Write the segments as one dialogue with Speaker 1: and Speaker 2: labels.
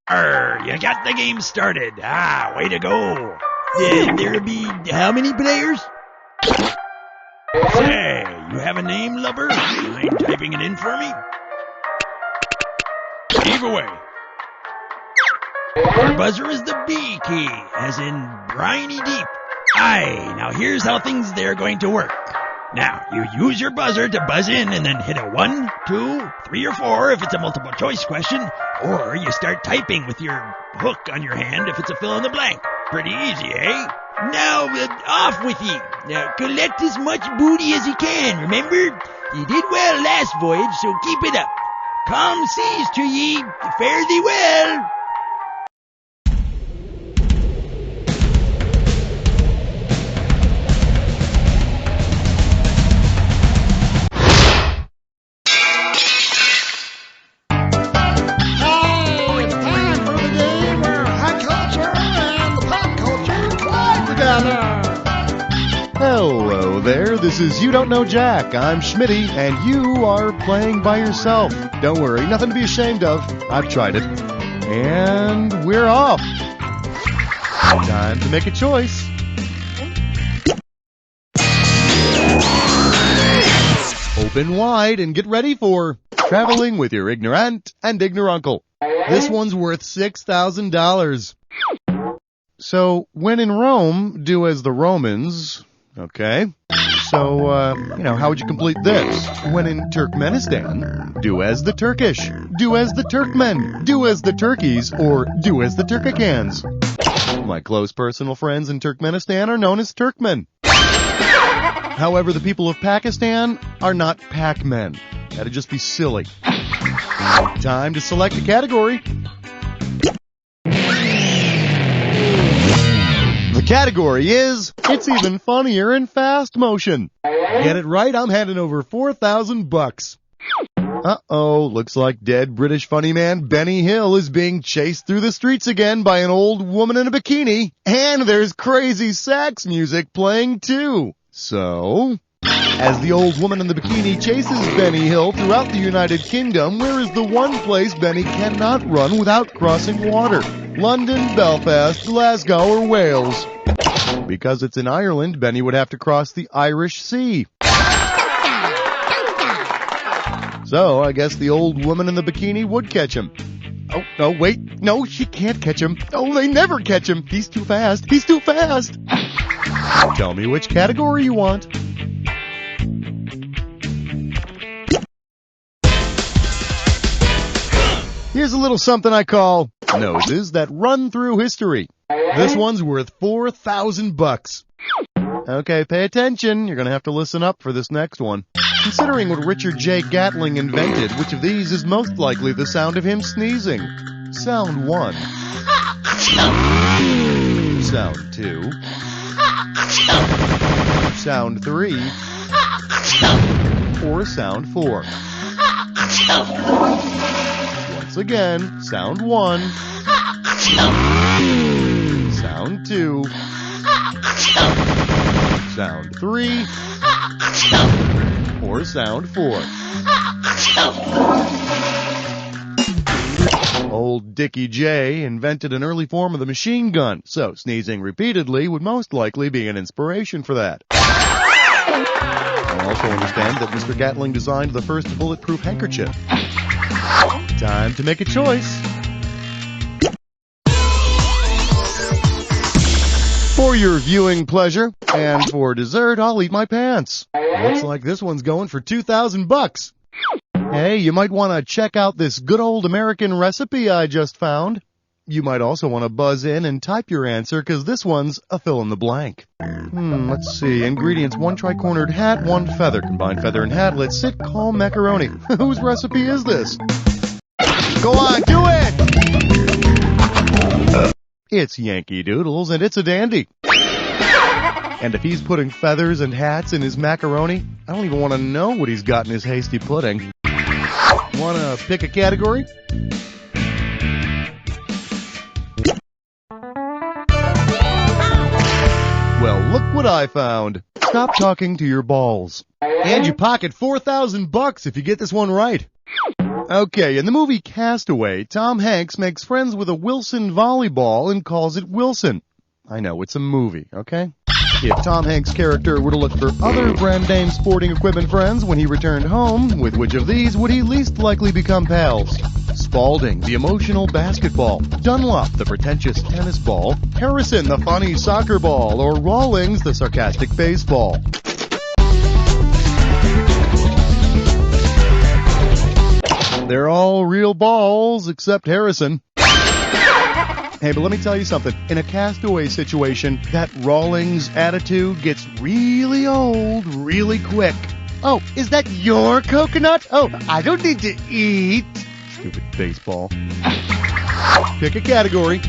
Speaker 1: You got the game started. Way to go. There'll be how many players? Say, you have a name, lover? Mind typing it in for me? Heave away. Your buzzer is the B key, as in briny deep. Now here's how things there are going to work. Now, you use your buzzer to buzz in and then hit a 1, 2, 3, or 4 if it's a multiple choice question, or you start typing with your hook on your hand if it's a fill in the blank. Pretty easy, eh? Now, off with ye. Now, collect as much booty as you can, remember? You did well last voyage, so keep it up. Calm seas to ye. Fare thee well.
Speaker 2: Hello there, this is You Don't Know Jack. I'm Schmitty, and you are playing by yourself. Don't worry, nothing to be ashamed of. I've tried it. And we're off. Time to make a choice. Open wide and get ready for traveling with your ignorant and ignorunkle. This one's worth $6,000. So, when in Rome, do as the Romans. Okay. So, how would you complete this? When in Turkmenistan, do as the Turkish. Do as the Turkmen. Do as the Turkeys, or do as the Turkicans. My close personal friends in Turkmenistan are known as Turkmen. However, the people of Pakistan are not Pac-Men. That'd just be silly. Time to select a category. The category is, it's even funnier in fast motion. Get it right, I'm handing over $4,000. Uh-oh, looks like dead British funny man Benny Hill is being chased through the streets again by an old woman in a bikini. And there's crazy sax music playing too. So, as the old woman in the bikini chases Benny Hill throughout the United Kingdom, where is the one place Benny cannot run without crossing water? London, Belfast, Glasgow, or Wales? Because it's in Ireland, Benny would have to cross the Irish Sea. So, I guess the old woman in the bikini would catch him. Oh, no, wait. No, she can't catch him. Oh, they never catch him. He's too fast. He's too fast. Tell me which category you want. Here's a little something I call noses that run through history. This one's worth $4,000. Okay, pay attention. You're going to have to listen up for this next one. Considering what Richard J. Gatling invented, which of these is most likely the sound of him sneezing? Sound 1. Sound 2. Sound 3. Or sound 4. Once again, sound 1. Sound 2. Sound 3. Or sound 4. Old Dickie J invented an early form of the machine gun, so sneezing repeatedly would most likely be an inspiration for that. I also understand that Mr. Gatling designed the first bulletproof handkerchief. Time to make a choice. For your viewing pleasure, and for dessert, I'll eat my pants. Looks like this one's going for $2,000. Hey, you might want to check out this good old American recipe I just found. You might also want to buzz in and type your answer, because this one's a fill-in-the-blank. Let's see. Ingredients: 1 tri-cornered hat, 1 feather. Combine feather and hat. Let's sit calm macaroni. Whose recipe is this? Go on, do it! It's Yankee Doodles, and it's a dandy. And if he's putting feathers and hats in his macaroni, I don't even want to know what he's got in his hasty pudding. Want to pick a category? Well, look what I found. Stop talking to your balls. And you pocket $4,000 if you get this one right. Okay, in the movie Castaway, Tom Hanks makes friends with a Wilson volleyball and calls it Wilson. I know, it's a movie, okay? If Tom Hanks' character were to look for other brand name sporting equipment friends when he returned home, with which of these would he least likely become pals? Spalding, the emotional basketball; Dunlop, the pretentious tennis ball; Harrison, the funny soccer ball; or Rawlings, the sarcastic baseball. They're all real balls, except Harrison. Hey, but let me tell you something. In a Castaway situation, that Rawlings attitude gets really old really quick. Oh, is that your coconut? Oh, I don't need to eat. Stupid baseball. Pick a category.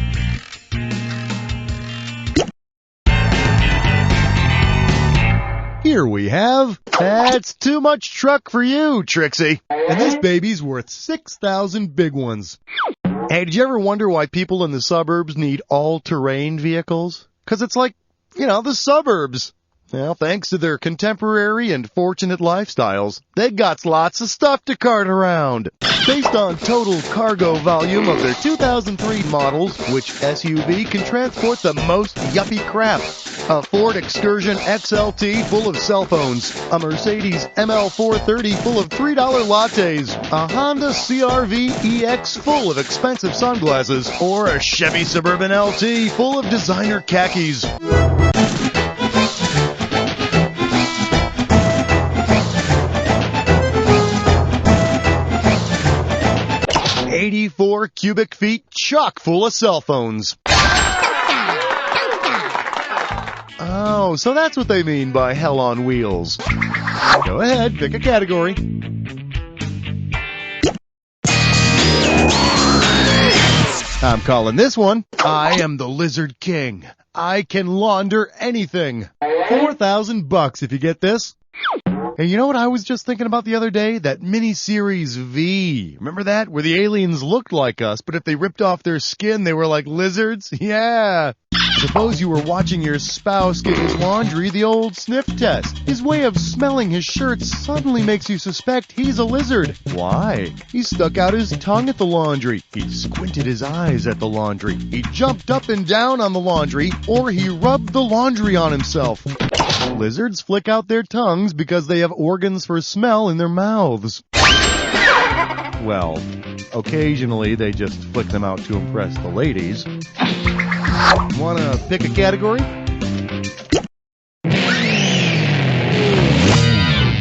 Speaker 2: Here we have, that's too much truck for you, Trixie. And this baby's worth 6,000 big ones. Hey, did you ever wonder why people in the suburbs need all-terrain vehicles? 'Cause it's like, the suburbs. Well, thanks to their contemporary and fortunate lifestyles, they got lots of stuff to cart around. Based on total cargo volume of their 2003 models, which SUV can transport the most yuppie crap? A Ford Excursion XLT full of cell phones, a Mercedes ML430 full of $3 lattes, a Honda CR-V EX full of expensive sunglasses, or a Chevy Suburban LT full of designer khakis. 84 cubic feet chock full of cell phones. Oh, so that's what they mean by hell on wheels. Go ahead, pick a category. I'm calling this one, I am the Lizard King. I can launder anything. $4,000 if you get this. Hey, you know what I was just thinking about the other day? That miniseries V. Remember that? Where the aliens looked like us, but if they ripped off their skin, they were like lizards? Yeah. Suppose you were watching your spouse get his laundry, the old sniff test. His way of smelling his shirts suddenly makes you suspect he's a lizard. Why? He stuck out his tongue at the laundry. He squinted his eyes at the laundry. He jumped up and down on the laundry, or he rubbed the laundry on himself. Lizards flick out their tongues because they have organs for smell in their mouths. Well, occasionally they just flick them out to impress the ladies. Wanna pick a category?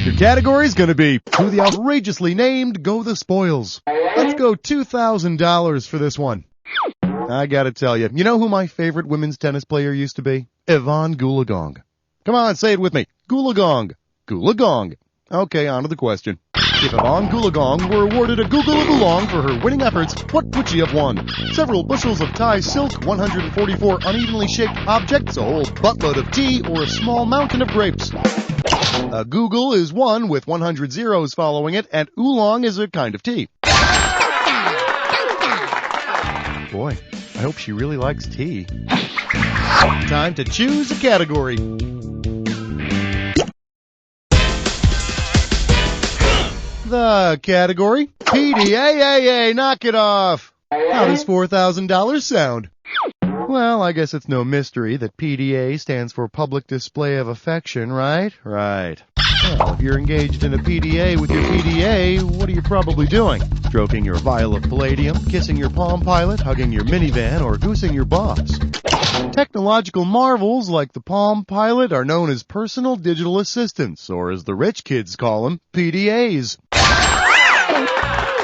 Speaker 2: Your category's gonna be, to the outrageously named, go the spoils. Let's go $2,000 for this one. I gotta tell you, you know who my favorite women's tennis player used to be? Yvonne Goolagong. Come on, say it with me. Goolagong. Goolagong. Okay, on to the question. If Yvonne Goolagong were awarded a Google-a-Goolong for her winning efforts, what would she have won? Several bushels of Thai silk, 144 unevenly shaped objects, a whole buttload of tea, or a small mountain of grapes? A Google is one with 100 zeros following it, and oolong is a kind of tea. Boy, I hope she really likes tea. Time to choose a category. The category, PDAAA, knock it off. How does $4,000 sound? Well, I guess it's no mystery that PDA stands for Public Display of Affection, right? Right. Well, if you're engaged in a PDA with your PDA, what are you probably doing? Stroking your vial of palladium, kissing your Palm Pilot, hugging your minivan, or goosing your boss. Technological marvels like the Palm Pilot are known as personal digital assistants, or as the rich kids call them, PDAs.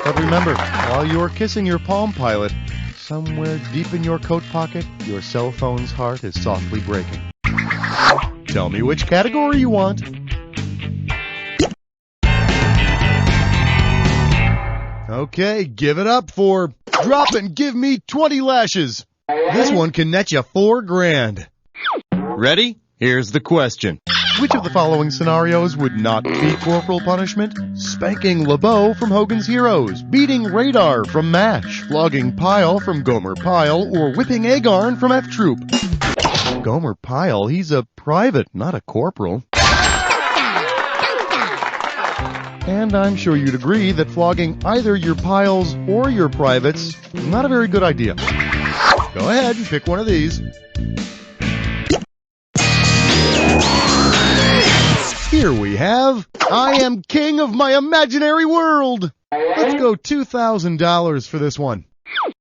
Speaker 2: But remember, while you're kissing your Palm Pilot, somewhere deep in your coat pocket, your cell phone's heart is softly breaking. Tell me which category you want. Okay, give it up for Drop and Give Me 20 Lashes. This one can net you $4,000. Ready? Here's the question. Which of the following scenarios would not be corporal punishment? Spanking LeBeau from Hogan's Heroes, beating Radar from MASH, flogging Pyle from Gomer Pyle, or whipping Agarn from F Troop? Gomer Pyle, he's a private, not a corporal. And I'm sure you'd agree that flogging either your piles or your privates is not a very good idea. Go ahead and pick one of these. Here we have, I am king of my imaginary world. Let's go $2,000 for this one.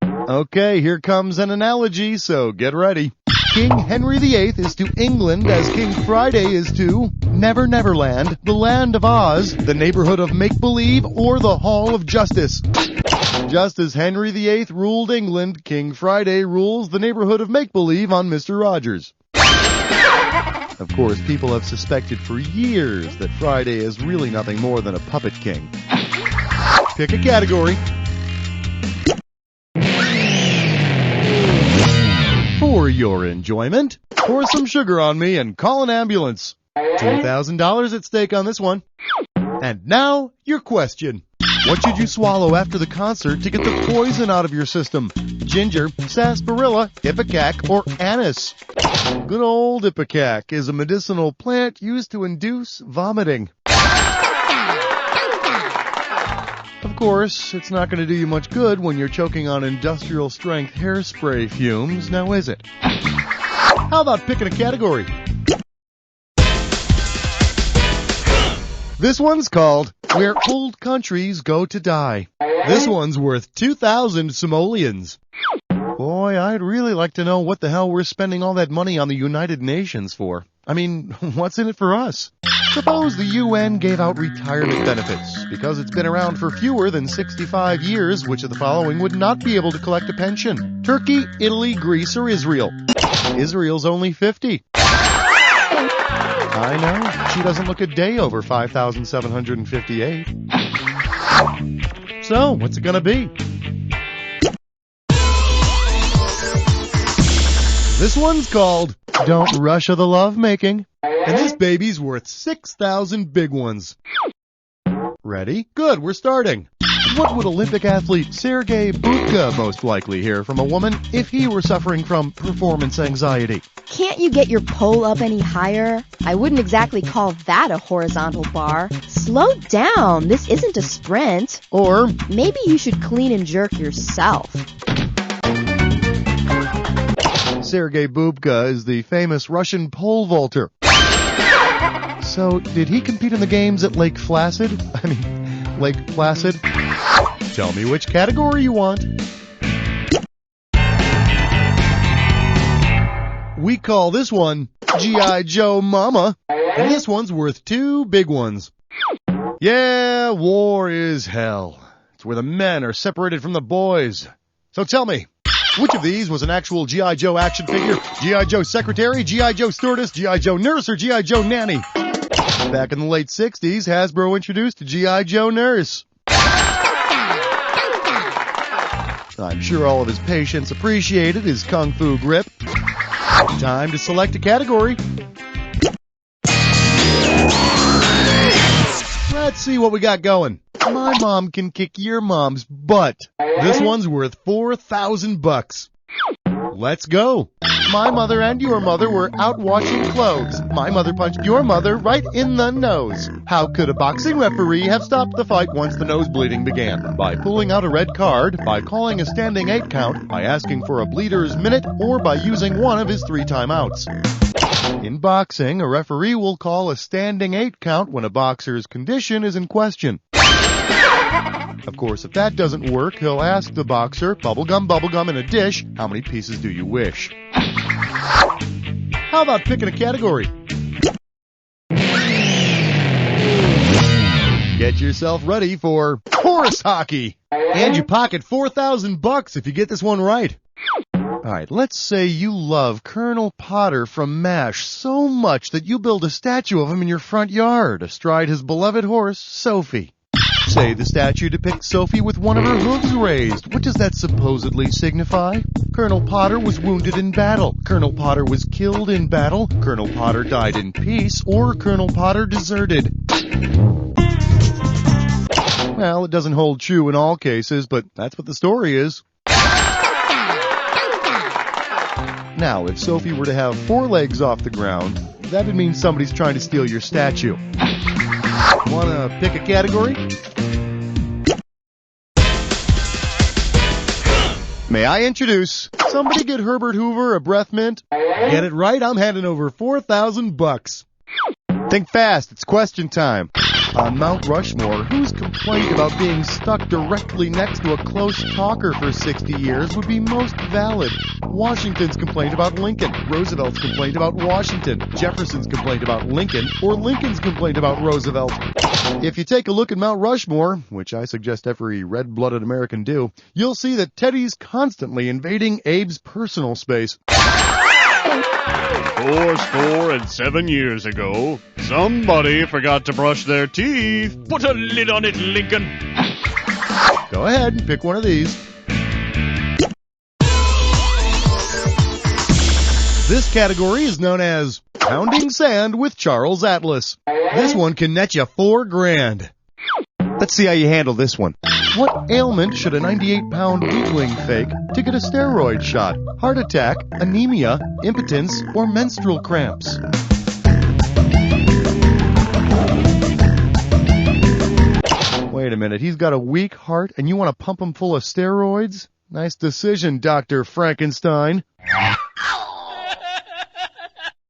Speaker 2: Okay, here comes an analogy, so get ready. King Henry VIII is to England as King Friday is to Never Neverland, the Land of Oz, the Neighborhood of Make-Believe, or the Hall of Justice. Just as Henry VIII ruled England, King Friday rules the Neighborhood of Make-Believe on Mr. Rogers. Of course, people have suspected for years that Friday is really nothing more than a puppet king. Pick a category. For your enjoyment, pour some sugar on me and call an ambulance. $2,000 at stake on this one. And now, your question. What should you swallow after the concert to get the poison out of your system? Ginger, sarsaparilla, ipecac, or anise? Good old ipecac is a medicinal plant used to induce vomiting. Of course, it's not going to do you much good when you're choking on industrial-strength hairspray fumes, now is it? How about picking a category? This one's called Where Old Countries Go to Die. This one's worth 2,000 simoleons. Boy, I'd really like to know what the hell we're spending all that money on the United Nations for. I mean, what's in it for us? Suppose the UN gave out retirement benefits. Because it's been around for fewer than 65 years, which of the following would not be able to collect a pension? Turkey, Italy, Greece, or Israel? Israel's only 50. I know, she doesn't look a day over 5,758. So, what's it gonna be? This one's called Don't Russia the Lovemaking. And this baby's worth 6,000 big ones. Ready? Good, we're starting. What would Olympic athlete Sergei Bubka most likely hear from a woman if he were suffering from performance anxiety?
Speaker 3: Can't you get your pole up any higher? I wouldn't exactly call that a horizontal bar. Slow down, this isn't a sprint.
Speaker 2: Or
Speaker 3: maybe you should clean and jerk yourself.
Speaker 2: Sergei Bubka is the famous Russian pole vaulter. So, did he compete in the games at Lake Placid? Lake Placid? Tell me which category you want. We call this one G.I. Joe Mama, and this one's worth 2 big ones. Yeah, war is hell. It's where the men are separated from the boys. So tell me, which of these was an actual G.I. Joe action figure? G.I. Joe secretary, G.I. Joe stewardess, G.I. Joe nurse, or G.I. Joe nanny? Back in the late 60s, Hasbro introduced a G.I. Joe nurse. I'm sure all of his patients appreciated his kung fu grip. Time to select a category. Let's see what we got going. My mom can kick your mom's butt. This one's worth $4,000. Let's go. My mother and your mother were out washing clothes. My mother punched your mother right in the nose. How could a boxing referee have stopped the fight once the nosebleeding began? By pulling out a red card, by calling a standing 8 count, by asking for a bleeder's minute, or by using one of his 3 timeouts. In boxing, a referee will call a standing 8 count when a boxer's condition is in question. Of course, if that doesn't work, he'll ask the boxer, bubblegum in a dish, how many pieces do you wish? How about picking a category? Get yourself ready for horse hockey. And you pocket $4,000 if you get this one right. Alright, let's say you love Colonel Potter from MASH so much that you build a statue of him in your front yard astride his beloved horse, Sophie. Say the statue depicts Sophie with one of her hooves raised. What does that supposedly signify? Colonel Potter was wounded in battle. Colonel Potter was killed in battle. Colonel Potter died in peace. Or Colonel Potter deserted. Well, it doesn't hold true in all cases, but that's what the story is. Now, if Sophie were to have 4 legs off the ground, that would mean somebody's trying to steal your statue. Wanna pick a category? May I introduce? Somebody get Herbert Hoover a breath mint? Get it right, I'm handing over $4,000. Think fast, it's question time. On Mount Rushmore, whose complaint about being stuck directly next to a close talker for 60 years would be most valid? Washington's complaint about Lincoln, Roosevelt's complaint about Washington, Jefferson's complaint about Lincoln, or Lincoln's complaint about Roosevelt? If you take a look at Mount Rushmore, which I suggest every red-blooded American do, you'll see that Teddy's constantly invading Abe's personal space.
Speaker 4: 7 years ago, somebody forgot to brush their teeth. Put a lid on it, Lincoln.
Speaker 2: Go ahead and pick one of these. This category is known as Pounding Sand with Charles Atlas. This one can net you $4,000. Let's see how you handle this one. What ailment should a 98-pound weakling fake to get a steroid shot? Heart attack, anemia, impotence, or menstrual cramps? Wait a minute, he's got a weak heart and you want to pump him full of steroids? Nice decision, Dr. Frankenstein.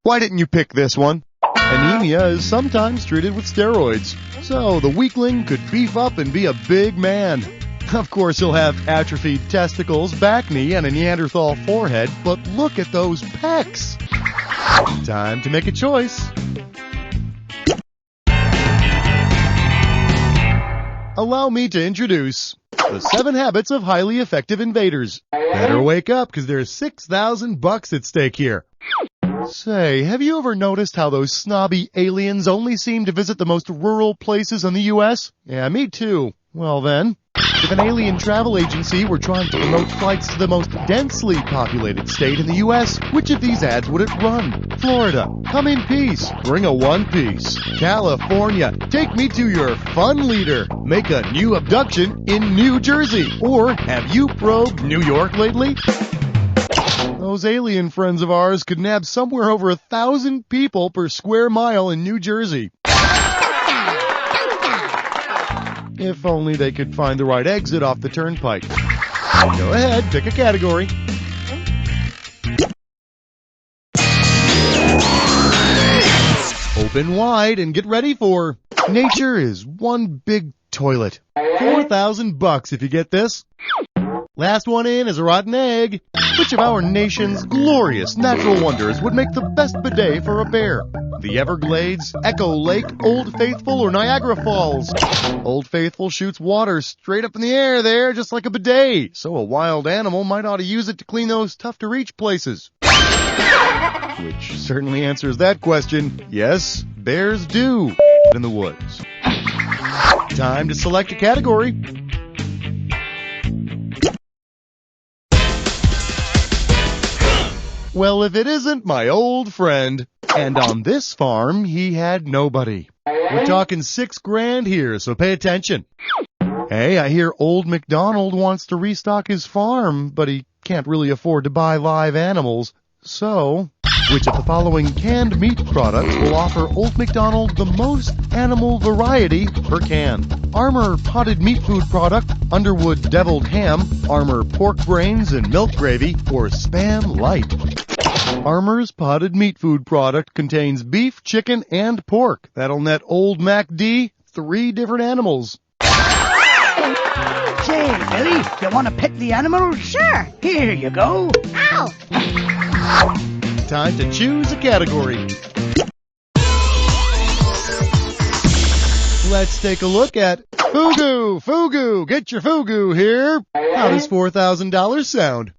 Speaker 2: Why didn't you pick this one? Anemia is sometimes treated with steroids, so the weakling could beef up and be a big man. Of course, he'll have atrophied testicles, back knee, and a Neanderthal forehead, but look at those pecs! Time to make a choice. Allow me to introduce the 7 Habits of Highly Effective Invaders. Better wake up, because there's $6,000 at stake here. Say, have you ever noticed how those snobby aliens only seem to visit the most rural places in the U.S.? Yeah, me too. Well then, if an alien travel agency were trying to promote flights to the most densely populated state in the U.S., which of these ads would it run? Florida, come in peace, bring a one-piece. California, take me to your fun leader, make a new abduction in New Jersey. Or, have you probed New York lately? Those alien friends of ours could nab somewhere over 1,000 people per square mile in New Jersey. If only they could find the right exit off the turnpike. Go ahead, pick a category. Open wide and get ready for Nature is One Big Toilet. $4,000 if you get this. Last one in is a rotten egg. Which of our nation's glorious natural wonders would make the best bidet for a bear? The Everglades, Echo Lake, Old Faithful, or Niagara Falls? Old Faithful shoots water straight up in the air there, just like a bidet, so a wild animal might ought to use it to clean those tough-to-reach places. Which certainly answers that question. Yes, bears do in the woods. Time to select a category. Well, if it isn't my old friend. And on this farm, he had nobody. We're talking $6,000 here, so pay attention. Hey, I hear old MacDonald wants to restock his farm, but he can't really afford to buy live animals. So, which of the following canned meat products will offer Old MacDonald the most animal variety per can? Armour potted meat food product, Underwood deviled ham, Armour pork brains and milk gravy, or Spam Light? Armour's potted meat food product contains beef, chicken, and pork. That'll net Old MacD 3 different animals.
Speaker 5: Say, Billy, you want to pick the animals?
Speaker 6: Sure.
Speaker 5: Here you go.
Speaker 6: Ow!
Speaker 2: Time to choose a category. Let's take a look at Fugu. Fugu, get your Fugu here. How does $4,000 sound?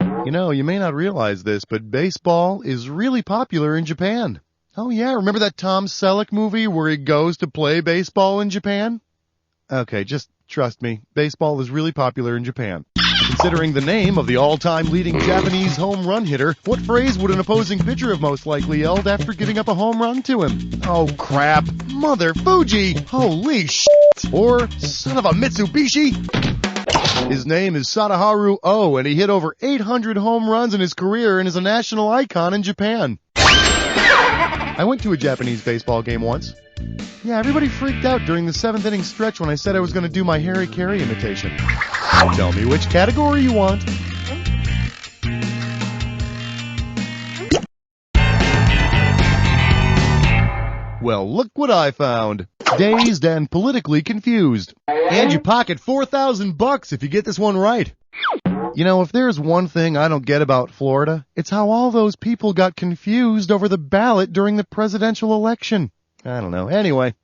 Speaker 2: You know, you may not realize this, but baseball is really popular in Japan. Oh yeah, remember that Tom Selleck movie where he goes to play baseball in Japan? Okay, just trust me, baseball is really popular in Japan. Considering the name of the all-time leading Japanese home run hitter, what phrase would an opposing pitcher have most likely yelled after giving up a home run to him? Oh crap, Mother Fuji, holy shit, or son of a Mitsubishi? His name is Sadaharu Oh, and he hit over 800 home runs in his career and is a national icon in Japan. I went to a Japanese baseball game once. Yeah, everybody freaked out during the 7th inning stretch when I said I was going to do my Harry Carey imitation. Tell me which category you want. Well, look what I found. Dazed and politically confused. And you pocket $4,000 if you get this one right. You know, if there's one thing I don't get about Florida, it's how all those people got confused over the ballot during the presidential election. I don't know. Anyway,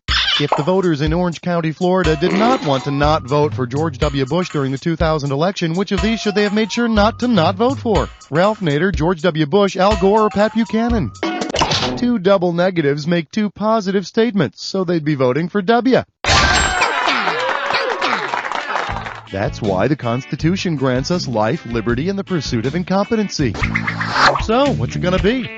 Speaker 2: if the voters in Orange County, Florida did not want to not vote for George W. Bush during the 2000 election, which of these should they have made sure not to not vote for? Ralph Nader, George W. Bush, Al Gore, or Pat Buchanan? 2 double negatives make 2 positive statements, so they'd be voting for W. That's why the Constitution grants us life, liberty, and the pursuit of incompetency. So, what's it gonna be?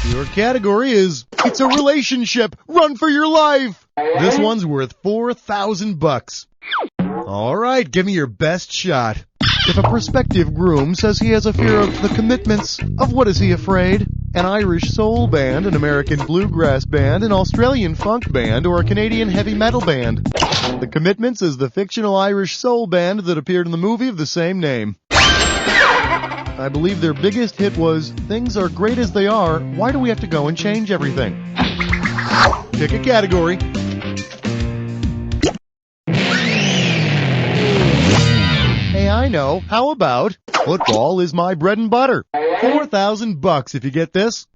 Speaker 2: Your category is, it's a relationship. Run for your life. This one's worth $4,000. All right, give me your best shot. If a prospective groom says he has a fear of the commitments, of what is he afraid? An Irish soul band, an American bluegrass band, an Australian funk band, or a Canadian heavy metal band? The Commitments is the fictional Irish soul band that appeared in the movie of the same name. I believe their biggest hit was, Things Are Great As They Are, Why Do We Have to Go and Change Everything? Pick a category. Hey, I know. How about football is my bread and butter? $4,000 if you get this.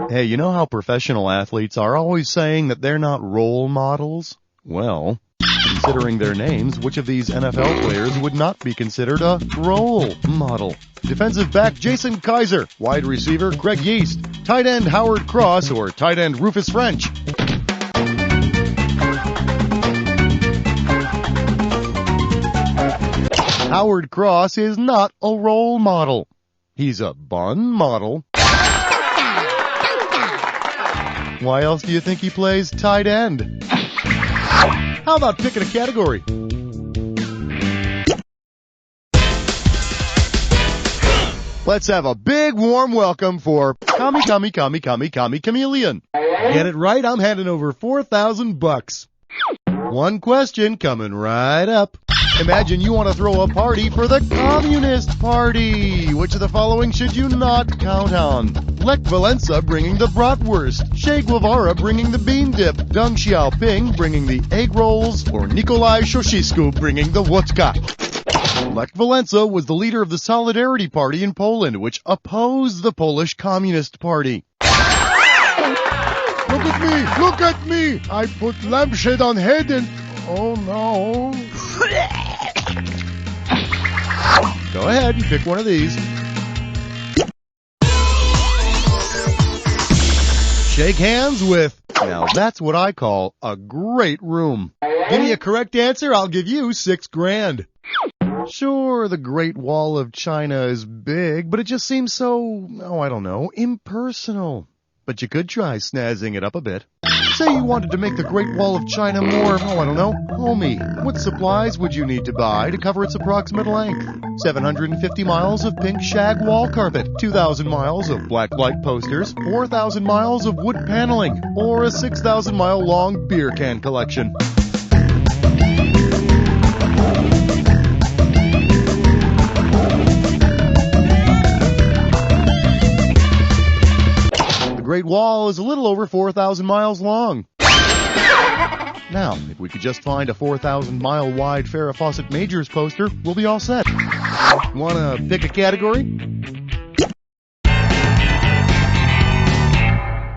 Speaker 2: Hey, you know how professional athletes are always saying that they're not role models? Well, considering their names, which of these NFL players would not be considered a role model? Defensive back Jason Kaiser, wide receiver Greg Yeast, tight end Howard Cross, or tight end Rufus French? Howard Cross is not a role model. He's a bun model. Why else do you think he plays tight end? How about picking a category? Let's have a big warm welcome for Kami Chameleon. Get it right, I'm handing over $4,000. One question coming right up. Imagine you want to throw a party for the Communist Party. Which of the following should you not count on? Lech Walesa bringing the bratwurst, Che Guevara bringing the bean dip, Deng Xiaoping bringing the egg rolls, or Nikolai Ceausescu bringing the vodka. Lech Walesa was the leader of the Solidarity Party in Poland, which opposed the Polish Communist Party. Look at me! I put lampshade on head and... Oh no. Go ahead and pick one of these. Shake hands with... Now that's what I call a great room. Give me a correct answer, I'll give you $6,000. Sure, the Great Wall of China is big, but it just seems so, I don't know, impersonal. But you could try snazzing it up a bit. Say you wanted to make the Great Wall of China more, I don't know, homey. What supplies would you need to buy to cover its approximate length? 750 miles of pink shag wall carpet, 2,000 miles of black light posters, 4,000 miles of wood paneling, or a 6,000-mile long beer can collection. The Great Wall is a little over 4,000 miles long. Now, if we could just find a 4,000-mile wide Farrah Fawcett Majors poster, we'll be all set. Wanna pick a category?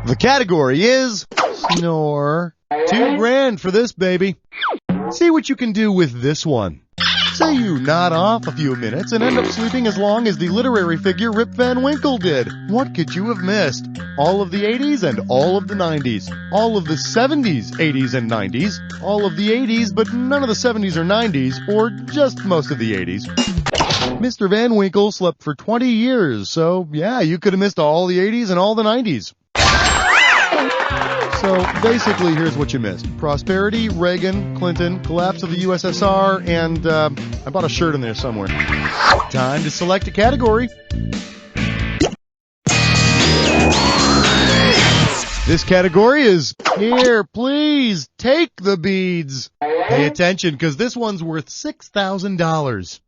Speaker 2: The category is snore. $2,000 for this, baby. See what you can do with this one. Say you nod off a few minutes and end up sleeping as long as the literary figure Rip Van Winkle did. What could you have missed? All of the 80s and all of the 90s. All of the 70s, 80s, and 90s. All of the 80s, but none of the 70s or 90s, or just most of the 80s. Mr. Van Winkle slept for 20 years, so yeah, you could have missed all the 80s and all the 90s. So basically, here's what you missed. Prosperity, Reagan, Clinton, collapse of the USSR, and I bought a shirt in there somewhere. Time to select a category. This category is, here, please, take the beads. Pay attention, because this one's worth $6,000.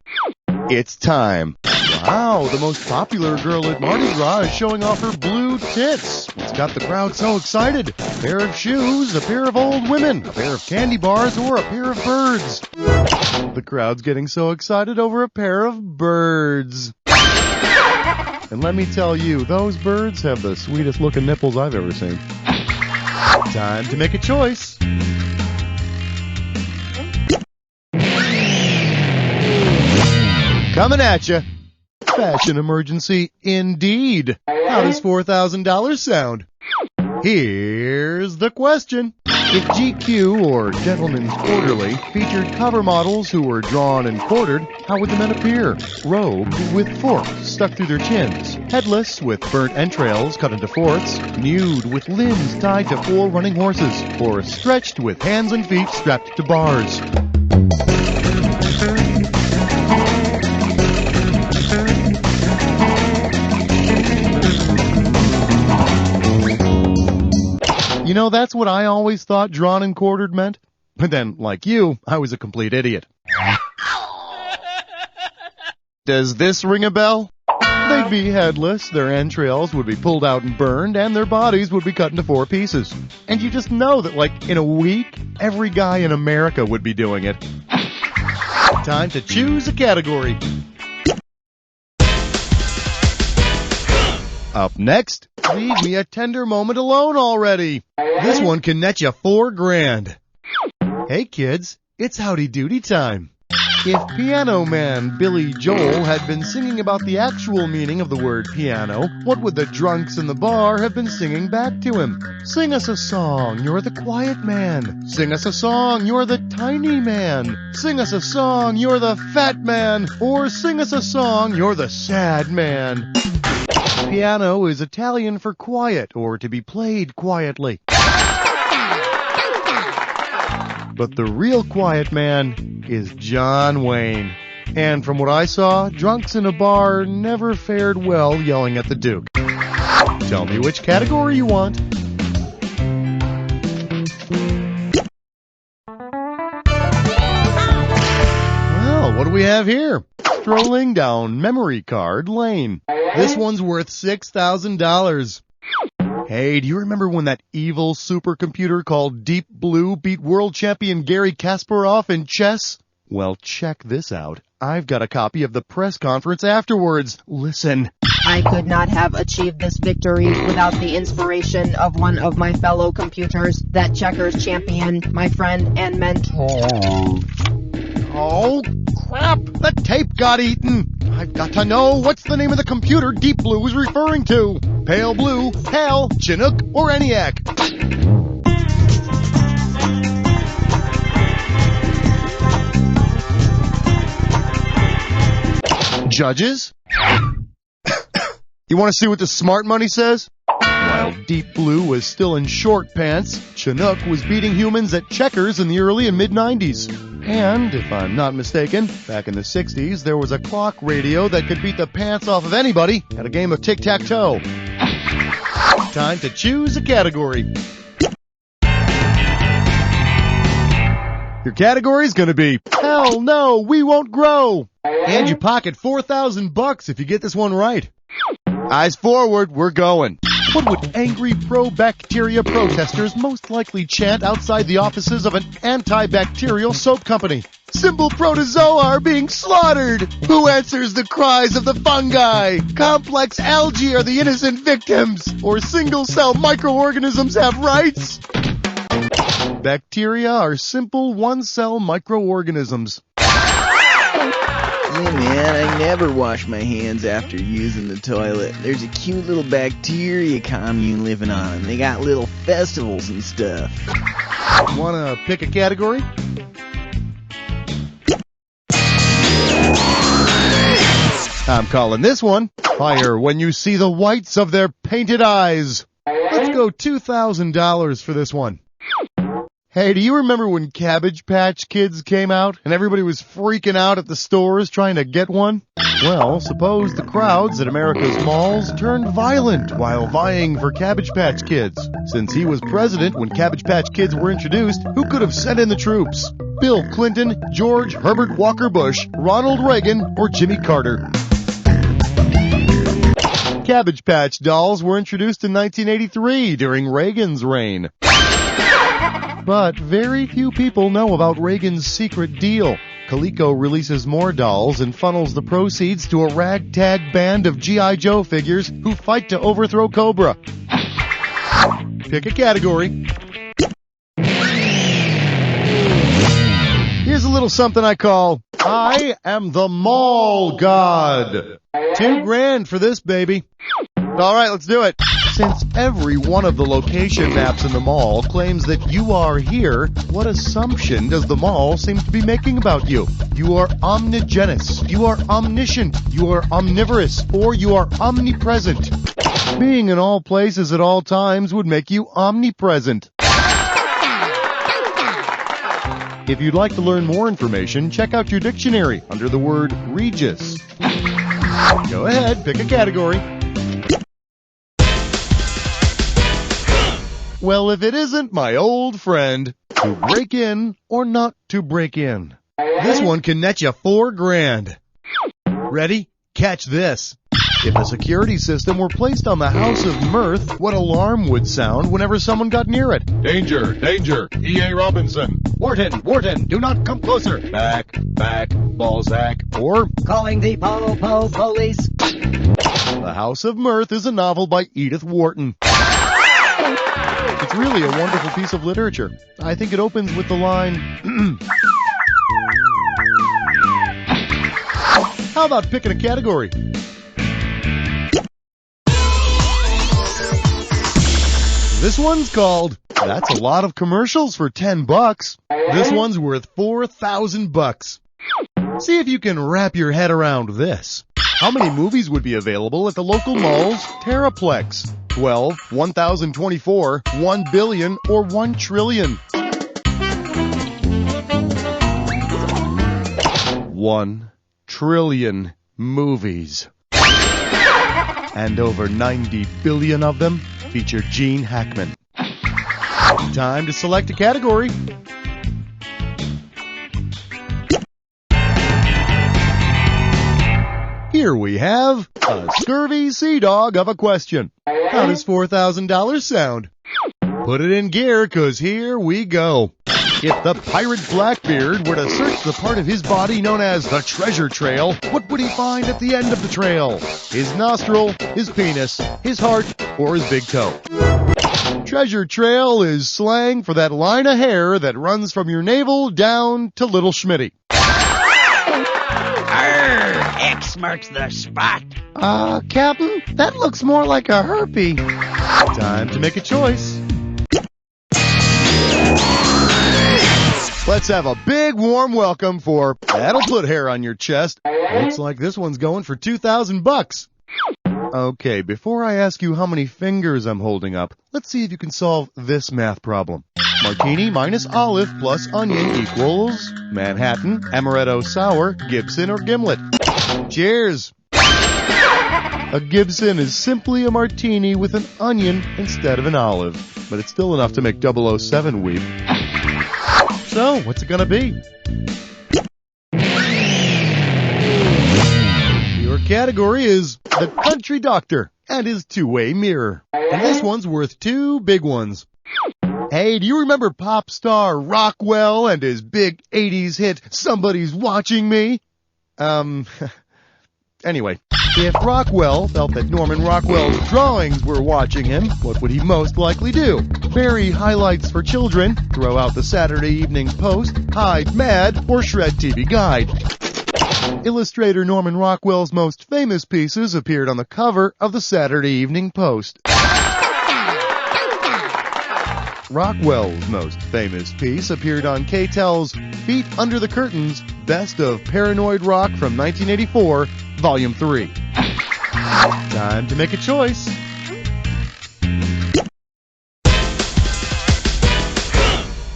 Speaker 2: It's time. Wow, the most popular girl at Mardi Gras is showing off her blue tits. It's got the crowd so excited. A pair of shoes, a pair of old women, a pair of candy bars, or a pair of birds. The crowd's getting so excited over a pair of birds. And let me tell you, those birds have the sweetest looking nipples I've ever seen. Time to make a choice. Coming at you. Fashion emergency indeed. How does $4,000 sound? Here's the question. If GQ, or Gentleman's Quarterly, featured cover models who were drawn and quartered, how would the men appear? Robed with forks stuck through their chins, headless with burnt entrails cut into fourths, nude with limbs tied to 4 running horses, or stretched with hands and feet strapped to bars. You know, that's what I always thought drawn and quartered meant. But then, like you, I was a complete idiot. Does this ring a bell? They'd be headless, their entrails would be pulled out and burned, and their bodies would be cut into 4 pieces. And you just know that, like, in a week, every guy in America would be doing it. Time to choose a category. Up next, leave me a tender moment alone already. This one can net you $4,000. Hey kids, it's howdy doody time. If Piano Man Billy Joel had been singing about the actual meaning of the word piano, what would the drunks in the bar have been singing back to him? Sing us a song, you're the quiet man. Sing us a song, you're the tiny man. Sing us a song, you're the fat man. Or sing us a song, you're the sad man. Piano is Italian for quiet, or to be played quietly. But the real quiet man is John Wayne. And from what I saw, drunks in a bar never fared well yelling at the Duke. Tell me which category you want. Well, what do we have here? Strolling down memory card lane. This one's worth $6,000. Hey, do you remember when that evil supercomputer called Deep Blue beat world champion Garry Kasparov in chess? Well, check this out. I've got a copy of the press conference afterwards. Listen.
Speaker 6: I could not have achieved this victory without the inspiration of one of my fellow computers, that checkers champion, my friend and mentor.
Speaker 2: Oh, crap! The tape got eaten! I've got to know what's the name of the computer Deep Blue is referring to. Pale Blue, HAL, Chinook, or ENIAC. Judges? You want to see what the smart money says? While Deep Blue was still in short pants, Chinook was beating humans at checkers in the early and mid-90s. And, if I'm not mistaken, back in the 60s, there was a clock radio that could beat the pants off of anybody at a game of tic-tac-toe. Time to choose a category. Your category's gonna be, hell no, we won't grow. And you pocket $4,000 if you get this one right. Eyes forward, we're going. What would angry pro-bacteria protesters most likely chant outside the offices of an antibacterial soap company? Simple protozoa are being slaughtered! Who answers the cries of the fungi? Complex algae are the innocent victims! Or single-cell microorganisms have rights? Bacteria are simple one-cell microorganisms.
Speaker 7: Hey man, I never wash my hands after using the toilet. There's a cute little bacteria commune living on them. They got little festivals and stuff.
Speaker 2: Wanna pick a category? I'm calling this one Fire When You See the Whites of Their Painted Eyes. Let's go $2,000 for this one. Hey, do you remember when Cabbage Patch Kids came out and everybody was freaking out at the stores trying to get one? Well, suppose the crowds at America's malls turned violent while vying for Cabbage Patch Kids. Since he was president when Cabbage Patch Kids were introduced, who could have sent in the troops? Bill Clinton, George Herbert Walker Bush, Ronald Reagan, or Jimmy Carter? Cabbage Patch dolls were introduced in 1983 during Reagan's reign. But very few people know about Reagan's secret deal. Coleco releases more dolls and funnels the proceeds to a ragtag band of G.I. Joe figures who fight to overthrow Cobra. Pick a category. Here's a little something I call, I am the mall god. $2,000 for this, baby. All right, let's do it. Since every one of the location maps in the mall claims that you are here, what assumption does the mall seem to be making about you? You are omnigenous, you are omniscient, you are omnivorous, or you are omnipresent. Being in all places at all times would make you omnipresent. If you'd like to learn more information, check out your dictionary under the word Regis. Go ahead, pick a category. Well, if it isn't my old friend, to break in or not to break in. This one can net you $4,000. Ready? Catch this. If a security system were placed on the House of Mirth, what alarm would sound whenever someone got near it? Danger, danger, E.A. Robinson. Wharton, Wharton, do not come closer. Back, back, Balzac. Or,
Speaker 5: Calling the police.
Speaker 2: The House of Mirth is a novel by Edith Wharton. It's really a wonderful piece of literature. I think it opens with the line, How about picking a category? This one's called, That's a Lot of Commercials for $10. This one's worth $4,000. See if you can wrap your head around this. How many movies would be available at the local mall's Terraplex? 12, 1,024, 1 billion, or 1 trillion? 1 trillion movies. And over 90 billion of them feature Gene Hackman. Time to select a category. Here we have a scurvy sea dog of a question. How does $4,000 sound? Put it in gear, 'cause here we go. If the pirate Blackbeard were to search the part of his body known as the treasure trail, what would he find at the end of the trail? His nostril, his penis, his heart, or his big toe? Treasure trail is slang for that line of hair that runs from your navel down to Little Schmitty.
Speaker 5: X marks the spot.
Speaker 2: Captain, that looks more like a herpy. Time to make a choice. Let's have a big warm welcome for That'll Put Hair on Your Chest. Looks like this one's going for $2,000. Okay, before I ask you how many fingers I'm holding up, let's see if you can solve this math problem. Martini minus olive plus onion equals Manhattan, Amaretto Sour, Gibson, or Gimlet. Cheers! A Gibson is simply a martini with an onion instead of an olive, but it's still enough to make 007 weep. So, what's it gonna be? Your category is The Country Doctor and his two-way mirror. And this one's worth 2 big ones. Hey, do you remember pop star Rockwell and his big 80s hit, Somebody's Watching Me? Anyway, if Rockwell felt that Norman Rockwell's drawings were watching him, what would he most likely do? Bury highlights for children, throw out the Saturday Evening Post, hide Mad, or shred TV Guide? Illustrator Norman Rockwell's most famous pieces appeared on the cover of the Saturday Evening Post. Rockwell's most famous piece appeared on K-Tel's Feet Under the Curtains, Best of Paranoid Rock from 1984, Volume 3. Time to make a choice.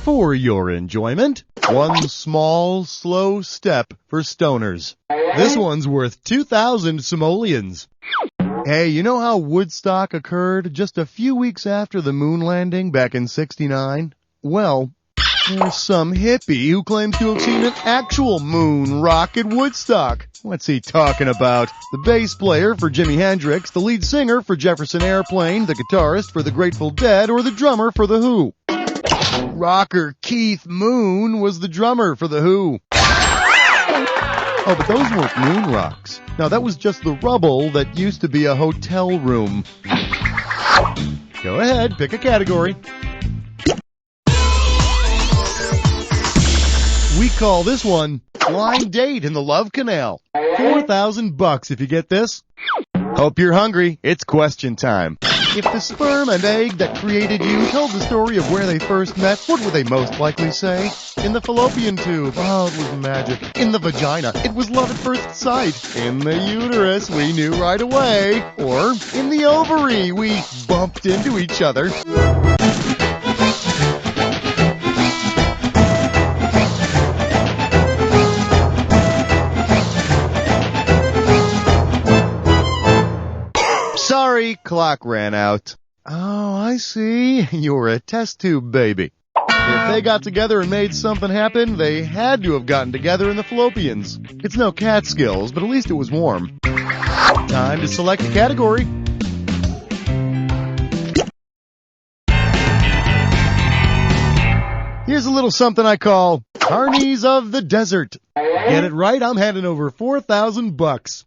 Speaker 2: For your enjoyment, one small, slow step for stoners. This one's worth 2,000 simoleons. Hey, you know how Woodstock occurred just a few weeks after the moon landing back in '69? Well, there's some hippie who claims to have seen an actual moon rock at Woodstock. What's he talking about? The bass player for Jimi Hendrix, the lead singer for Jefferson Airplane, the guitarist for the Grateful Dead, or the drummer for The Who? Rocker Keith Moon was the drummer for The Who. Oh, but those weren't moon rocks. No, that was just the rubble that used to be a hotel room. Go ahead, pick a category. We call this one Blind Date in the Love Canal. $4,000 if you get this. Hope you're hungry. It's question time. If the sperm and egg that created you told the story of where they first met, what would they most likely say? In the fallopian tube, oh, it was magic. In the vagina, it was love at first sight. In the uterus, we knew right away. Or in the ovary, we bumped into each other. Sorry, clock ran out. Oh, I see. You're a test tube baby. If they got together and made something happen, they had to have gotten together in the fallopians. It's no Catskills, but at least it was warm. Time to select a category. Here's a little something I call Carnies of the Desert. Get it right, I'm handing over $4,000.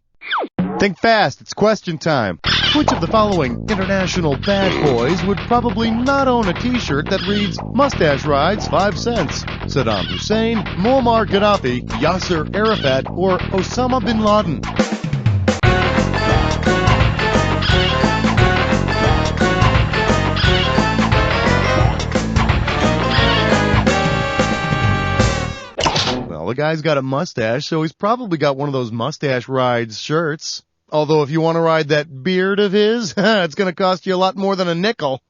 Speaker 2: Think fast, it's question time. Which of the following international bad boys would probably not own a t-shirt that reads, Mustache Rides, 5 cents? Saddam Hussein, Muammar Gaddafi, Yasser Arafat, or Osama bin Laden? Well, the guy's got a mustache, so he's probably got one of those Mustache Rides shirts. Although if you want to ride that beard of his, it's going to cost you a lot more than a nickel.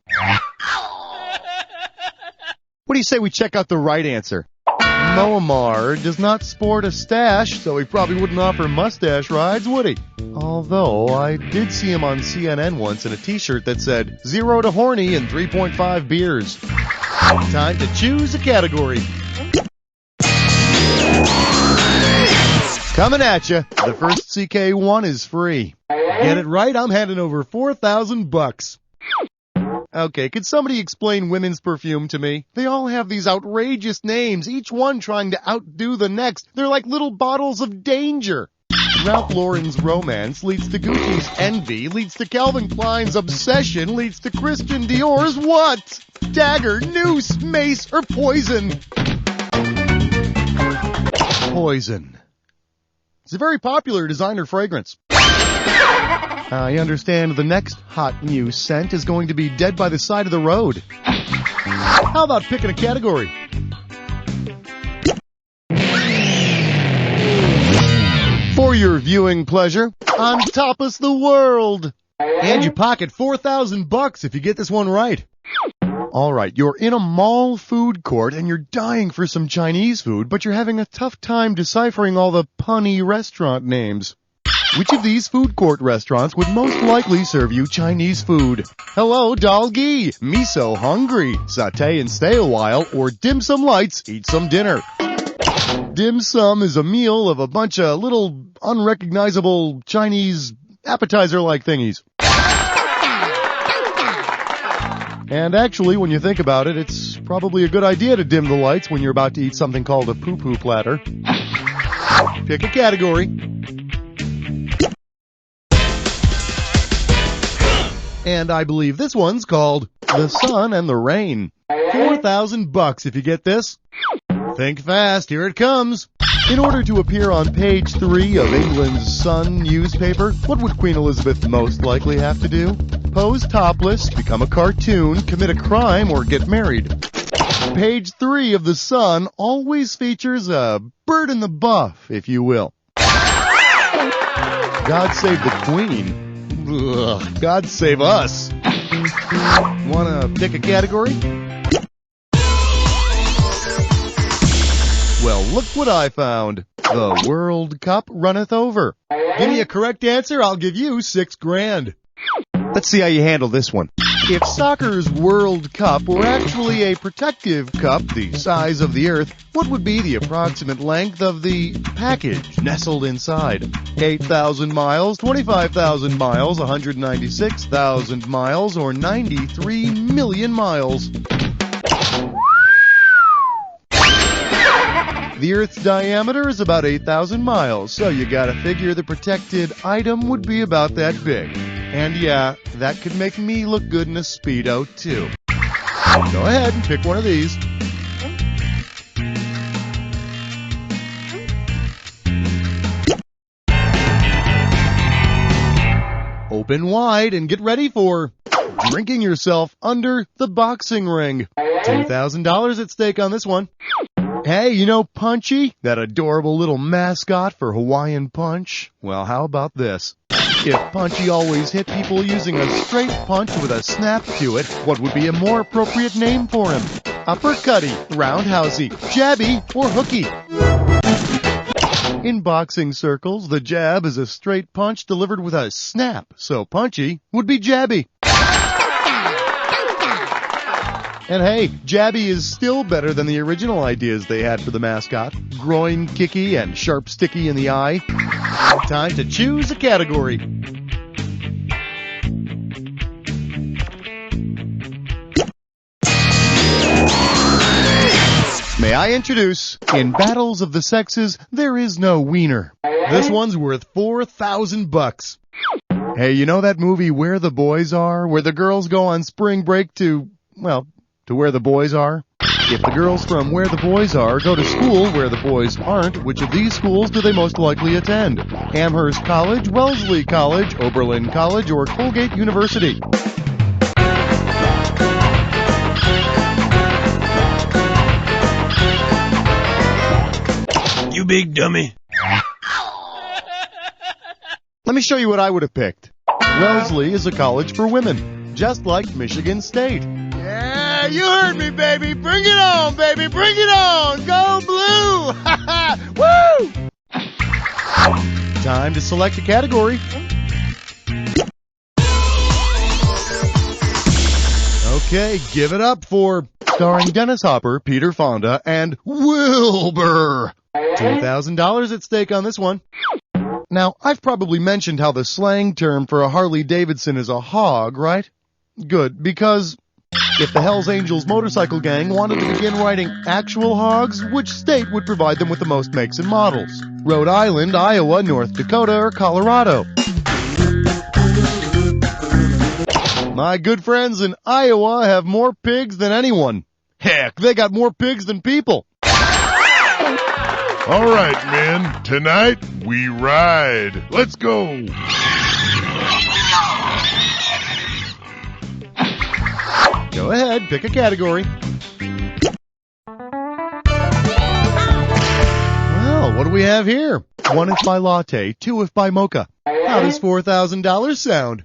Speaker 2: What do you say we check out the right answer? Muammar does not sport a stash, so he probably wouldn't offer mustache rides, would he? Although I did see him on CNN once in a t-shirt that said, 0 to horny and 3.5 beers. Time to choose a category. Coming at you. The first CK1 is free. Get it right, I'm handing over $4,000. Okay, could somebody explain women's perfume to me? They all have these outrageous names, each one trying to outdo the next. They're like little bottles of danger. Ralph Lauren's romance leads to Gucci's envy, leads to Calvin Klein's obsession, leads to Christian Dior's what? Dagger, noose, mace, or poison? Poison. It's a very popular designer fragrance. I understand the next hot new scent is going to be Dead by the Side of the Road. How about picking a category? For your viewing pleasure, on Tapas the World. And you pocket $4,000 if you get this one right. All right, you're in a mall food court and you're dying for some Chinese food, but you're having a tough time deciphering all the punny restaurant names. Which of these food court restaurants would most likely serve you Chinese food? Hello, Dalgi, Miso Hungry, Saute and Stay a While, or Dim Sum Lights, Eat Some Dinner. Dim sum is a meal of a bunch of little unrecognizable Chinese appetizer-like thingies. And actually, when you think about it, it's probably a good idea to dim the lights when you're about to eat something called a poo-poo platter. Pick a category. And I believe this one's called The Sun and the Rain. $4,000 if you get this. Think fast, here it comes. In order to appear on page 3 of England's Sun newspaper, what would Queen Elizabeth most likely have to do? Pose topless, become a cartoon, commit a crime, or get married. Page 3 of the Sun always features a bird in the buff, if you will. God save the Queen. Ugh, God save us. Wanna pick a category? Well, look what I found. The World Cup runneth over. Give me a correct answer, I'll give you $6,000. Let's see how you handle this one. If soccer's World Cup were actually a protective cup the size of the Earth, what would be the approximate length of the package nestled inside? 8,000 miles, 25,000 miles, 196,000 miles, or 93 million miles? The Earth's diameter is about 8,000 miles, so you gotta figure the protected item would be about that big. And yeah, that could make me look good in a Speedo, too. Go ahead and pick one of these. Open wide and get ready for drinking yourself under the boxing ring. $2,000 at stake on this one. Hey, you know Punchy? That adorable little mascot for Hawaiian Punch? Well, how about this? If Punchy always hit people using a straight punch with a snap to it, what would be a more appropriate name for him? Uppercutty, roundhousey, jabby, or hooky? In boxing circles, the jab is a straight punch delivered with a snap, so Punchy would be jabby. And hey, jabby is still better than the original ideas they had for the mascot. Groin kicky and sharp sticky in the eye. Time to choose a category. May I introduce, in battles of the sexes, there is no wiener. This one's worth $4,000. Hey, you know that movie Where the Boys Are, where the girls go on spring break to where the boys are? If the girls from Where the Boys Are go to school where the boys aren't, which of these schools do they most likely attend? Amherst College, Wellesley College, Oberlin College, or Colgate University?
Speaker 1: You big dummy.
Speaker 2: Let me show you what I would have picked. Wellesley is a college for women, just like Michigan State. Yeah, you heard me, baby. Bring it on, baby. Bring it on. Go blue. Woo! Time to select a category. Okay, give it up for starring Dennis Hopper, Peter Fonda, and Wilbur. $2,000 at stake on this one. Now, I've probably mentioned how the slang term for a Harley-Davidson is a hog, right? Good, because if the Hells Angels motorcycle gang wanted to begin riding actual hogs, which state would provide them with the most makes and models? Rhode Island, Iowa, North Dakota, or Colorado? My good friends in Iowa have more pigs than anyone. Heck, they got more pigs than people.
Speaker 8: All right, men. Tonight, we ride. Let's go.
Speaker 2: Go ahead, pick a category. Well, what do we have here? 1 if by latte, 2 if by mocha. How does $4,000 sound?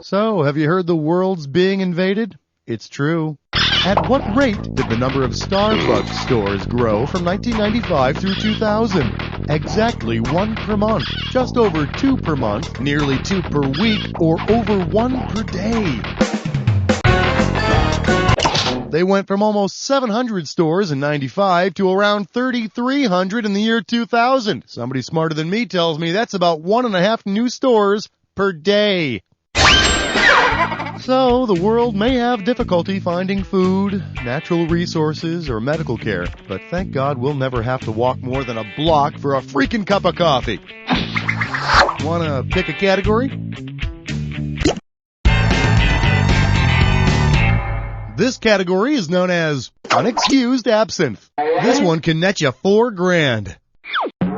Speaker 2: So, have you heard the world's being invaded? It's true. At what rate did the number of Starbucks stores grow from 1995 through 2000? Exactly 1 per month, just over 2 per month, nearly 2 per week, or over 1 per day. They went from almost 700 stores in 95 to around 3,300 in the year 2000. Somebody smarter than me tells me that's about 1.5 new stores per day. So, the world may have difficulty finding food, natural resources, or medical care, but thank God we'll never have to walk more than a block for a freaking cup of coffee. Wanna pick a category? This category is known as unexcused absinthe. This one can net you $4,000.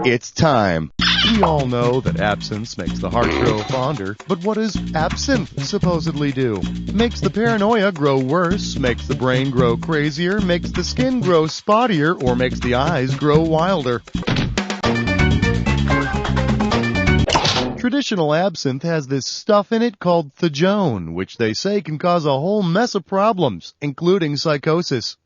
Speaker 2: It's time. We all know that absinthe makes the heart grow fonder, but what does absinthe supposedly do? Makes the paranoia grow worse, makes the brain grow crazier, makes the skin grow spottier, or makes the eyes grow wilder. Traditional absinthe has this stuff in it called thajone, which they say can cause a whole mess of problems, including psychosis.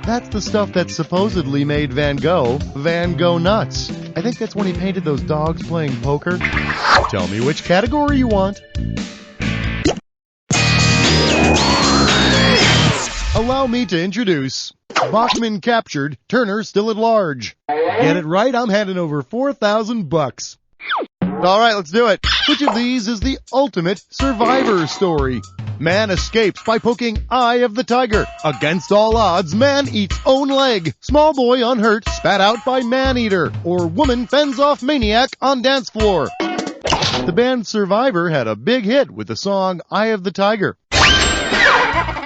Speaker 2: That's the stuff that supposedly made Van Gogh nuts. I think that's when he painted those dogs playing poker. Tell me which category you want. Allow me to introduce Bachman captured, Turner still at large. Get it right, I'm handing over $4,000. All right, let's do it. Which of these is the ultimate survivor story? Man escapes by poking eye of the tiger. Against all odds, man eats own leg. Small boy unhurt, spat out by man-eater. Or woman fends off maniac on dance floor. The band Survivor had a big hit with the song Eye of the Tiger.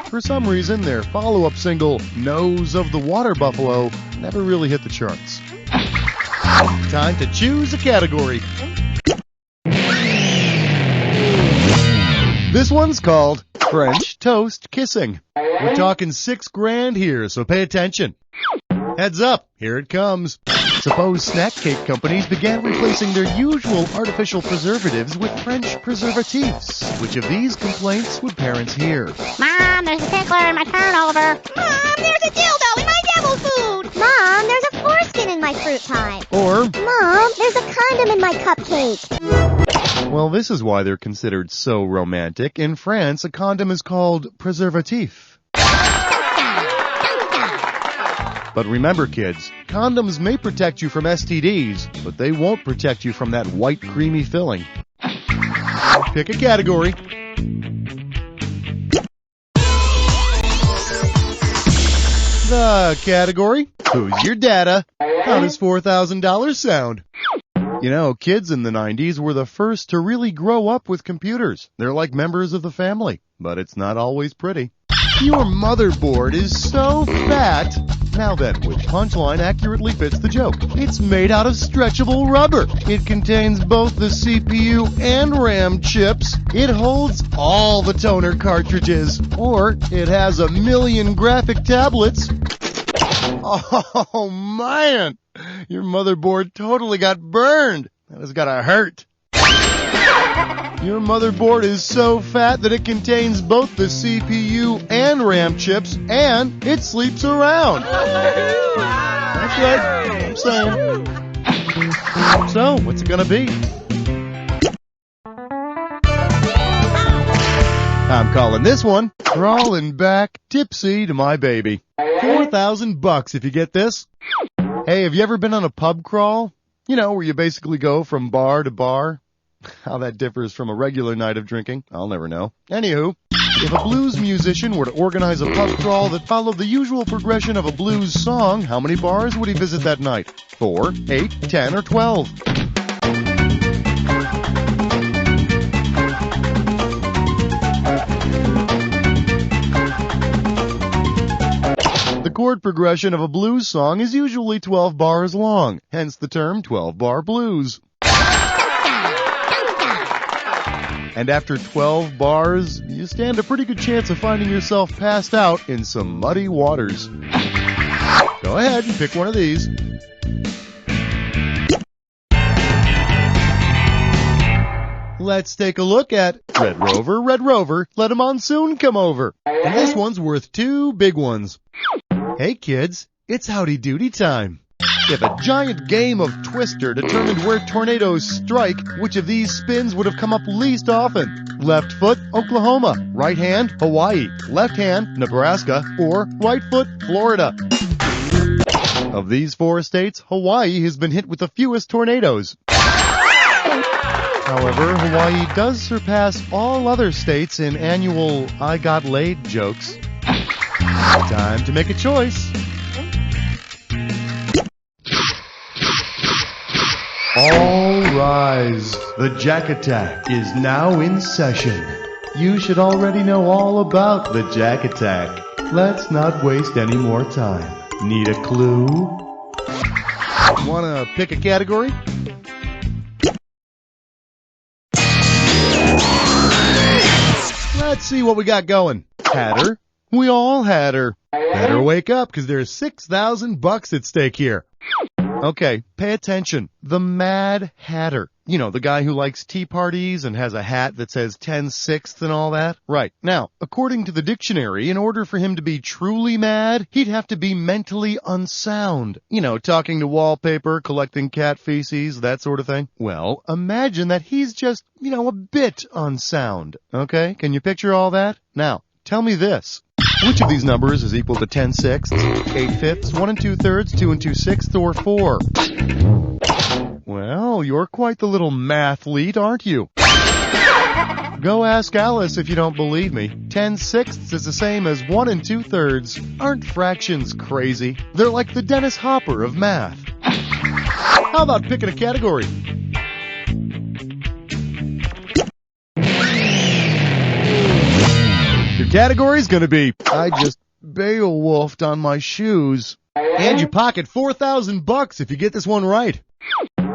Speaker 2: For some reason, their follow-up single, Nose of the Water Buffalo, never really hit the charts. Time to choose a category. This one's called French Toast Kissing. We're talking $6,000 here, so pay attention. Heads up, here it comes. Suppose snack cake companies began replacing their usual artificial preservatives with French preservatives. Which of these complaints would parents hear?
Speaker 9: Mom, there's a pickler in my turnover.
Speaker 10: Mom, there's a dildo in my devil food.
Speaker 9: Mom, there's a foreskin in my fruit pie.
Speaker 2: Or,
Speaker 9: Mom, there's a condom in my cupcake.
Speaker 2: well, this is why they're considered so romantic. In France, a condom is called préservatif. But remember, kids, condoms may protect you from STDs, but they won't protect you from that white, creamy filling. Pick a category. The category, Who's Your Data? How does $4,000 sound? You know, kids in the 90s were the first to really grow up with computers. They're like members of the family, but it's not always pretty. Your motherboard is so fat. Now then, which punchline accurately fits the joke? It's made out of stretchable rubber. It contains both the CPU and RAM chips. It holds all the toner cartridges. Or it has 1,000,000 graphic tablets. Oh man, your motherboard totally got burned. That has gotta hurt. Your motherboard is so fat that it contains both the CPU and RAM chips, and it sleeps around. That's right, I'm saying. So, what's it gonna be? I'm calling this one Crawling Back Tipsy to My Baby. $4,000 if you get this. Hey, have you ever been on a pub crawl? You know, where you basically go from bar to bar? How that differs from a regular night of drinking, I'll never know. Anywho, if a blues musician were to organize a pub crawl that followed the usual progression of a blues song, how many bars would he visit that night? 4, 8, 10, or 12? The chord progression of a blues song is usually 12 bars long, hence the term 12-bar blues. And after 12 bars, you stand a pretty good chance of finding yourself passed out in some muddy waters. Go ahead and pick one of these. Let's take a look at Red Rover, let a monsoon come over. And this one's worth 2 big ones. Hey kids, it's howdy doody time. If a giant game of Twister determined where tornadoes strike, which of these spins would have come up least often? Left foot, Oklahoma. Right hand, Hawaii. Left hand, Nebraska. Or right foot, Florida. Of these 4 states, Hawaii has been hit with the fewest tornadoes. However, Hawaii does surpass all other states in annual I got laid jokes. Time to make a choice. All rise. The Jack Attack is now in session. You should already know all about the Jack Attack. Let's not waste any more time. Need a clue? Wanna pick a category? Let's see what we got going. Had her. We all had her. Better wake up, because there's $6,000 at stake here. Okay, pay attention. The Mad Hatter. You know, the guy who likes tea parties and has a hat that says 10/6 and all that? Right. Now, according to the dictionary, in order for him to be truly mad, he'd have to be mentally unsound. You know, talking to wallpaper, collecting cat feces, that sort of thing. Well, imagine that he's just, a bit unsound. Okay? Can you picture all that? Now, tell me this. Which of these numbers is equal to 10/6, 8/5, 1 2/3, 2 2/6, or 4? Well, you're quite the little mathlete, aren't you? Go ask Alice if you don't believe me. 10/6 is the same as 1 2/3. Aren't fractions crazy? They're like the Dennis Hopper of math. How about picking a category? Your category's gonna be, I just Beowulfed on my shoes. And you pocket $4,000 if you get this one right.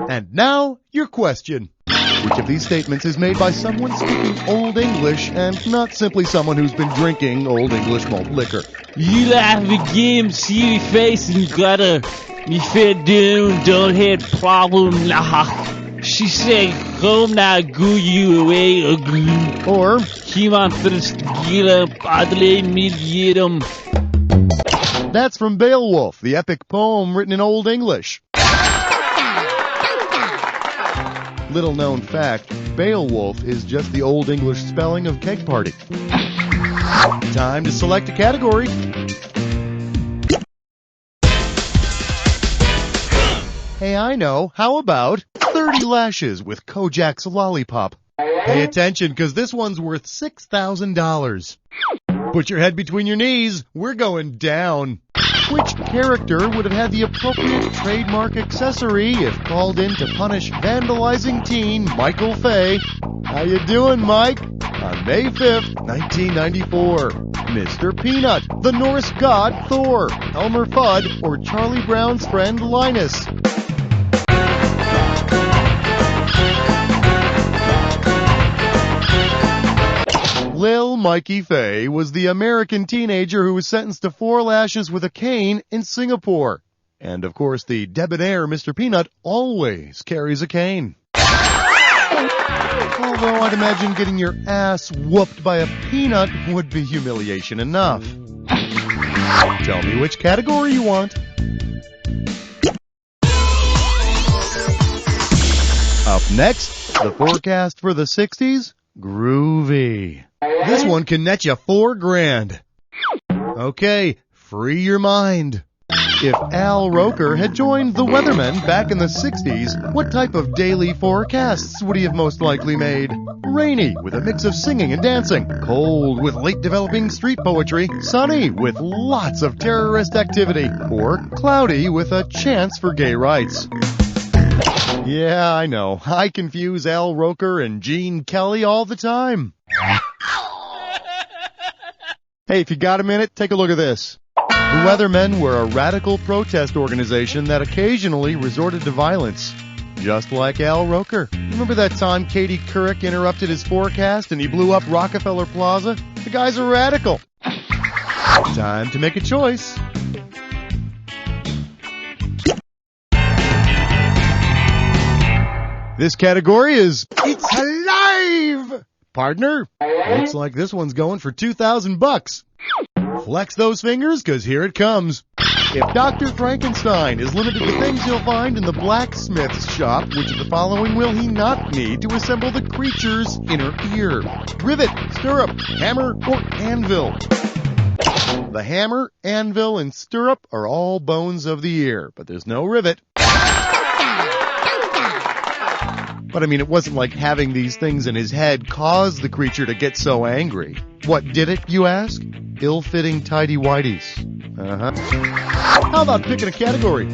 Speaker 2: And now, your question. Which of these statements is made by someone speaking Old English and not simply someone who's been drinking Old English malt liquor?
Speaker 11: You laugh again, see me face and gutter. Me fed down, don't have problem, nah. She said, come now, go you away, ugly.
Speaker 2: Or,
Speaker 11: he wants to get up, badly medium.
Speaker 2: That's from Beowulf, the epic poem written in Old English. Little known fact, Beowulf is just the Old English spelling of keg party. Time to select a category. Hey, I know. How about 30 lashes with Kojak's lollipop? Pay attention, because this one's worth $6,000. Put your head between your knees. We're going down. Which character would have had the appropriate trademark accessory if called in to punish vandalizing teen Michael Fay? How you doing, Mike? On May 5th, 1994. Mr. Peanut, the Norse god Thor, Elmer Fudd, or Charlie Brown's friend Linus? Lil Mikey Fay was the American teenager who was sentenced to 4 lashes with a cane in Singapore. And of course, the debonair Mr. Peanut always carries a cane. Although I'd imagine getting your ass whooped by a peanut would be humiliation enough. Tell me which category you want. Up next, the forecast for the 60s. Groovy. This one can net you $4,000. Okay, free your mind. If Al Roker had joined the Weathermen back in the 60s, what type of daily forecasts would he have most likely made? Rainy, with a mix of singing and dancing. Cold, with late developing street poetry. Sunny, with lots of terrorist activity. Or cloudy, with a chance for gay rights. Yeah, I know. I confuse Al Roker and Gene Kelly all the time. Hey, if you got a minute, take a look at this. The Weathermen were a radical protest organization that occasionally resorted to violence. Just like Al Roker. Remember that time Katie Couric interrupted his forecast and he blew up Rockefeller Plaza? The guy's a radical. Time to make a choice. This category is It's Alive! Partner, looks like this one's going for $2,000. Flex those fingers, cause here it comes. If Dr. Frankenstein is limited to things he'll find in the blacksmith's shop, which of the following will he not need to assemble the creature's inner ear? Rivet, stirrup, hammer, or anvil? The hammer, anvil, and stirrup are all bones of the ear, but there's no rivet. But I mean, it wasn't like having these things in his head caused the creature to get so angry. What did it, you ask? Ill-fitting tighty-whities. How about picking a category?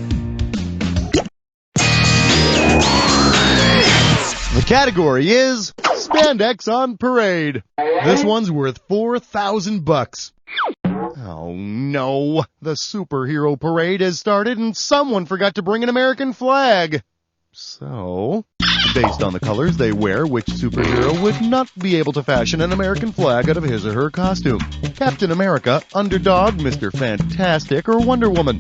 Speaker 2: The category is Spandex on Parade. This one's worth $4,000. Oh no, the superhero parade has started and someone forgot to bring an American flag. So, based on the colors they wear, which superhero would not be able to fashion an American flag out of his or her costume? Captain America, Underdog, Mr. Fantastic, or Wonder Woman?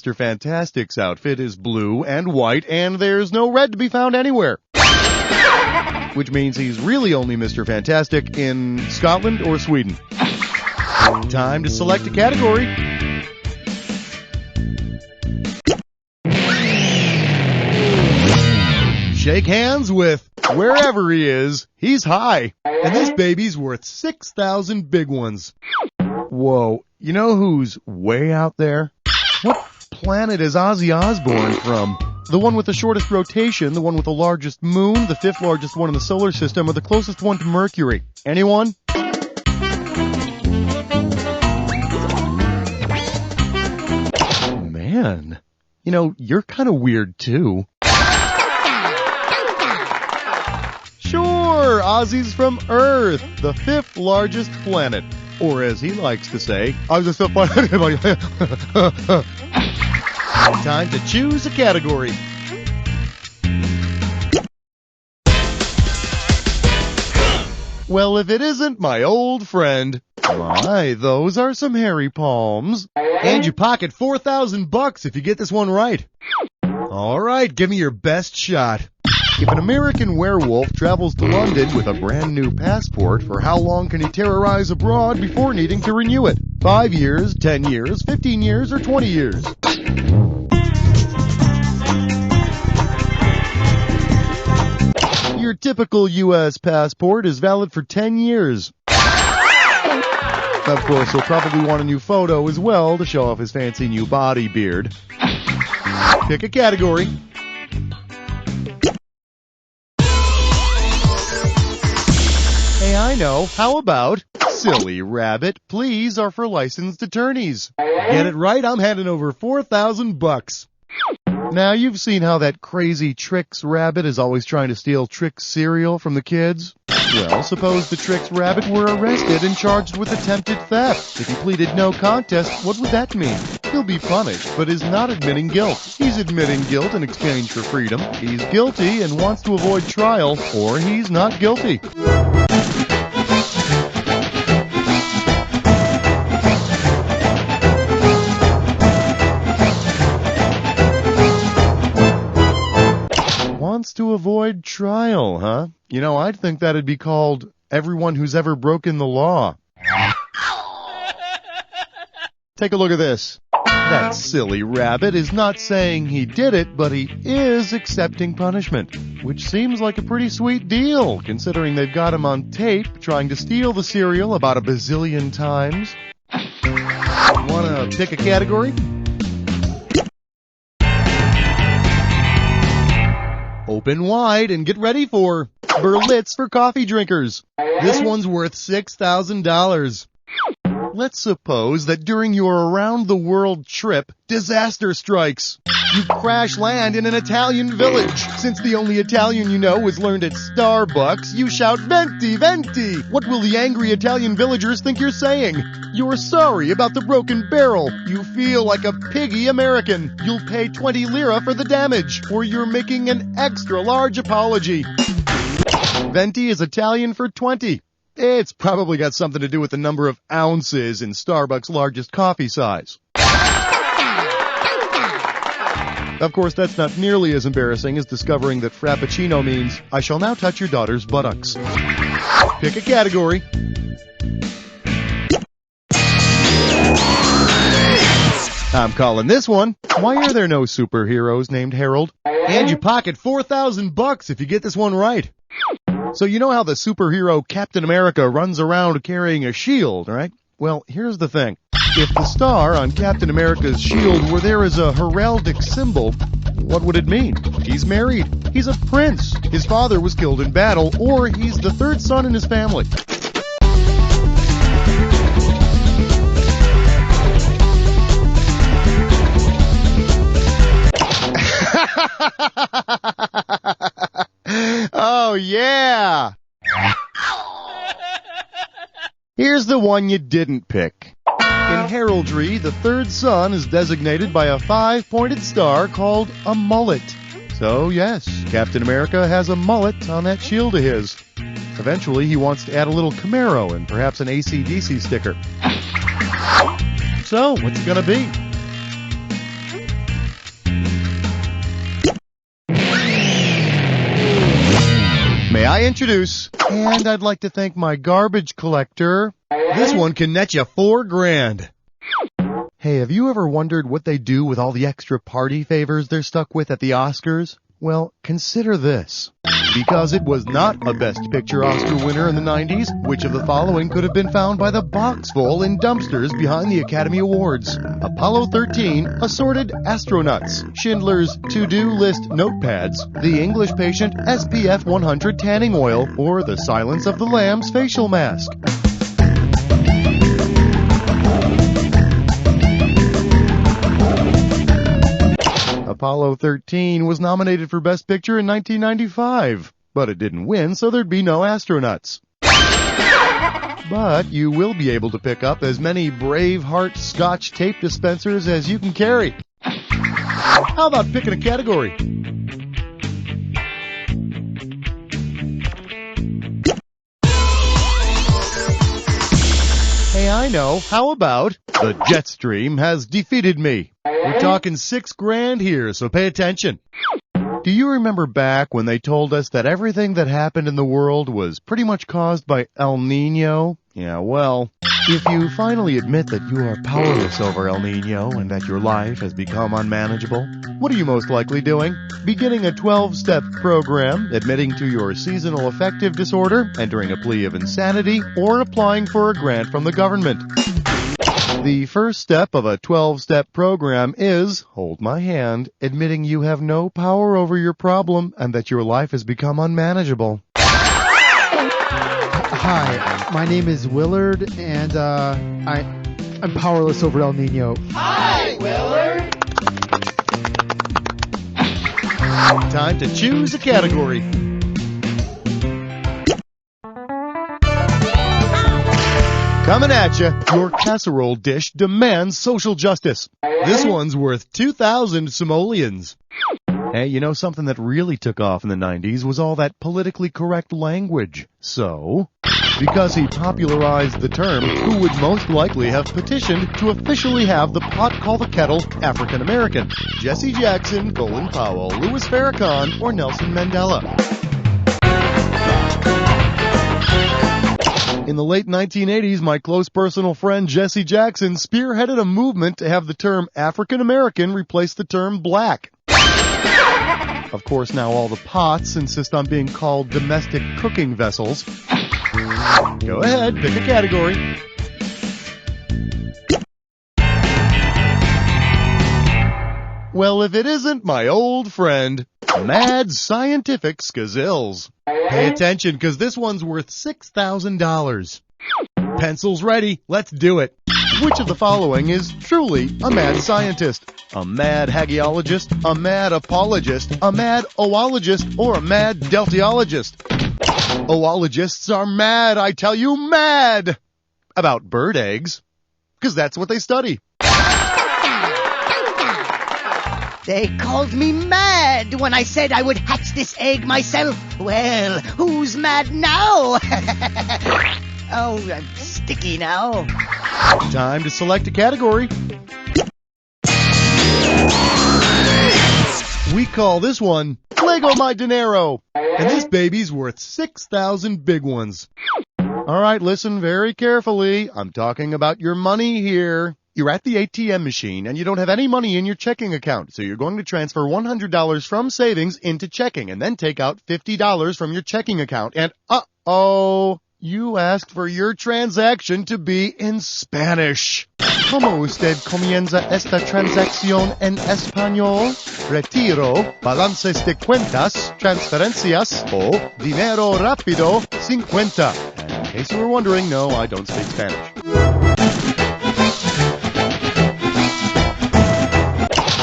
Speaker 2: Mr. Fantastic's outfit is blue and white, and there's no red to be found anywhere. Which means he's really only Mr. Fantastic in Scotland or Sweden. Time to select a category. Shake hands with wherever he is, he's high. And this baby's worth 6,000 big ones. Whoa, you know who's way out there? What planet is Ozzy Osbourne from? The one with the shortest rotation, the one with the largest moon, the fifth largest one in the solar system, or the closest one to Mercury? Anyone? Man, you know, you're kind of weird too. Sure, Ozzy's from Earth, the fifth largest planet. Or as he likes to say, Time to choose a category. Well, if it isn't my old friend. My, those are some hairy palms. And you pocket $4,000 if you get this one right. All right, give me your best shot. If an American werewolf travels to London with a brand new passport, for how long can he terrorize abroad before needing to renew it? 5 years, 10 years, 15 years, or 20 years? Your typical U.S. passport is valid for 10 years. Of course, he'll probably want a new photo as well to show off his fancy new body beard. Pick a category. Hey, I know. How about silly rabbit, please are for licensed attorneys. Get it right, I'm handing over $4,000. Now, you've seen how that crazy Trix rabbit is always trying to steal Trix cereal from the kids? Well, suppose the Trix rabbit were arrested and charged with attempted theft. If he pleaded no contest, what would that mean? He'll be punished, but is not admitting guilt. He's admitting guilt in exchange for freedom. He's guilty and wants to avoid trial, or he's not guilty. Wants to avoid trial, huh? You know, I'd think that'd be called everyone who's ever broken the law. Take a look at this. That silly rabbit is not saying he did it, but he is accepting punishment, which seems like a pretty sweet deal, considering they've got him on tape trying to steal the cereal about a bazillion times. Wanna pick a category? Open wide and get ready for Berlitz for coffee drinkers. This one's worth $6,000. Let's suppose that during your around-the-world trip, disaster strikes. You crash land in an Italian village. Since the only Italian you know is learned at Starbucks, you shout, "Venti, venti!" What will the angry Italian villagers think you're saying? You're sorry about the broken barrel. You feel like a piggy American. You'll pay 20 lira for the damage, or you're making an extra large apology. Venti is Italian for 20. It's probably got something to do with the number of ounces in Starbucks' largest coffee size. Of course, that's not nearly as embarrassing as discovering that Frappuccino means, "I shall now touch your daughter's buttocks." Pick a category. I'm calling this one, "Why are there no superheroes named Harold?" And you pocket $4,000 if you get this one right. So you know how the superhero Captain America runs around carrying a shield, right? Well, here's the thing. If the star on Captain America's shield were there as a heraldic symbol, what would it mean? He's married. He's a prince. His father was killed in battle, or he's the third son in his family. Oh, yeah! Here's the one you didn't pick. In heraldry, the third son is designated by a 5-pointed star called a mullet. So, yes, Captain America has a mullet on that shield of his. Eventually, he wants to add a little Camaro and perhaps an AC/DC sticker. So, what's it gonna be? I introduce, and I'd like to thank my garbage collector. This one can net you $4,000. Hey, have you ever wondered what they do with all the extra party favors they're stuck with at the Oscars? Well, consider this. Because it was not a Best Picture Oscar winner in the 90s, which of the following could have been found by the box full in dumpsters behind the Academy Awards? Apollo 13, Assorted Astronauts, Schindler's To-Do List Notepads, The English Patient SPF 100 Tanning Oil, or The Silence of the Lambs Facial Mask. Apollo 13 was nominated for Best Picture in 1995, but it didn't win, so there'd be no astronauts. But you will be able to pick up as many Braveheart Scotch tape dispensers as you can carry. How about picking a category? Hey, I know. How about the jet stream has defeated me? We're talking $6,000 here, so pay attention. Do you remember back when they told us that everything that happened in the world was pretty much caused by El Nino? Yeah, well, if you finally admit that you are powerless over El Nino and that your life has become unmanageable, what are you most likely doing? Beginning a 12-step program, admitting to your seasonal affective disorder, entering a plea of insanity, or applying for a grant from the government. The first step of a 12-step program is, hold my hand, admitting you have no power over your problem and that your life has become unmanageable.
Speaker 12: Hi, my name is Willard, and I'm powerless over El Nino.
Speaker 10: Hi, Willard.
Speaker 2: Time to choose a category. Coming at you, your casserole dish demands social justice. This one's worth 2,000 simoleons. Hey, you know something that really took off in the 90s was all that politically correct language. So, because he popularized the term, who would most likely have petitioned to officially have the pot call the kettle African American? Jesse Jackson, Colin Powell, Louis Farrakhan, or Nelson Mandela? In the late 1980s, my close personal friend Jesse Jackson spearheaded a movement to have the term African American replace the term black. Of course, now all the pots insist on being called domestic cooking vessels. Go ahead, pick a category. Well, if it isn't my old friend, Mad Scientific Skazills. Pay attention, because this one's worth $6,000. Pencils ready, let's do it. Which of the following is truly a mad scientist? A mad hagiologist, a mad apologist, a mad oologist, or a mad deltiologist? Oologists are mad, I tell you, mad! About bird eggs, because that's what they study.
Speaker 5: They called me mad when I said I would hatch this egg myself. Well, who's mad now? Oh, I'm sticky now.
Speaker 2: Time to select a category. We call this one Lego My Dinero, and this baby's worth 6,000 big ones. All right, listen very carefully. I'm talking about your money here. You're at the ATM machine and you don't have any money in your checking account, so you're going to transfer $100 from savings into checking and then take out $50 from your checking account. And uh-oh, you asked for your transaction to be in Spanish. ¿Cómo usted comienza esta transacción en español? Retiro, balances de cuentas, transferencias, o dinero rápido, 50. And in case you were wondering, no, I don't speak Spanish.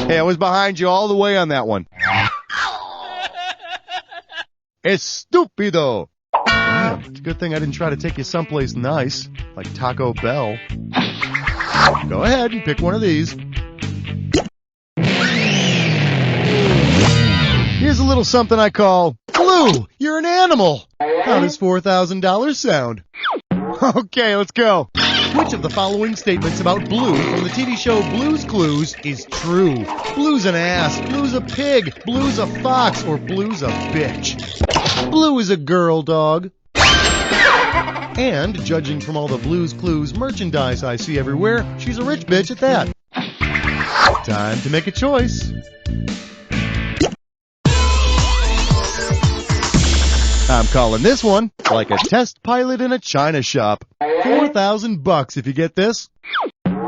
Speaker 2: Hey, I was behind you all the way on that one. Estúpido. Damn, it's a good thing I didn't try to take you someplace nice, like Taco Bell. Go ahead and pick one of these. Here's a little something I call Blue, you're an animal. How does $4,000 sound? Okay, let's go. Which of the following statements about Blue from the TV show Blue's Clues is true? Blue's an ass, Blue's a pig, Blue's a fox, or Blue's a bitch? Blue is a girl dog. And, judging from all the Blue's Clues merchandise I see everywhere, she's a rich bitch at that. Time to make a choice. I'm calling this one like a test pilot in a china shop. $4,000 if you get this.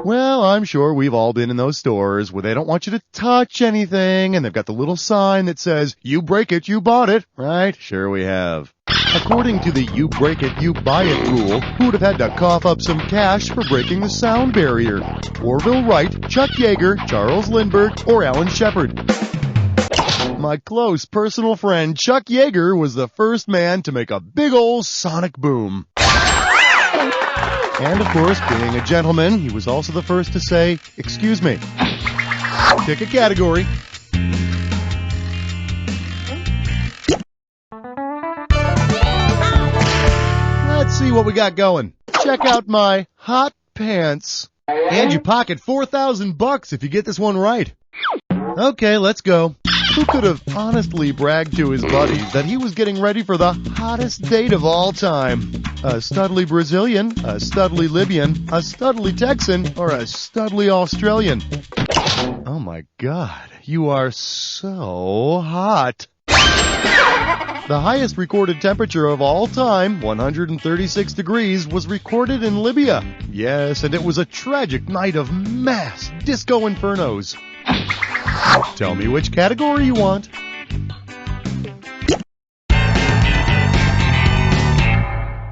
Speaker 2: Well, I'm sure we've all been in those stores where they don't want you to touch anything, and they've got the little sign that says, "You break it, you bought it," right? Sure we have. According to the "you break it, you buy it" rule, who would have had to cough up some cash for breaking the sound barrier? Orville Wright, Chuck Yeager, Charles Lindbergh, or Alan Shepard? My close personal friend Chuck Yeager was the first man to make a big ol' sonic boom. And of course, being a gentleman, he was also the first to say, "Excuse me." Pick a category. Let's see what we got going. Check out my hot pants. And you pocket $4,000 if you get this one right. Okay, let's go. Who could have honestly bragged to his buddies that he was getting ready for the hottest date of all time? A studly Brazilian, a studly Libyan, a studly Texan, or a studly Australian? Oh my God, you are so hot. The highest recorded temperature of all time, 136 degrees, was recorded in Libya. Yes, and it was a tragic night of mass disco infernos. Tell me which category you want.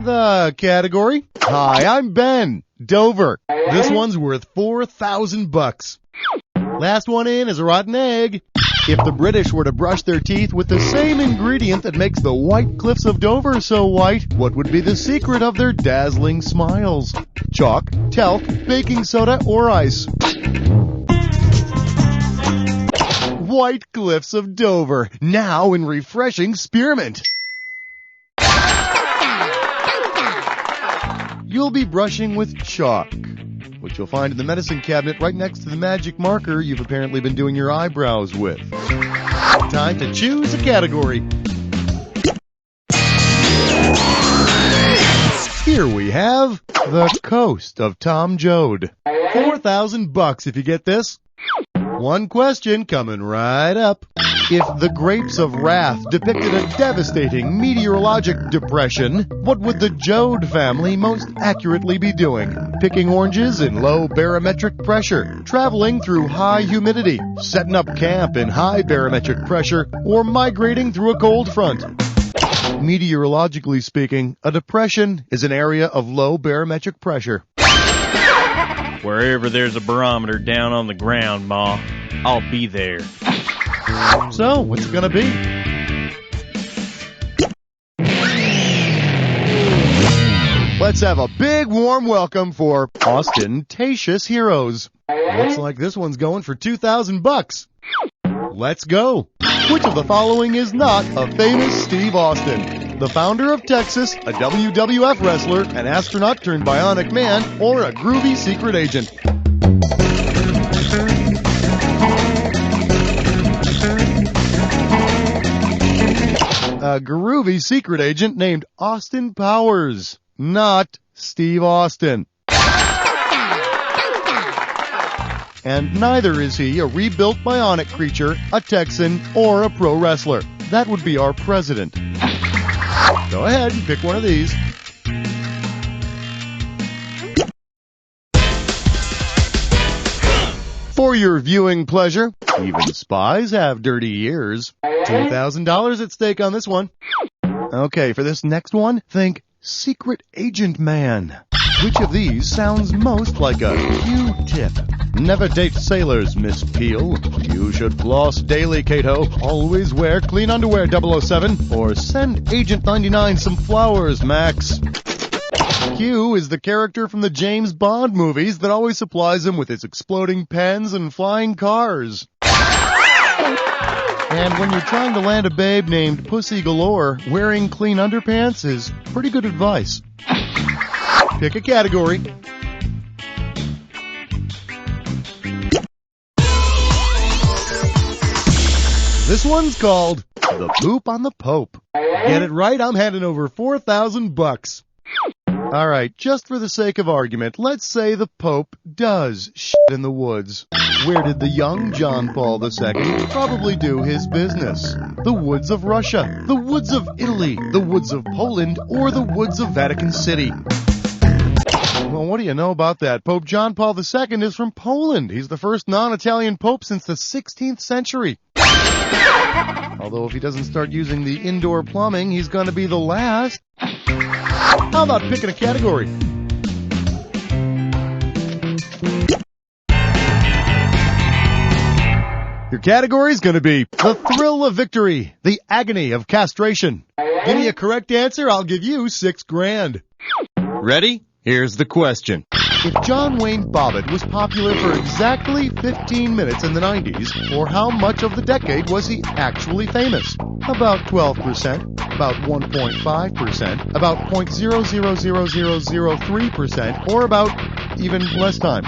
Speaker 2: The category? Hi, I'm Ben. Dover. This one's worth $4,000. Last one in is a rotten egg. If the British were to brush their teeth with the same ingredient that makes the white cliffs of Dover so white, what would be the secret of their dazzling smiles? Chalk, talc, baking soda, or ice? White cliffs of Dover, now in refreshing spearmint. You'll be brushing with chalk, which you'll find in the medicine cabinet right next to the magic marker you've apparently been doing your eyebrows with. Time to choose a category. Here we have the coast of Tom Joad. $4,000 if you get this. One question coming right up. If the grapes of wrath depicted a devastating meteorologic depression, what would the Joad family most accurately be doing? Picking oranges in low barometric pressure, traveling through high humidity, setting up camp in high barometric pressure, or migrating through a cold front? Meteorologically speaking, a depression is an area of low barometric pressure.
Speaker 13: Wherever there's a barometer down on the ground, Ma, I'll be there.
Speaker 2: So, what's it gonna be? Let's have a big warm welcome for ostentatious heroes. Looks like this one's going for $2,000. Let's go. Which of the following is not a famous Steve Austin? The founder of Texas, a WWF wrestler, an astronaut turned bionic man, or a groovy secret agent? A groovy secret agent named Austin Powers, not Steve Austin. And neither is he a rebuilt bionic creature, a Texan, or a pro wrestler. That would be our president. Go ahead and pick one of these. For your viewing pleasure, even spies have dirty ears. $2,000 at stake on this one. Okay, for this next one, think Secret Agent Man. Which of these sounds most like a Q-tip? Never date sailors, Miss Peel. You should floss daily, Cato. Always wear clean underwear, 007. Or send Agent 99 some flowers, Max. Q is the character from the James Bond movies that always supplies him with his exploding pens and flying cars. And when you're trying to land a babe named Pussy Galore, wearing clean underpants is pretty good advice. Pick a category. This one's called The Poop on the Pope. Get it right, I'm handing over $4,000. All right, just for the sake of argument, let's say the Pope does shit in the woods. Where did the young John Paul II probably do his business? The woods of Russia, the woods of Italy, the woods of Poland, or the woods of Vatican City? Well, what do you know about that? Pope John Paul II is from Poland. He's the first non-Italian pope since the 16th century. Although if he doesn't start using the indoor plumbing, he's going to be the last. How about picking a category? Your category is going to be the thrill of victory, the agony of castration. Give me a correct answer, I'll give you $6,000. Ready? Here's the question. If John Wayne Bobbitt was popular for exactly 15 minutes in the 90s, for how much of the decade was he actually famous? About 12%, about 1.5%, about 0.000003%, or about even less time?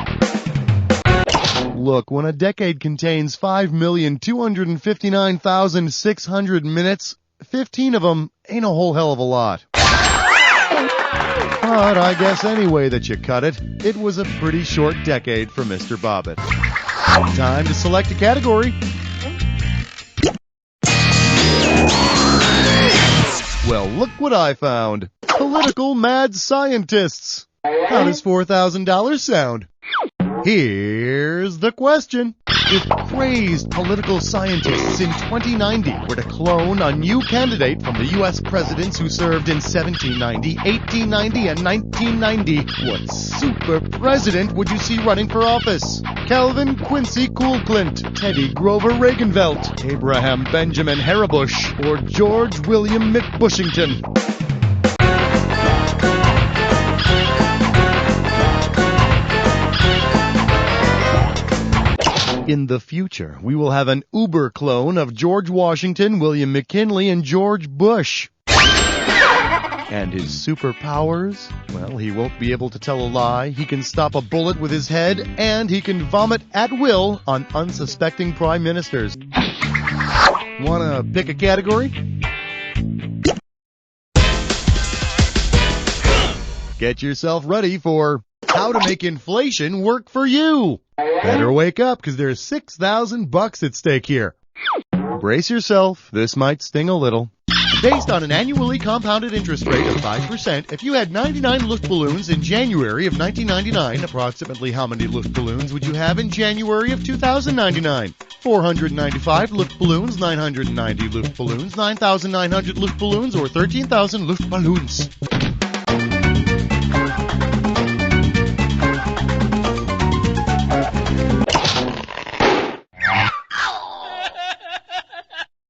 Speaker 2: Look, when a decade contains 5,259,600 minutes, 15 of them ain't a whole hell of a lot. But I guess any way that you cut it, it was a pretty short decade for Mr. Bobbitt. Time to select a category. Well, look what I found. Political mad scientists. How does $4,000 sound? Here's the question. If crazed political scientists in 2090 were to clone a new candidate from the U.S. presidents who served in 1790, 1890, and 1990, what super president would you see running for office? Calvin Quincy Coolclint, Teddy Grover Reaganvelt, Abraham Benjamin Harabush, or George William McBushington? In the future, we will have an Uber clone of George Washington, William McKinley, and George Bush. And his superpowers? Well, he won't be able to tell a lie, he can stop a bullet with his head, and he can vomit at will on unsuspecting prime ministers. Wanna pick a category? Get yourself ready for how to make inflation work for you. Better wake up, because there's $6,000 at stake here. Brace yourself, this might sting a little. Based on an annually compounded interest rate of 5%, if you had 99 Luftballons in January of 1999, approximately how many Luftballons would you have in January of 2099? 495 Luftballons, 990 Luftballons, 9,900 Luftballons, or 13,000 Luftballons?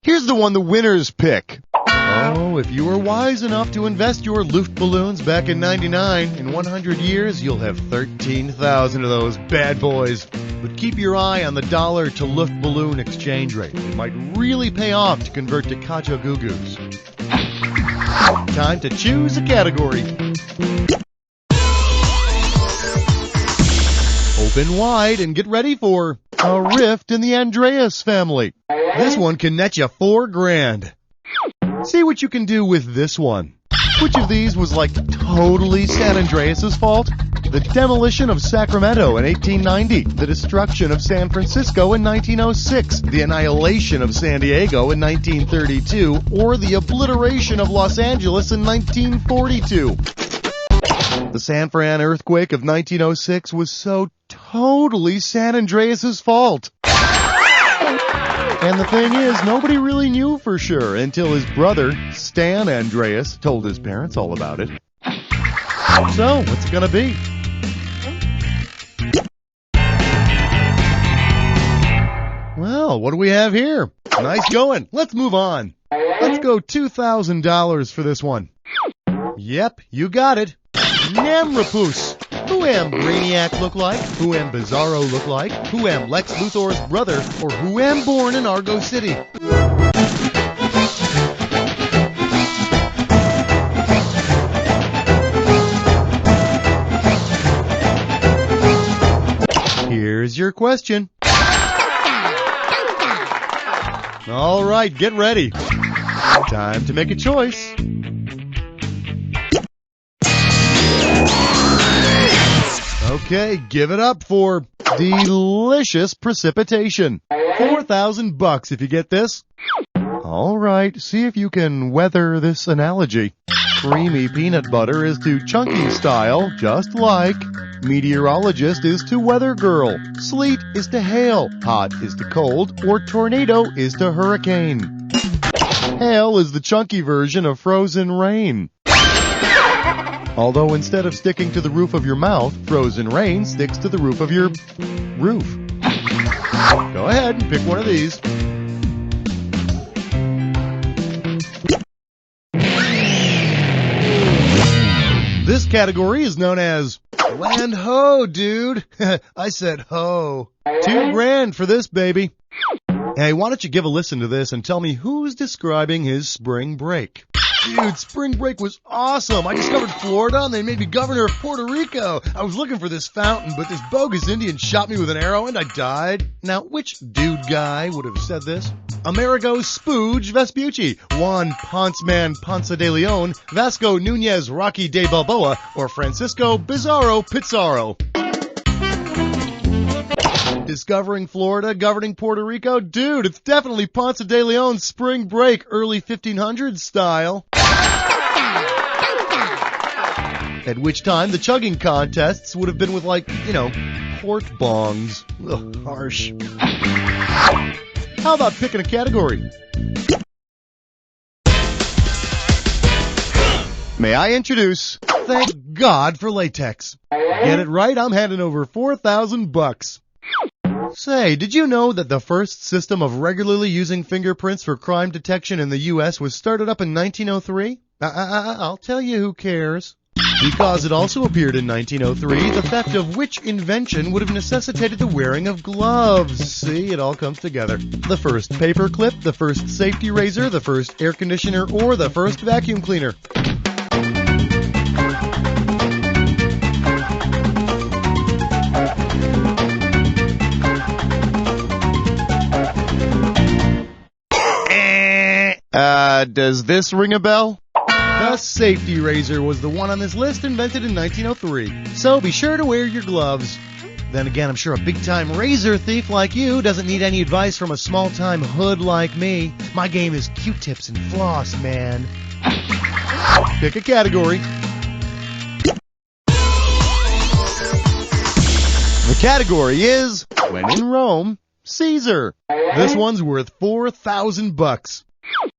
Speaker 2: Here's the one the winners pick. Oh, if you were wise enough to invest your Luftballons back in 99, in 100 years, you'll have 13,000 of those bad boys. But keep your eye on the dollar to Luftballon exchange rate. It might really pay off to convert to Kajagoogoo's. Time to choose a category. Open wide and get ready for a rift in the Andreas family. This one can net you $4,000. See what you can do with this one. Which of these was like totally San Andreas' fault? The demolition of Sacramento in 1890, the destruction of San Francisco in 1906, the annihilation of San Diego in 1932, or the obliteration of Los Angeles in 1942. The San Fran earthquake of 1906 was so totally San Andreas' fault. And the thing is, nobody really knew for sure until his brother, Stan Andreas, told his parents all about it. So, what's it gonna be? Well, what do we have here? Nice going. Let's move on. Let's go $2,000 for this one. Yep, you got it. Namrapus. Who am Brainiac look like? Who am Bizarro look like? Who am Lex Luthor's brother? Or who am born in Argo City? Here's your question. All right, get ready. Time to make a choice. Okay, give it up for delicious precipitation. $4,000 if you get this. All right, see if you can weather this analogy. Creamy peanut butter is to chunky style, just like meteorologist is to weather girl, sleet is to hail, hot is to cold, or tornado is to hurricane. Hail is the chunky version of frozen rain. Although instead of sticking to the roof of your mouth, frozen rain sticks to the roof of your roof. Go ahead and pick one of these. This category is known as land ho, dude. I said ho. $2,000 for this, baby. Hey, why don't you give a listen to this and tell me who's describing his spring break? Dude, spring break was awesome. I discovered Florida and they made me governor of Puerto Rico. I was looking for this fountain, but this bogus Indian shot me with an arrow and I died. Now, which dude guy would have said this? Amerigo Spooge Vespucci, Juan Ponceman Ponce de Leon, Vasco Nunez Rocky de Balboa, or Francisco Bizarro Pizarro. Discovering Florida, governing Puerto Rico? Dude, it's definitely Ponce de Leon's spring break, early 1500s style. At which time the chugging contests would have been with, like, port bongs. Ugh, harsh. How about picking a category? May I introduce, thank God for latex. Get it right, I'm handing over $4,000. Say, did you know that the first system of regularly using fingerprints for crime detection in the U.S. was started up in 1903? I'll tell you who cares. Because it also appeared in 1903, the theft of which invention would have necessitated the wearing of gloves. See, it all comes together. The first paper clip, the first safety razor, the first air conditioner, or the first vacuum cleaner. Does this ring a bell? The safety razor was the one on this list, invented in 1903. So be sure to wear your gloves. Then again, I'm sure a big-time razor thief like you doesn't need any advice from a small-time hood like me. My game is Q-tips and floss, man. Pick a category. The category is, when in Rome, Caesar. This one's worth $4,000.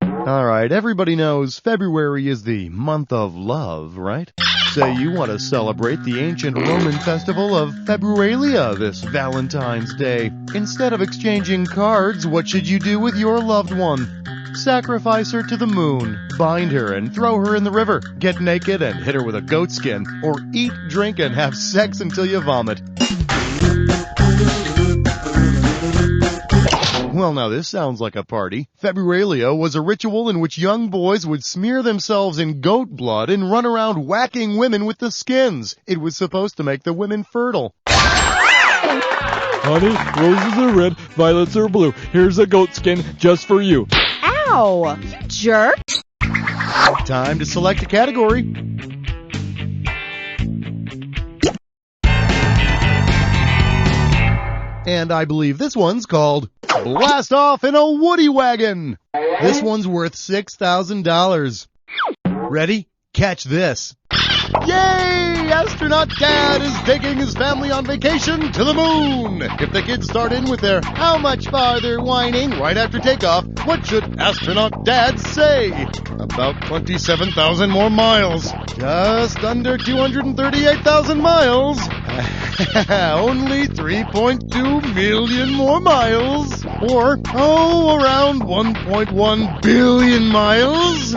Speaker 2: All right, everybody knows February is the month of love, right? Say you want to celebrate the ancient Roman festival of Februalia this Valentine's Day. Instead of exchanging cards, what should you do with your loved one? Sacrifice her to the moon, bind her and throw her in the river, get naked and hit her with a goat skin, or eat, drink, and have sex until you vomit. Well, now this sounds like a party. Februalia was a ritual in which young boys would smear themselves in goat blood and run around whacking women with the skins. It was supposed to make the women fertile.
Speaker 14: Honey, roses are red, violets are blue. Here's a goat skin just for you.
Speaker 3: Ow! You jerk!
Speaker 2: Time to select a category. And I believe this one's called Blast Off in a Woody Wagon. This one's worth $6,000. Ready? Catch this. Yay! Astronaut Dad is taking his family on vacation to the moon. If the kids start in with their how much farther whining right after takeoff, what should Astronaut Dad say? About 27,000 more miles. Just under 238,000 miles. Only 3.2 million more miles. Or, around 1.1 billion miles.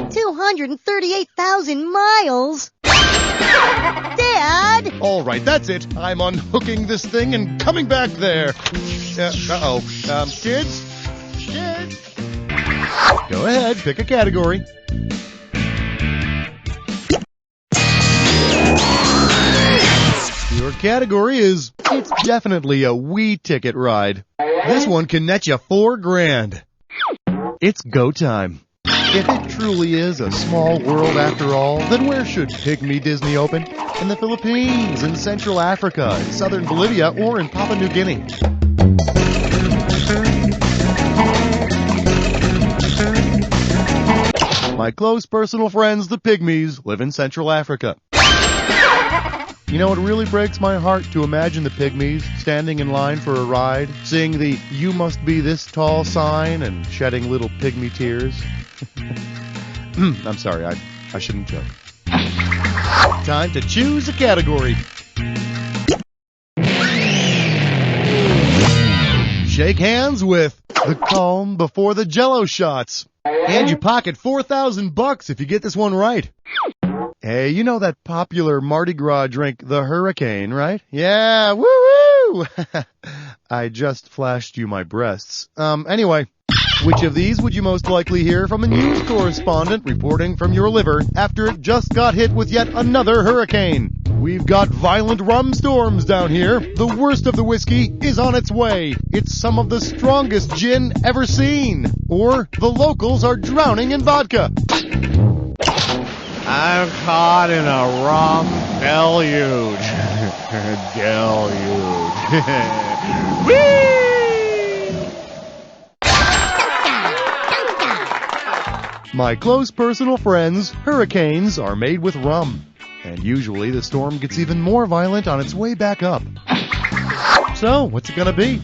Speaker 5: 238,000 miles? Dad!
Speaker 2: All right, that's it. I'm unhooking this thing and coming back there. Kids? Kids? Go ahead, pick a category. Your category is, it's definitely a wee ticket ride. This one can net you $4,000. It's go time. If it truly is a small world after all, then where should Pygmy Disney open? In the Philippines, in Central Africa, in southern Bolivia, or in Papua New Guinea? My close personal friends, the Pygmies, live in Central Africa. You know, it really breaks my heart to imagine the Pygmies standing in line for a ride, seeing the "you must be this tall" sign, and shedding little pygmy tears. I'm sorry, I shouldn't joke. Time to choose a category. Shake hands with the calm before the Jello shots. And you pocket $4,000 if you get this one right. Hey, you know that popular Mardi Gras drink, the Hurricane, right? Yeah, woo-woo! I just flashed you my breasts. Anyway, which of these would you most likely hear from a news correspondent reporting from your liver after it just got hit with yet another hurricane? We've got violent rum storms down here. The worst of the whiskey is on its way. It's some of the strongest gin ever seen. Or the locals are drowning in vodka.
Speaker 13: I'm caught in a rum deluge.
Speaker 2: My close personal friends, hurricanes are made with rum. And usually the storm gets even more violent on its way back up. So, what's it gonna be?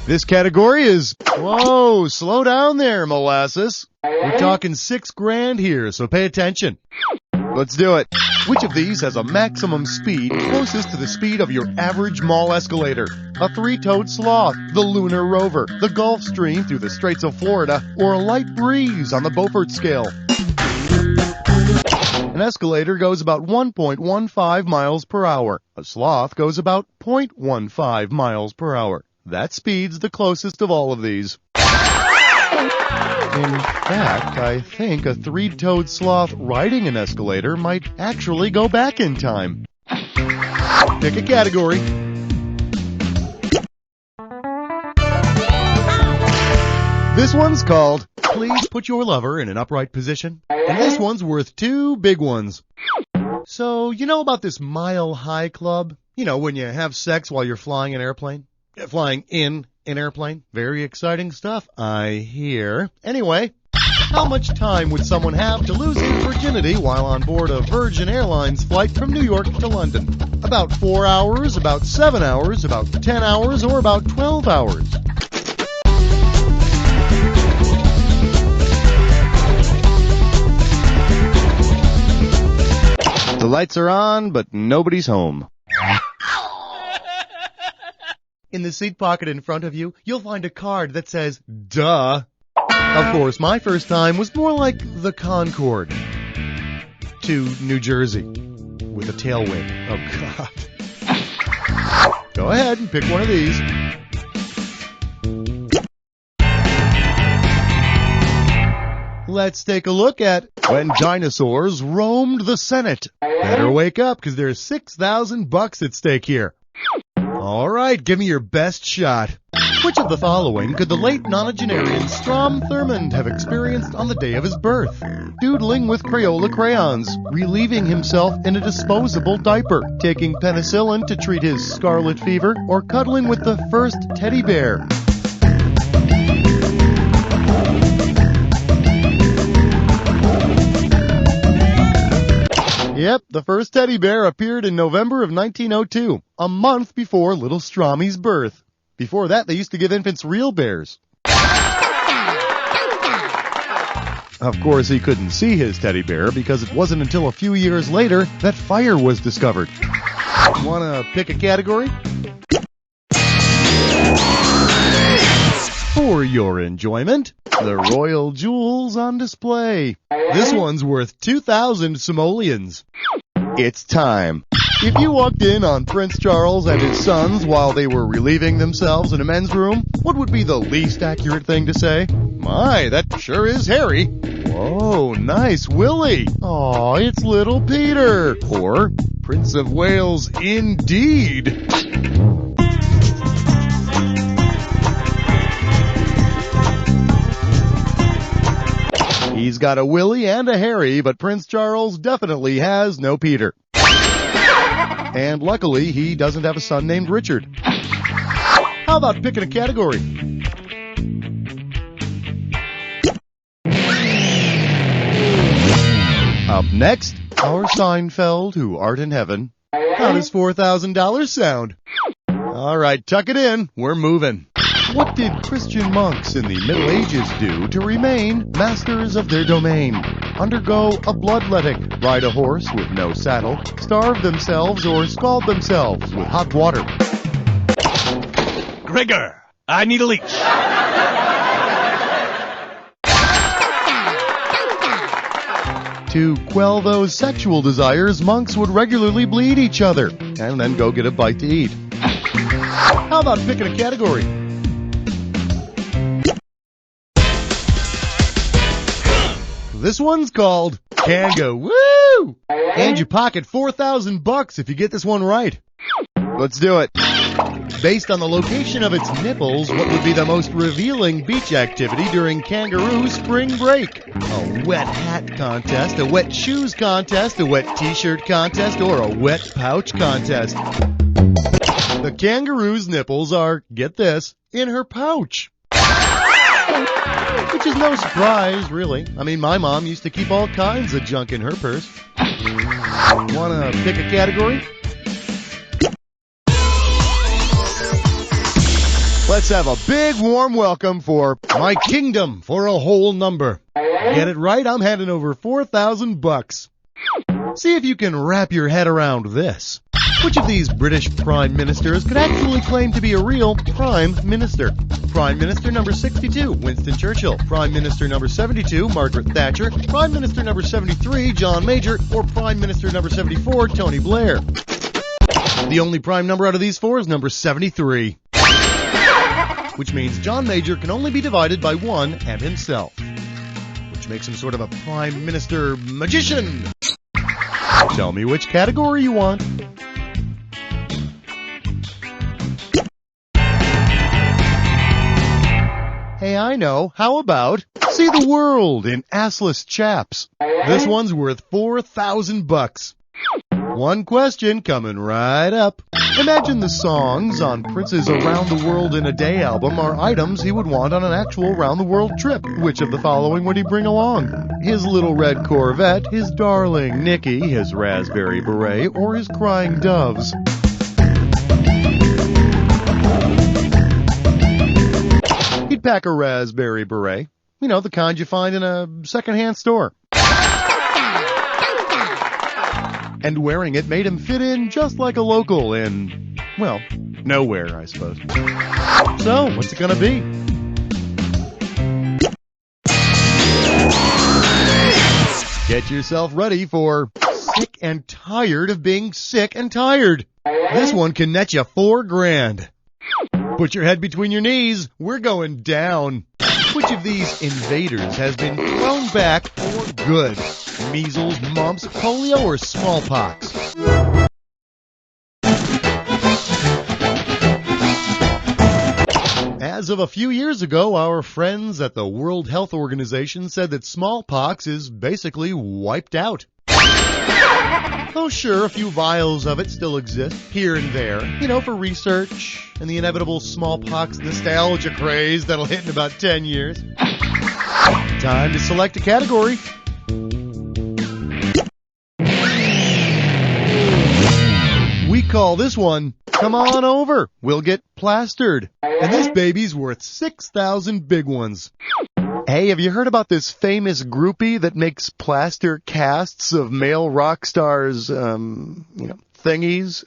Speaker 2: This category is, whoa, slow down there, molasses. We're talking $6,000 here, so pay attention. Let's do it. Which of these has a maximum speed closest to the speed of your average mall escalator? A three-toed sloth, the lunar rover, the Gulf Stream through the Straits of Florida, or a light breeze on the Beaufort scale? An escalator goes about 1.15 miles per hour. A sloth goes about 0.15 miles per hour. That speed's the closest of all of these. In fact, I think a three-toed sloth riding an escalator might actually go back in time. Pick a category. This one's called Please Put Your Lover in an Upright Position. And this one's worth 2 big ones. So, you know about this Mile High Club? You know, when you have sex while you're flying an airplane? Flying in an airplane. Very exciting stuff, I hear. Anyway, how much time would someone have to lose his virginity while on board a Virgin Airlines flight from New York to London? About 4 hours, about 7 hours, about 10 hours, or about 12 hours? The lights are on, but nobody's home. In the seat pocket in front of you, you'll find a card that says, duh. Of course, my first time was more like the Concorde to New Jersey with a tailwind. Oh, God. Go ahead and pick one of these. Let's take a look at When Dinosaurs Roamed the Senate. Better wake up, because there's $6,000 at stake here. All right, give me your best shot. Which of the following could the late nonagenarian Strom Thurmond have experienced on the day of his birth? Doodling with Crayola crayons, relieving himself in a disposable diaper, taking penicillin to treat his scarlet fever, or cuddling with the first teddy bear? Yep, the first teddy bear appeared in November of 1902, a month before little Strommy's birth. Before that, they used to give infants real bears. Of course, he couldn't see his teddy bear because it wasn't until a few years later that fire was discovered. Want to pick a category? For your enjoyment, the royal jewels on display. This one's worth 2,000 simoleons. It's time. If you walked in on Prince Charles and his sons while they were relieving themselves in a men's room, what would be the least accurate thing to say? My, that sure is Harry. Whoa, nice Willie. Aw, it's little Peter. Or Prince of Wales indeed. He's got a Willie and a Harry, but Prince Charles definitely has no Peter. And luckily, he doesn't have a son named Richard. How about picking a category? Up next, our Seinfeld, who art in heaven. How does $4,000 sound? All right, tuck it in. We're moving. What did Christian monks in the Middle Ages do to remain masters of their domain? Undergo a bloodletting, ride a horse with no saddle, starve themselves, or scald themselves with hot water?
Speaker 1: Gregor, I need a leech.
Speaker 2: To quell those sexual desires, monks would regularly bleed each other and then go get a bite to eat. How about picking a category? This one's called Kanga Woo! And you pocket $4,000 if you get this one right. Let's do it. Based on the location of its nipples, what would be the most revealing beach activity during kangaroo spring break? A wet hat contest, a wet shoes contest, a wet t-shirt contest, or a wet pouch contest? The kangaroo's nipples are, get this, in her pouch. Which is no surprise, really. I mean, my mom used to keep all kinds of junk in her purse. Wanna pick a category? Let's have a big warm welcome for My Kingdom for a Whole Number. Get it right? I'm handing over $4,000. See if you can wrap your head around this. Which of these British Prime Ministers could actually claim to be a real Prime Minister? Prime Minister number 62, Winston Churchill. Prime Minister number 72, Margaret Thatcher. Prime Minister number 73, John Major. Or Prime Minister number 74, Tony Blair. The only prime number out of these four is number 73. Which means John Major can only be divided by one and himself. Which makes him sort of a Prime Minister magician. Tell me which category you want. Hey, I know. How about See the World in Assless Chaps? This one's worth $4,000. One question coming right up. Imagine the songs on Prince's Around the World in a Day album are items he would want on an actual round-the-world trip. Which of the following would he bring along? His little red Corvette, his darling Nikki, his raspberry beret, or his crying doves? He'd pack a raspberry beret. You know, the kind you find in a secondhand store. And wearing it made him fit in just like a local in, well, nowhere, I suppose. So, what's it gonna be? Get yourself ready for Sick and Tired of Being Sick and Tired. This one can net you $4,000. Put your head between your knees. We're going down. Which of these invaders has been thrown back for good? Measles, mumps, polio, or smallpox? As of a few years ago, our friends at the World Health Organization said that smallpox is basically wiped out. Oh, sure, a few vials of it still exist here and there, you know, for research and the inevitable smallpox nostalgia craze that'll hit in about 10 years. Time to select a category. We call this one, Come On Over, We'll Get Plastered. And this baby's worth 6,000 big ones. Hey, have you heard about this famous groupie that makes plaster casts of male rock stars, thingies?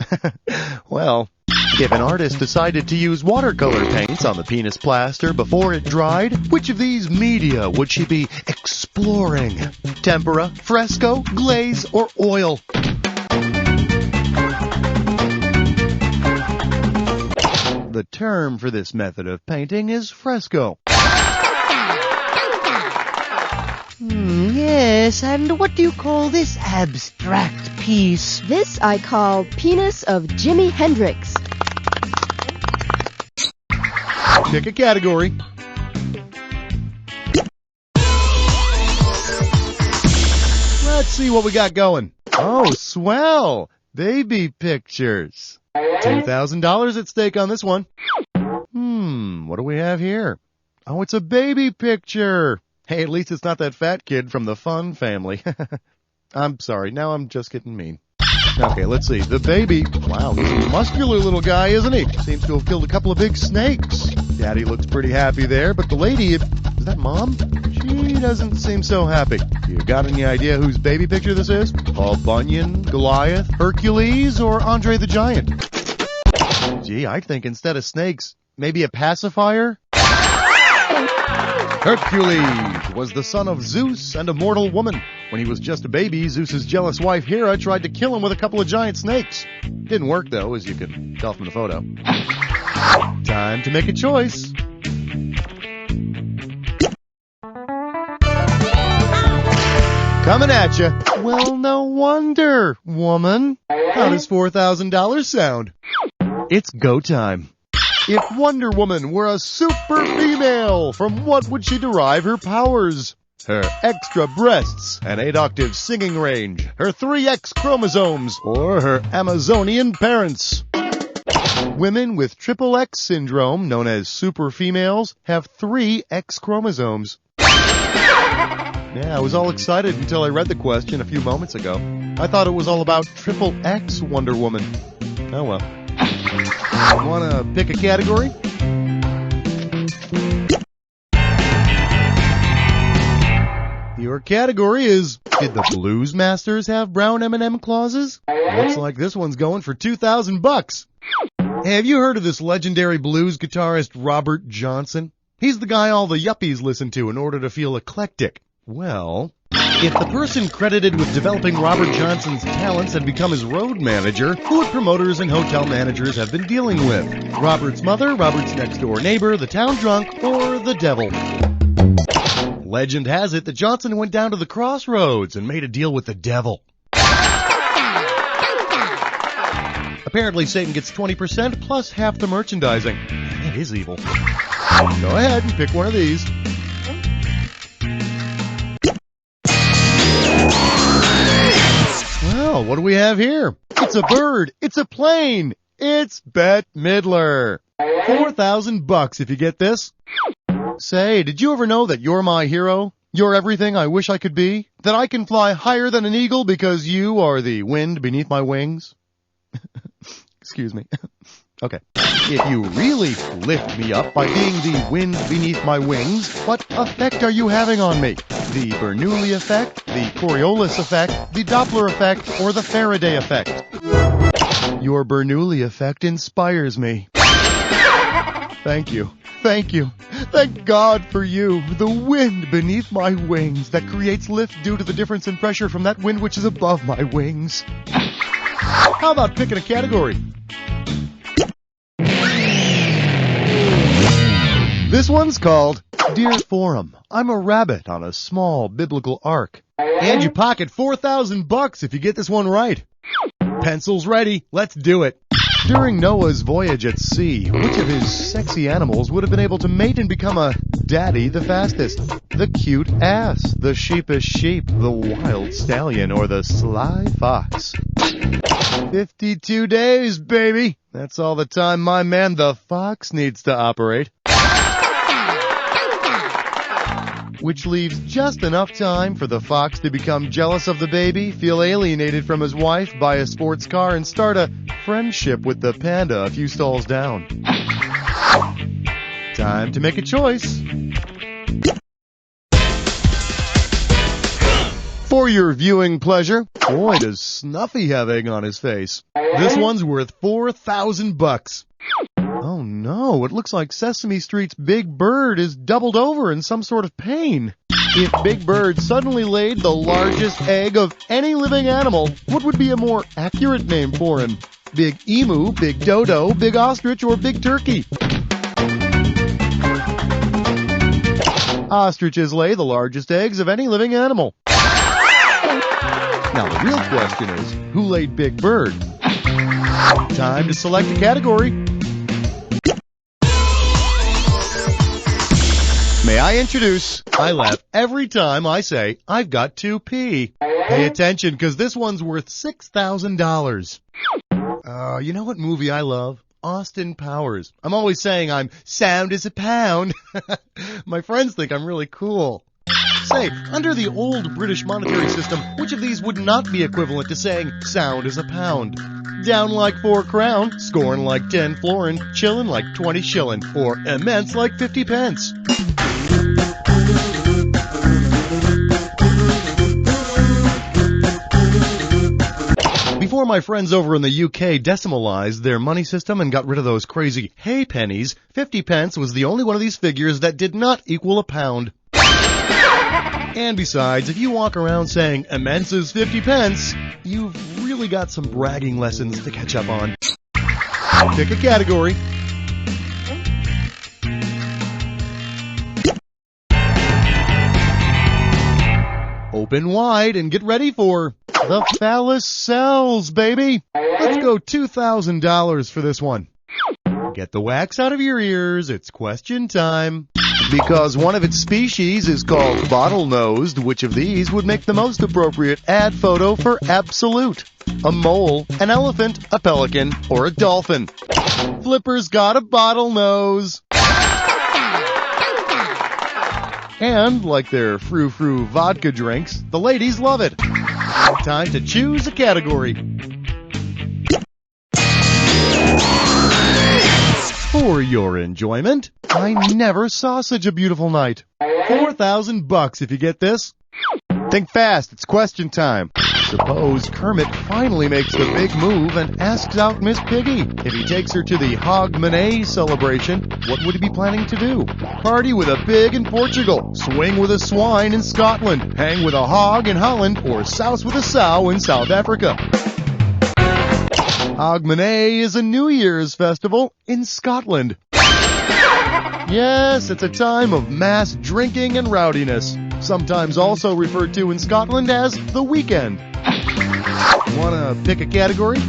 Speaker 2: Well, if an artist decided to use watercolor paints on the penis plaster before it dried, which of these media would she be exploring? Tempera, fresco, glaze, or oil? The term for this method of painting is fresco.
Speaker 5: Yes, And what do you call this abstract piece?
Speaker 3: This I call Penis of Jimi Hendrix.
Speaker 2: Pick a category. Let's see what we got going. Oh, swell! Baby pictures. $2,000 at stake on this one. What do we have here? Oh, it's a baby picture. Hey, at least it's not that fat kid from the Fun family. I'm sorry, now I'm just getting mean. Okay, let's see. The baby, wow, he's a muscular little guy, isn't he? Seems to have killed a couple of big snakes. Daddy looks pretty happy there, but the lady, is that Mom? She doesn't seem so happy. You got any idea whose baby picture this is? Paul Bunyan, Goliath, Hercules, or Andre the Giant? Gee, I think instead of snakes, maybe a pacifier? Hercules was the son of Zeus and a mortal woman. When he was just a baby, Zeus's jealous wife Hera tried to kill him with a couple of giant snakes. Didn't work though, as you can tell from the photo. Time to make a choice. Coming at you. Well, no wonder, woman. How does $4,000 sound? It's go time. If Wonder Woman were a super female, from what would she derive her powers? Her extra breasts, an 8-octave singing range, her 3 X chromosomes, or her Amazonian parents? Women with triple X syndrome, known as super females, have 3 X chromosomes. Yeah, I was all excited until I read the question a few moments ago. I thought it was all about triple X Wonder Woman. Oh well. Want to pick a category? Your category is, did the Blues Masters have brown M&M clauses? Looks like this one's going for $2,000. Hey, have you heard of this legendary blues guitarist Robert Johnson? He's the guy all the yuppies listen to in order to feel eclectic. Well, if the person credited with developing Robert Johnson's talents had become his road manager, who would promoters and hotel managers have been dealing with? Robert's mother, Robert's next-door neighbor, the town drunk, or the devil? Legend has it that Johnson went down to the crossroads and made a deal with the devil. Apparently Satan gets 20% plus half the merchandising. That is evil. Go ahead and pick one of these. Well, what do we have here? It's a bird. It's a plane. It's Bette Midler. $4,000 if you get this. Say, did you ever know that you're my hero? You're everything I wish I could be? That I can fly higher than an eagle because you are the wind beneath my wings? Excuse me. Okay. If you really lift me up by being the wind beneath my wings, what effect are you having on me? The Bernoulli effect, the Coriolis effect, the Doppler effect, or the Faraday effect? Your Bernoulli effect inspires me. Thank you. Thank you. Thank God for you, the wind beneath my wings that creates lift due to the difference in pressure from that wind which is above my wings. How about picking a category? This one's called Dear Forum, I'm a rabbit on a small biblical ark. And you pocket $4,000 if you get this one right. Pencils ready, let's do it. During Noah's voyage at sea, which of his sexy animals would have been able to mate and become a daddy the fastest? The cute ass, the sheepish sheep, the wild stallion, or the sly fox? 52 days, baby. That's all the time my man the fox needs to operate. Which leaves just enough time for the fox to become jealous of the baby, feel alienated from his wife, buy a sports car, and start a friendship with the panda a few stalls down. Time to make a choice. For your viewing pleasure, boy does Snuffy have egg on his face. This one's worth $4,000. Oh no, it looks like Sesame Street's Big Bird is doubled over in some sort of pain. If Big Bird suddenly laid the largest egg of any living animal, what would be a more accurate name for him? Big Emu, Big Dodo, Big Ostrich, or Big Turkey? Ostriches lay the largest eggs of any living animal. Now the real question is, who laid Big Bird? Time to select a category. May I introduce, I laugh every time I say, I've got to pee. Pay attention, because this one's worth $6,000. You know what movie I love? Austin Powers. I'm always saying I'm sound as a pound. My friends think I'm really cool. Say, under the old British monetary system, which of these would not be equivalent to saying sound as a pound? Down like 4 crown, scoring like 10 florin, chillin' like 20 shillin', or immense like 50 pence. Before my friends over in the UK decimalized their money system and got rid of those crazy hay pennies, 50 pence was the only one of these figures that did not equal a pound. And besides, if you walk around saying immense is 50 pence, you've really got some bragging lessons to catch up on. Pick a category. Open wide and get ready for the phallus cells, baby. Let's go $2,000 for this one. Get the wax out of your ears. It's question time. Because one of its species is called bottlenosed, which of these would make the most appropriate ad photo for absolute? A mole, an elephant, a pelican, or a dolphin? Flipper's got a bottlenose. And, like their frou-frou vodka drinks, the ladies love it. Time to choose a category. For your enjoyment, I never saw such a beautiful night. $4,000 if you get this. Think fast, it's question time. Suppose Kermit finally makes the big move and asks out Miss Piggy. If he takes her to the Hogmanay celebration, what would he be planning to do? Party with a pig in Portugal, swing with a swine in Scotland, hang with a hog in Holland, or souse with a sow in South Africa. Hogmanay is a New Year's festival in Scotland. Yes, it's a time of mass drinking and rowdiness, sometimes also referred to in Scotland as the weekend. Wanna pick a category?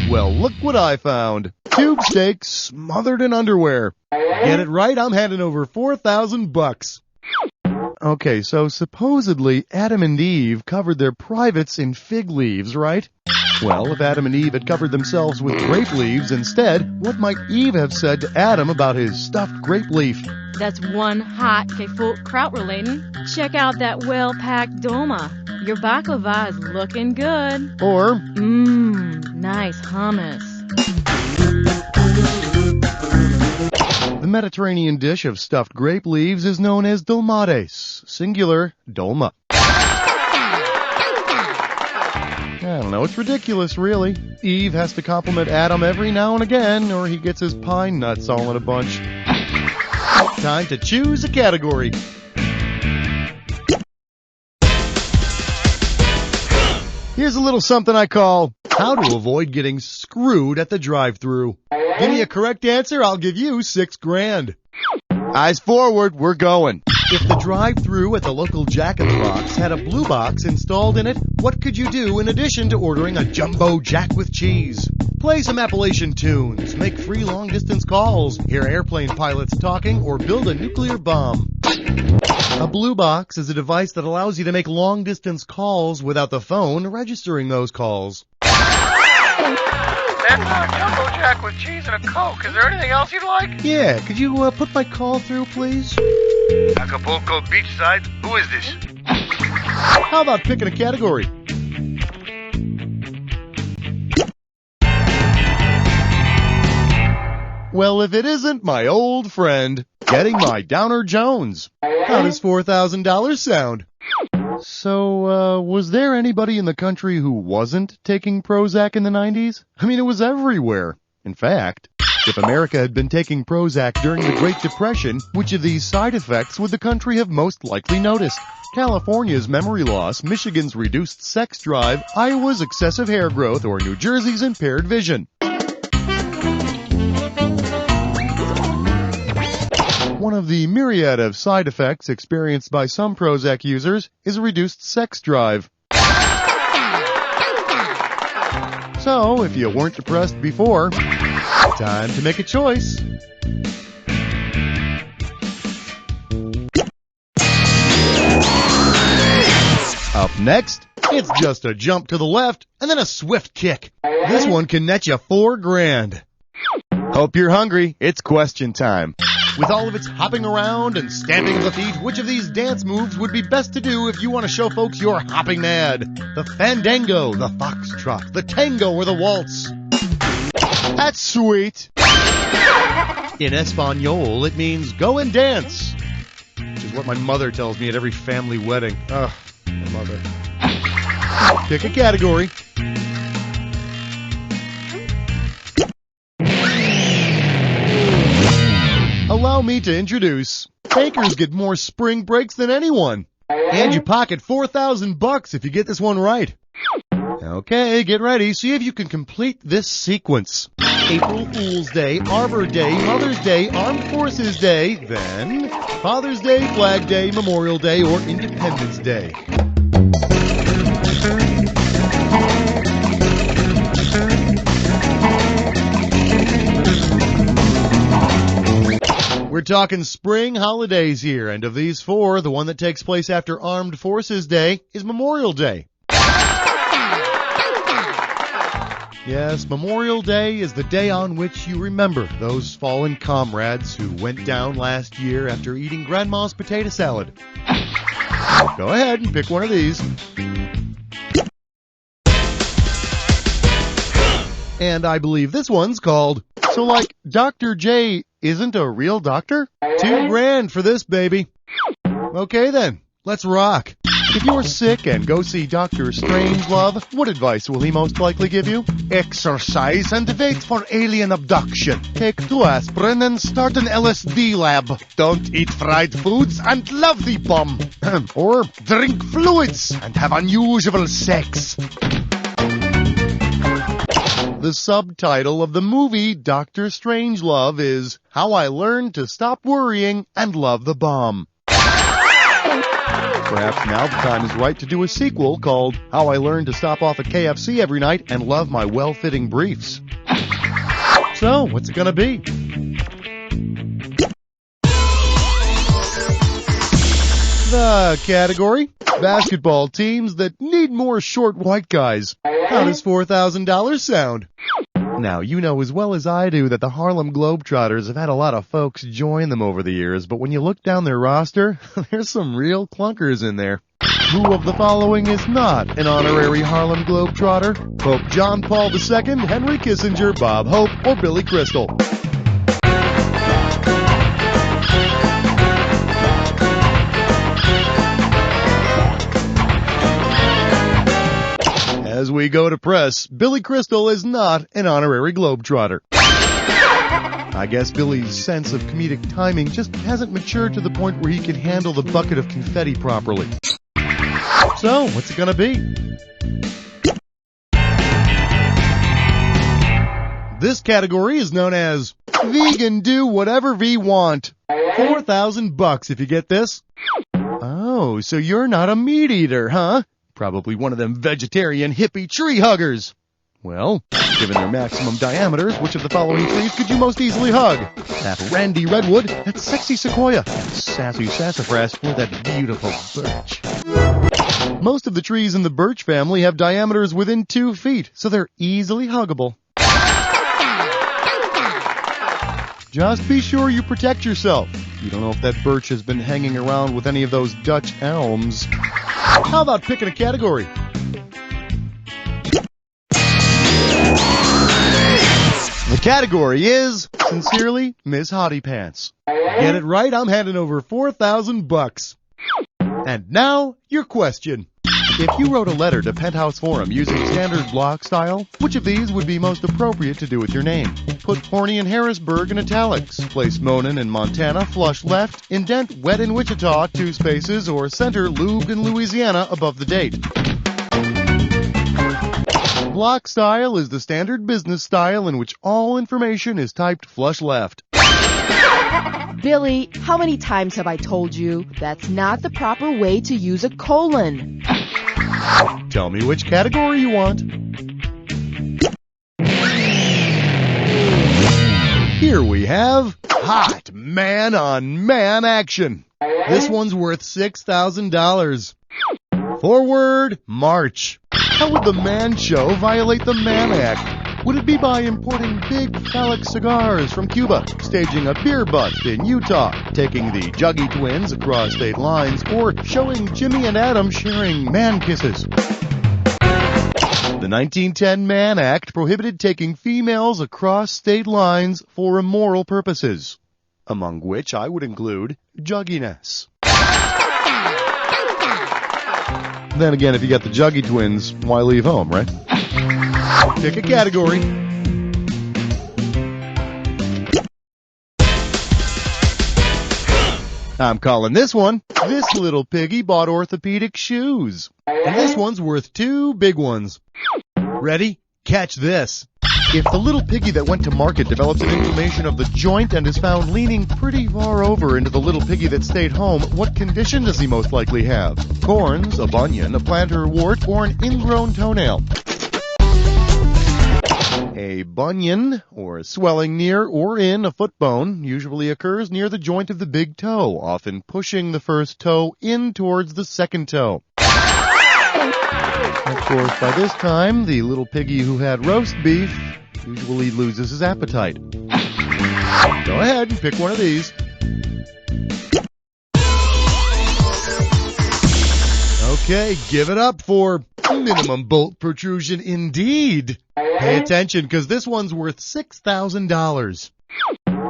Speaker 2: Well, look what I found. Tube steaks smothered in underwear. Get it right, I'm handing over $4,000. Okay, so supposedly Adam and Eve covered their privates in fig leaves, right? Well, if Adam and Eve had covered themselves with grape leaves instead, what might Eve have said to Adam about his stuffed grape leaf?
Speaker 15: That's one hot folk kraut relating. Check out that well-packed doma. Your baklava is looking good.
Speaker 2: Or,
Speaker 15: nice hummus.
Speaker 2: The Mediterranean dish of stuffed grape leaves is known as dolmades, singular, dolma. I don't know, it's ridiculous, really. Eve has to compliment Adam every now and again, or he gets his pine nuts all in a bunch. Time to choose a category. Here's a little something I call how to avoid getting screwed at the drive-thru. Give me a correct answer, I'll give you $6,000. Eyes forward, we're going. If the drive-thru at the local Jack in the Box had a blue box installed in it, what could you do in addition to ordering a jumbo jack with cheese? Play some Appalachian tunes, make free long-distance calls, hear airplane pilots talking, or build a nuclear bomb. A blue box is a device that allows you to make long-distance calls without the phone registering those calls.
Speaker 16: That's a jumbo jack with cheese and a Coke. Is there anything else you'd like?
Speaker 2: Yeah, could you put my call through, please?
Speaker 8: Acapulco beachside? Who is this?
Speaker 2: How about picking a category? Well, if it isn't my old friend, getting my Downer Jones. How does $4,000 sound? So, was there anybody in the country who wasn't taking Prozac in the 90s? I mean, it was everywhere. In fact, if America had been taking Prozac during the Great Depression, which of these side effects would the country have most likely noticed? California's memory loss, Michigan's reduced sex drive, Iowa's excessive hair growth, or New Jersey's impaired vision? One of the myriad of side effects experienced by some Prozac users is a reduced sex drive. So, if you weren't depressed before, time to make a choice. Up next, it's just a jump to the left and then a swift kick. This one can net you $4,000. Hope you're hungry. It's question time. With all of its hopping around and stamping of the feet, which of these dance moves would be best to do if you want to show folks you're hopping mad? The fandango, the foxtrot, the tango, or the waltz? That's sweet. In Espanol, it means go and dance, which is what my mother tells me at every family wedding. Ugh, my mother. Pick a category. Allow me to introduce bakers get more spring breaks than anyone. And you pocket $4,000 if you get this one right. Okay, get ready. See if you can complete this sequence. April Fool's Day, Arbor Day, Mother's Day, Armed Forces Day, then Father's Day, Flag Day, Memorial Day, or Independence Day. We're talking spring holidays here, and of these four, the one that takes place after Armed Forces Day is Memorial Day. Yes, Memorial Day is the day on which you remember those fallen comrades who went down last year after eating Grandma's potato salad. Go ahead and pick one of these. And I believe this one's called, so like, Dr. J isn't a real doctor? $2,000 for this, baby. Okay then, let's rock. If you're sick and go see Dr. Strangelove, what advice will he most likely give you? Exercise and wait for alien abduction. Take 2 aspirin and start an LSD lab. Don't eat fried foods and love the bomb. Or drink fluids and have unusual sex. The subtitle of the movie Dr. Strangelove is How I Learned to Stop Worrying and Love the Bomb. Perhaps now the time is right to do a sequel called How I Learned to Stop Off at KFC Every Night and Love My Well-Fitting Briefs. So, what's it gonna be? The category: basketball teams that need more short white guys. How does $4,000 sound? Now, you know as well as I do that the Harlem Globetrotters have had a lot of folks join them over the years, but when you look down their roster, there's some real clunkers in there. Who of the following is not an honorary Harlem Globetrotter? Pope John Paul II, Henry Kissinger, Bob Hope, or Billy Crystal? As we go to press, Billy Crystal is not an honorary Globetrotter. I guess Billy's sense of comedic timing just hasn't matured to the point where he can handle the bucket of confetti properly. So, what's it gonna be? This category is known as Vegan Do Whatever We Want. $4,000 if you get this. Oh, so you're not a meat eater, huh? Probably one of them vegetarian hippie tree huggers. Well, given their maximum diameters, which of the following trees could you most easily hug? That randy redwood, that sexy sequoia, that sassy sassafras, or that beautiful birch. Most of the trees in the birch family have diameters within 2 feet, so they're easily huggable. Just be sure you protect yourself. You don't know if that birch has been hanging around with any of those Dutch elms. How about picking a category? The category is, sincerely, Miss Hottie Pants. Get it right, I'm handing over $4,000. And now, your question. If you wrote a letter to Penthouse Forum using standard block style, which of these would be most appropriate to do with your name? Put Horny in Harrisburg in italics, place Monin in Montana flush left, indent Wet in Wichita 2 spaces, or center Lubed in Louisiana above the date. Block style is the standard business style in which all information is typed flush left.
Speaker 3: Billy, how many times have I told you that's not the proper way to use a colon?
Speaker 2: Tell me which category you want. Here we have hot man-on-man action. This one's worth $6,000. Forward, march. How would the Man Show violate the Mann Act? Would it be by importing big phallic cigars from Cuba, staging a beer bust in Utah, taking the Juggy twins across state lines, or showing Jimmy and Adam sharing man kisses? The 1910 Mann Act prohibited taking females across state lines for immoral purposes, among which I would include jugginess. Then again, if you got the Juggy twins, why leave home, right? Pick a category. I'm calling this one, This Little Piggy Bought Orthopedic Shoes. And this one's worth 2 big ones. Ready? Catch this. If the little piggy that went to market develops an inflammation of the joint and is found leaning pretty far over into the little piggy that stayed home, what condition does he most likely have? Corns, a bunion, a plantar wart, or an ingrown toenail? A bunion, or swelling near or in a foot bone, usually occurs near the joint of the big toe, often pushing the first toe in towards the second toe. Of course, by this time, the little piggy who had roast beef usually loses his appetite. Go ahead and pick one of these. Okay, give it up for minimum bolt protrusion indeed. Pay attention, because this one's worth $6,000.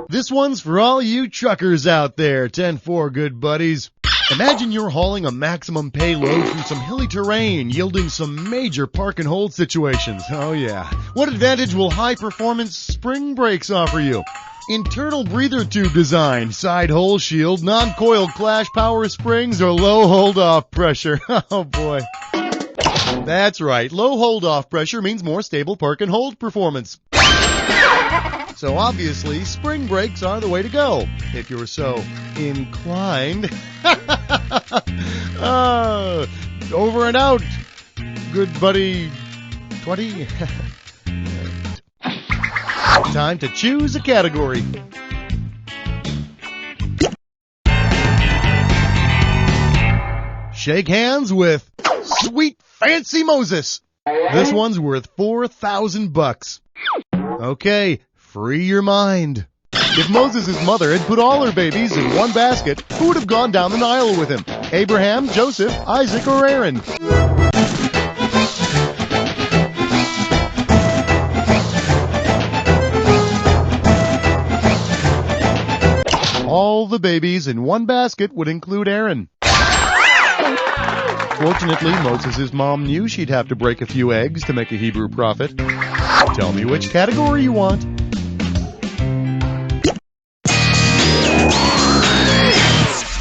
Speaker 2: This one's for all you truckers out there, 10-4 good buddies. Imagine you're hauling a maximum payload through some hilly terrain, yielding some major park and hold situations. Oh yeah. What advantage will high-performance spring brakes offer you? Internal breather tube design, side hole shield, non-coil clash power springs, or low hold-off pressure. Oh boy. That's right. Low hold-off pressure means more stable park and hold performance. So obviously, spring brakes are the way to go, if you're so inclined. Over and out, good buddy 20. Time to choose a category. Shake hands with Sweet Fancy Moses. This one's worth $4,000. Okay, free your mind. If Moses' mother had put all her babies in one basket, who would have gone down the Nile with him? Abraham, Joseph, Isaac, or Aaron? All the babies in one basket would include Aaron. Fortunately, Moses' mom knew she'd have to break a few eggs to make a Hebrew prophet. Tell me which category you want.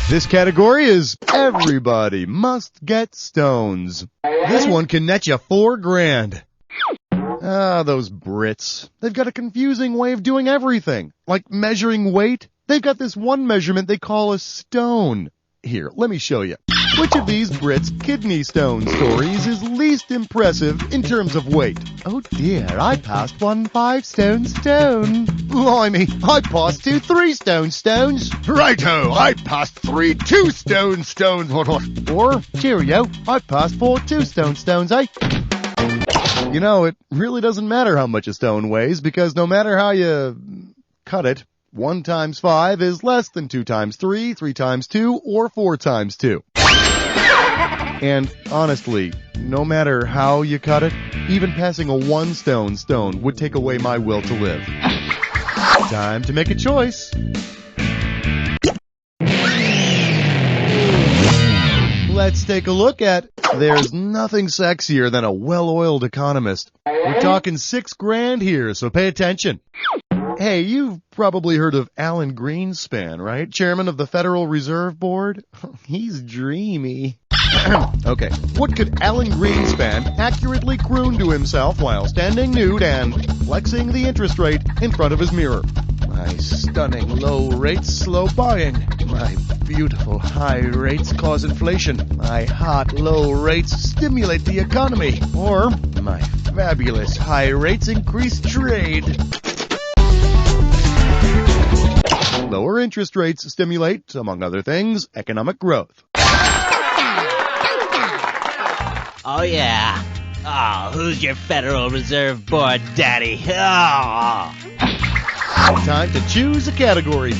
Speaker 2: This category is Everybody Must Get Stones. This one can net you $4,000. Those Brits. They've got a confusing way of doing everything. Like measuring weight. They've got this one measurement they call a stone. Here, let me show you. Which of these Brits' kidney stone stories is least impressive in terms of weight? Oh dear, I passed 1 5-stone stone. Blimey, I passed 2 3-stone stones.
Speaker 8: Righto, I passed 3 2-stone stones.
Speaker 2: Or, cheerio, I passed 4 2-stone stones, eh? You know, it really doesn't matter how much a stone weighs, because no matter how you cut it, 1 times 5 is less than 2 times 3, 3 times 2, or 4 times 2. And honestly, no matter how you cut it, even passing a 1-stone stone would take away my will to live. Time to make a choice. Let's take a look at There's Nothing Sexier Than a Well-Oiled Economist. We're talking $6,000 here, so pay attention. Hey, you've probably heard of Alan Greenspan, right? Chairman of the Federal Reserve Board? He's dreamy. Okay, what could Alan Greenspan accurately croon to himself while standing nude and flexing the interest rate in front of his mirror? My stunning low rates slow buying. My beautiful high rates cause inflation. My hot low rates stimulate the economy. Or my fabulous high rates increase trade. Lower interest rates stimulate, among other things, economic growth.
Speaker 17: Oh, yeah. Oh, who's your Federal Reserve Board daddy? Oh.
Speaker 2: Time to choose a category.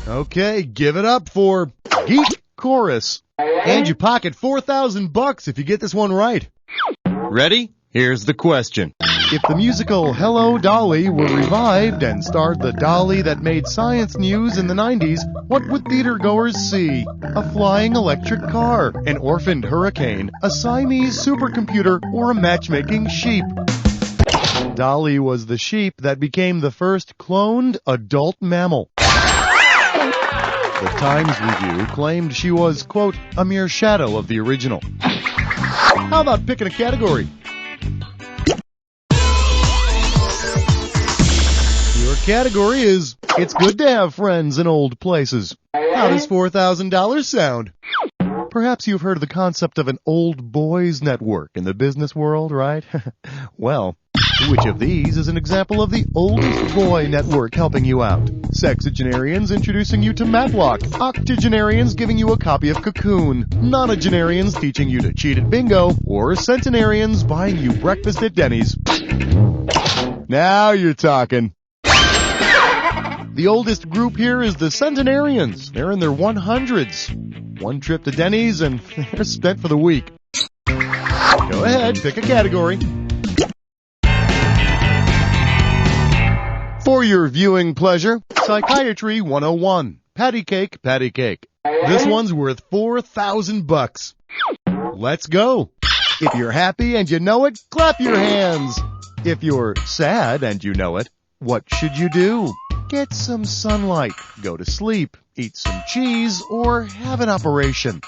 Speaker 2: Okay, give it up for Geek Chorus. And you pocket $4,000 if you get this one right. Ready? Here's the question. If the musical Hello, Dolly were revived and starred the Dolly that made science news in the 90s, what would theatergoers see? A flying electric car, an orphaned hurricane, a Siamese supercomputer, or a matchmaking sheep? Dolly was the sheep that became the first cloned adult mammal. The Times Review claimed she was, quote, a mere shadow of the original. How about picking a category? Your category is, it's good to have friends in old places. How does $4,000 sound? Perhaps you've heard of the concept of an old boys network in the business world, right? Well, which of these is an example of the oldest boy network helping you out? Sexagenarians introducing you to Matlock, octogenarians giving you a copy of Cocoon, nonagenarians teaching you to cheat at bingo, or centenarians buying you breakfast at Denny's. Now you're talking. The oldest group here is the centenarians. They're in their 100s. One trip to Denny's and they're spent for the week. Go ahead, pick a category. For your viewing pleasure, Psychiatry 101. Patty cake, patty cake. This one's worth $4,000. Let's go. If you're happy and you know it, clap your hands. If you're sad and you know it, what should you do? Get some sunlight, go to sleep, eat some cheese, or have an operation.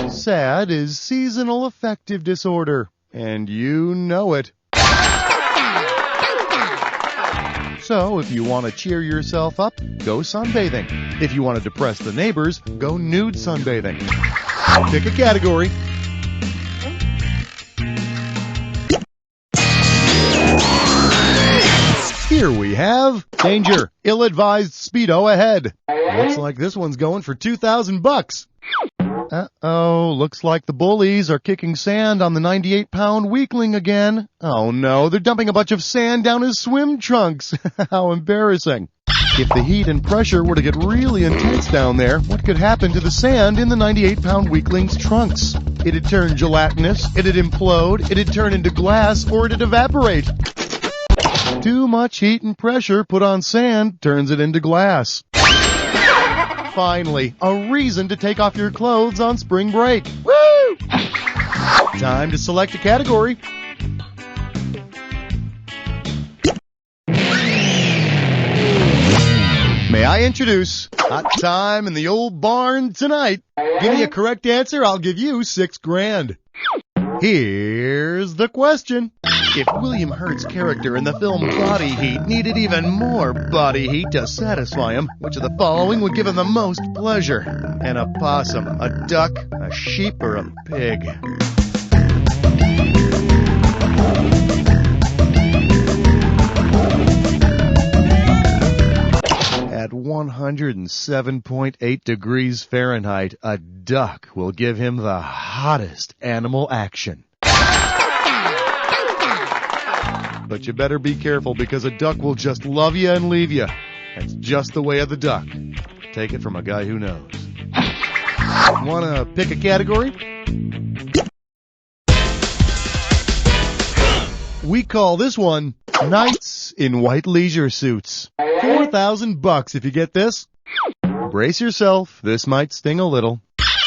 Speaker 2: SAD is seasonal affective disorder, and you know it. So, if you want to cheer yourself up, go sunbathing. If you want to depress the neighbors, go nude sunbathing. Pick a category. Here we have danger, ill-advised speedo ahead. Looks like this one's going for $2,000. Uh-oh, looks like the bullies are kicking sand on the 98-pound weakling again. Oh no, they're dumping a bunch of sand down his swim trunks. How embarrassing. If the heat and pressure were to get really intense down there, what could happen to the sand in the 98-pound weakling's trunks? It'd turn gelatinous, it'd implode, it'd turn into glass, or it'd evaporate. Too much heat and pressure put on sand turns it into glass. Finally, a reason to take off your clothes on spring break. Woo! Time to select a category. May I introduce Hot Time in the Old Barn Tonight? Give me a correct answer, I'll give you $6,000. Here's the question. If William Hurt's character in the film Body Heat needed even more body heat to satisfy him, which of the following would give him the most pleasure? An opossum, a duck, a sheep, or a pig? At 107.8 degrees Fahrenheit, a duck will give him the hottest animal action. But you better be careful because a duck will just love you and leave you. That's just the way of the duck. Take it from a guy who knows. Want to pick a category? We call this one Knights in White Leisure Suits. $4,000 if you get this. Brace yourself, this might sting a little.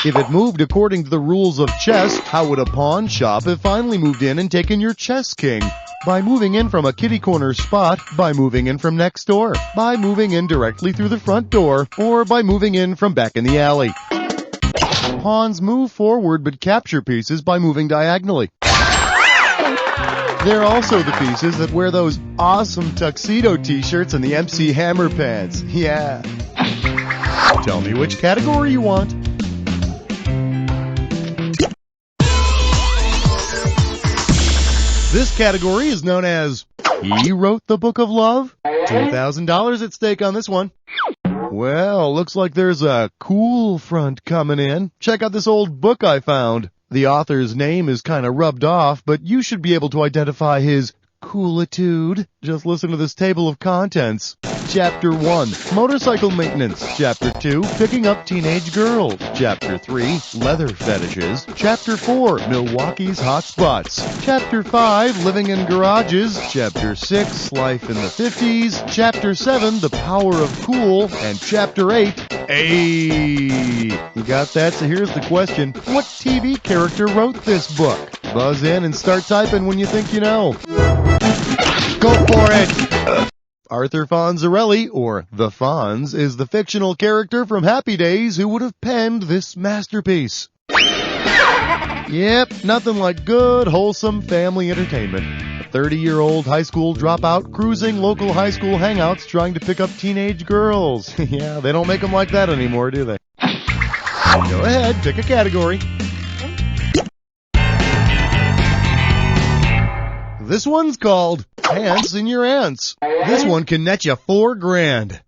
Speaker 2: If it moved according to the rules of chess, how would a pawn shop have finally moved in and taken your chess king? By moving in from a kitty corner spot, by moving in from next door, by moving in directly through the front door, or by moving in from back in the alley. pawns move forward but capture pieces by moving diagonally. They're also the pieces that wear those awesome tuxedo t-shirts and the MC Hammer pants. Yeah. Tell me which category you want. This category is known as He Wrote the Book of Love. $2,000 at stake on this one. Well, looks like there's a cool front coming in. Check out this old book I found. The author's name is kind of rubbed off, but you should be able to identify his coolitude. Just listen to this table of contents. Chapter 1, Motorcycle Maintenance. Chapter 2, Picking Up Teenage Girls. Chapter 3, Leather Fetishes. Chapter 4, Milwaukee's Hot Spots. Chapter 5, Living in Garages. Chapter 6, Life in the 50s. Chapter 7, The Power of Cool. And Chapter 8, Ayy. You got that? So here's the question. What TV character wrote this book? Buzz in and start typing when you think you know. Go for it! Arthur Fonzarelli, or The Fonz, is the fictional character from Happy Days who would have penned this masterpiece. Yep, nothing like good, wholesome family entertainment. A 30-year-old high school dropout cruising local high school hangouts trying to pick up teenage girls. Yeah, they don't make them like that anymore, do they? Go ahead, pick a category. This one's called Ants in Your Ants. This one can net you $4,000.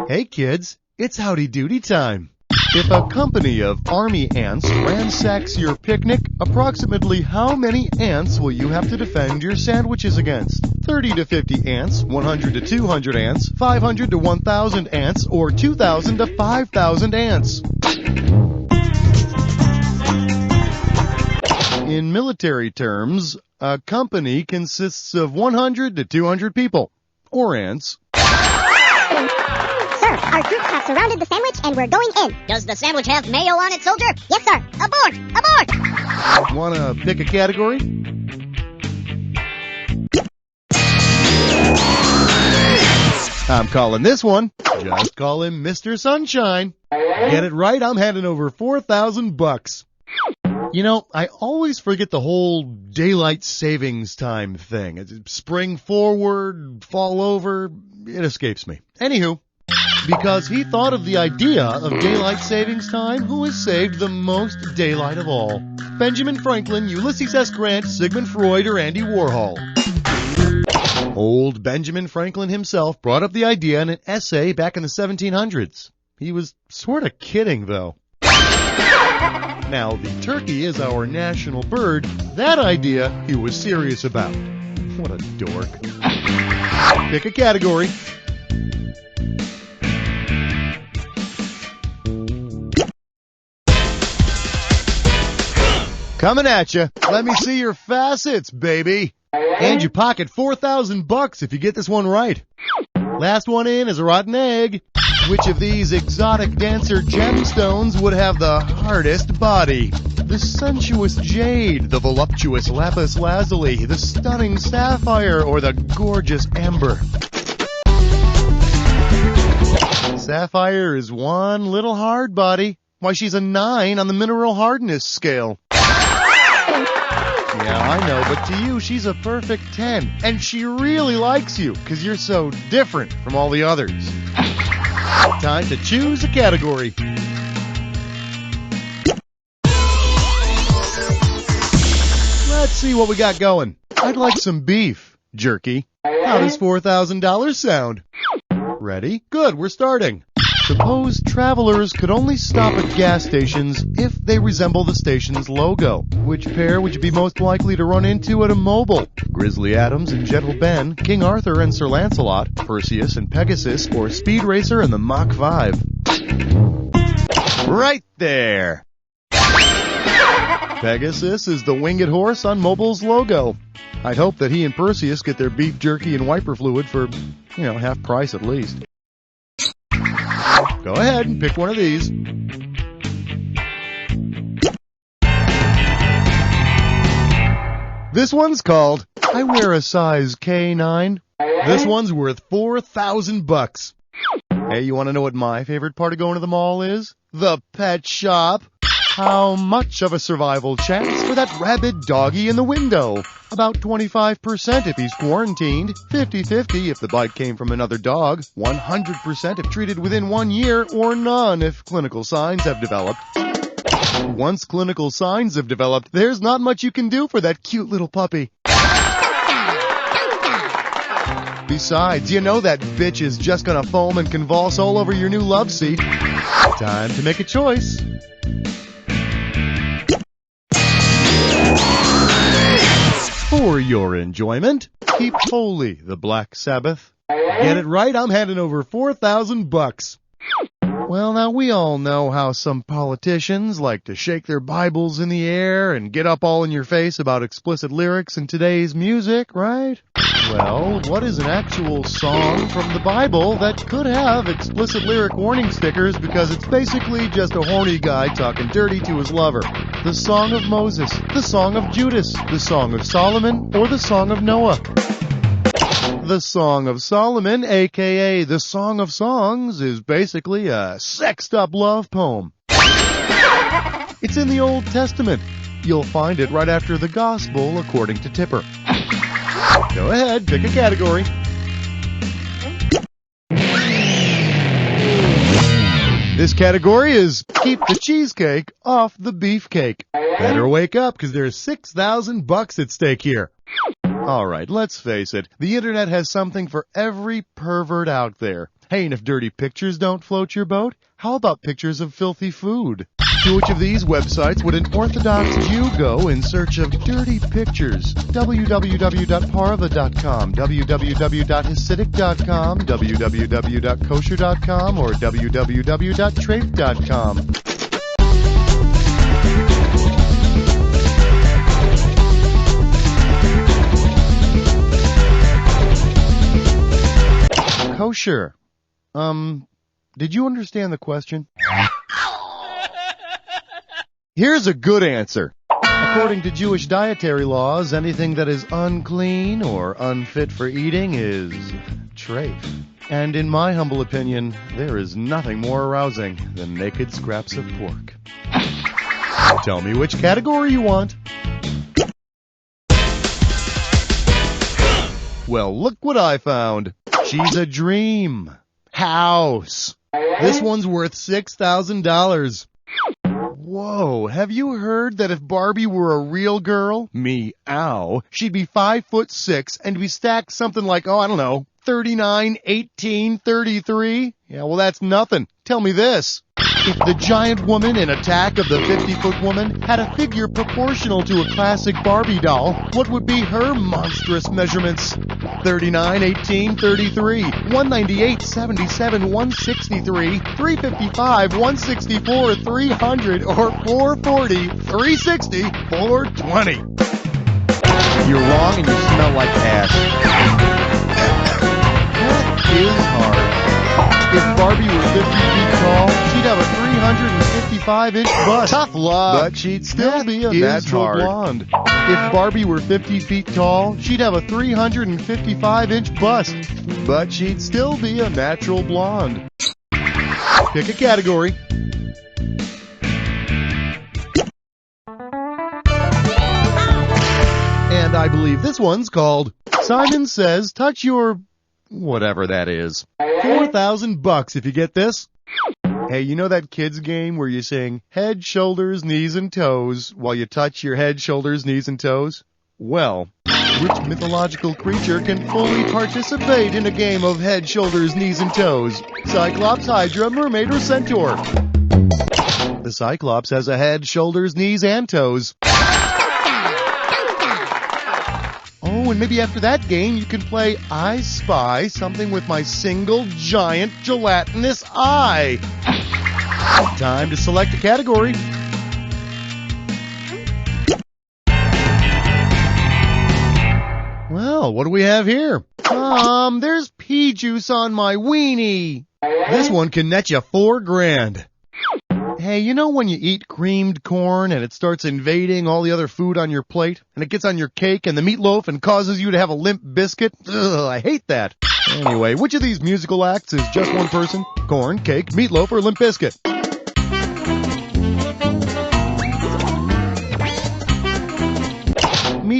Speaker 2: Hey kids, it's howdy doody time. If a company of army ants ransacks your picnic, approximately how many ants will you have to defend your sandwiches against? 30 to 50 ants, 100 to 200 ants, 500 to 1,000 ants, or 2,000 to 5,000 ants? In military terms, a company consists of 100 to 200 people, or ants.
Speaker 9: Sir, our troops have surrounded the sandwich and we're going in. Does the sandwich have mayo on it, soldier? Yes, sir. Abort! Abort!
Speaker 2: Wanna pick a category? I'm calling this one. Just call him Mr. Sunshine. Get it right, I'm handing over $4,000. You know, I always forget the whole daylight savings time thing. It's spring forward, fall over, it escapes me. Anywho, because he thought of the idea of daylight savings time, who has saved the most daylight of all? Benjamin Franklin, Ulysses S. Grant, Sigmund Freud, or Andy Warhol? Old Benjamin Franklin himself brought up the idea in an essay back in the 1700s. He was sort of kidding, though. Now, the turkey is our national bird. That idea he was serious about. What a dork. Pick a category. Coming at you. Let me see your facets, baby. And you pocket $4,000 if you get this one right. Last one in is a rotten egg. Which of these exotic dancer gemstones would have the hardest body? The sensuous jade, the voluptuous lapis lazuli, the stunning sapphire, or the gorgeous amber? Sapphire is one little hard body. Why, she's a 9 on the mineral hardness scale. Yeah, I know, but to you, she's a perfect 10. And she really likes you, because you're so different from all the others. Time to choose a category. Let's see what we got going. I'd like some beef jerky. How does $4,000 sound? Ready? Good, we're starting. Suppose travelers could only stop at gas stations if they resemble the station's logo. Which pair would you be most likely to run into at a mobile? Grizzly Adams and Gentle Ben, King Arthur and Sir Lancelot, Perseus and Pegasus, or Speed Racer and the Mach 5? Right there! Pegasus is the winged horse on Mobile's logo. I'd hope that he and Perseus get their beef jerky and wiper fluid for, half price at least. Go ahead and pick one of these. This one's called I Wear a Size K9. This one's worth $4,000. Hey, you want to know what my favorite part of going to the mall is? The pet shop. How much of a survival chance for that rabid doggy in the window? About 25% if he's quarantined, 50-50 if the bite came from another dog, 100% if treated within 1 year, or none if clinical signs have developed. Once clinical signs have developed, there's not much you can do for that cute little puppy. Besides, you know that bitch is just gonna foam and convulse all over your new love seat. Time to make a choice. For your enjoyment, keep holy the Black Sabbath. Get it right, I'm handing over $4,000. Well, now we all know how some politicians like to shake their Bibles in the air and get up all in your face about explicit lyrics in today's music, right? Well, what is an actual song from the Bible that could have explicit lyric warning stickers because it's basically just a horny guy talking dirty to his lover? The Song of Moses, the Song of Judas, the Song of Solomon, or the Song of Noah? The Song of Solomon, aka the Song of Songs, is basically a sexed-up love poem. It's in the Old Testament. You'll find it right after the Gospel according to Tipper. Go ahead, pick a category. This category is keep the cheesecake off the beefcake. Better wake up, because there's $6,000 at stake here. Alright, let's face it, the internet has something for every pervert out there. Hey, and if dirty pictures don't float your boat, how about pictures of filthy food? To which of these websites would an Orthodox Jew go in search of dirty pictures? www.parva.com, www.hasidic.com, www.kosher.com, or www.trape.com. Kosher. Did you understand the question? Here's a good answer. According to Jewish dietary laws, anything that is unclean or unfit for eating is treif. And in my humble opinion, there is nothing more arousing than naked scraps of pork. Tell me which category you want. Well, look what I found. She's a dream. House. This one's worth $6,000. Whoa, have you heard that if Barbie were a real girl, meow, she'd be 5'6" and be stacked something like, 39, 18, 33? Yeah, well, that's nothing. Tell me this. If the giant woman in Attack of the 50-Foot Woman had a figure proportional to a classic Barbie doll, what would be her monstrous measurements? 39, 18, 33, 198, 77, 163, 355, 164, 300, or 440, 360, 420. You're wrong and you smell like ass. That is hard. If Barbie were 50 feet tall, she'd have a 355-inch bust. Tough luck. But she'd still be a natural blonde. If Barbie were 50 feet tall, she'd have a 355-inch bust. But she'd still be a natural blonde. Pick a category. And I believe this one's called Simon Says Touch Your... whatever that is. $4,000 if you get this. Hey, you know that kids game where you sing head, shoulders, knees, and toes while you touch your head, shoulders, knees, and toes? Well, which mythological creature can fully participate in a game of head, shoulders, knees, and toes? Cyclops, Hydra, Mermaid, or Centaur? The Cyclops has a head, shoulders, knees, and toes. Oh, and maybe after that game, you can play I Spy something with my single giant gelatinous eye. Time to select a category. Well, what do we have here? There's pea juice on my weenie. This one can net you $4,000. Hey, you know when you eat creamed corn and it starts invading all the other food on your plate? And it gets on your cake and the meatloaf and causes you to have a limp biscuit? Ugh, I hate that. Anyway, which of these musical acts is just one person? Corn, cake, meatloaf, or limp biscuit?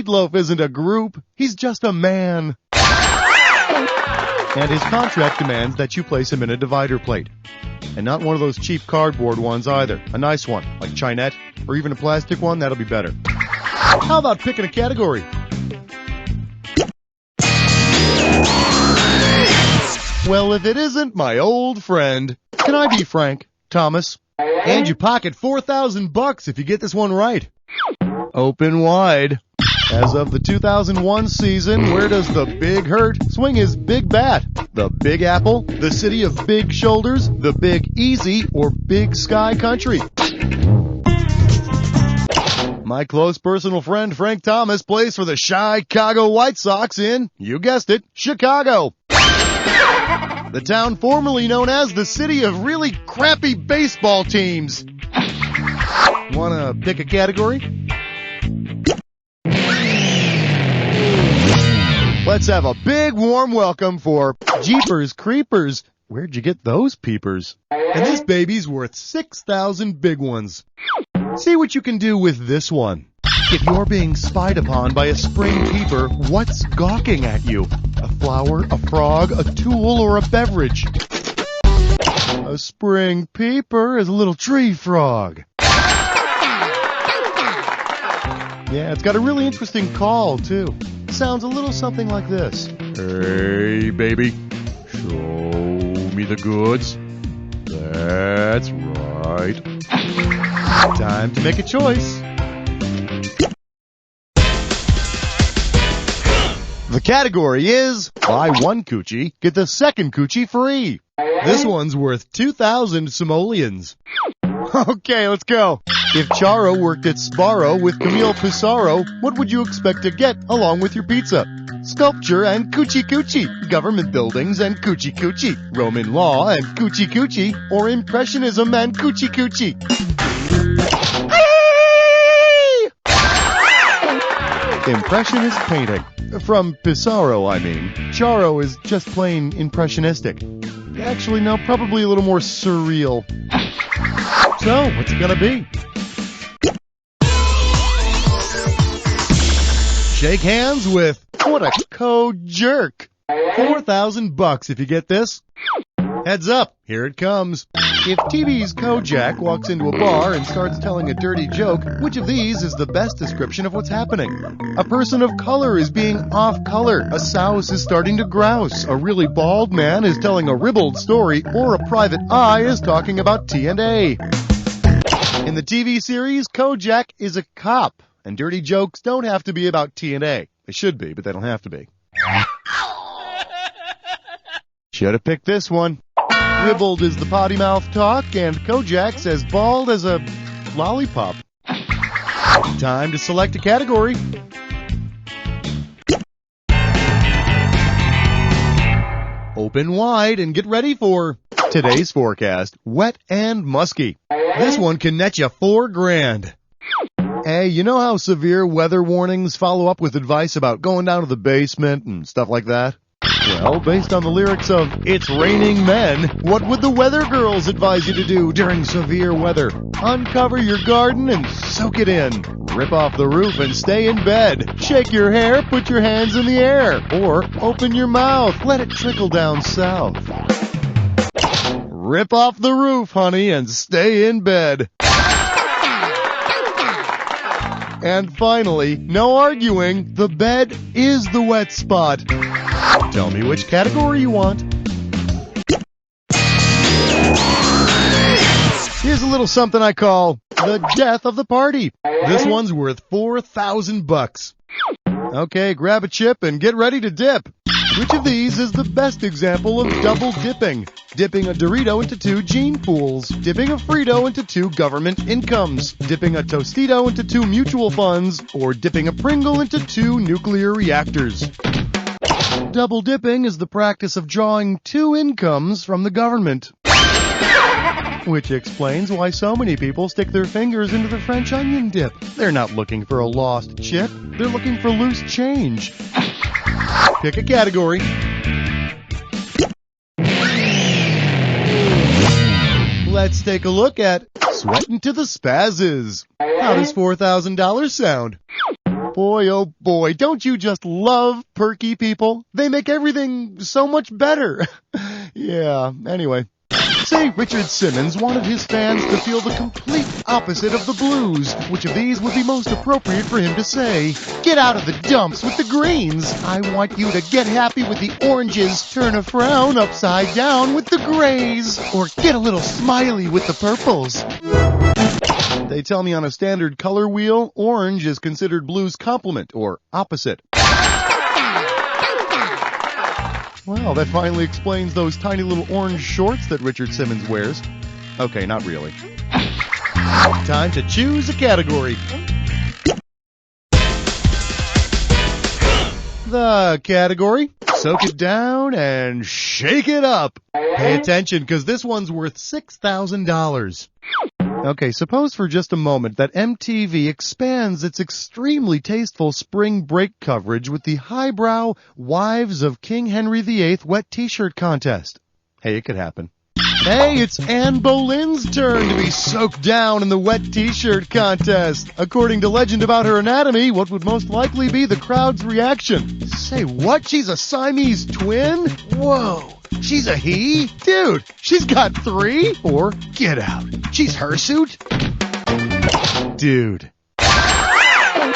Speaker 2: Meatloaf isn't a group, he's just a man. And his contract demands that you place him in a divider plate. And not one of those cheap cardboard ones either. A nice one, like Chinette, or even a plastic one, that'll be better. How about picking a category? Well, if it isn't my old friend, can I be Frank, Thomas? And you pocket $4,000 if you get this one right. Open wide. As of the 2001 season, where does the Big Hurt swing his big bat? The Big Apple, the city of big shoulders, the Big Easy, or Big Sky Country? My close personal friend Frank Thomas plays for the Chicago White Sox in, you guessed it, Chicago. The town formerly known as the city of really crappy baseball teams. Wanna pick a category? Let's have a big warm welcome for Jeepers Creepers. Where'd you get those peepers? And this baby's worth 6,000 big ones. See what you can do with this one. If you're being spied upon by a spring peeper, what's gawking at you? A flower, a frog, a tool, or a beverage? A spring peeper is a little tree frog. Yeah, it's got a really interesting call, too. Sounds a little something like this. Hey, baby, show me the goods. That's right. Time to make a choice. The category is buy one coochie, get the second coochie free. This one's worth 2,000 simoleons. Okay, let's go. If Charo worked at Sbarro with Camille Pissarro, what would you expect to get along with your pizza? Sculpture and coochie coochie, government buildings and coochie coochie, Roman law and coochie coochie, or impressionism and coochie coochie. Impressionist painting. From Pissarro, I mean. Charo is just plain impressionistic. Actually, no, probably a little more surreal. So, what's it gonna be? Shake hands with, what a co-jerk. $4,000 if you get this. Heads up, here it comes. If TV's Kojak walks into a bar and starts telling a dirty joke, which of these is the best description of what's happening? A person of color is being off color. A souse is starting to grouse. A really bald man is telling a ribald story, or a private eye is talking about T&A. In the TV series, Kojak is a cop, and dirty jokes don't have to be about T&A. They should be, but they don't have to be. Should have picked this one. Ribald is the potty mouth talk, and Kojak's as bald as a lollipop. Time to select a category. Open wide and get ready for today's forecast. Wet and musky. This one can net you $4,000. Hey, you know how severe weather warnings follow up with advice about going down to the basement and stuff like that? Well, based on the lyrics of It's Raining Men, what would the weather girls advise you to do during severe weather? Uncover your garden and soak it in. Rip off the roof and stay in bed. Shake your hair, put your hands in the air. Or open your mouth, let it trickle down south. Rip off the roof, honey, and stay in bed. And finally, no arguing, the bed is the wet spot. Tell me which category you want. Here's a little something I call the death of the party. This one's worth $4,000. Okay, grab a chip and get ready to dip. Which of these is the best example of double dipping? Dipping a Dorito into 2 gene pools. Dipping a Frito into 2 government incomes. Dipping a Tostito into 2 mutual funds. Or dipping a Pringle into 2 nuclear reactors. Double dipping is the practice of drawing 2 incomes from the government. Which explains why so many people stick their fingers into the French onion dip. They're not looking for a lost chip. They're looking for loose change. Pick a category. Let's take a look at Sweatin' to the Spazzes. How does $4,000 sound? Boy, oh boy, don't you just love perky people? They make everything so much better. Yeah, anyway. Say Richard Simmons wanted his fans to feel the complete opposite of the blues. Which of these would be most appropriate for him to say? Get out of the dumps with the greens. I want you to get happy with the oranges. Turn a frown upside down with the grays. Or get a little smiley with the purples. They tell me on a standard color wheel, orange is considered blue's complement, or opposite. Well, that finally explains those tiny little orange shorts that Richard Simmons wears. Okay, not really. Time to choose a category. The category, soak it down and shake it up. Pay attention, because this one's worth $6,000. Okay, suppose for just a moment that MTV expands its extremely tasteful spring break coverage with the highbrow Wives of King Henry VIII wet t-shirt contest. Hey, it could happen. Hey, it's Anne Boleyn's turn to be soaked down in the wet t-shirt contest. According to legend about her anatomy, what would most likely be the crowd's reaction? Say what? She's a Siamese twin? Whoa. She's a he? Dude, she's got 3? Or, get out. She's hirsute? Dude. Yeah,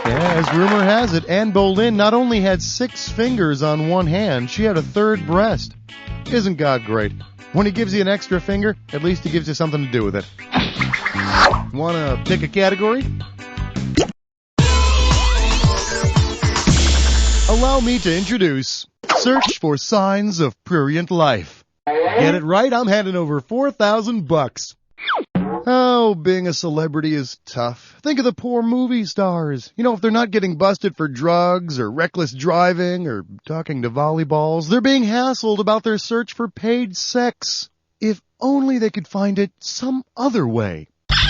Speaker 2: as rumor has it, Anne Boleyn not only had 6 fingers on one hand, she had a 3rd breast. Isn't God great? When he gives you an extra finger, at least he gives you something to do with it. Wanna pick a category? Allow me to introduce Search for Signs of Prurient Life. Get it right, I'm handing over $4,000. Oh, being a celebrity is tough. Think of the poor movie stars. You know, if they're not getting busted for drugs or reckless driving or talking to volleyballs, they're being hassled about their search for paid sex. If only they could find it some other way.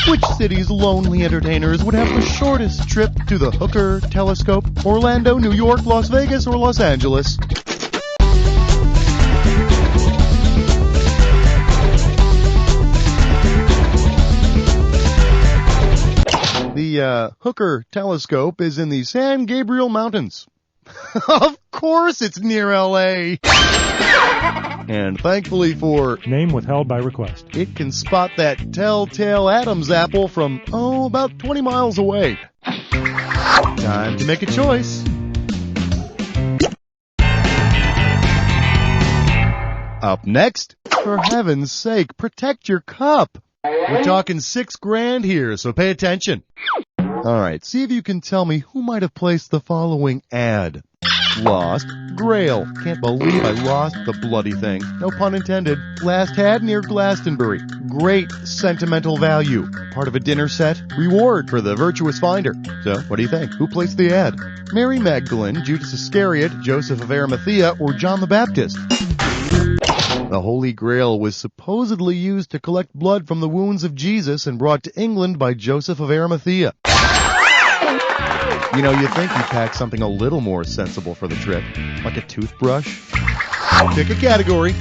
Speaker 2: Which city's lonely entertainers would have the shortest trip to the Hooker Telescope? Orlando, New York, Las Vegas, or Los Angeles? The Hooker Telescope is in the San Gabriel Mountains. Of course it's near L.A. And thankfully for
Speaker 18: name withheld by request,
Speaker 2: it can spot that telltale Adam's apple from, about 20 miles away. Time to make a choice. Up next, for heaven's sake, protect your cup. We're talking $6,000 here, so pay attention. Alright, see if you can tell me who might have placed the following ad. Lost Grail. Can't believe I lost the bloody thing. No pun intended. Last had near Glastonbury. Great sentimental value. Part of a dinner set. Reward for the virtuous finder. So, what do you think? Who placed the ad? Mary Magdalene, Judas Iscariot, Joseph of Arimathea, or John the Baptist? The Holy Grail was supposedly used to collect blood from the wounds of Jesus and brought to England by Joseph of Arimathea. You know, you'd think you'd pack something a little more sensible for the trip, like a toothbrush. Pick a category.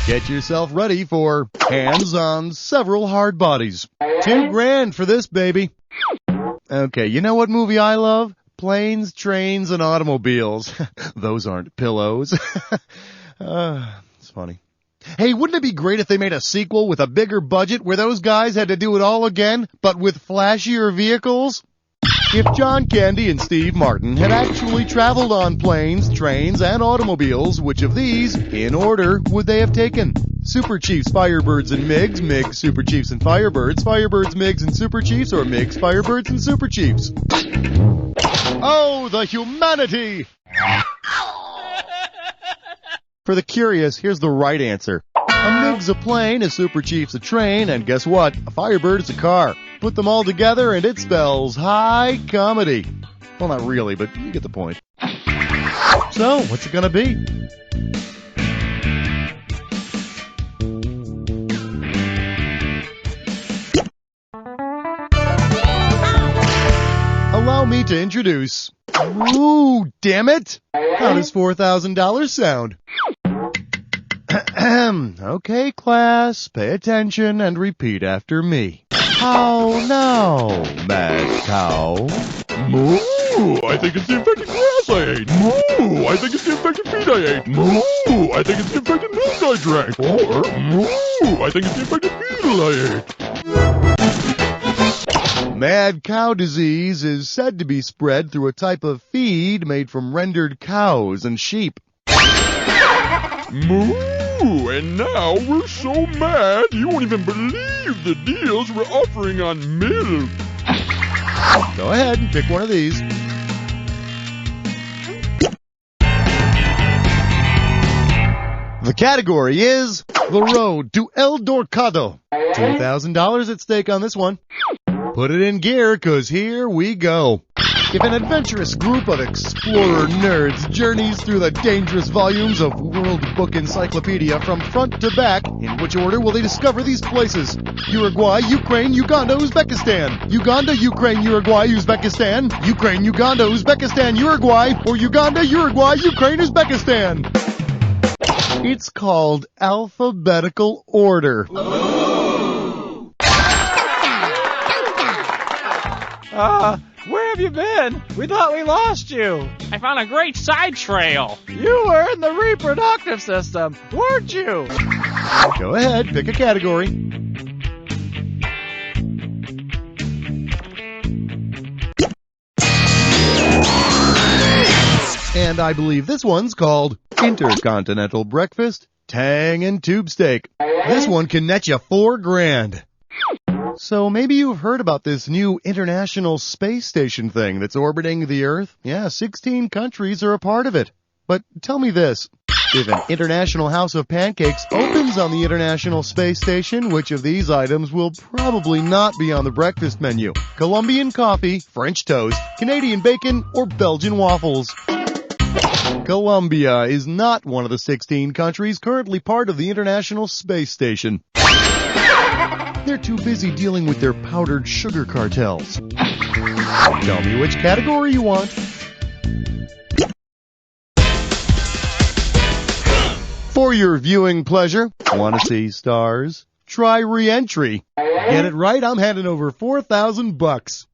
Speaker 2: Get yourself ready for hands on several hard bodies. $2,000 for this, baby. Okay, you know what movie I love? Planes, Trains, and Automobiles. Those aren't pillows. It's funny. Hey, wouldn't it be great if they made a sequel with a bigger budget where those guys had to do it all again, but with flashier vehicles? If John Candy and Steve Martin had actually traveled on planes, trains, and automobiles, which of these, in order, would they have taken? Super Chiefs, Firebirds, and MiGs, MiGs, Super Chiefs, and Firebirds, Firebirds, MiGs, and Super Chiefs, or MiGs, Firebirds, and Super Chiefs? Oh, the humanity! For the curious, here's the right answer. A MiG's a plane, a Super Chief's a train, and guess what? A Firebird is a car. Put them all together and it spells high comedy. Well, not really, but you get the point. So, what's it gonna be? Allow me to introduce... Ooh, damn it! How does $4,000 sound? Okay, class, pay attention and repeat after me. How now, mad cow?
Speaker 8: Moo! I think it's the infected grass I ate. Moo! I think it's the infected feed I ate. Moo! I think it's the infected milk I drank. Or moo! I think it's the infected beetle I ate.
Speaker 2: Mad cow disease is said to be spread through a type of feed made from rendered cows and sheep.
Speaker 8: Moo! And now we're so mad you won't even believe the deals we're offering on milk.
Speaker 2: Go ahead and pick one of these. The category is The Road to El Dorcado. $2,000 at stake on this one. Put it in gear, 'cause here we go. If an adventurous group of explorer nerds journeys through the dangerous volumes of World Book Encyclopedia from front to back, in which order will they discover these places? Uruguay, Ukraine, Uganda, Uzbekistan. Uganda, Ukraine, Uruguay, Uzbekistan. Ukraine, Uganda, Uzbekistan, Uruguay. Or Uganda, Uruguay, Ukraine, Uzbekistan. It's called alphabetical order.
Speaker 18: Where have you been? We thought we lost you.
Speaker 11: I found a great side trail.
Speaker 18: You were in the reproductive system, weren't you?
Speaker 2: Go ahead, pick a category. And I believe this one's called Intercontinental Breakfast, Tang and Tube Steak. This one can net you $4,000. So maybe you've heard about this new International Space Station thing that's orbiting the Earth. Yeah, 16 countries are a part of it. But tell me this. If an International House of Pancakes opens on the International Space Station, which of these items will probably not be on the breakfast menu? Colombian coffee, French toast, Canadian bacon, or Belgian waffles? Colombia is not one of the 16 countries currently part of the International Space Station. They're too busy dealing with their powdered sugar cartels. Tell me which category you want. For your viewing pleasure, want to see stars? Try re-entry. Get it right, I'm handing over $4,000.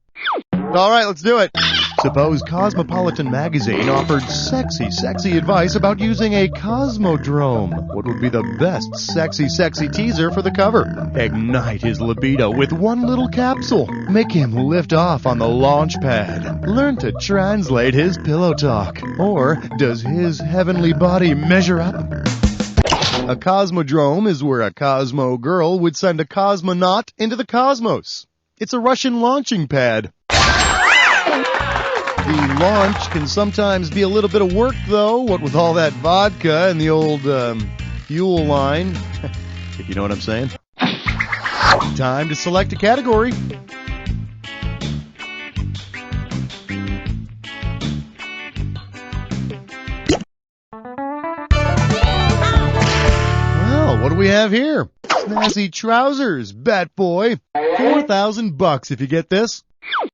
Speaker 2: All right, let's do it. Suppose Cosmopolitan magazine offered sexy advice about using a Cosmodrome. What would be the best sexy teaser for the cover? Ignite his libido with one little capsule. Make him lift off on the launch pad. Learn to translate his pillow talk. Or does his heavenly body measure up? A Cosmodrome is where a Cosmo girl would send a cosmonaut into the cosmos. It's a Russian launching pad. The launch can sometimes be a little bit of work, though, what with all that vodka and the old fuel line, if you know what I'm saying. Time to select a category. Well, what do we have here? Snazzy trousers, bat boy. $4,000 if you get this.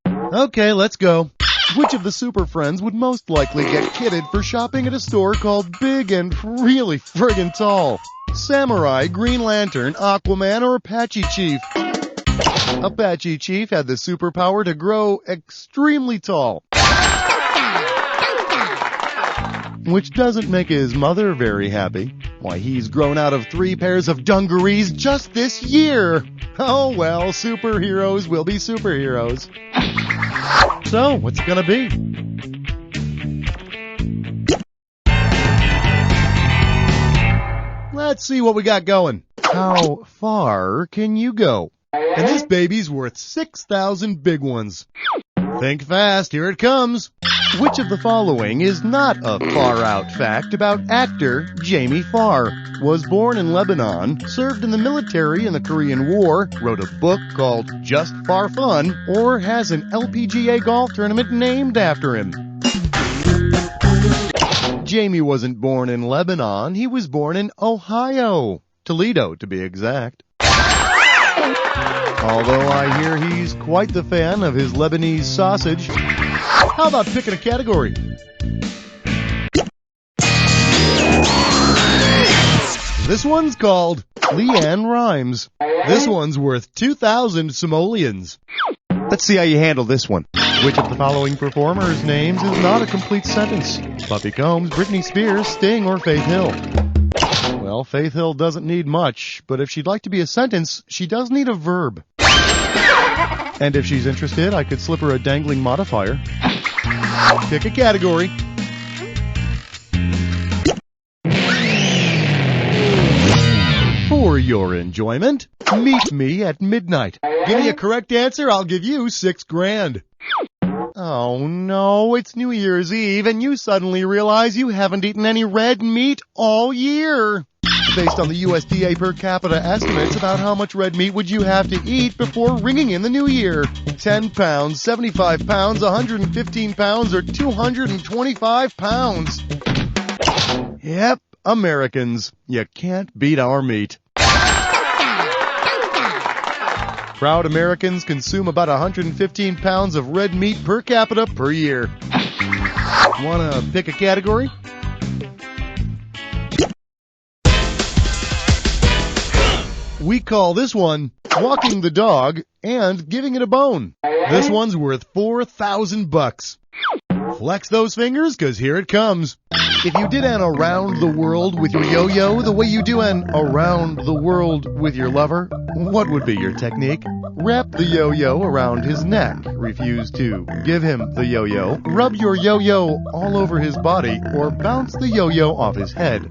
Speaker 2: Okay, let's go. Which of the Super Friends would most likely get kidded for shopping at a store called Big and Really Friggin' Tall? Samurai, Green Lantern, Aquaman, or Apache Chief? Apache Chief had the superpower to grow extremely tall. Which doesn't make his mother very happy. Why, he's grown out of 3 pairs of dungarees just this year. Oh well, superheroes will be superheroes. So, what's it gonna be? Let's see what we got going. How far can you go? And this baby's worth 6,000 big ones. Think fast, here it comes. Which of the following is not a far-out fact about actor Jamie Farr? Was born in Lebanon, served in the military in the Korean War, wrote a book called Just Far Fun, or has an LPGA golf tournament named after him? Jamie wasn't born in Lebanon, he was born in Ohio. Toledo, to be exact. Although I hear he's quite the fan of his Lebanese sausage. How about picking a category? This one's called Leanne rhymes. This one's worth 2,000 simoleons. Let's see how you handle this one. Which of the following performers' names is not a complete sentence? Puffy Combs, Britney Spears, Sting, or Faith Hill? Well, Faith Hill doesn't need much, but if she'd like to be a sentence, she does need a verb. And if she's interested, I could slip her a dangling modifier. Pick a category. For your enjoyment, meet me at midnight. Give me a correct answer, I'll give you $6,000. Oh no, it's New Year's Eve and you suddenly realize you haven't eaten any red meat all year. Based on the USDA per capita estimates about how much red meat would you have to eat before ringing in the new year? 10 pounds, 75 pounds, 115 pounds, or 225 pounds? Yep, Americans, you can't beat our meat. Proud Americans consume about 115 pounds of red meat per capita per year. Wanna pick a category? We call this one walking the dog and giving it a bone. This one's worth $4,000. Flex those fingers, 'cause here it comes. If you did an around the world with your yo-yo the way you do an around the world with your lover, what would be your technique? Wrap the yo-yo around his neck. Refuse to give him the yo-yo. Rub your yo-yo all over his body or bounce the yo-yo off his head.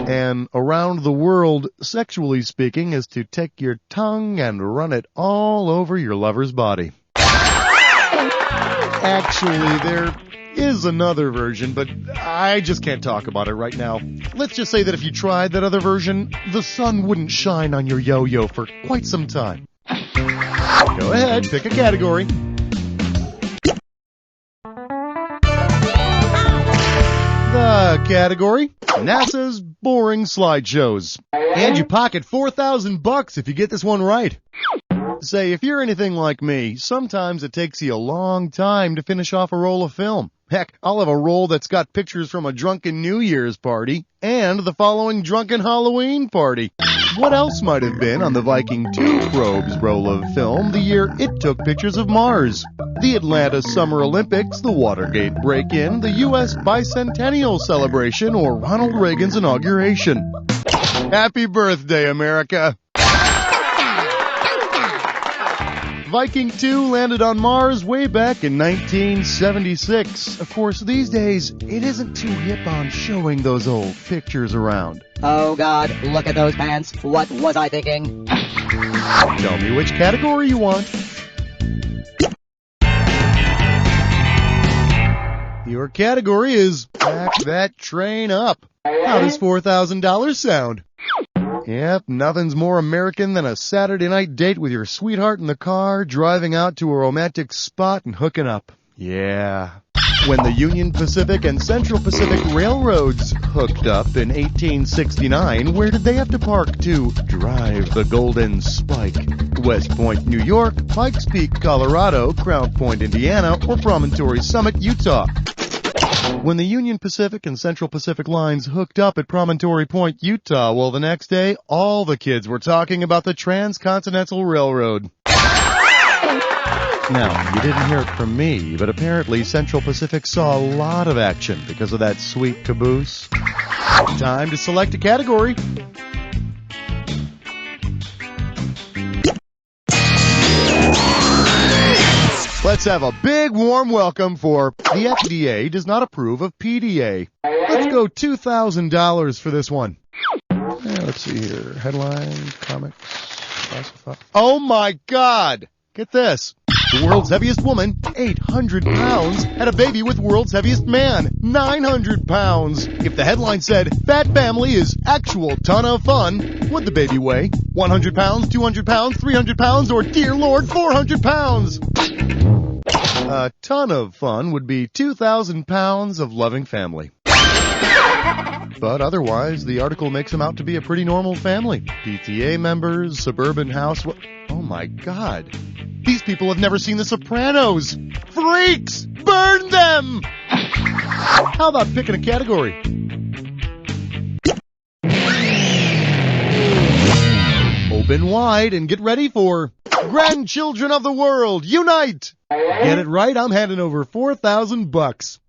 Speaker 2: And around the world, sexually speaking, is to take your tongue and run it all over your lover's body. Actually, there is another version, but I just can't talk about it right now. Let's just say that if you tried that other version, the sun wouldn't shine on your yo-yo for quite some time. Go ahead, pick a category. The category: NASA's boring slideshows. And you pocket $4,000 if you get this one right. Say, if you're anything like me, sometimes it takes you a long time to finish off a roll of film. Heck, I'll have a roll that's got pictures from a drunken New Year's party and the following drunken Halloween party. What else might have been on the Viking 2 probe's roll of film the year it took pictures of Mars? The Atlanta Summer Olympics, the Watergate break-in, the U.S. bicentennial celebration, or Ronald Reagan's inauguration. Happy birthday, America! Viking 2 landed on Mars way back in 1976. Of course, these days, it isn't too hip on showing those old pictures around.
Speaker 5: Oh God, look at those pants. What was I thinking?
Speaker 2: Tell me which category you want. Your category is Back That Train Up. How does $4,000 sound? Yep, nothing's more American than a Saturday night date with your sweetheart in the car, driving out to a romantic spot and hooking up. Yeah. When the Union Pacific and Central Pacific Railroads hooked up in 1869, where did they have to park to drive the Golden Spike? West Point, New York, Pikes Peak, Colorado, Crown Point, Indiana, or Promontory Summit, Utah? When the Union Pacific and Central Pacific lines hooked up at Promontory Point, Utah, well, the next day, all the kids were talking about the Transcontinental Railroad. Now, you didn't hear it from me, but apparently Central Pacific saw a lot of action because of that sweet caboose. Time to select a category. Let's have a big warm welcome for the FDA does not approve of PDA. Let's go $2,000 for this one. Let's see here. Headline, comics, classified. Oh my God! Get this. The world's heaviest woman, 800 pounds, had a baby with world's heaviest man, 900 pounds. If the headline said, Fat Family is actual ton of fun, would the baby weigh 100 pounds, 200 pounds, 300 pounds, or dear Lord, 400 pounds? A ton of fun would be 2,000 pounds of loving family. But otherwise, the article makes them out to be a pretty normal family. PTA members, suburban house... Oh my God. These people have never seen The Sopranos. Freaks! Burn them! How about picking a category? Open wide and get ready for Grandchildren of the World, Unite! Get it right, I'm handing over $4,000.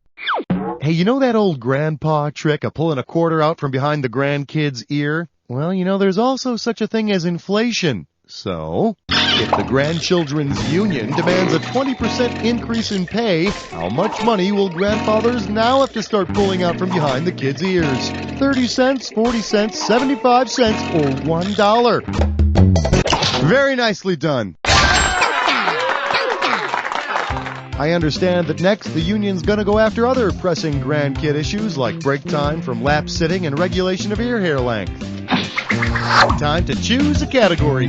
Speaker 2: Hey, you know that old grandpa trick of pulling a quarter out from behind the grandkid's ear? Well, you know, there's also such a thing as inflation. So, if the Grandchildren's Union demands a 20% increase in pay, how much money will grandfathers now have to start pulling out from behind the kids' ears? 30 cents, 40 cents, 75 cents, or $1? Very nicely done. I understand that next the union's gonna go after other pressing grandkid issues like break time from lap sitting and regulation of ear hair length. Time to choose a category.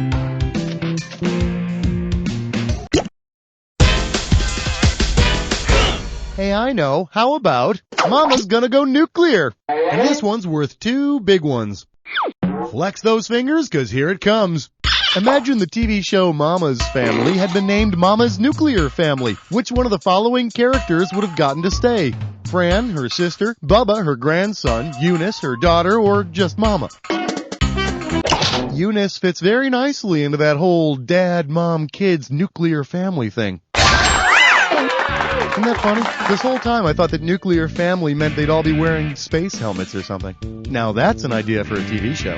Speaker 2: Hey, I know. How about Mama's gonna go nuclear? And this one's worth 2 big ones. Flex those fingers, 'cause here it comes. Imagine the TV show Mama's Family had been named Mama's Nuclear Family. Which one of the following characters would have gotten to stay? Fran, her sister, Bubba, her grandson, Eunice, her daughter, or just Mama? Eunice fits very nicely into that whole dad, mom, kids, nuclear family thing. Isn't that funny? This whole time I thought that nuclear family meant they'd all be wearing space helmets or something. Now that's an idea for a TV show.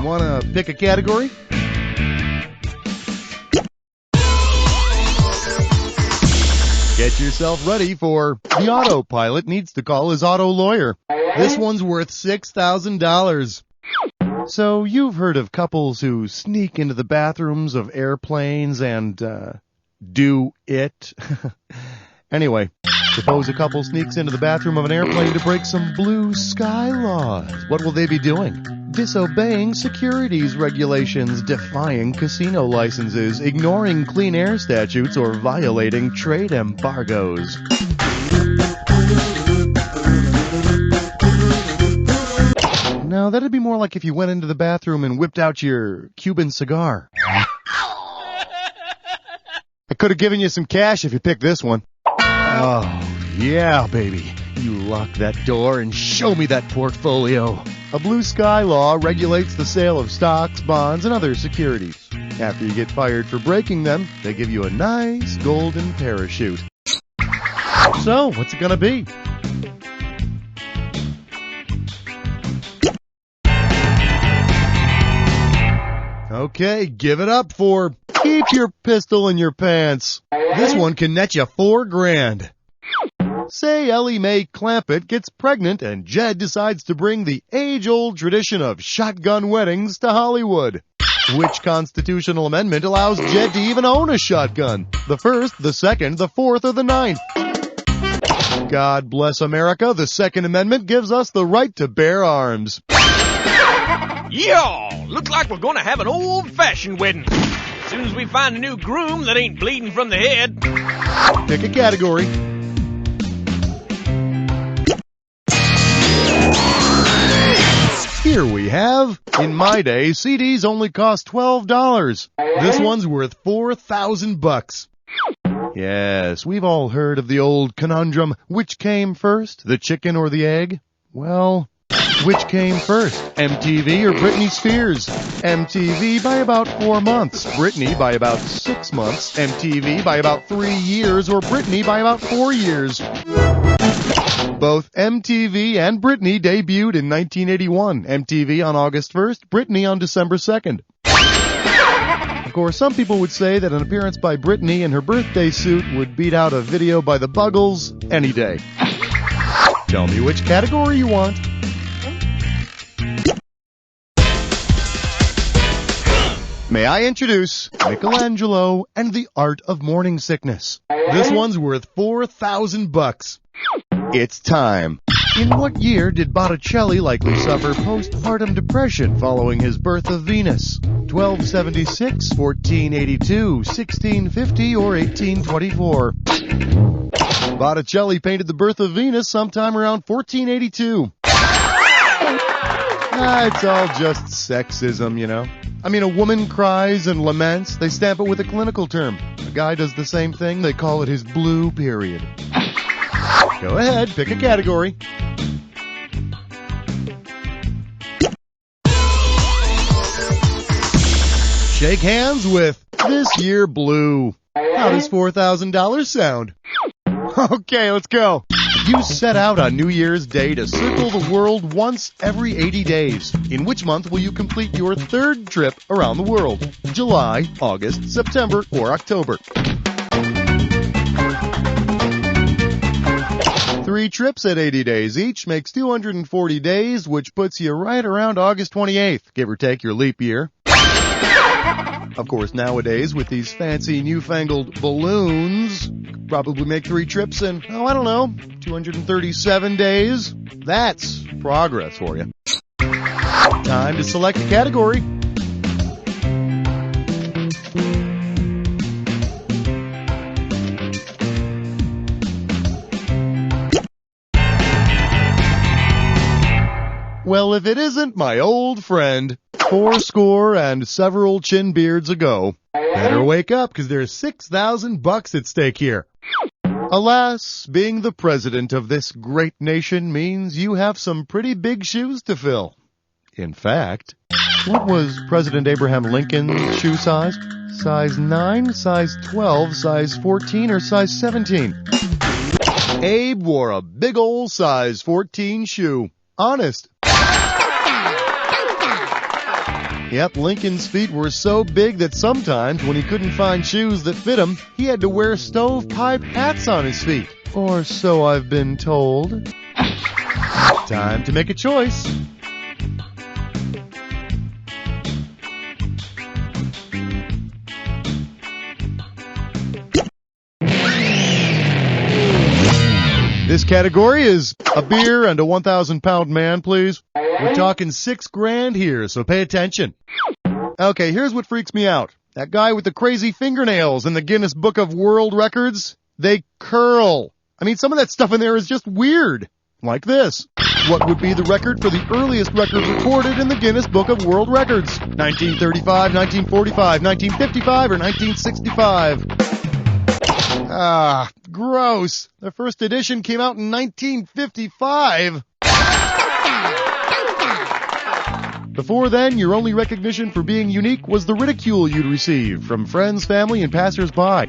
Speaker 2: Wanna pick a category? Get yourself ready for the autopilot needs to call his auto lawyer. This one's worth $6,000. So you've heard of couples who sneak into the bathrooms of airplanes and, do it? Anyway, suppose a couple sneaks into the bathroom of an airplane to break some blue sky laws. What will they be doing? Disobeying securities regulations, defying casino licenses, ignoring clean air statutes, or violating trade embargoes. No, that'd be more like if you went into the bathroom and whipped out your Cuban cigar. I could have given you some cash if you picked this one. Oh, yeah, baby. You lock that door and show me that portfolio. A blue sky law regulates the sale of stocks, bonds, and other securities. After you get fired for breaking them, they give you a nice golden parachute. So, what's it gonna be? Okay, give it up for keep your pistol in your pants. This one can net you $4,000. Say Ellie Mae Clampett gets pregnant and Jed decides to bring the age-old tradition of shotgun weddings to Hollywood. Which constitutional amendment allows Jed to even own a shotgun? The first, the second, the fourth, or the ninth? God bless America, the Second Amendment gives us the right to bear arms.
Speaker 19: Yo! Looks like we're gonna have an old-fashioned wedding. As soon as we find a new groom that ain't bleeding from the head.
Speaker 2: Pick a category. Here we have, in my day, CDs only cost $12. This one's worth $4,000. Yes, we've all heard of the old conundrum, which came first, the chicken or the egg? Well, which came first, MTV or Britney Spears? MTV by about 4 months, Britney by about 6 months, MTV by about 3 years, or Britney by about 4 years. Both MTV and Britney debuted in 1981, MTV on August 1st, Britney on December 2nd. Of course, some people would say that an appearance by Britney in her birthday suit would beat out a video by the Buggles any day. Tell me which category you want. May I introduce Michelangelo and the Art of Morning Sickness. This one's worth $4,000. It's time. In what year did Botticelli likely suffer postpartum depression following his birth of Venus? 1276, 1482, 1650, or 1824? Botticelli painted the birth of Venus sometime around 1482. It's all just sexism, you know. I mean, a woman cries and laments, they stamp it with a clinical term. A guy does the same thing, they call it his blue period. Go ahead, pick a category. Shake hands with This Year Blue. How does $4,000 sound? Okay, let's go. You set out on New Year's Day to circle the world once every 80 days. In which month will you complete your third trip around the world? July, August, September, or October? 3 trips at 80 days each makes 240 days, which puts you right around August 28th, give or take your leap year. Of course, nowadays, with these fancy newfangled balloons, probably make 3 trips in, 237 days. That's progress for you. Time to select a category. Well, if it isn't my old friend, 80 and several chin beards ago, better wake up because there's $6,000 at stake here. Alas, being the president of this great nation means you have some pretty big shoes to fill. In fact, what was President Abraham Lincoln's shoe size? Size 9, size 12, size 14, or size 17? Abe wore a big old size 14 shoe. Honest. Yep, Lincoln's feet were so big that sometimes when he couldn't find shoes that fit him, he had to wear stovepipe hats on his feet. Or so I've been told. Time to make a choice. This category is a beer and a 1,000-pound man, please. We're talking $6,000 here, so pay attention. Okay, here's what freaks me out. That guy with the crazy fingernails in the Guinness Book of World Records, they curl. I mean, some of that stuff in there is just weird. Like this. What would be the record for the earliest record recorded in the Guinness Book of World Records? 1935, 1945, 1955, or 1965? Ah, gross. The first edition came out in 1955. Before then, your only recognition for being unique was the ridicule you'd receive from friends, family, and passers-by.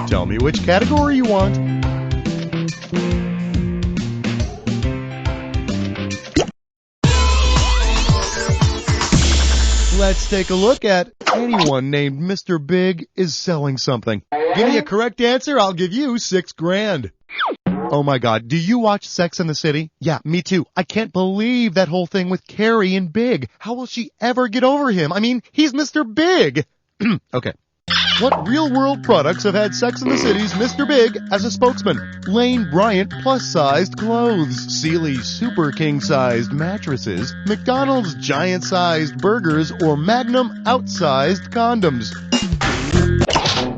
Speaker 2: Tell me which category you want. Let's take a look at anyone named Mr. Big is selling something. Give me a correct answer, I'll give you $6,000. Oh my God, do you watch Sex and the City? Yeah, me too. I can't believe that whole thing with Carrie and Big. How will she ever get over him? I mean, he's Mr. Big. Okay. What real-world products have had Sex and the City's Mr. Big as a spokesman? Lane Bryant plus-sized clothes, Sealy super king-sized mattresses, McDonald's giant-sized burgers, or Magnum outsized condoms.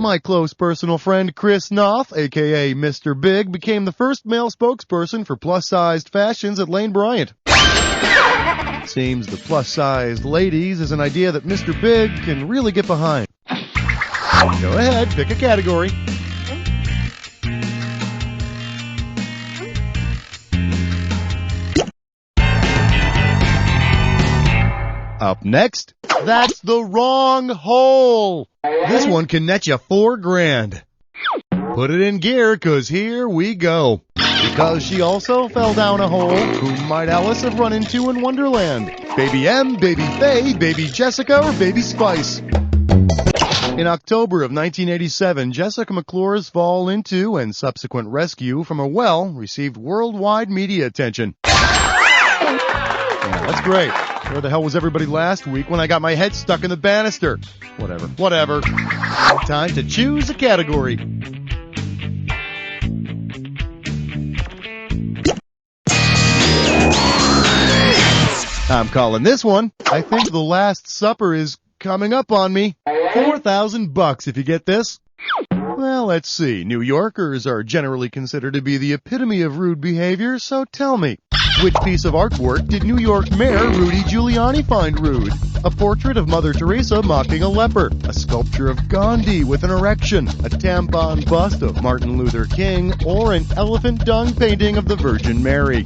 Speaker 2: My close personal friend Chris Knopf, a.k.a. Mr. Big, became the first male spokesperson for plus-sized fashions at Lane Bryant. Seems the plus-sized ladies is an idea that Mr. Big can really get behind. Go ahead, pick a category. Up next, that's the wrong hole. This one can net you $4,000. Put it in gear, 'cause here we go. Because she also fell down a hole, who might Alice have run into in Wonderland? Baby M, Baby Faye, Baby Jessica, or Baby Spice? In October of 1987, Jessica McClure's fall into and subsequent rescue from a well received worldwide media attention. Yeah, that's great. Where the hell was everybody last week when I got my head stuck in the banister? Whatever. Time to choose a category. I'm calling this one, I think the Last Supper is coming up on me. $4,000 if you get this. Well, let's see. New Yorkers are generally considered to be the epitome of rude behavior, so tell me, which piece of artwork did New York Mayor Rudy Giuliani find rude? A portrait of Mother Teresa mocking a leper, a sculpture of Gandhi with an erection, a tampon bust of Martin Luther King, or an elephant dung painting of the Virgin Mary?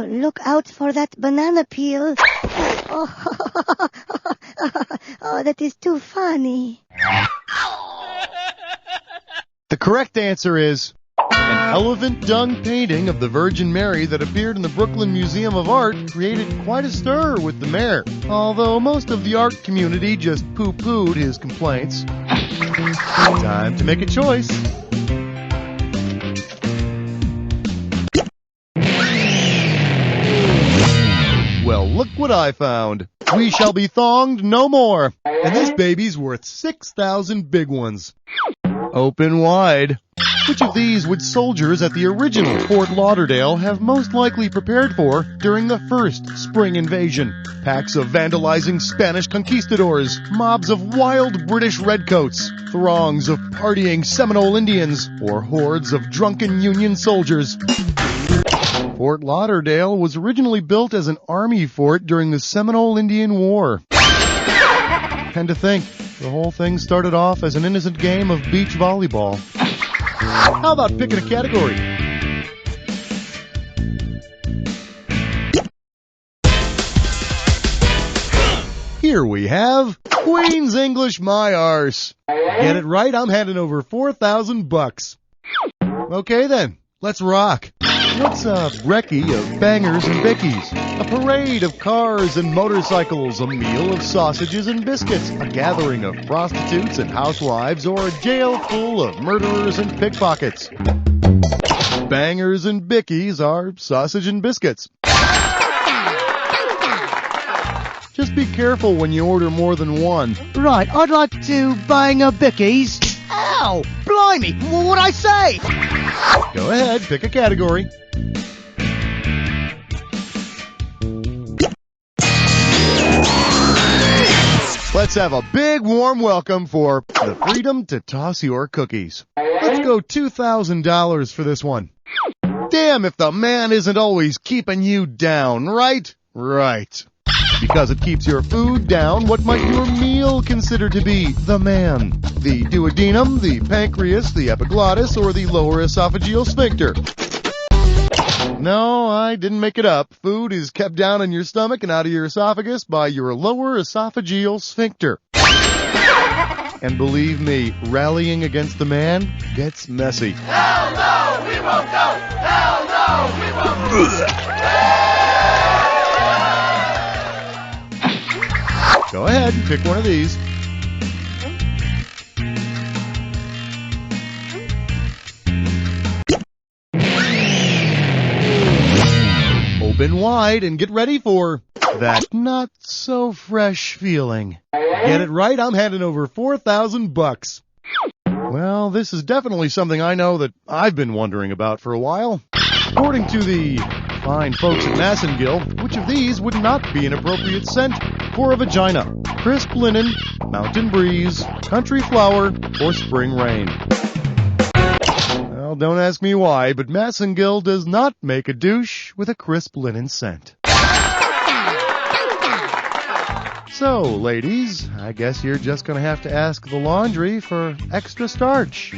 Speaker 9: Look out for that banana peel.
Speaker 5: Oh, that is too funny.
Speaker 2: The correct answer is an elephant dung painting of the Virgin Mary that appeared in the Brooklyn Museum of Art created quite a stir with the mayor, although most of the art community just poo-pooed his complaints. Time to make a choice. Well, look what I found. We shall be thonged no more. And this baby's worth 6,000 big ones. Open wide. Which of these would soldiers at the original Fort Lauderdale have most likely prepared for during the first spring invasion? Packs of vandalizing Spanish conquistadors, mobs of wild British redcoats, throngs of partying Seminole Indians, or hordes of drunken Union soldiers? Fort Lauderdale was originally built as an army fort during the Seminole Indian War. And to think, the whole thing started off as an innocent game of beach volleyball. How about picking a category? Here we have Queen's English My Arse. Get it right, I'm handing over $4,000. Okay then, let's rock. What's a brekkie of bangers and bickies? A parade of cars and motorcycles, a meal of sausages and biscuits, a gathering of prostitutes and housewives, or a jail full of murderers and pickpockets. Bangers and bickies are sausage and biscuits. Just be careful when you order more than one.
Speaker 5: Right, I'd like to bang a bickies. Ow! Blimey, what'd I say?
Speaker 2: Go ahead, pick a category. Let's have a big warm welcome for the freedom to toss your cookies. Let's go $2,000 for this one. Damn if the man isn't always keeping you down, right? Right. Because it keeps your food down, what might your meal consider to be the man? The duodenum, the pancreas, the epiglottis, or the lower esophageal sphincter? No, I didn't make it up. Food is kept down in your stomach and out of your esophagus by your lower esophageal sphincter. And believe me, rallying against the man gets messy.
Speaker 10: Hell no, we won't go! Hell no, we won't go!
Speaker 2: Go ahead and pick one of these. Open wide and get ready for that not so fresh feeling. Get it right, I'm handing over $4,000. Well, this is definitely something I know that I've been wondering about for a while. According to the fine folks at Massengill, which of these would not be an appropriate scent for a vagina? Crisp linen, mountain breeze, country flower, or spring rain? Well, don't ask me why, but Massengill does not make a douche with a crisp linen scent. So, ladies, I guess you're just going to have to ask the laundry for extra starch,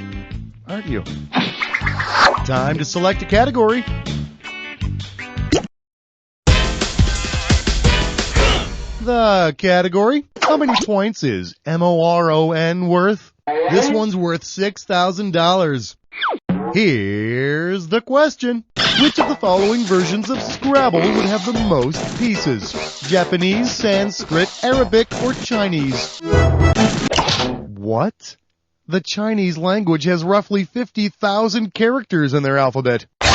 Speaker 2: aren't you? Time to select a category. The category. How many points is MORON worth? This one's worth $6,000. Here's the question. Which of the following versions of Scrabble would have the most pieces? Japanese, Sanskrit, Arabic, or Chinese? What? The Chinese language has roughly 50,000 characters in their alphabet.
Speaker 12: Hey,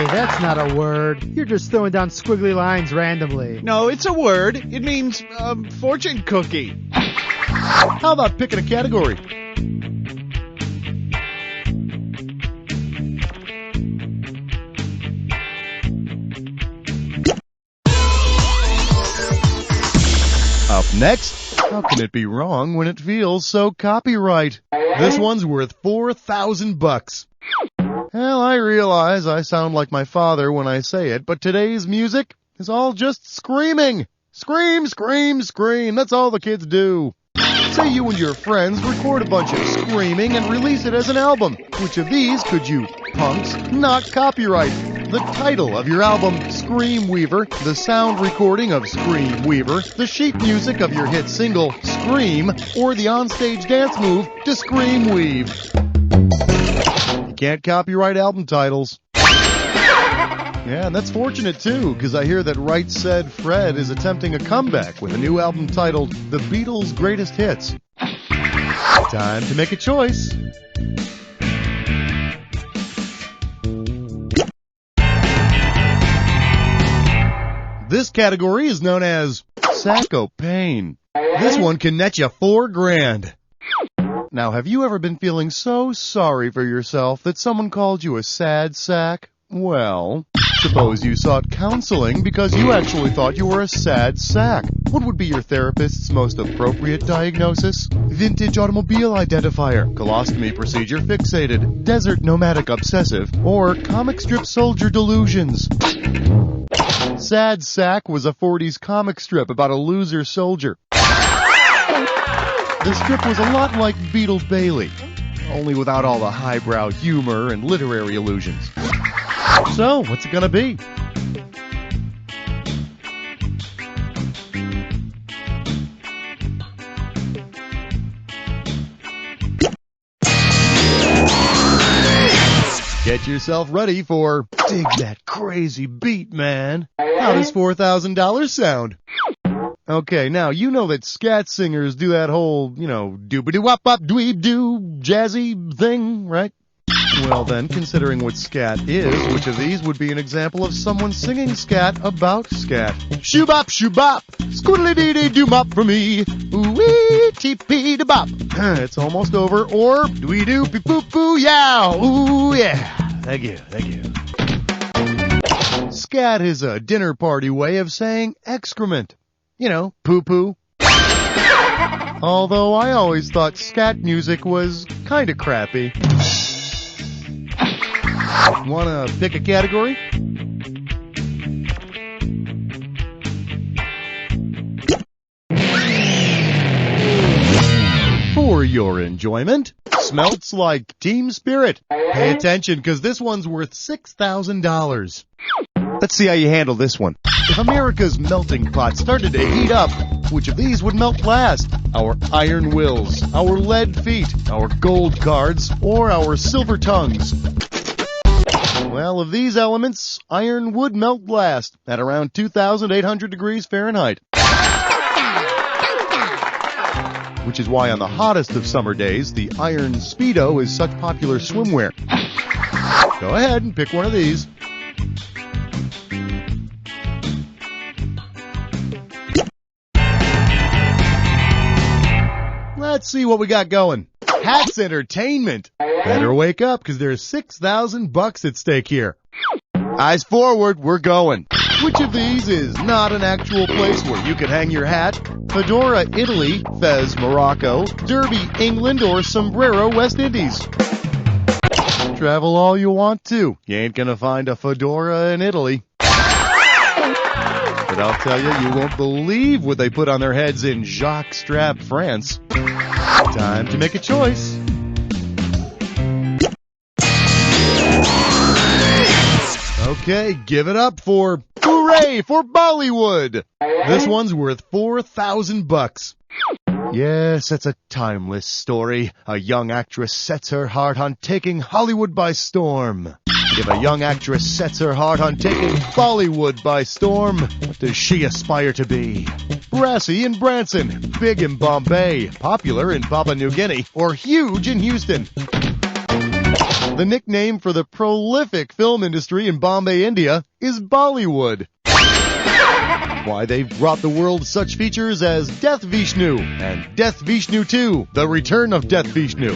Speaker 12: that's not a word. You're just throwing down squiggly lines randomly.
Speaker 18: No, it's a word. It means, fortune cookie.
Speaker 2: How about picking a category? Up next, how can it be wrong when it feels so copyright? This one's worth $4,000. Well, I realize I sound like my father when I say it, but today's music is all just screaming. Scream, scream, scream. That's all the kids do. Say you and your friends record a bunch of screaming and release it as an album. Which of these could you punks not copyright? the title of your album Scream Weaver, the sound recording of Scream Weaver, the sheet music of your hit single Scream, or the onstage dance move to Scream Weave. You can't copyright album titles. Yeah, and that's fortunate too, because I hear that Right Said Fred is attempting a comeback with a new album titled The Beatles' Greatest Hits. Time to make a choice. This category is known as Sacco Pain. This one can net you $4,000. Now, have you ever been feeling so sorry for yourself that someone called you a sad sack? Well, suppose you sought counseling because you actually thought you were a sad sack. What would be your therapist's most appropriate diagnosis? Vintage automobile identifier, colostomy procedure fixated, desert nomadic obsessive, or comic strip soldier delusions. Sad Sack was a 40s comic strip about a loser soldier. The strip was a lot like Beetle Bailey, only without all the highbrow humor and literary illusions. So, what's it gonna be? Get yourself ready for Dig That Crazy Beat, Man. How does $4,000 sound? Okay, now, you know that scat singers do that whole, doobity-wop-wop-dweeb-doo jazzy thing, right? Well then, considering what scat is, which of these would be an example of someone singing scat about scat? Shoo-bop, shoo-bop, squiddly-dee-dee-doo-mop for me, ooh-wee, tee-pee-da-bop. It's almost over, or dwee-doo-pee-poo-poo-yow, ooh yeah. Thank you. Scat is a dinner party way of saying excrement. Poo-poo. Although I always thought scat music was kinda crappy. Wanna pick a category? For your enjoyment, smelts like Team Spirit. Pay attention, because this one's worth $6,000. Let's see how you handle this one. If America's melting pot started to heat up, which of these would melt last? Our iron wills, our lead feet, our gold cards, or our silver tongues? Well, of these elements, iron would melt last at around 2,800 degrees Fahrenheit. Which is why on the hottest of summer days, the iron Speedo is such popular swimwear. Go ahead and pick one of these. Let's see what we got going. Hats Entertainment. Better wake up, because there's $6,000 at stake here. Eyes forward, we're going. Which of these is not an actual place where you can hang your hat? Fedora, Italy, Fez, Morocco, Derby, England, or Sombrero, West Indies? Travel all you want to. You ain't gonna find a fedora in Italy. But I'll tell you won't believe what they put on their heads in Jacques-Strap, France. Time to make a choice. Okay, give it up for hooray for Bollywood. This one's worth $4,000. Yes, it's a timeless story. A young actress sets her heart on taking Hollywood by storm. If a young actress sets her heart on taking Bollywood by storm, what does she aspire to be? Brassy in Branson, big in Bombay, popular in Papua New Guinea, or huge in Houston? The nickname for the prolific film industry in Bombay, India, is Bollywood. Why, they've brought the world such features as Death Vishnu and Death Vishnu 2, The Return of Death Vishnu.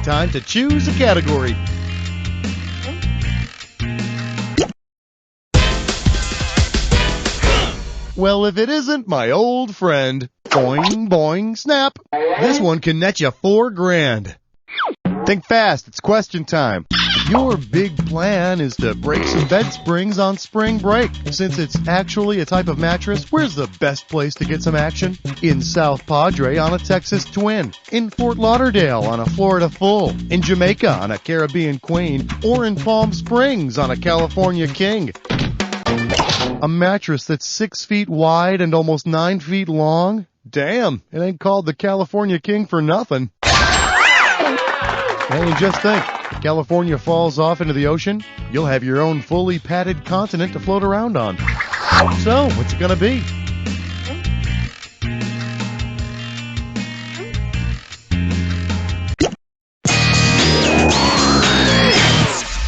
Speaker 2: Time to choose a category. Well, if it isn't my old friend, Boing Boing Snap, this one can net you $4,000. Think fast, it's question time. Your big plan is to break some bed springs on spring break. Since it's actually a type of mattress, where's the best place to get some action? In South Padre on a Texas Twin, in Fort Lauderdale on a Florida Full, in Jamaica on a Caribbean Queen, or in Palm Springs on a California King. A mattress that's 6 feet wide and almost 9 feet long? Damn, it ain't called the California King for nothing. Hey, just think, if California falls off into the ocean, you'll have your own fully padded continent to float around on. So, what's it gonna be?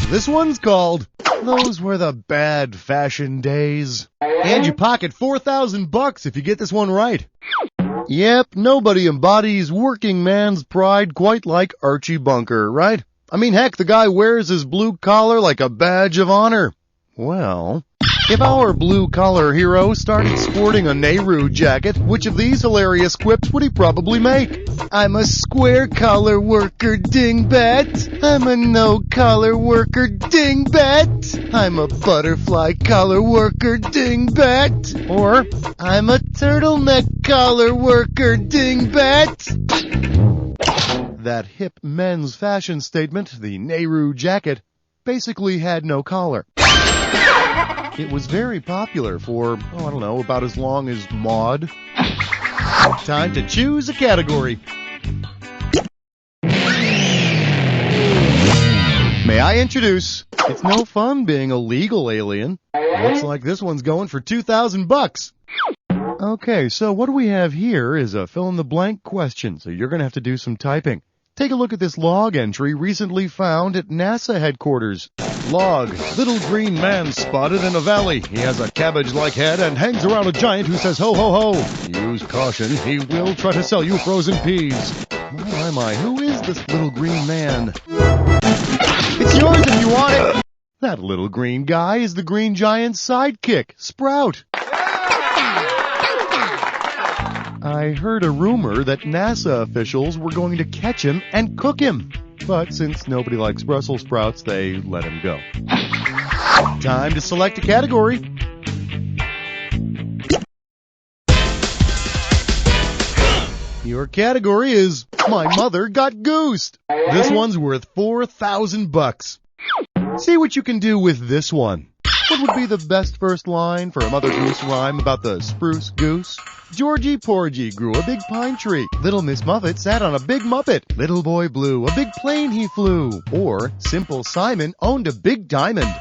Speaker 2: This one's called Those Were the Bad Fashion Days. And you pocket $4,000 if you get this one right. Yep, nobody embodies working man's pride quite like Archie Bunker, right? I mean, heck, the guy wears his blue collar like a badge of honor. Well, if our blue-collar hero started sporting a Nehru jacket, which of these hilarious quips would he probably make? I'm a square-collar worker, dingbat. I'm a no-collar worker, dingbat. I'm a butterfly-collar worker, dingbat. Or, I'm a turtleneck-collar worker, dingbat. That hip men's fashion statement, the Nehru jacket, basically had no collar. It was very popular for, about as long as Maude. Time to choose a category. May I introduce, it's no fun being a legal alien. Looks like this one's going for $2,000. Okay, so what we have here is a fill-in-the-blank question, so you're going to have to do some typing. Take a look at this log entry recently found at NASA headquarters. Log, little green man spotted in a valley. He has a cabbage-like head and hangs around a giant who says ho ho ho. Use caution, he will try to sell you frozen peas. My, who is this little green man? It's yours if you want it. That little green guy is the green giant's sidekick, Sprout. I heard a rumor that NASA officials were going to catch him and cook him. But since nobody likes Brussels sprouts, they let him go. Time to select a category. Your category is My Mother Got Goosed. This one's worth $4,000. See what you can do with this one. What would be the best first line for a Mother Goose rhyme about the spruce goose? Georgie Porgy grew a big pine tree. Little Miss Muffet sat on a big Muppet. Little Boy Blue, a big plane he flew. Or Simple Simon owned a big diamond.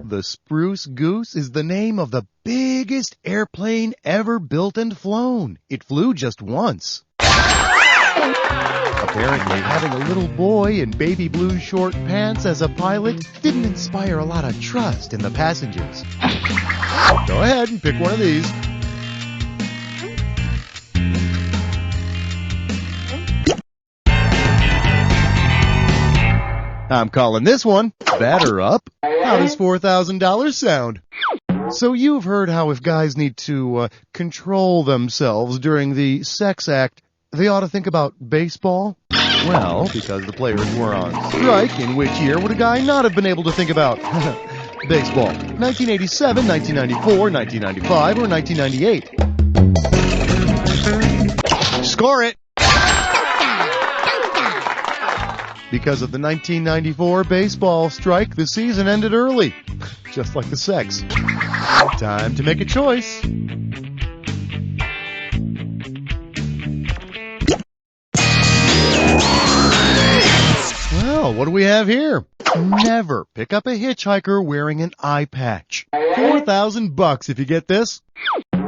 Speaker 2: The spruce goose is the name of the biggest airplane ever built and flown. It flew just once. Apparently, having a little boy in baby blue short pants as a pilot didn't inspire a lot of trust in the passengers. Go ahead and pick one of these. I'm calling this one Batter Up. How does $4,000 sound? So you've heard how if guys need to control themselves during the sex act, they ought to think about baseball? Well, because the players were on strike, in which year would a guy not have been able to think about baseball? 1987, 1994, 1995, or 1998? Score it! Because of the 1994 baseball strike, the season ended early. Just like the sex. Time to make a choice. Well, what do we have here? Never pick up a hitchhiker wearing an eye patch. $4,000 if you get this.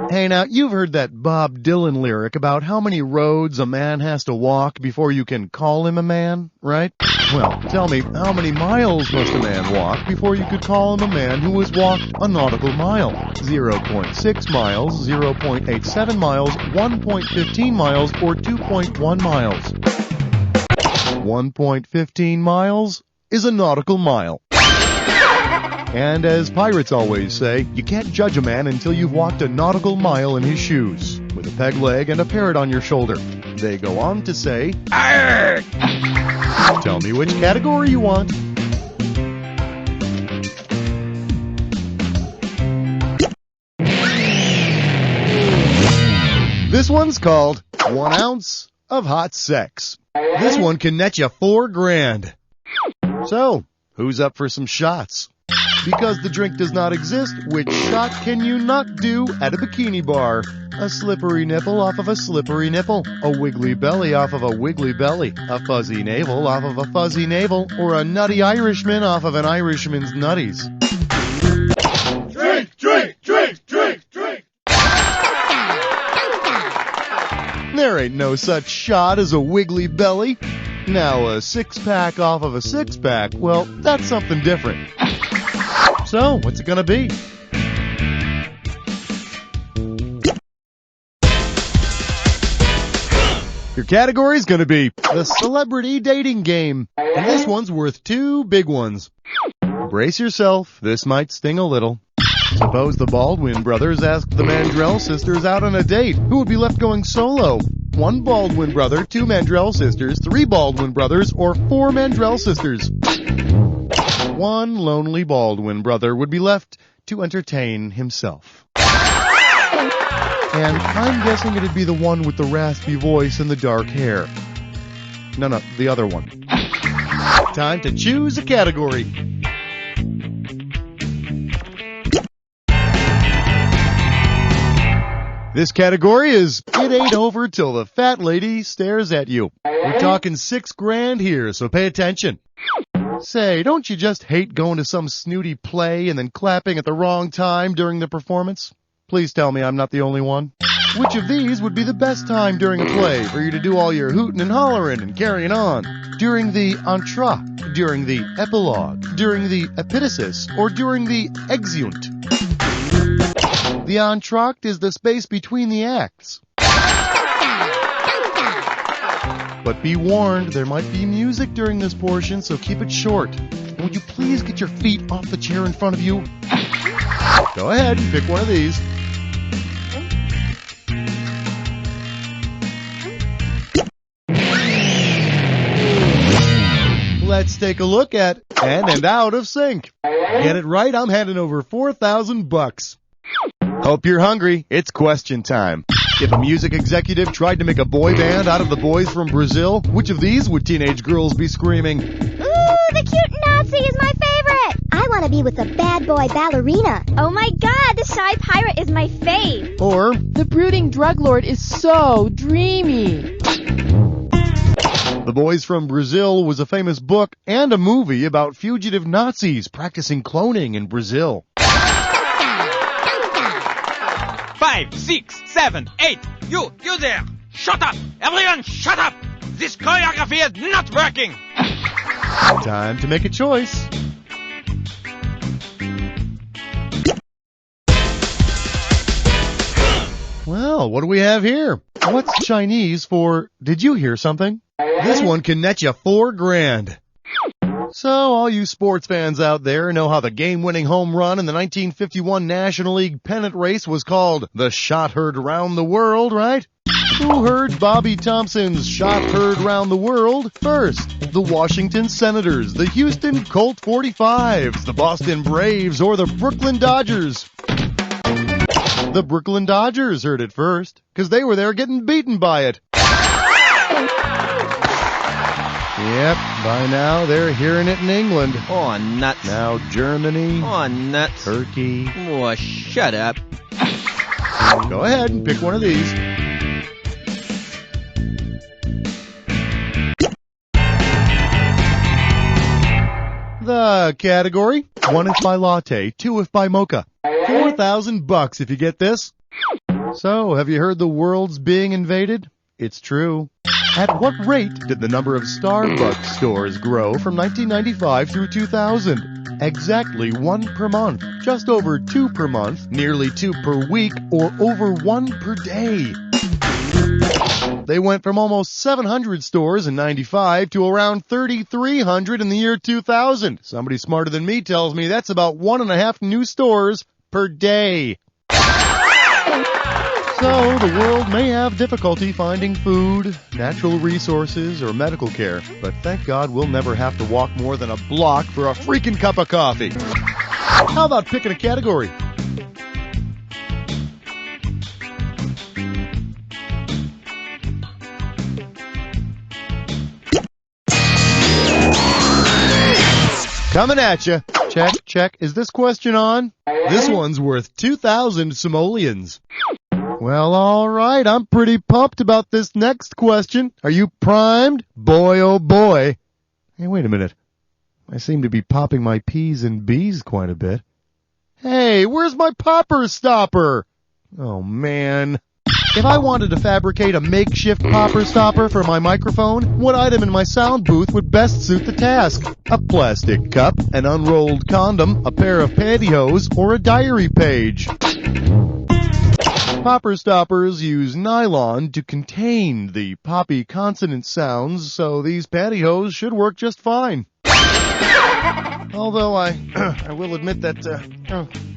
Speaker 2: Hey, now, you've heard that Bob Dylan lyric about how many roads a man has to walk before you can call him a man, right? Well, tell me, how many miles must a man walk before you could call him a man who has walked a nautical mile? 0.6 miles, 0.87 miles, 1.15 miles, or 2.1 miles? 1.15 miles is a nautical mile. And as pirates always say, you can't judge a man until you've walked a nautical mile in his shoes, with a peg leg and a parrot on your shoulder. They go on to say, Arrgh! Tell me which category you want. This one's called 1 ounce of hot sex. This one can net you $4,000. So, who's up for some shots? Because the drink does not exist, which shot can you not do at a bikini bar? A slippery nipple off of a slippery nipple, a wiggly belly off of a wiggly belly, a fuzzy navel off of a fuzzy navel, or a nutty Irishman off of an Irishman's nutties.
Speaker 10: Drink, drink, drink, drink, drink.
Speaker 2: There ain't no such shot as a wiggly belly. Now a six-pack off of a six-pack, well, that's something different. So, what's it gonna be? Your category's gonna be the celebrity dating game. And this one's worth 2 big ones. Brace yourself, this might sting a little. Suppose the Baldwin brothers asked the Mandrell sisters out on a date. Who would be left going solo? 1 Baldwin brother, 2 Mandrell sisters, 3 Baldwin brothers, or 4 Mandrell sisters? 1 lonely Baldwin brother would be left to entertain himself. And I'm guessing it'd be the one with the raspy voice and the dark hair. No, the other one. Time to choose a category. This category is It Ain't Over Till the Fat Lady Stares at You. We're talking $6,000 here, so pay attention. Say, don't you just hate going to some snooty play and then clapping at the wrong time during the performance? Please tell me I'm not the only one. Which of these would be the best time during a play for you to do all your hooting and hollering and carrying on? During the entr'acte, during the epilogue, during the epitasis, or during the exeunt? The entr'acte is the space between the acts. But be warned, there might be music during this portion, so keep it short. And would you please get your feet off the chair in front of you? Go ahead and pick one of these. Let's take a look at and out of sync. Get it right, I'm handing over $4,000. Hope you're hungry. It's question time. If a music executive tried to make a boy band out of the boys from Brazil, which of these would teenage girls be screaming?
Speaker 9: Ooh, the cute Nazi is my favorite. I want to be with the bad boy ballerina.
Speaker 20: Oh my god, the shy pirate is my fave.
Speaker 2: Or,
Speaker 6: the brooding drug lord is so dreamy.
Speaker 2: The Boys from Brazil was a famous book and a movie about fugitive Nazis practicing cloning in Brazil.
Speaker 19: 5, 6, 7, 8. You there! Shut up! Everyone, shut up! This choreography is not working!
Speaker 2: Time to make a choice. Well, what do we have here? What's Chinese for, did you hear something? This one can net you $4,000. So, all you sports fans out there know how the game-winning home run in the 1951 National League pennant race was called the shot heard round the world, right? Who heard Bobby Thompson's shot heard round the world first? The Washington Senators, the Houston Colt 45s, the Boston Braves, or the Brooklyn Dodgers? The Brooklyn Dodgers heard it first, because they were there getting beaten by it. Yep, by now they're hearing it in England.
Speaker 7: Oh, nuts.
Speaker 2: Now Germany.
Speaker 7: Oh, nuts.
Speaker 2: Turkey.
Speaker 7: Oh, shut up.
Speaker 2: Go ahead and pick one of these. The category, 1 if by latte, 2 if by mocha. $4,000 if you get this. So, have you heard the world's being invaded? It's true. At what rate did the number of Starbucks stores grow from 1995 through 2000? Exactly 1 per month, just over 2 per month, nearly 2 per week, or over 1 per day. They went from almost 700 stores in 95 to around 3,300 in the year 2000. Somebody smarter than me tells me that's about 1.5 new stores per day. So, the world may have difficulty finding food, natural resources, or medical care, but thank God we'll never have to walk more than a block for a freaking cup of coffee. How about picking a category? Coming at you. Check, check. Is this question on? This one's worth 2,000 simoleons. Well, all right. I'm pretty pumped about this next question. Are you primed? Boy, oh boy. Hey, wait a minute. I seem to be popping my P's and B's quite a bit. Hey, where's my popper stopper? Oh, man. If I wanted to fabricate a makeshift popper stopper for my microphone, what item in my sound booth would best suit the task? A plastic cup, an unrolled condom, a pair of pantyhose, or a diary page? Popper stoppers use nylon to contain the poppy consonant sounds, so these pantyhose should work just fine. Although I will admit that,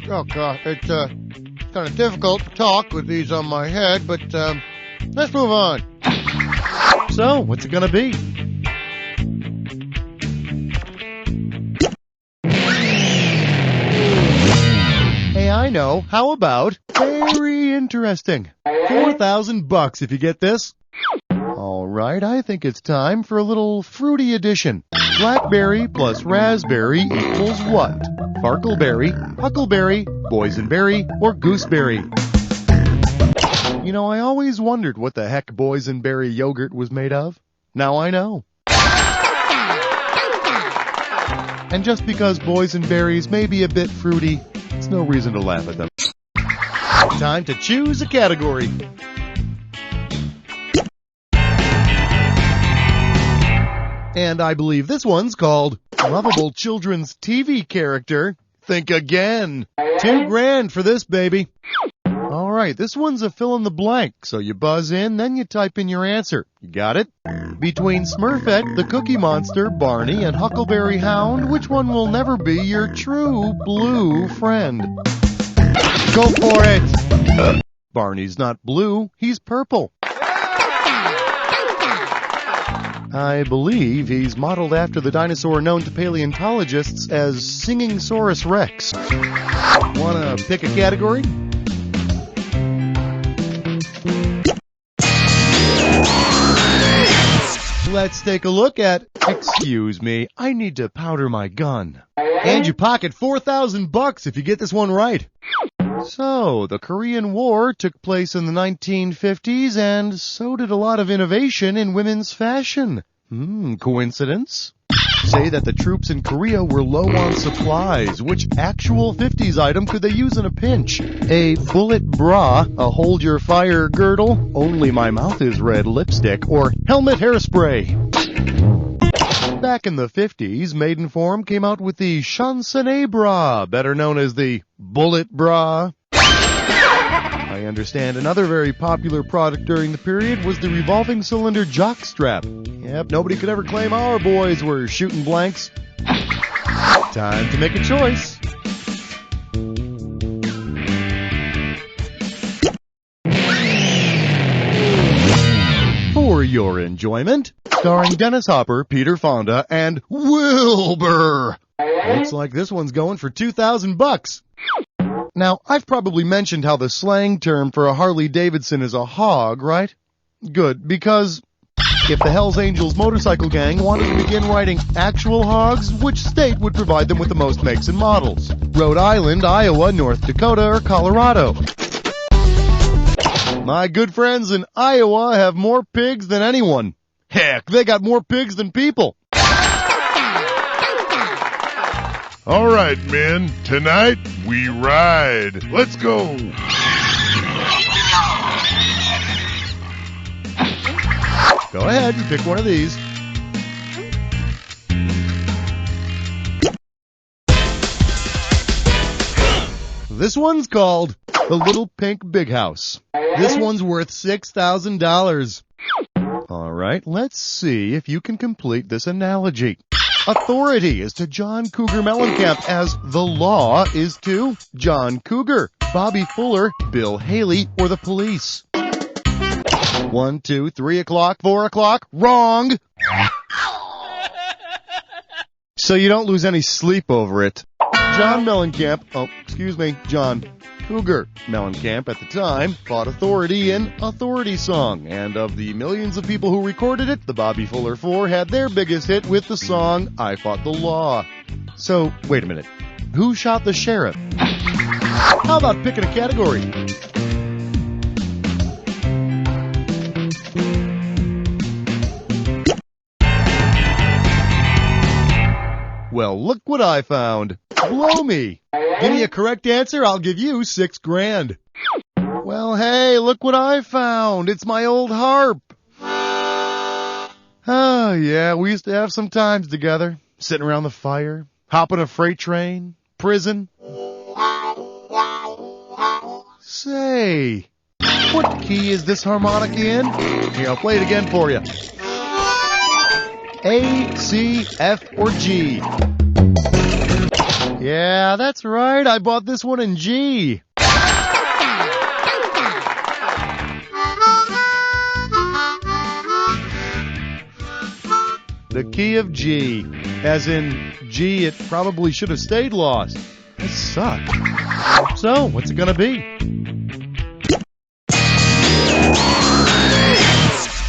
Speaker 2: oh God, it's kind of difficult to talk with these on my head, but let's move on. So, what's it gonna be? Hey, I know. How about very interesting? $4,000 if you get this. All right, I think it's time for a little fruity addition. Blackberry plus raspberry equals what? Farkleberry, huckleberry, boysenberry, or gooseberry? You know, I always wondered what the heck boysenberry yogurt was made of. Now I know. And just because boysenberries may be a bit fruity, it's no reason to laugh at them. Time to choose a category. And I believe this one's called Lovable Children's TV Character. Think again. $2,000 for this, baby. All right, this one's a fill in the blank. So you buzz in, then you type in your answer. You got it? Between Smurfette, the Cookie Monster, Barney, and Huckleberry Hound, which one will never be your true blue friend? Go for it. Barney's not blue, he's purple. I believe he's modeled after the dinosaur known to paleontologists as Singingsaurus rex. Wanna pick a category? Let's take a look at, excuse me, I need to powder my gun. And you pocket $4,000 if you get this one right. So, the Korean War took place in the 1950s, and so did a lot of innovation in women's fashion. Coincidence? Say that the troops in Korea were low on supplies. Which actual 50s item could they use in a pinch? A bullet bra, a hold your fire girdle, only my mouth is red lipstick, or helmet hairspray? Back in the 50s, Maidenform came out with the Chansonnet bra, better known as the bullet bra. I understand another very popular product during the period was the revolving cylinder jockstrap. Yep, nobody could ever claim our boys were shooting blanks. Time to make a choice. For your enjoyment, starring Dennis Hopper, Peter Fonda, and Wilbur. Looks like this one's going for $2,000. Now, I've probably mentioned how the slang term for a Harley-Davidson is a hog, right? Good, because if the Hells Angels motorcycle gang wanted to begin riding actual hogs, which state would provide them with the most makes and models? Rhode Island, Iowa, North Dakota, or Colorado? My good friends in Iowa have more pigs than anyone. Heck, they got more pigs than people.
Speaker 8: All right, men. Tonight, we ride. Let's go.
Speaker 2: Go ahead and pick one of these. This one's called The Little Pink Big House. This one's worth $6,000. All right, let's see if you can complete this analogy. Authority is to John Cougar Mellencamp as the law is to John Cougar, Bobby Fuller, Bill Haley, or the police. 1, 2, 3 o'clock, 4 o'clock. Wrong! So you don't lose any sleep over it. John Cougar Mellencamp at the time fought Authority in Authority Song, and of the millions of people who recorded it, the Bobby Fuller Four had their biggest hit with the song I Fought the Law. So, wait a minute. Who shot the sheriff? How about picking a category? Well, look what I found. Blow me. Give me a correct answer, I'll give you $6,000. Well, hey, look what I found. It's my old harp. Oh, yeah, we used to have some times together. Sitting around the fire, hopping a freight train, prison. Say, what key is this harmonica in? Here, I'll play it again for you. A, C, F, or G? Yeah, that's right. I bought this one in G. The key of G. As in, G, it probably should have stayed lost. That sucked. So, what's it gonna be?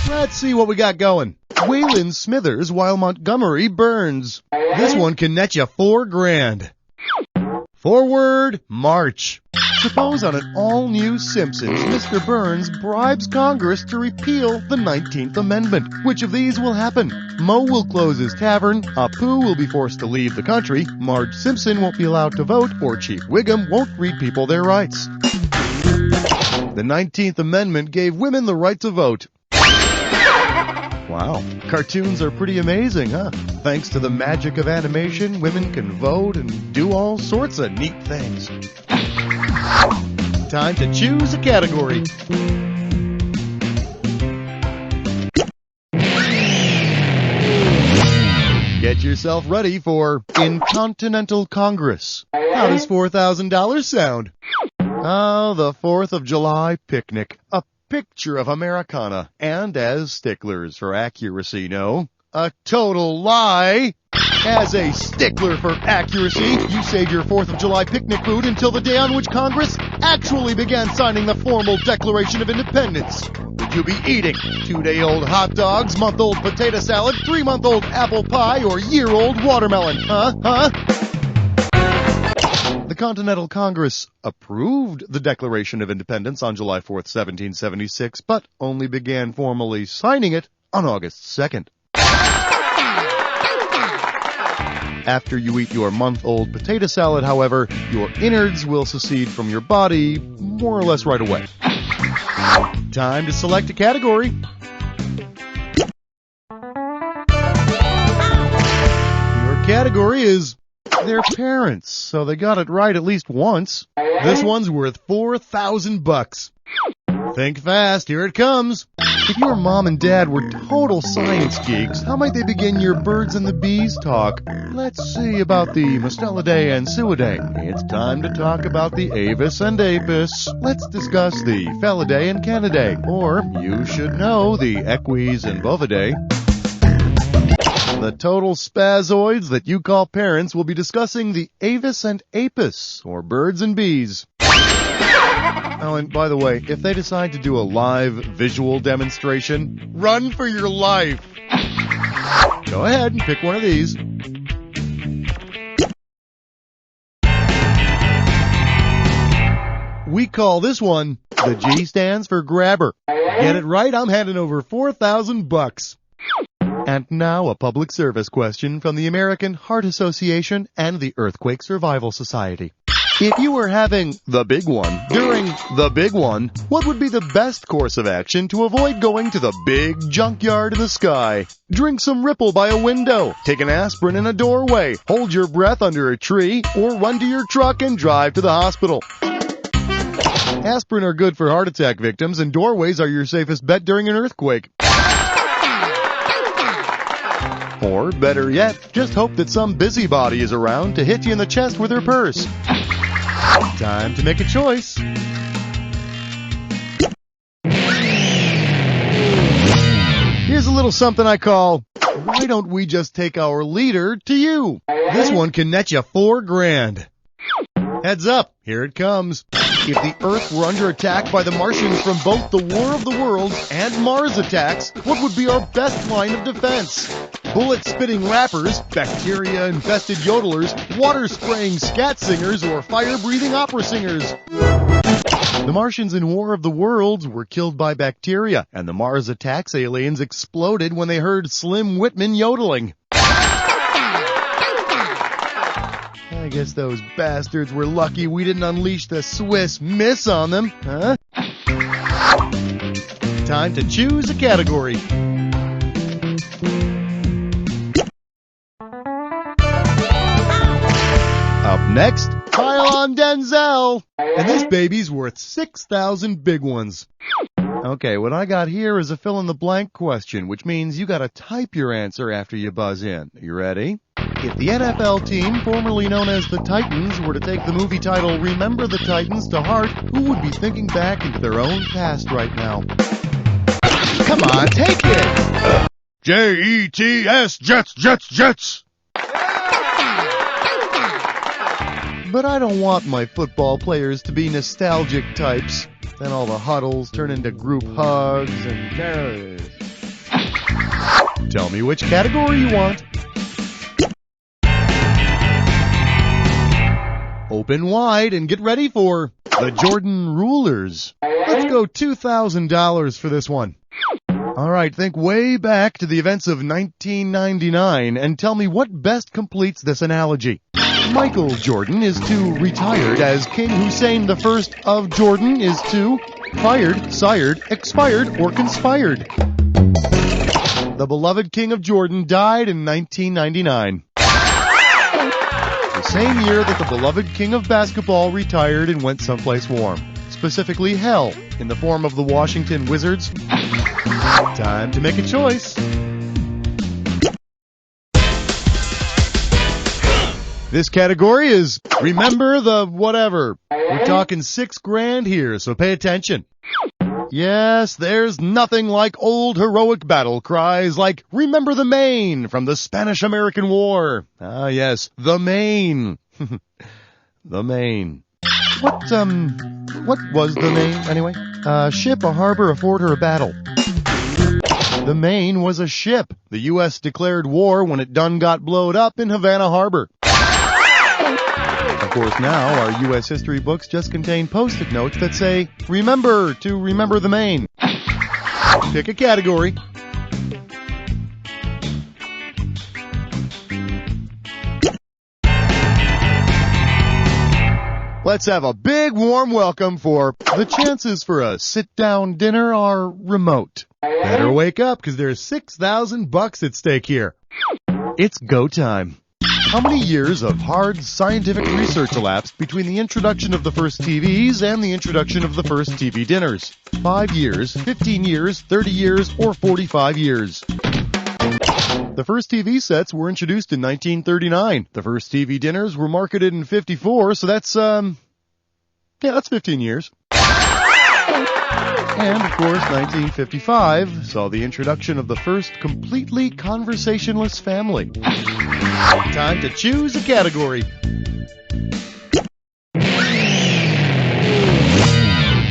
Speaker 2: Let's see what we got going. Waylon Smithers while Montgomery burns. This one can net you $4,000. Forward, march. Suppose on an all-new Simpsons, Mr. Burns bribes Congress to repeal the 19th Amendment. Which of these will happen? Moe will close his tavern, Apu will be forced to leave the country, Marge Simpson won't be allowed to vote, or Chief Wiggum won't read people their rights. The 19th Amendment gave women the right to vote. Wow, cartoons are pretty amazing, huh? Thanks to the magic of animation, women can vote and do all sorts of neat things. Time to choose a category. Get yourself ready for Incontinental Congress. How does $4,000 sound? Oh, the 4th of July picnic. A picture of Americana, and as sticklers for accuracy know, a total lie. As a stickler for accuracy, you saved your 4th of July picnic food until the day on which Congress actually began signing the formal Declaration of Independence. Would you be eating 2-day-old hot dogs, month-old potato salad, 3-month-old apple pie, or year-old watermelon? Huh? The Continental Congress approved the Declaration of Independence on July 4th, 1776, but only began formally signing it on August 2nd. After you eat your month-old potato salad, however, your innards will secede from your body more or less right away. Time to select a category. Your category is their parents, so they got it right at least once. This one's worth $4,000. Think fast, here it comes. If your mom and dad were total science geeks, how might they begin your birds and the bees talk? Let's see about the Mustelidae and Suidae. It's time to talk about the Avis and Apis. Let's discuss the Felidae and Canidae. Or, you should know, the Eques and Bovidae. The total spazoids that you call parents will be discussing the Avis and Apis, or birds and bees. Oh, and by the way, if they decide to do a live visual demonstration, run for your life. Go ahead and pick one of these. We call this one, the G stands for grabber. Get it right, I'm handing over $4,000. And now a public service question from the American Heart Association and the Earthquake Survival Society. If you were having the big one during the big one, what would be the best course of action to avoid going to the big junkyard in the sky? Drink some Ripple by a window, take an aspirin in a doorway, hold your breath under a tree, or run to your truck and drive to the hospital. Aspirin are good for heart attack victims, and doorways are your safest bet during an earthquake. Or, better yet, just hope that some busybody is around to hit you in the chest with her purse. Time to make a choice. Here's a little something I call, why don't we just take our leader to you? This one can net you $4,000. Heads up, here it comes. If the Earth were under attack by the Martians from both the War of the Worlds and Mars attacks, what would be our best line of defense? Bullet-spitting rappers, bacteria-infested yodelers, water-spraying scat singers, or fire-breathing opera singers? The Martians in War of the Worlds were killed by bacteria, and the Mars attacks aliens exploded when they heard Slim Whitman yodeling. I guess those bastards were lucky we didn't unleash the Swiss Miss on them, huh? Time to choose a category. Up next, pile on Denzel. And this baby's worth 6,000 big ones. Okay, what I got here is a fill-in-the-blank question, which means you gotta type your answer after you buzz in. You ready? If the NFL team, formerly known as the Titans, were to take the movie title Remember the Titans to heart, who would be thinking back into their own past right now? Come on, take it!
Speaker 8: Jets, Jets, Jets, Jets!
Speaker 2: But I don't want my football players to be nostalgic types. Then all the huddles turn into group hugs and... Tell me which category you want. Open wide and get ready for the Jordan Rulers. Let's go $2,000 for this one. All right, think way back to the events of 1999 and tell me what best completes this analogy. Michael Jordan is to retired as King Hussein I of Jordan is to fired, sired, expired, or conspired. The beloved King of Jordan died in 1999. The same year that the beloved King of Basketball retired and went someplace warm. Specifically hell, in the form of the Washington Wizards. Time to make a choice. This category is Remember the Whatever. We're talking $6,000 here, so pay attention. Yes, there's nothing like old heroic battle cries like Remember the Maine from the Spanish-American War. Ah, yes, the Maine. The Maine. What was the Maine, anyway? A ship, a harbor, a fort, or a battle? The Maine was a ship. The U.S. declared war when it done got blowed up in Havana Harbor. Of course, now our U.S. history books just contain post-it notes that say, Remember to remember the Maine. Pick a category. Let's have a big warm welcome for the chances for a sit-down dinner are remote. Better wake up because there's $6,000 at stake here. It's go time. How many years of hard scientific research elapsed between the introduction of the first TVs and the introduction of the first TV dinners? 5 years, 15 years, 30 years, or 45 years? The first TV sets were introduced in 1939. The first TV dinners were marketed in 54, so that's 15 years. And, of course, 1955 saw the introduction of the first completely conversationless family. Time to choose a category.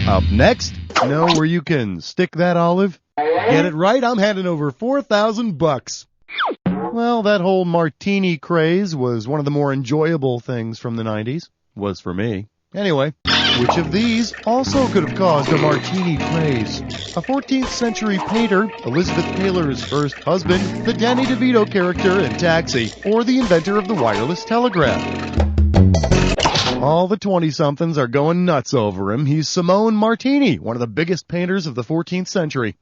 Speaker 2: Up next, know where you can stick that olive? Get it right, I'm handing over $4,000. Well, that whole martini craze was one of the more enjoyable things from the 90s. Was for me. Anyway, which of these also could have caused a martini craze? A 14th century painter, Elizabeth Taylor's first husband, the Danny DeVito character in Taxi, or the inventor of the wireless telegraph? All the 20-somethings are going nuts over him. He's Simone Martini, one of the biggest painters of the 14th century.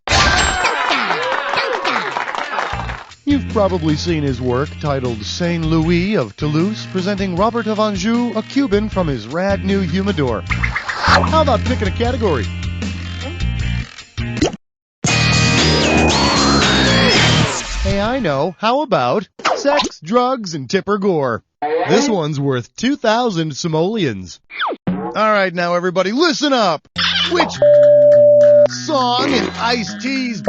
Speaker 2: You've probably seen his work titled Saint Louis of Toulouse, presenting Robert of Anjou, a Cuban from his rad new humidor. How about picking a category? Hey, I know. How about sex, drugs, and tipper gore? This one's worth 2,000 simoleons. All right, now everybody, listen up. Which song in Ice-T's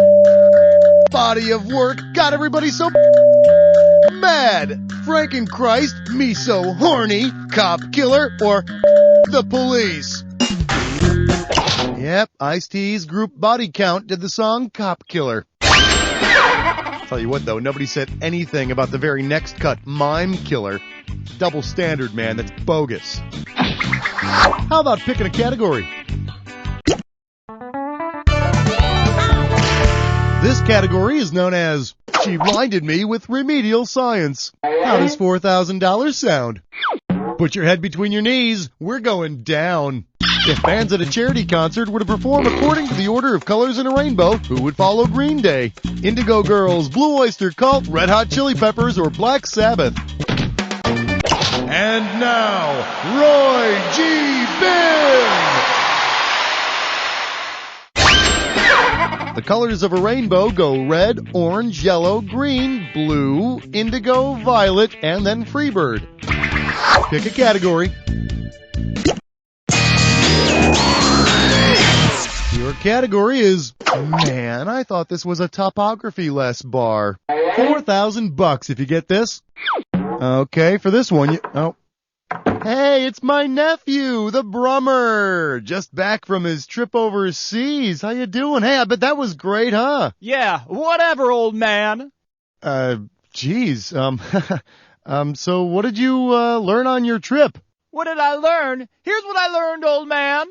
Speaker 2: body of work got everybody so mad? Frankenchrist, Me So Horny, Cop Killer, or The Police? Yep, Ice-T's group Body Count did the song Cop Killer. Tell you what, though, nobody said anything about the very next cut, Mime Killer. Double standard, man. That's bogus. How about picking a category? This category is known as She Blinded Me with Remedial Science. How does $4,000 sound? Put your head between your knees. We're going down. If bands at a charity concert were to perform according to the order of colors in a rainbow, who would follow Green Day? Indigo Girls, Blue Oyster Cult, Red Hot Chili Peppers, or Black Sabbath? And now, Roy G. Biv! The colors of a rainbow go red, orange, yellow, green, blue, indigo, violet, and then Freebird. Pick a category. Your category is, man, I thought this was a topography-less bar. $4,000 if you get this. Okay, for this one, Hey, it's my nephew, the Brummer. Just back from his trip overseas. How you doing? Hey, I bet that was great, huh?
Speaker 18: Yeah, whatever, old man.
Speaker 2: Geez, so what did you, learn on your trip?
Speaker 18: What did I learn? Here's what I learned, old man.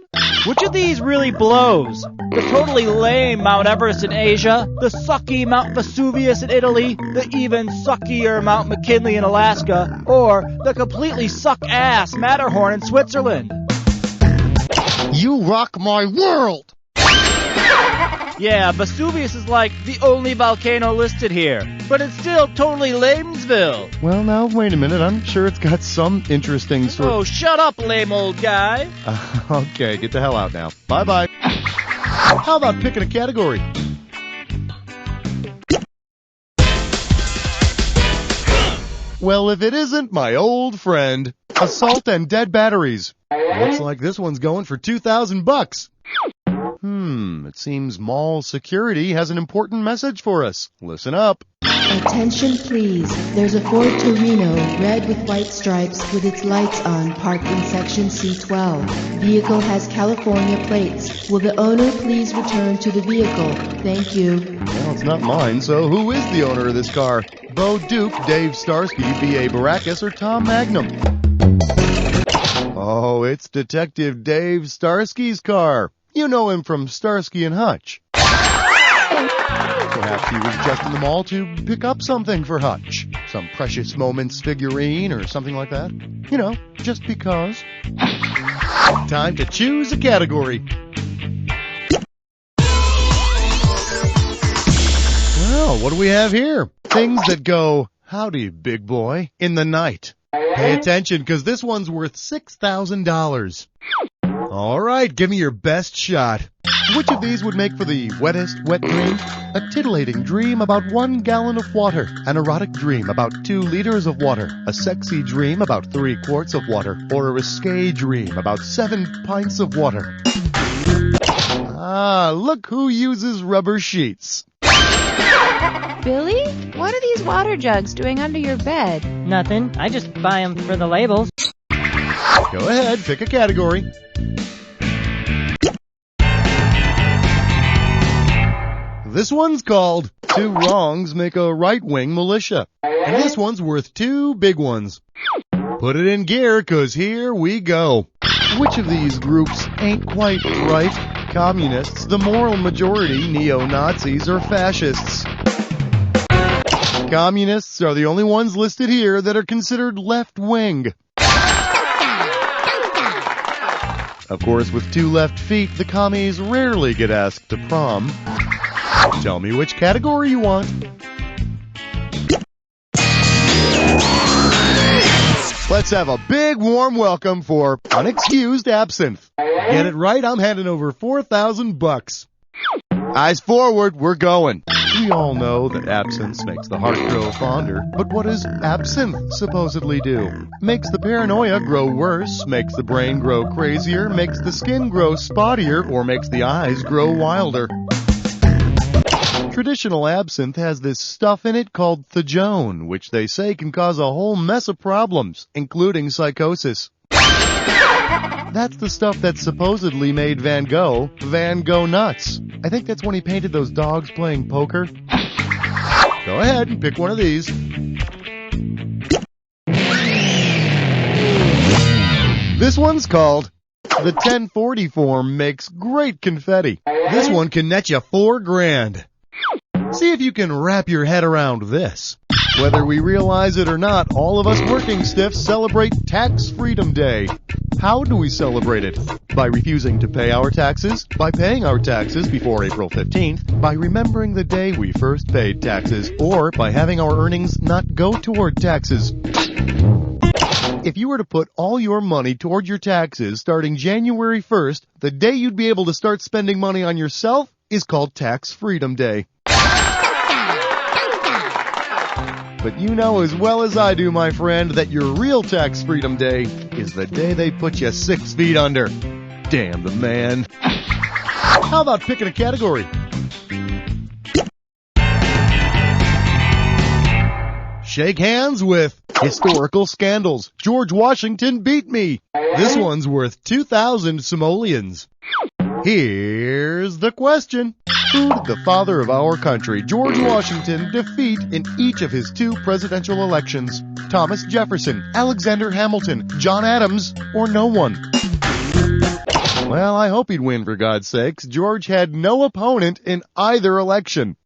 Speaker 18: Which of these really blows? The totally lame Mount Everest in Asia, the sucky Mount Vesuvius in Italy, the even suckier Mount McKinley in Alaska, or the completely suck-ass Matterhorn in Switzerland?
Speaker 2: You rock my world!
Speaker 18: Yeah, Vesuvius is like the only volcano listed here, but it's still totally Lamesville.
Speaker 2: Well, now, wait a minute. I'm sure it's got some interesting sort
Speaker 18: Oh, shut up, lame old guy.
Speaker 2: Okay, get the hell out now. Bye-bye. How about picking a category? Well, if it isn't my old friend, assault and dead batteries. Looks like this one's going for $2,000. It seems mall security has an important message for us. Listen up.
Speaker 21: Attention please. There's a Ford Torino, red with white stripes, with its lights on, parked in section C12. Vehicle has California plates. Will the owner please return to the vehicle? Thank you.
Speaker 2: Well, it's not mine, so who is the owner of this car? Bo Duke, Dave Starsky, B.A. Baracus, or Tom Magnum? Oh, it's Detective Dave Starsky's car. You know him from Starsky and Hutch. Perhaps he was just in the mall to pick up something for Hutch. Some Precious Moments figurine or something like that. You know, just because. Time to choose a category. Well, what do we have here? Things that go, howdy, big boy, in the night. Pay attention, because this one's worth $6,000. All right, give me your best shot. Which of these would make for the wettest wet dream? A titillating dream about 1 gallon of water. An erotic dream about 2 liters of water. A sexy dream about 3 quarts of water. Or a risque dream about 7 pints of water. Ah, look who uses rubber sheets.
Speaker 22: Billy, what are these water jugs doing under your bed?
Speaker 23: Nothing. I just buy them for the labels.
Speaker 2: Go ahead, pick a category. This one's called 2 Wrongs Make a Right-Wing Militia. And this one's worth 2 big ones. Put it in gear, 'cause here we go. Which of these groups ain't quite right? Communists, the moral majority, neo-Nazis, or fascists? Communists are the only ones listed here that are considered left-wing. Of course, with 2 left feet, the commies rarely get asked to prom. Tell me which category you want. Let's have a big warm welcome for Unexcused Absinthe. Get it right, I'm handing over $4,000. Eyes forward, we're going. We all know that absence makes the heart grow fonder, but what does absinthe supposedly do? Makes the paranoia grow worse, makes the brain grow crazier, makes the skin grow spottier, or makes the eyes grow wilder. Traditional absinthe has this stuff in it called thajone, which they say can cause a whole mess of problems, including psychosis. That's the stuff that supposedly made Van Gogh nuts. I think that's when he painted those dogs playing poker. Go ahead and pick one of these. This one's called the 1040 form makes great confetti. This one can net you $4,000. See if you can wrap your head around this. Whether we realize it or not, all of us working stiffs celebrate Tax Freedom Day. How do we celebrate it? By refusing to pay our taxes, by paying our taxes before April 15th, by remembering the day we first paid taxes, or by having our earnings not go toward taxes. If you were to put all your money toward your taxes starting January 1st, the day you'd be able to start spending money on yourself is called Tax Freedom Day. But you know as well as I do, my friend, that your real Tax Freedom Day is the day they put you 6 feet under. Damn the man. How about picking a category? Shake hands with historical scandals. George Washington beat me. This one's worth 2,000 simoleons. Here's the question. Who did the father of our country, George Washington, defeat in each of his 2 presidential elections? Thomas Jefferson, Alexander Hamilton, John Adams, or no one? Well, I hope he'd win, for God's sakes. George had no opponent in either election.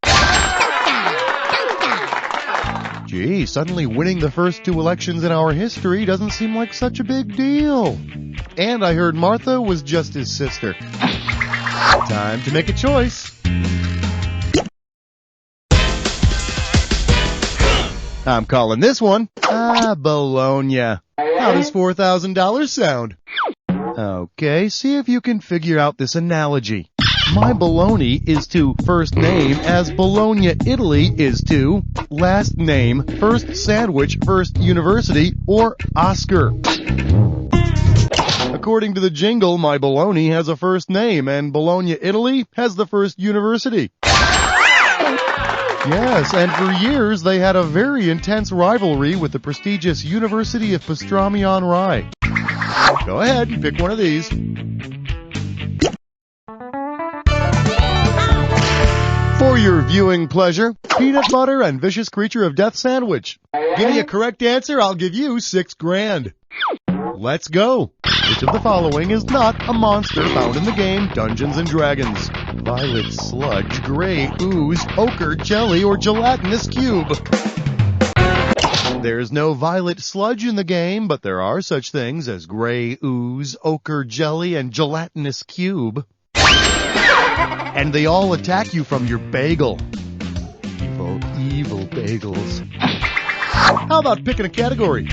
Speaker 2: Gee, suddenly winning the first 2 elections in our history doesn't seem like such a big deal. And I heard Martha was just his sister. Time to make a choice. I'm calling this one, Bologna. How does $4,000 sound? Okay, see if you can figure out this analogy. My bologna is to first name as Bologna, Italy is to last name, first sandwich, first university, or Oscar. According to the jingle, my bologna has a first name, and Bologna, Italy has the first university. Yes, and for years they had a very intense rivalry with the prestigious University of Pastrami on Rye. Go ahead and pick one of these. For your viewing pleasure, peanut butter and vicious creature of death sandwich. Give me a correct answer, I'll give you $6,000. Let's go. Which of the following is not a monster found in the game Dungeons & Dragons? Violet sludge, gray ooze, ochre jelly, or gelatinous cube? There's no violet sludge in the game, but there are such things as gray ooze, ochre jelly, and gelatinous cube. And they all attack you from your bagel. Evil, evil bagels. How about picking a category?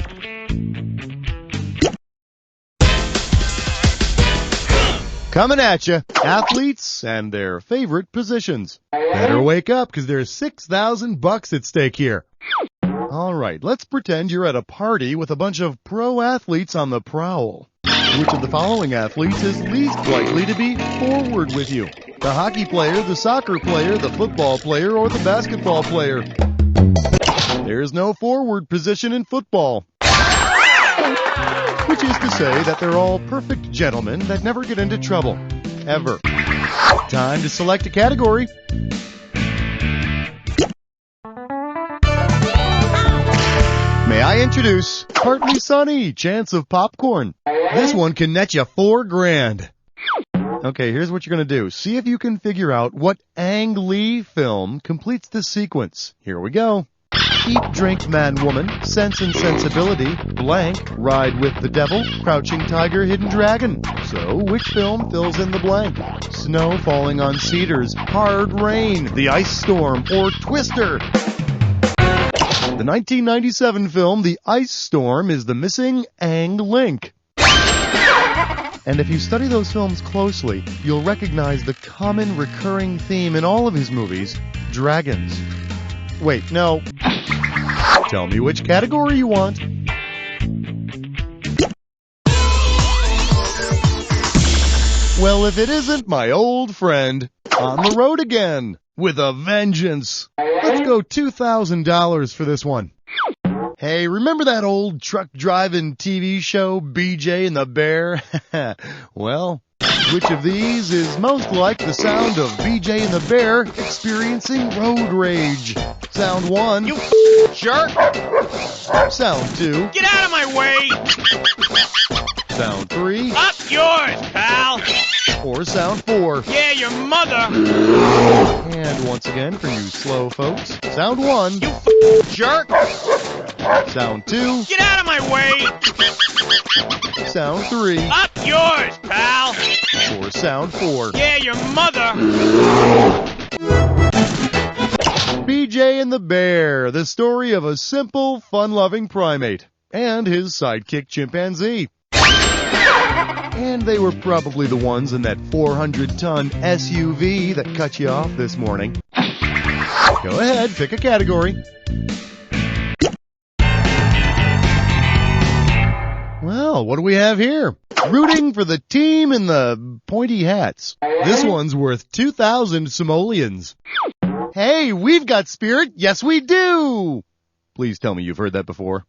Speaker 2: Coming at you, athletes and their favorite positions. Better wake up, because there's $6,000 at stake here. All right, let's pretend you're at a party with a bunch of pro athletes on the prowl. Which of the following athletes is least likely to be forward with you? The hockey player, the soccer player, the football player, or the basketball player? There's no forward position in football. Which is to say that they're all perfect gentlemen that never get into trouble. Ever. Time to select a category. May I introduce Partly Sunny, Chance of Popcorn. This one can net you $4,000. Okay, here's what you're going to do. See if you can figure out what Ang Lee film completes this sequence. Here we go. Eat, Drink, Man, Woman, Sense and Sensibility, Blank, Ride with the Devil, Crouching Tiger, Hidden Dragon. So, which film fills in the blank? Snow Falling on Cedars, Hard Rain, The Ice Storm, or Twister? The 1997 film The Ice Storm is the missing Ang Link. And if you study those films closely, you'll recognize the common recurring theme in all of his movies, dragons. Wait, no. Tell me which category you want. Well, if it isn't my old friend, on the road again, with a vengeance. Let's go $2,000 for this one. Hey, remember that old truck-driving TV show, BJ and the Bear? Well, which of these is most like the sound of BJ and the Bear experiencing road rage? Sound 1.
Speaker 19: You jerk!
Speaker 2: Sound 2.
Speaker 19: Get out of my way!
Speaker 2: Sound 3.
Speaker 19: Up yours, pal!
Speaker 2: Or sound 4.
Speaker 19: Yeah, your mother!
Speaker 2: And once again, for you slow folks, sound 1.
Speaker 19: You jerk!
Speaker 2: Sound 2.
Speaker 19: Get out of my way!
Speaker 2: Sound 3.
Speaker 19: Up yours, pal!
Speaker 2: Or sound 4.
Speaker 19: Yeah, your mother!
Speaker 2: BJ and the Bear, the story of a simple, fun-loving primate and his sidekick chimpanzee. And they were probably the ones in that 400-ton SUV that cut you off this morning. Go ahead, pick a category. Well, what do we have here? Rooting for the team in the pointy hats. This one's worth 2,000 simoleons. Hey, we've got spirit. Yes, we do. Please tell me you've heard that before.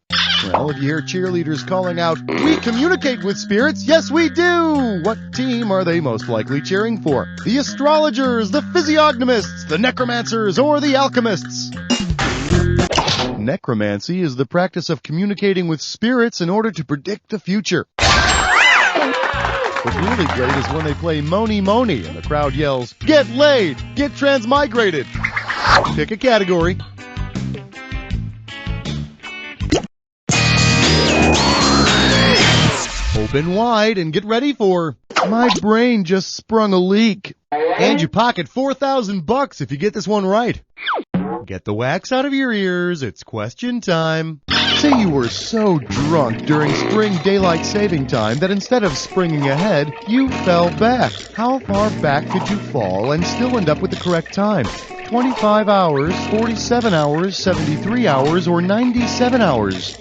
Speaker 2: Well, if you hear cheerleaders calling out, we communicate with spirits, yes we do! What team are they most likely cheering for? The astrologers, the physiognomists, the necromancers, or the alchemists? Necromancy is the practice of communicating with spirits in order to predict the future. What's really great is when they play Moni Moni and the crowd yells, get laid! Get transmigrated! Pick a category. Open wide and get ready for my brain just sprung a leak. And you pocket $4,000 if you get this one right. Get the wax out of your ears. It's question time. Say you were so drunk during spring daylight saving time that instead of springing ahead, you fell back. How far back could you fall and still end up with the correct time? 25 hours, 47 hours, 73 hours, or 97 hours?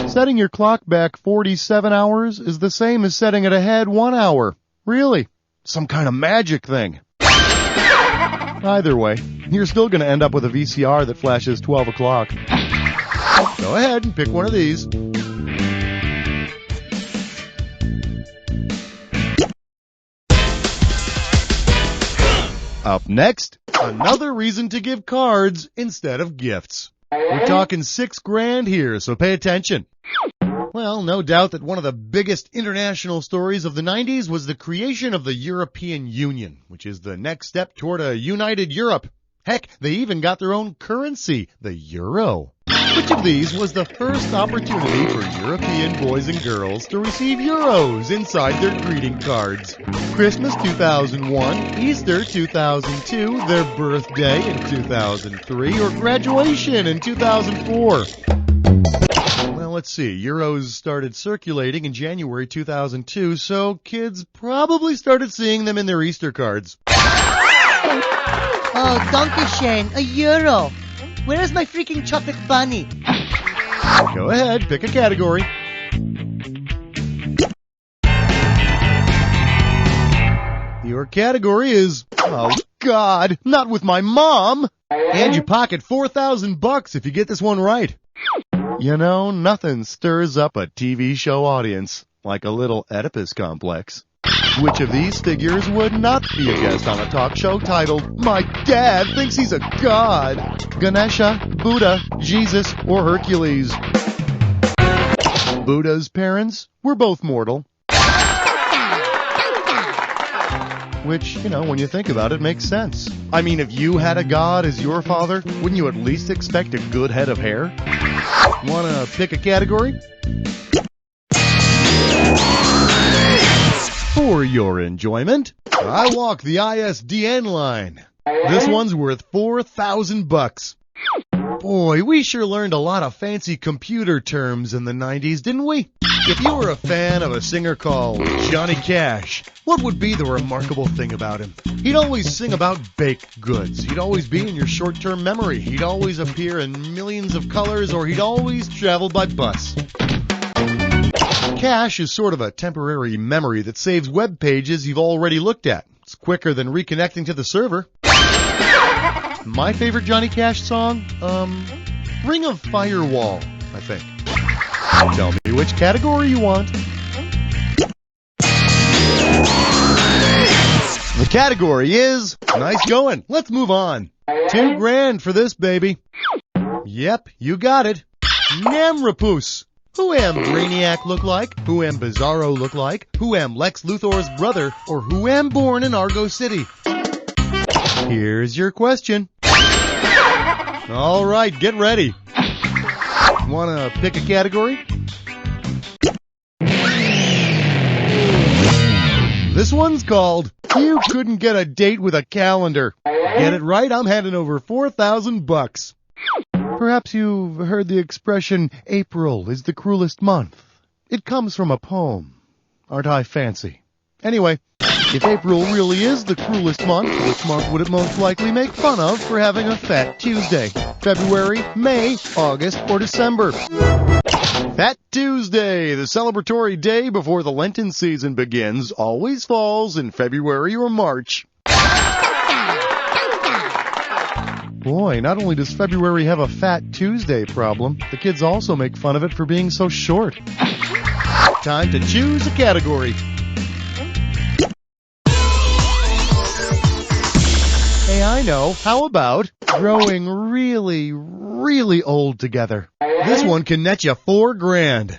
Speaker 2: Setting your clock back 47 hours is the same as setting it ahead 1 hour. Really? Some kind of magic thing. Either way, you're still going to end up with a VCR that flashes 12 o'clock. Go ahead and pick one of these. Up next, another reason to give cards instead of gifts. We're talking $6,000 here, so pay attention. Well, no doubt that one of the biggest international stories of the 90s was the creation of the European Union, which is the next step toward a united Europe. Heck, they even got their own currency, the euro. Which of these was the first opportunity for European boys and girls to receive euros inside their greeting cards? Christmas 2001, Easter 2002, their birthday in 2003, or graduation in 2004? Well, let's see. Euros started circulating in January 2002, so kids probably started seeing them in their Easter cards.
Speaker 5: Oh, Dankeschön, a euro. Where's my freaking chocolate bunny?
Speaker 2: Go ahead, pick a category. Your category is, oh God, not with my mom! And you pocket $4,000 if you get this one right. You know, nothing stirs up a TV show audience like a little Oedipus complex. Which of these figures would not be a guest on a talk show titled, My Dad Thinks He's a God? Ganesha, Buddha, Jesus, or Hercules? Buddha's parents were both mortal. Which, you know, when you think about it, makes sense. I mean, if you had a god as your father, wouldn't you at least expect a good head of hair? Wanna pick a category? For your enjoyment, I walk the ISDN line. This one's worth $4,000. Boy, we sure learned a lot of fancy computer terms in the 90s, didn't we? If you were a fan of a singer called Johnny Cash, what would be the remarkable thing about him? He'd always sing about baked goods. He'd always be in your short-term memory. He'd always appear in millions of colors, or he'd always travel by bus. Cache is sort of a temporary memory that saves web pages you've already looked at. It's quicker than reconnecting to the server. My favorite Johnny Cash song? Ring of Firewall, I think. Tell me which category you want. The category is nice going. Let's move on. $2,000 for this, baby. Yep, you got it. Namrapus. Who am Brainiac look like? Who am Bizarro look like? Who am Lex Luthor's brother? Or who am born in Argo City? Here's your question. All right, get ready. Want to pick a category? This one's called You Couldn't Get a Date with a Calendar. Get it right? I'm handing over $4,000. Perhaps you've heard the expression, April is the cruelest month. It comes from a poem. Aren't I fancy? Anyway, if April really is the cruelest month, which month would it most likely make fun of for having a Fat Tuesday? February, May, August, or December? Fat Tuesday, the celebratory day before the Lenten season begins, always falls in February or March. Boy, not only does February have a Fat Tuesday problem, the kids also make fun of it for being so short. Time to choose a category. Hey, I know. How about growing really, really old together? This one can net you $4,000.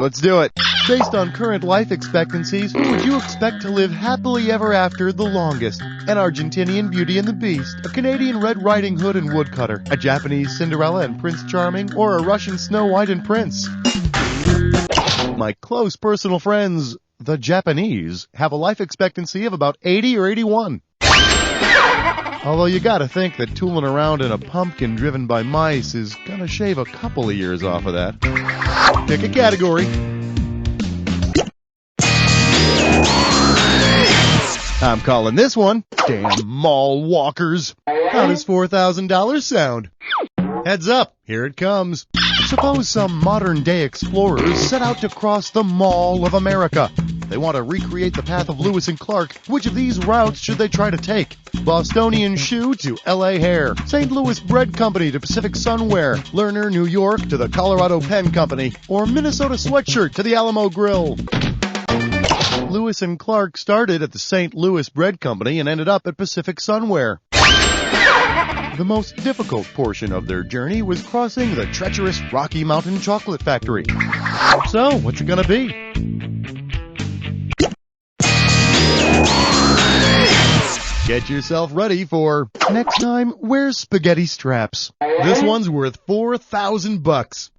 Speaker 2: Let's do it. Based on current life expectancies, who would you expect to live happily ever after the longest? An Argentinian Beauty and the Beast, a Canadian Red Riding Hood and Woodcutter, a Japanese Cinderella and Prince Charming, or a Russian Snow White and Prince? My close personal friends, the Japanese, have a life expectancy of about 80 or 81. Although you gotta think that tooling around in a pumpkin driven by mice is gonna shave a couple of years off of that. Pick a category. I'm calling this one, Damn Mall Walkers. How does $4,000 sound? Heads up, here it comes. Suppose some modern-day explorers set out to cross the Mall of America. They want to recreate the path of Lewis and Clark. Which of these routes should they try to take? Bostonian Shoe to L.A. Hair. St. Louis Bread Company to Pacific Sunwear. Lerner, New York to the Colorado Pen Company. Or Minnesota Sweatshirt to the Alamo Grill. Lewis and Clark started at the St. Louis Bread Company and ended up at Pacific Sunwear. The most difficult portion of their journey was crossing the treacherous Rocky Mountain Chocolate Factory. So, what's it gonna be? Get yourself ready for next time, where's spaghetti straps? This one's worth $4,000.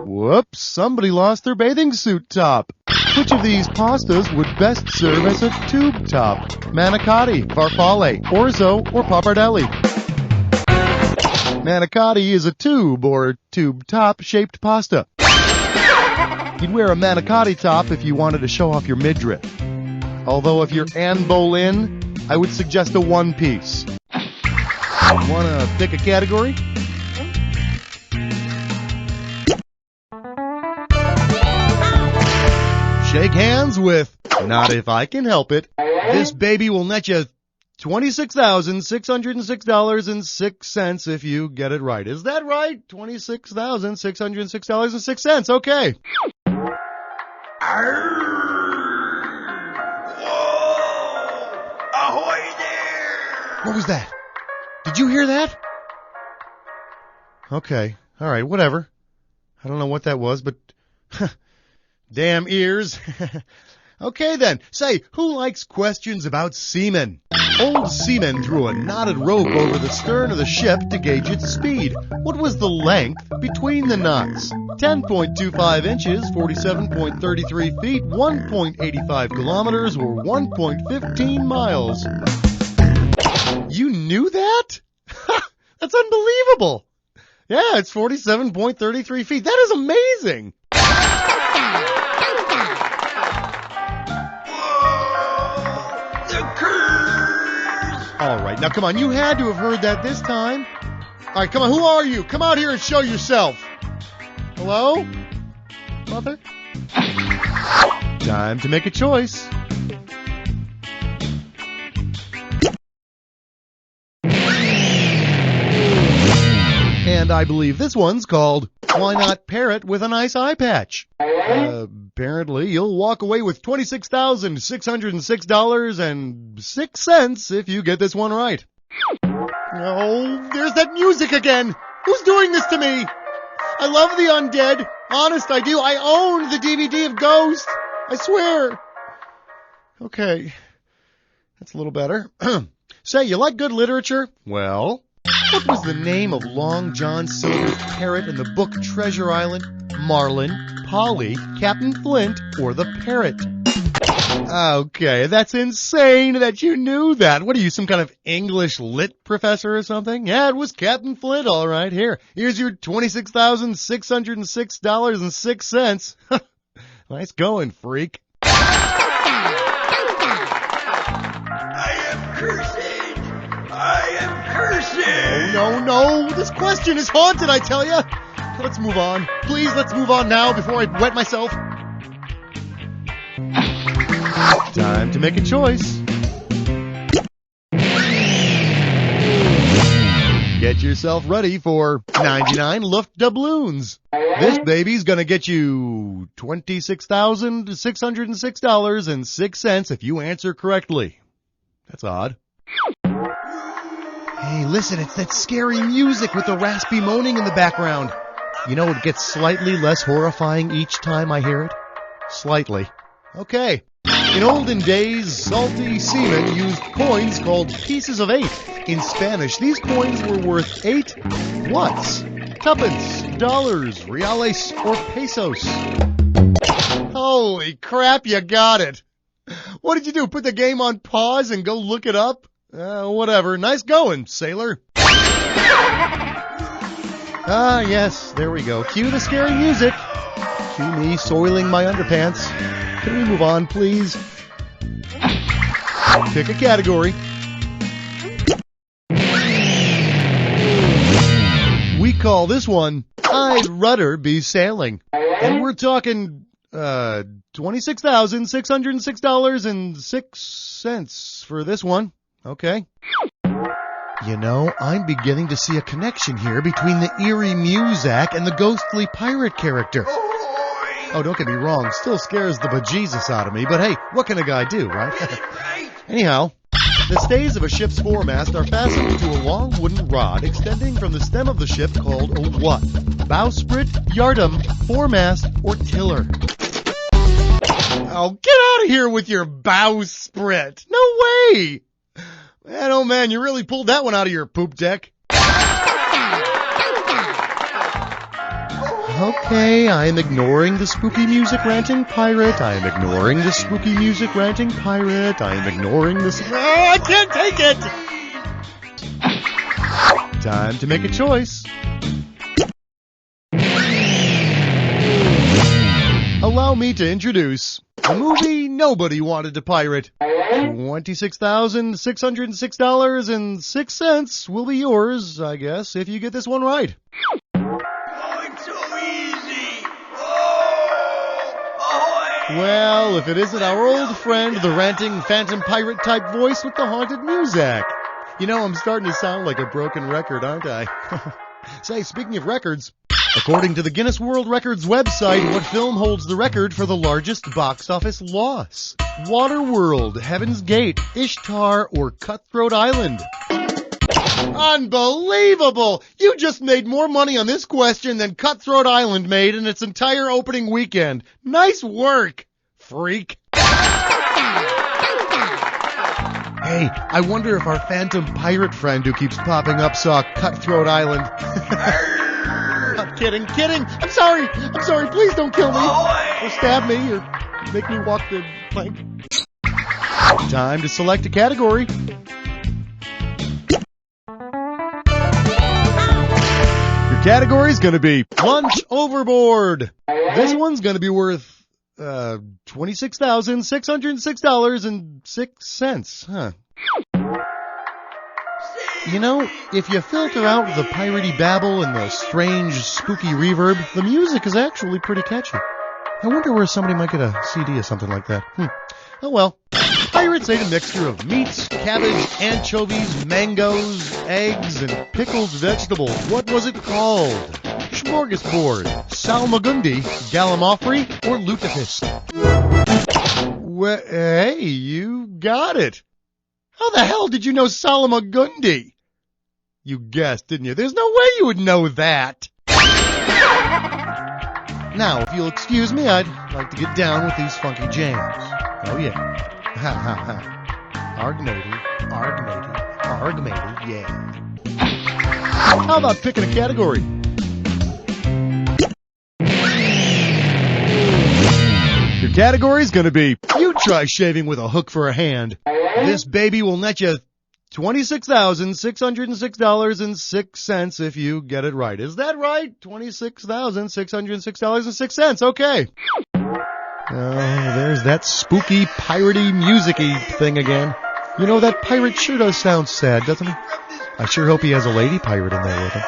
Speaker 2: Whoops, somebody lost their bathing suit top. Which of these pastas would best serve as a tube top? Manicotti, farfalle, orzo, or pappardelle? Manicotti is a tube or tube top shaped pasta. You'd wear a manicotti top if you wanted to show off your midriff. Although if you're Anne Boleyn, I would suggest a one-piece. Wanna pick a category? Shake hands with Not If I Can Help It. This baby will net you $26,606.06 if you get it right. Is that right? $26,606.06. Okay.
Speaker 1: Ahoy there!
Speaker 2: What was that? Did you hear that? Okay. All right. Whatever. I don't know what that was, but damn ears. Okay then. Say, who likes questions about seamen? Old seamen threw a knotted rope over the stern of the ship to gauge its speed. What was the length between the knots? 10.25 inches, 47.33 feet, 1.85 kilometers, or 1.15 miles. You knew that? That's unbelievable. Yeah, it's 47.33 feet. That is amazing. All right, now come on. You had to have heard that this time. All right, come on. Who are you? Come out here and show yourself. Hello? Mother? Time to make a choice. And I believe this one's called Why Not Parrot with a Nice Eye Patch? Apparently, you'll walk away with $26,606.06 if you get this one right. Oh, there's that music again. Who's doing this to me? I love the undead. Honest, I do. I own the DVD of Ghost. I swear. Okay. That's a little better. Say, you like good literature? Well, what was the name of Long John Silver's parrot in the book Treasure Island? Marlin, Polly, Captain Flint, or the parrot? Okay, that's insane that you knew that. What are you, some kind of English lit professor or something? Yeah, it was Captain Flint, all right. Here's your $26,606.06. Nice going, freak.
Speaker 1: I am cursing!
Speaker 2: No. This question is haunted, I tell ya. Let's move on. Please, let's move on now before I wet myself. Time to make a choice. Get yourself ready for 99 Luftdoubloons. This baby's gonna get you $26,606.06 if you answer correctly. That's odd. Hey, listen, it's that scary music with the raspy moaning in the background. You know, it gets slightly less horrifying each time I hear it. Slightly. Okay. In olden days, salty seamen used coins called pieces of 8. In Spanish, these coins were worth 8 whats? Tuppence, dollars, reales, or pesos. Holy crap, you got it. What did you do, put the game on pause and go look it up? Whatever. Nice going, sailor. Ah, yes, there we go. Cue the scary music. Cue me soiling my underpants. Can we move on, please? Pick a category. We call this one, I'd Rudder Be Sailing. And we're talking, $26,606.06 for this one. Okay. You know, I'm beginning to see a connection here between the eerie Muzak and the ghostly pirate character. Oh, don't get me wrong, still scares the bejesus out of me, but hey, what can a guy do, right? Anyhow, the stays of a ship's foremast are fastened to a long wooden rod extending from the stem of the ship called a what? Bowsprit, yardam, foremast, or tiller. Oh, get out of here with your bowsprit! No way! Man, oh man, you really pulled that one out of your poop deck. Okay, I'm ignoring the spooky music ranting pirate. I'm ignoring the spooky music ranting pirate. I'm ignoring this. Oh, I can't take it! Time to make a choice. Allow me to introduce a movie nobody wanted to pirate. $26,606.06 will be yours, I guess, if you get this one right. Well, if it isn't our old friend, the ranting phantom pirate type voice with the haunted music. You know, I'm starting to sound like a broken record, aren't I? Say, speaking of records, according to the Guinness World Records website, what film holds the record for the largest box office loss? Waterworld, Heaven's Gate, Ishtar, or Cutthroat Island? Unbelievable! You just made more money on this question than Cutthroat Island made in its entire opening weekend. Nice work, freak. Hey, I wonder if our phantom pirate friend who keeps popping up saw Cutthroat Island. I'm kidding. I'm sorry. Please don't kill me. Or stab me, or make me walk the plank. Time to select a category. Your Category's gonna be lunch overboard. This one's gonna be worth $26,606.06. Huh. You know, if you filter out the piratey babble and the strange, spooky reverb, the music is actually pretty catchy. I wonder where somebody might get a CD or something like that. Oh well. Pirates ate a mixture of meats, cabbage, anchovies, mangoes, eggs, and pickled vegetables. What was it called? Smorgasbord, salmagundi, gallimaufry, or lutefisk? Hey, you got it. How the hell did you know salmagundi? You guessed, didn't you? There's no way you would know that. Now, if you'll excuse me, I'd like to get down with these funky jams. Oh, yeah. Ha, ha, ha. Argmatey, yeah. How about picking a category? Your category's gonna be, you try shaving with a hook for a hand. This baby will net you $26,606.06 if you get it right. Is that right? $26,606.06. Okay. Oh, there's that spooky, piratey, music-y thing again. You know, that pirate sure does sound sad, doesn't he? I sure hope he has a lady pirate in there with him.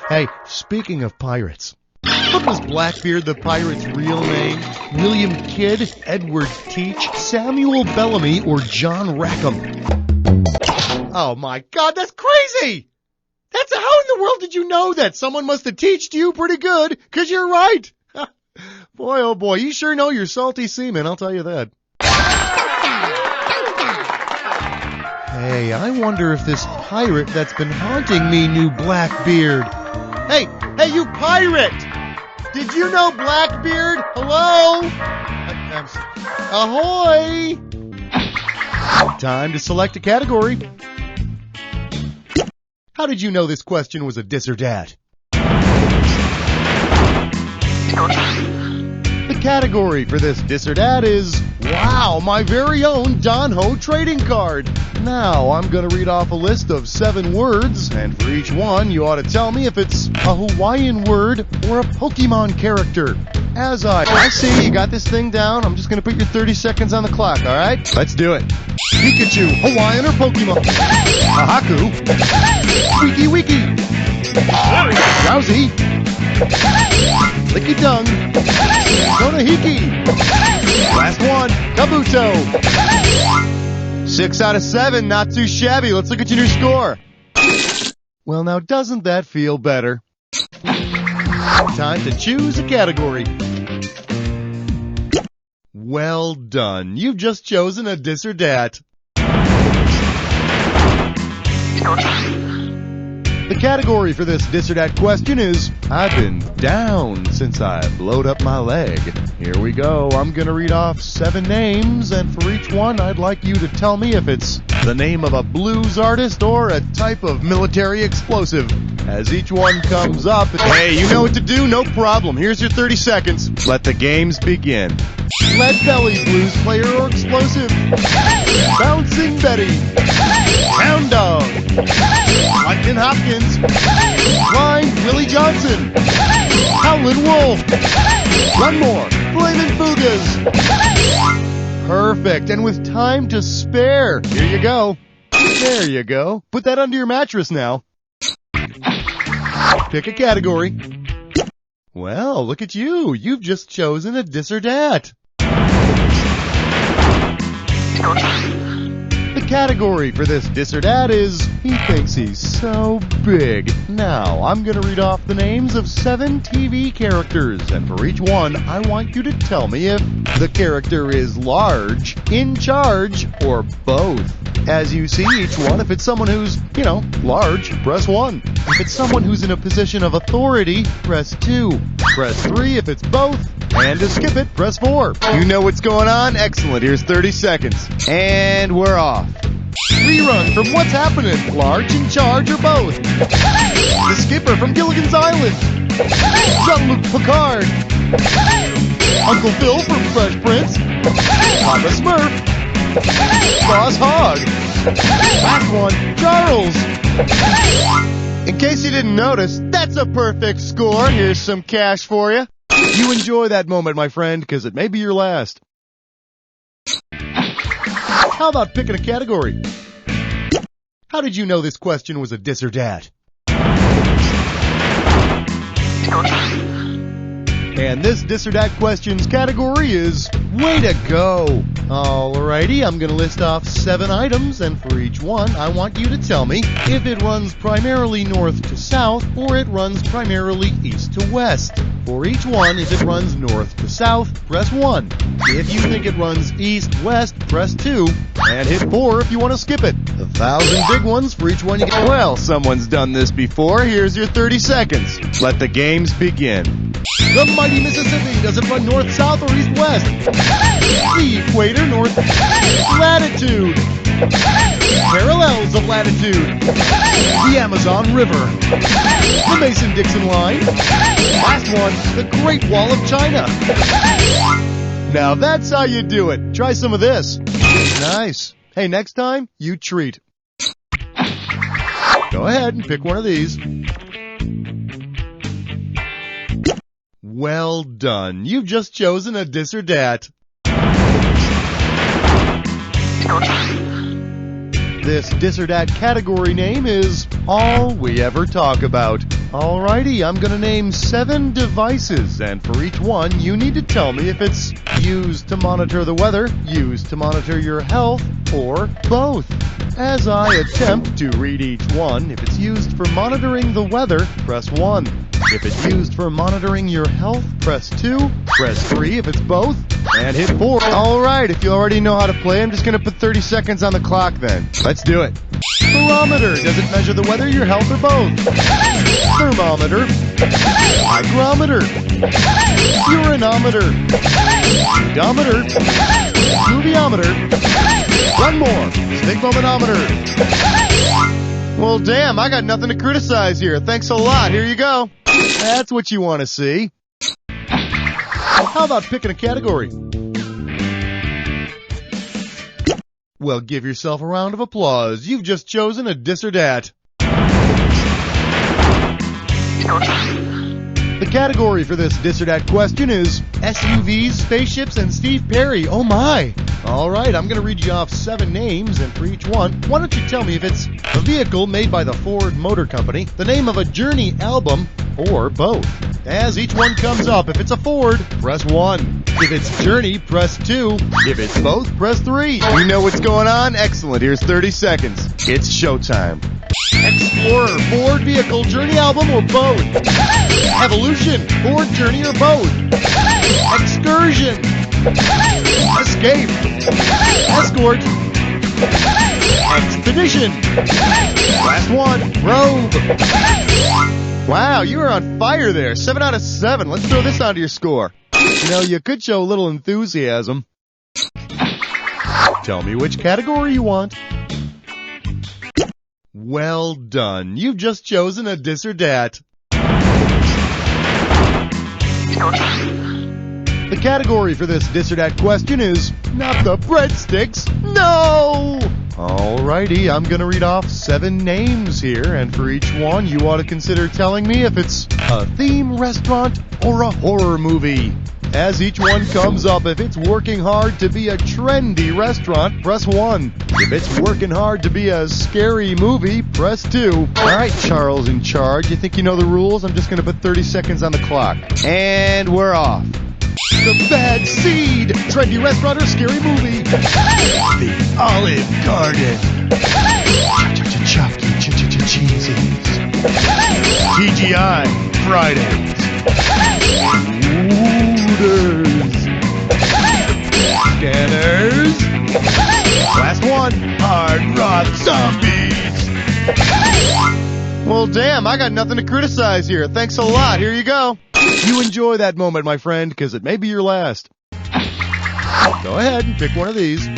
Speaker 2: Hey, speaking of pirates, what was Blackbeard the pirate's real name? William Kidd, Edward Teach, Samuel Bellamy, or John Rackham? Oh my God, that's crazy! How in the world did you know that? Someone must have teached you pretty good, 'cause you're right. Boy, oh boy, you sure know you're salty seaman, I'll tell you that. Hey, I wonder if this pirate that's been haunting me knew Blackbeard. Hey, you pirate! Did you know Blackbeard? Hello? Ahoy! Time to select a category. How did you know this question was a dis or dat? The category for this dis or dat is, wow, my very own Don Ho trading card. Now, I'm going to read off a list of 7 words, and for each one, you ought to tell me if it's a Hawaiian word or a Pokemon character. I see you got this thing down. I'm just going to put your 30 seconds on the clock, all right? Let's do it. Pikachu, Hawaiian or Pokemon? Ahaku. Wiki Wiki. Drowsy. Licky Tongue. Konahiki. Last one, Kabuto. 6 out of 7, not too shabby. Let's look at your new score. Well, now doesn't that feel better? Time to choose a category. Well done. You've just chosen a dis or dat. The category for this dis or dat question is, I've been down since I blowed up my leg. Here we go. I'm going to read off 7 names, and for each one, I'd like you to tell me if it's the name of a blues artist or a type of military explosive. As each one comes up, hey, you know what to do? No problem. Here's your 30 seconds. Let the games begin. Lead Belly, blues player or explosive? Bouncing Betty. Hound Dog. Lightning Hopkins. Blind Willie Johnson. Howlin' Wolf. One more. Flamin' Fugas. Perfect. And with time to spare, here you go. There you go. Put that under your mattress now. Pick a category. Well, look at you. You've just chosen a dis or dat. The category for this dis or dat is, he thinks he's so big. Now, I'm going to read off the names of 7 TV characters, and for each one, I want you to tell me if the character is large, in charge, or both. As you see each one, if it's someone who's, large, press 1. If it's someone who's in a position of authority, press 2. Press 3 if it's both. And to skip it, press 4. You know what's going on? Excellent. Here's 30 seconds. And we're off. Rerun from What's Happening? Large, in charge, or both? The Skipper from Gilligan's Island. Jean-Luc Picard. Uncle Phil from Fresh Prince. Papa Smurf. Boss Hogg. Last one, Charles. In case you didn't notice, that's a perfect score. Here's some cash for you. You enjoy that moment, my friend, because it may be your last. How about picking a category? How did you know this question was a dis or dat? And this dis or dat questions category is way to go. Alrighty, I'm going to list off 7 items, and for each one, I want you to tell me if it runs primarily north to south or it runs primarily east to west. For each one, if it runs north to south, press 1. If you think it runs east-west, press 2. And hit 4 if you want to skip it. 1,000 big ones for each one you get. Well, someone's done this before. Here's your 30 seconds. Let the games begin. The mighty Mississippi, does it run north-south or east-west? The equator, north latitude. Parallels of latitude. The Amazon River. The Mason-Dixon line. Last one, the Great Wall of China. Now that's how you do it. Try some of this. Nice. Hey, next time, you treat. Go ahead and pick one of these. Well done. You've just chosen a dis or dat. This dis or dat category name is All We Ever Talk About. Alrighty, I'm going to name 7 devices, and for each one, you need to tell me if it's used to monitor the weather, used to monitor your health, or both. As I attempt to read each one, if it's used for monitoring the weather, press 1. If it's used for monitoring your health, press 2. Press 3 if it's both, and hit 4. Alright, if you already know how to play, I'm just going to put 30 seconds on the clock then. Let's do it. Barometer. Does it measure the weather, your health, or both? Thermometer. Hygrometer. Urinometer. Odometer. Pluviometer. One more. Sphygmomanometer. Well, damn, I got nothing to criticize here. Thanks a lot. Here you go. That's what you want to see. How about picking a category? Well, give yourself a round of applause. You've just chosen a dis or dat. The category for this dis or dat question is SUVs, spaceships, and Steve Perry. Oh my! Alright, I'm going to read you off 7 names, and for each one, why don't you tell me if it's a vehicle made by the Ford Motor Company, the name of a Journey album, or both. As each one comes up, if it's a Ford, press 1. If it's Journey, press 2. If it's both, press 3. You know what's going on? Excellent. Here's 30 seconds. It's showtime. Explorer, Ford vehicle, Journey album, or both? Evolution, Ford, Journey, or both? Excursion. Escape. Escort. Expedition. Last one. Robe. Wow, you were on fire there. 7 out of 7. Let's throw this onto your score. You know, you could show a little enthusiasm. Tell me which category you want. Well done. You've just chosen a dis or dat. The category for this dis or dat question is not the breadsticks. No! Alrighty, I'm going to read off 7 names here, and for each one, you ought to consider telling me if it's a theme restaurant or a horror movie. As each one comes up, if it's working hard to be a trendy restaurant, press 1. If it's working hard to be a scary movie, press 2. Alright, Charles in charge, you think you know the rules? I'm just going to put 30 seconds on the clock. And we're off. The Bad Seed, trendy restaurant or scary movie. The Olive Garden. Chucky Cheesies. TGI Fridays. Hooters. Scanners. Last one, Hard Rock Zombies. Well, damn, I got nothing to criticize here. Thanks a lot. Here you go. You enjoy that moment, my friend, because it may be your last. Go ahead and pick one of these.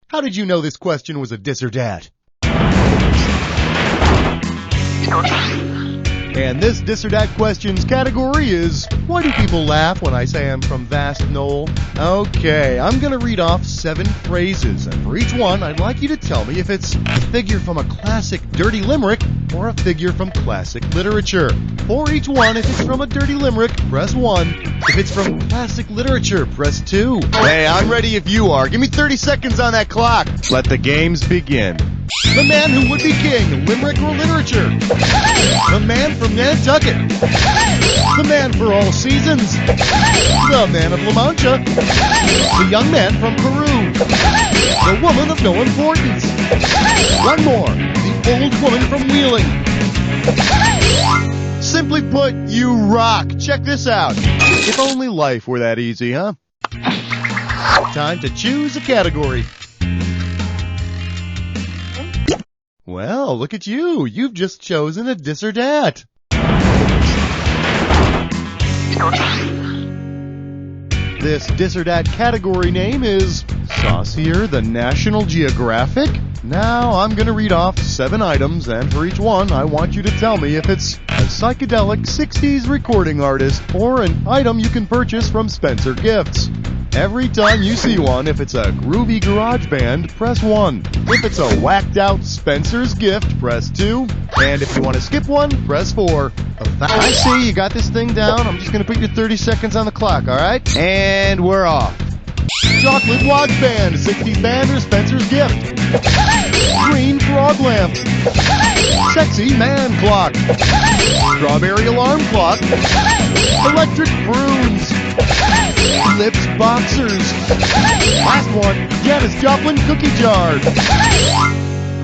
Speaker 2: How did you know this question was a dis or dat? And this DisOrDats Questions category is, why do people laugh when I say I'm from Vast Knoll? Okay, I'm going to read off 7 phrases, and for each one, I'd like you to tell me if it's a figure from a classic dirty limerick or a figure from classic literature. For each one, if it's from a dirty limerick, press 1. If it's from classic literature, press 2. Hey, I'm ready if you are. Give me 30 seconds on that clock. Let the games begin. The Man Who Would Be King, limerick or literature. The Man from Nantucket. The Man for All Seasons. The Man of La Mancha. The Young Man from Peru. The Woman of No Importance. One more. The Old Woman from Wheeling. Simply put, you rock. Check this out. If only life were that easy, huh? Time to choose a category. Well, look at you. You've just chosen a DisOrDats. This DisOrDats category name is Saucier than National Geographic. Now I'm going to read off 7 items, and for each one, I want you to tell me if it's a psychedelic 60s recording artist or an item you can purchase from Spencer Gifts. Every time you see one, if it's a groovy garage band, press 1. If it's a whacked out Spencer's Gift, press 2. And if you want to skip one, press 4. I see you got this thing down. I'm just going to put your 30 seconds on the clock, alright? And we're off. Chocolate Watch Band, 60s band or Spencer's Gift. Green Frog Lamp. Sexy Man Clock. Strawberry Alarm Clock. Electric Prunes. Lips Boxers. Last one, Janis Joplin Cookie Jar.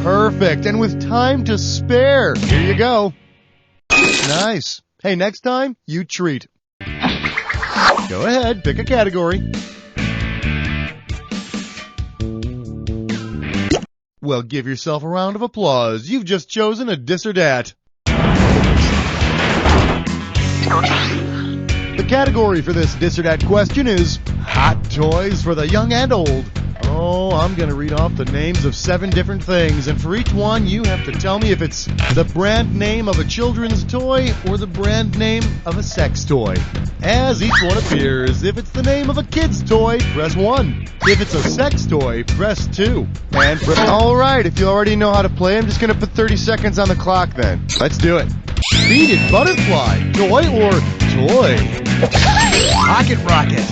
Speaker 2: Perfect, and with time to spare. Here you go. Nice. Hey, next time, you treat. Go ahead, pick a category. Well, give yourself a round of applause. You've just chosen a DisOrDats. The category for this DisOrDats question is Hot Toys for the Young and Old. Oh, I'm going to read off the names of 7 different things, and for each one, you have to tell me if it's the brand name of a children's toy or the brand name of a sex toy. As each one appears, if it's the name of a kid's toy, press 1. If it's a sex toy, press 2. And alright, if you already know how to play, I'm just going to put 30 seconds on the clock then. Let's do it. Beaded Butterfly, toy or toy? Pocket Rocket.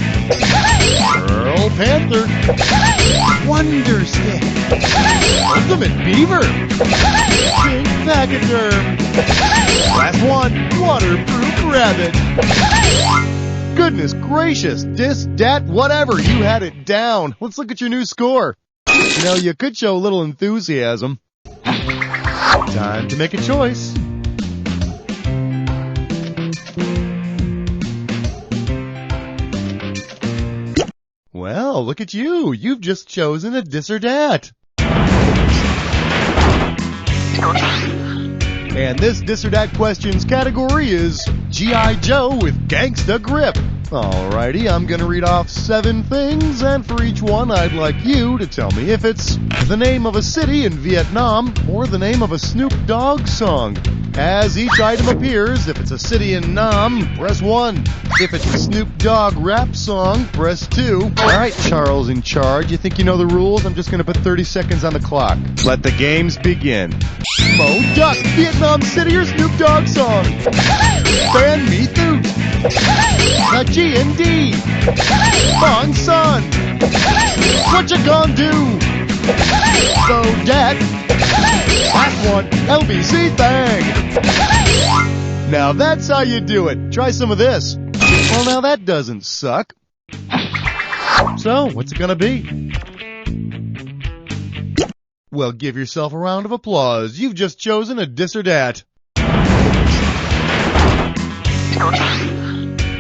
Speaker 2: Pearl Panther. Wonder Stick. Ultimate Beaver. Pink Pachyderm. Last one, Waterproof Rabbit. Goodness gracious, DisOrDats, whatever, you had it down. Let's look at your new score. You know, you could show a little enthusiasm. Time to make a choice. Well, look at you. You've just chosen a DisOrDats. And this DisOrDats Questions category is G.I. Joe with Gangsta Grip. Alrighty, I'm going to read off 7 things, and for each one, I'd like you to tell me if it's the name of a city in Vietnam or the name of a Snoop Dogg song. As each item appears, if it's a city in Nam, press 1. If it's a Snoop Dogg rap song, press 2. Alright, Charles in charge, you think you know the rules? I'm just going to put 30 seconds on the clock. Let the games begin. Mo Duck, Vietnam City or Snoop Dogg song. Ban Me Thoot. The G&D. Bong Sun. What you gonna do? DisOrDats. Last one, LBC Thang. Now that's how you do it. Try some of this. Well, now that doesn't suck. So, what's it gonna be? Well, give yourself a round of applause. You've just chosen a DisOrDats.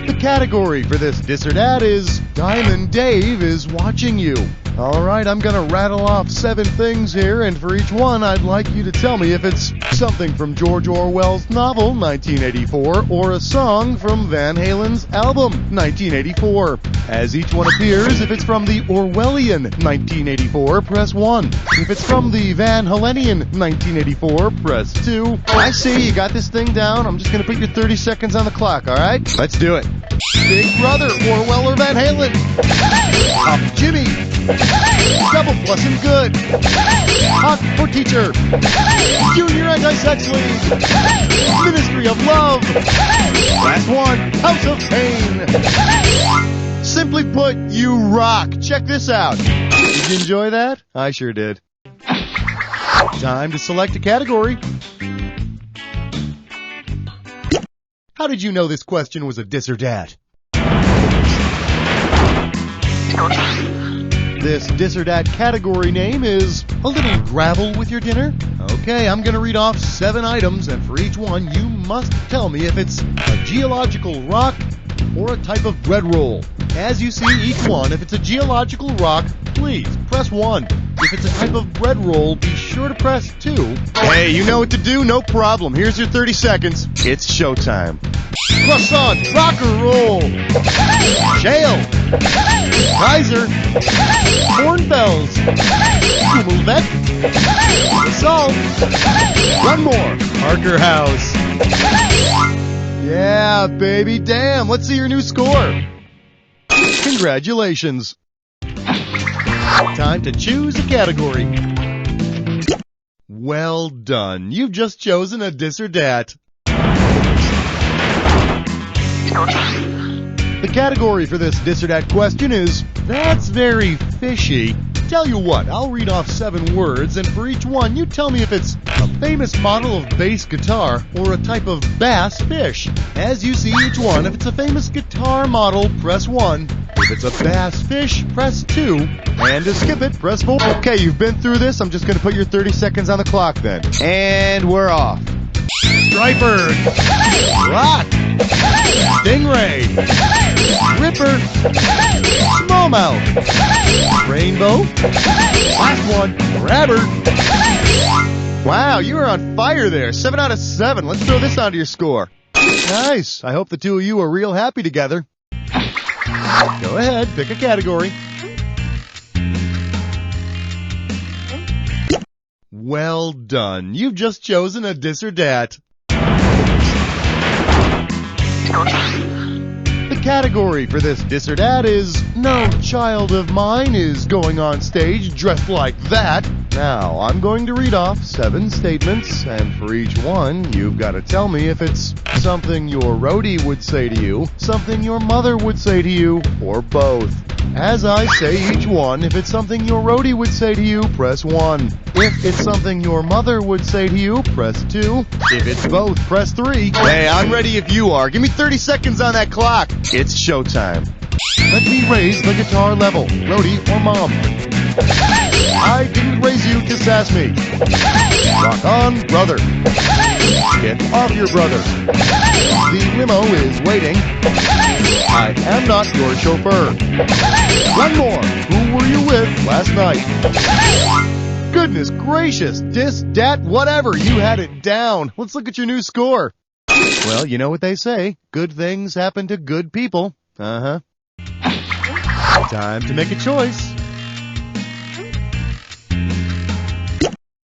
Speaker 2: The category for this DisOrDats is Diamond Dave is watching you. All right, I'm going to rattle off 7 things here, and for each one, I'd like you to tell me if it's something from George Orwell's novel, 1984, or a song from Van Halen's album, 1984. As each one appears, if it's from the Orwellian 1984, press 1. If it's from the Van Halenian 1984, press 2. I see, you got this thing down. I'm just going to put your 30 seconds on the clock, all right? Let's do it. Big Brother, Orwell or Van Halen. Pop Jimmy. Double plus and good. Hawk for teacher. Junior Anti-Sex League. Ministry of Love. Last one, House of Pain. Simply put, you rock. Check this out. Did you enjoy that? I sure did. Time to select a category. How did you know this question was a dis or dat? This dis or dat category name is a little gravel with your dinner. Okay, I'm going to read off 7 items, and for each one, you must tell me if it's a geological rock or a type of bread roll. As you see each one, if it's a geological rock, please press 1. If it's a type of bread roll, be sure to press 2. Hey, you know what to do? No problem. Here's your 30 seconds. It's showtime. Croissant, rock or roll. Shale. Kaiser. Cornbells. Kummelbeck. Salt. One more. Parker House. Yeah, baby, damn. Let's see your new score. Congratulations. Time to choose a category. Well done. You've just chosen a dis or dat. The category for this dis or dat question is, that's very fishy. Tell you what, I'll read off 7 words, and for each one, you tell me if it's a famous model of bass guitar or a type of bass fish. As you see each one, if it's a famous guitar model, press 1. If it's a bass fish, press 2. And to skip it, press 4. Okay, you've been through this. I'm just going to put your 30 seconds on the clock then. And we're off. Striper. Rock. Stingray. Ripper. Smallmouth. Rainbow. Last one. Grabber. Wow, you were on fire there. 7 out of 7. Let's throw this onto your score. Nice. I hope the two of you are real happy together. Go ahead, pick a category. Well done. You've just chosen a dis or dat. The category for this dis or dat is, no child of mine is going on stage dressed like that. Now, I'm going to read off 7 statements, and for each one, you've got to tell me if it's something your roadie would say to you, something your mother would say to you, or both. As I say each one, if it's something your roadie would say to you, press 1. If it's something your mother would say to you, press 2. If it's both, press 3. Hey, I'm ready if you are. Give me 30 seconds on that clock. It's showtime. Let me raise the guitar level, roadie or mom. I didn't raise you to sass me. Rock on, brother. Get off your brother. The limo is waiting. I am not your chauffeur. One more. Who were you with last night? Goodness gracious, dis, dat, whatever. You had it down. Let's look at your new score. Well, you know what they say. Good things happen to good people. Uh-huh. Time to make a choice.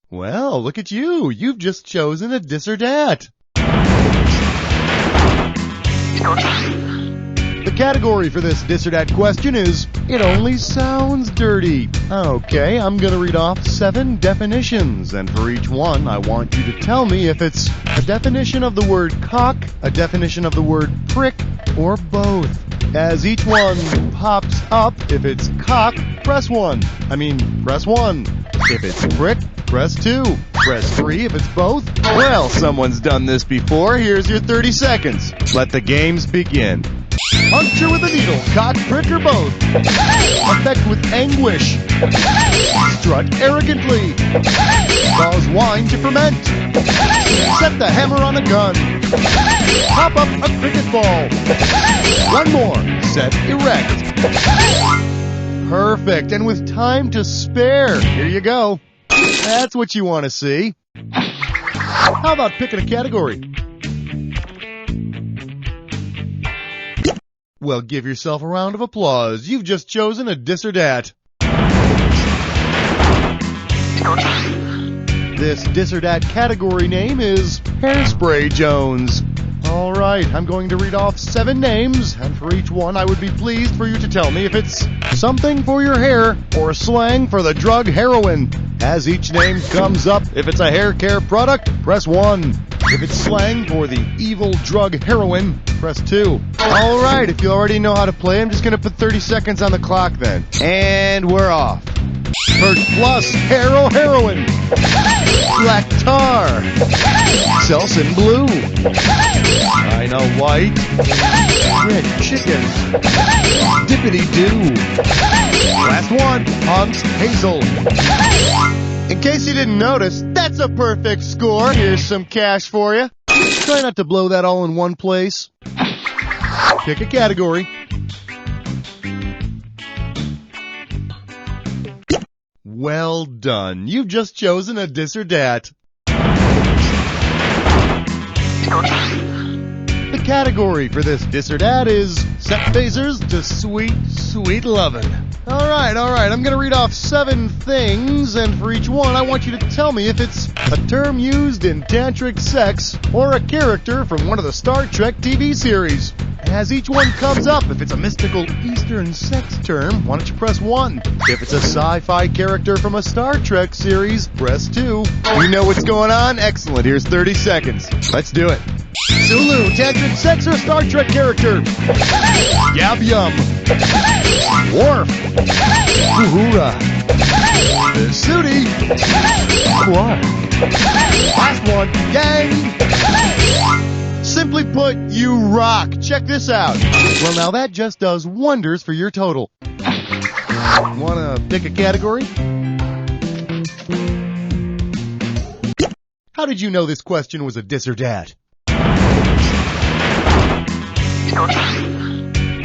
Speaker 2: Well, look at you. You've just chosen a dis or dat. The category for this dis or dat question is, it only sounds dirty. Okay, I'm going to read off 7 definitions, and for each one, I want you to tell me if it's a definition of the word cock, a definition of the word prick, or both. As each one pops up, if it's cock, press 1. Press 1. If it's prick, press 2. Press 3 if it's both. Well, someone's done this before. Here's your 30 seconds. Let the games begin. Puncture with a needle, cock, prick, or both. Affect with anguish. Strut arrogantly. Cause wine to ferment. Set the hammer on a gun. Pop up a cricket ball. One more. Set erect. Perfect, and with time to spare. Here you go. That's what you want to see. How about picking a category? Well, give yourself a round of applause. You've just chosen a DisOrDat. This DisOrDat category name is Hairspray Jones. All right, I'm going to read off 7 names, and for each one I would be pleased for you to tell me if it's something for your hair or slang for the drug heroin. As each name comes up, if it's a hair care product, press 1. If it's slang for the evil drug heroin, press 2. All right, if you already know how to play, I'm just going to put 30 seconds on the clock then. And we're off. Perch Plus Heroin, Black Tar, Selsun Blue, China White, Red Chicken, Dippity Doo. Last one, Hunt's Hazel. In case you didn't notice, that's a perfect score. Here's some cash for you. Try not to blow that all in one place. Pick a category. Well done. You've just chosen a DisOrDat. The category for this DisOrDat is Set Phasers to Sweet, Sweet Lovin'. All right. I'm going to read off 7 things, and for each one, I want you to tell me if it's a term used in tantric sex or a character from one of the Star Trek TV series. As each one comes up, if it's a mystical Eastern sex term, why don't you press 1? If it's a sci-fi character from a Star Trek series, press 2. You know what's going on? Excellent. Here's 30 seconds. Let's do it. Sulu, tantric sex or Star Trek character? Yab Yum. Worf. Uhura. Sudi. Quark. Last one. Yang. Simply put, you rock. Check this out. Well, now that just does wonders for your total. Want to pick a category? How did you know this question was a DisOrDat?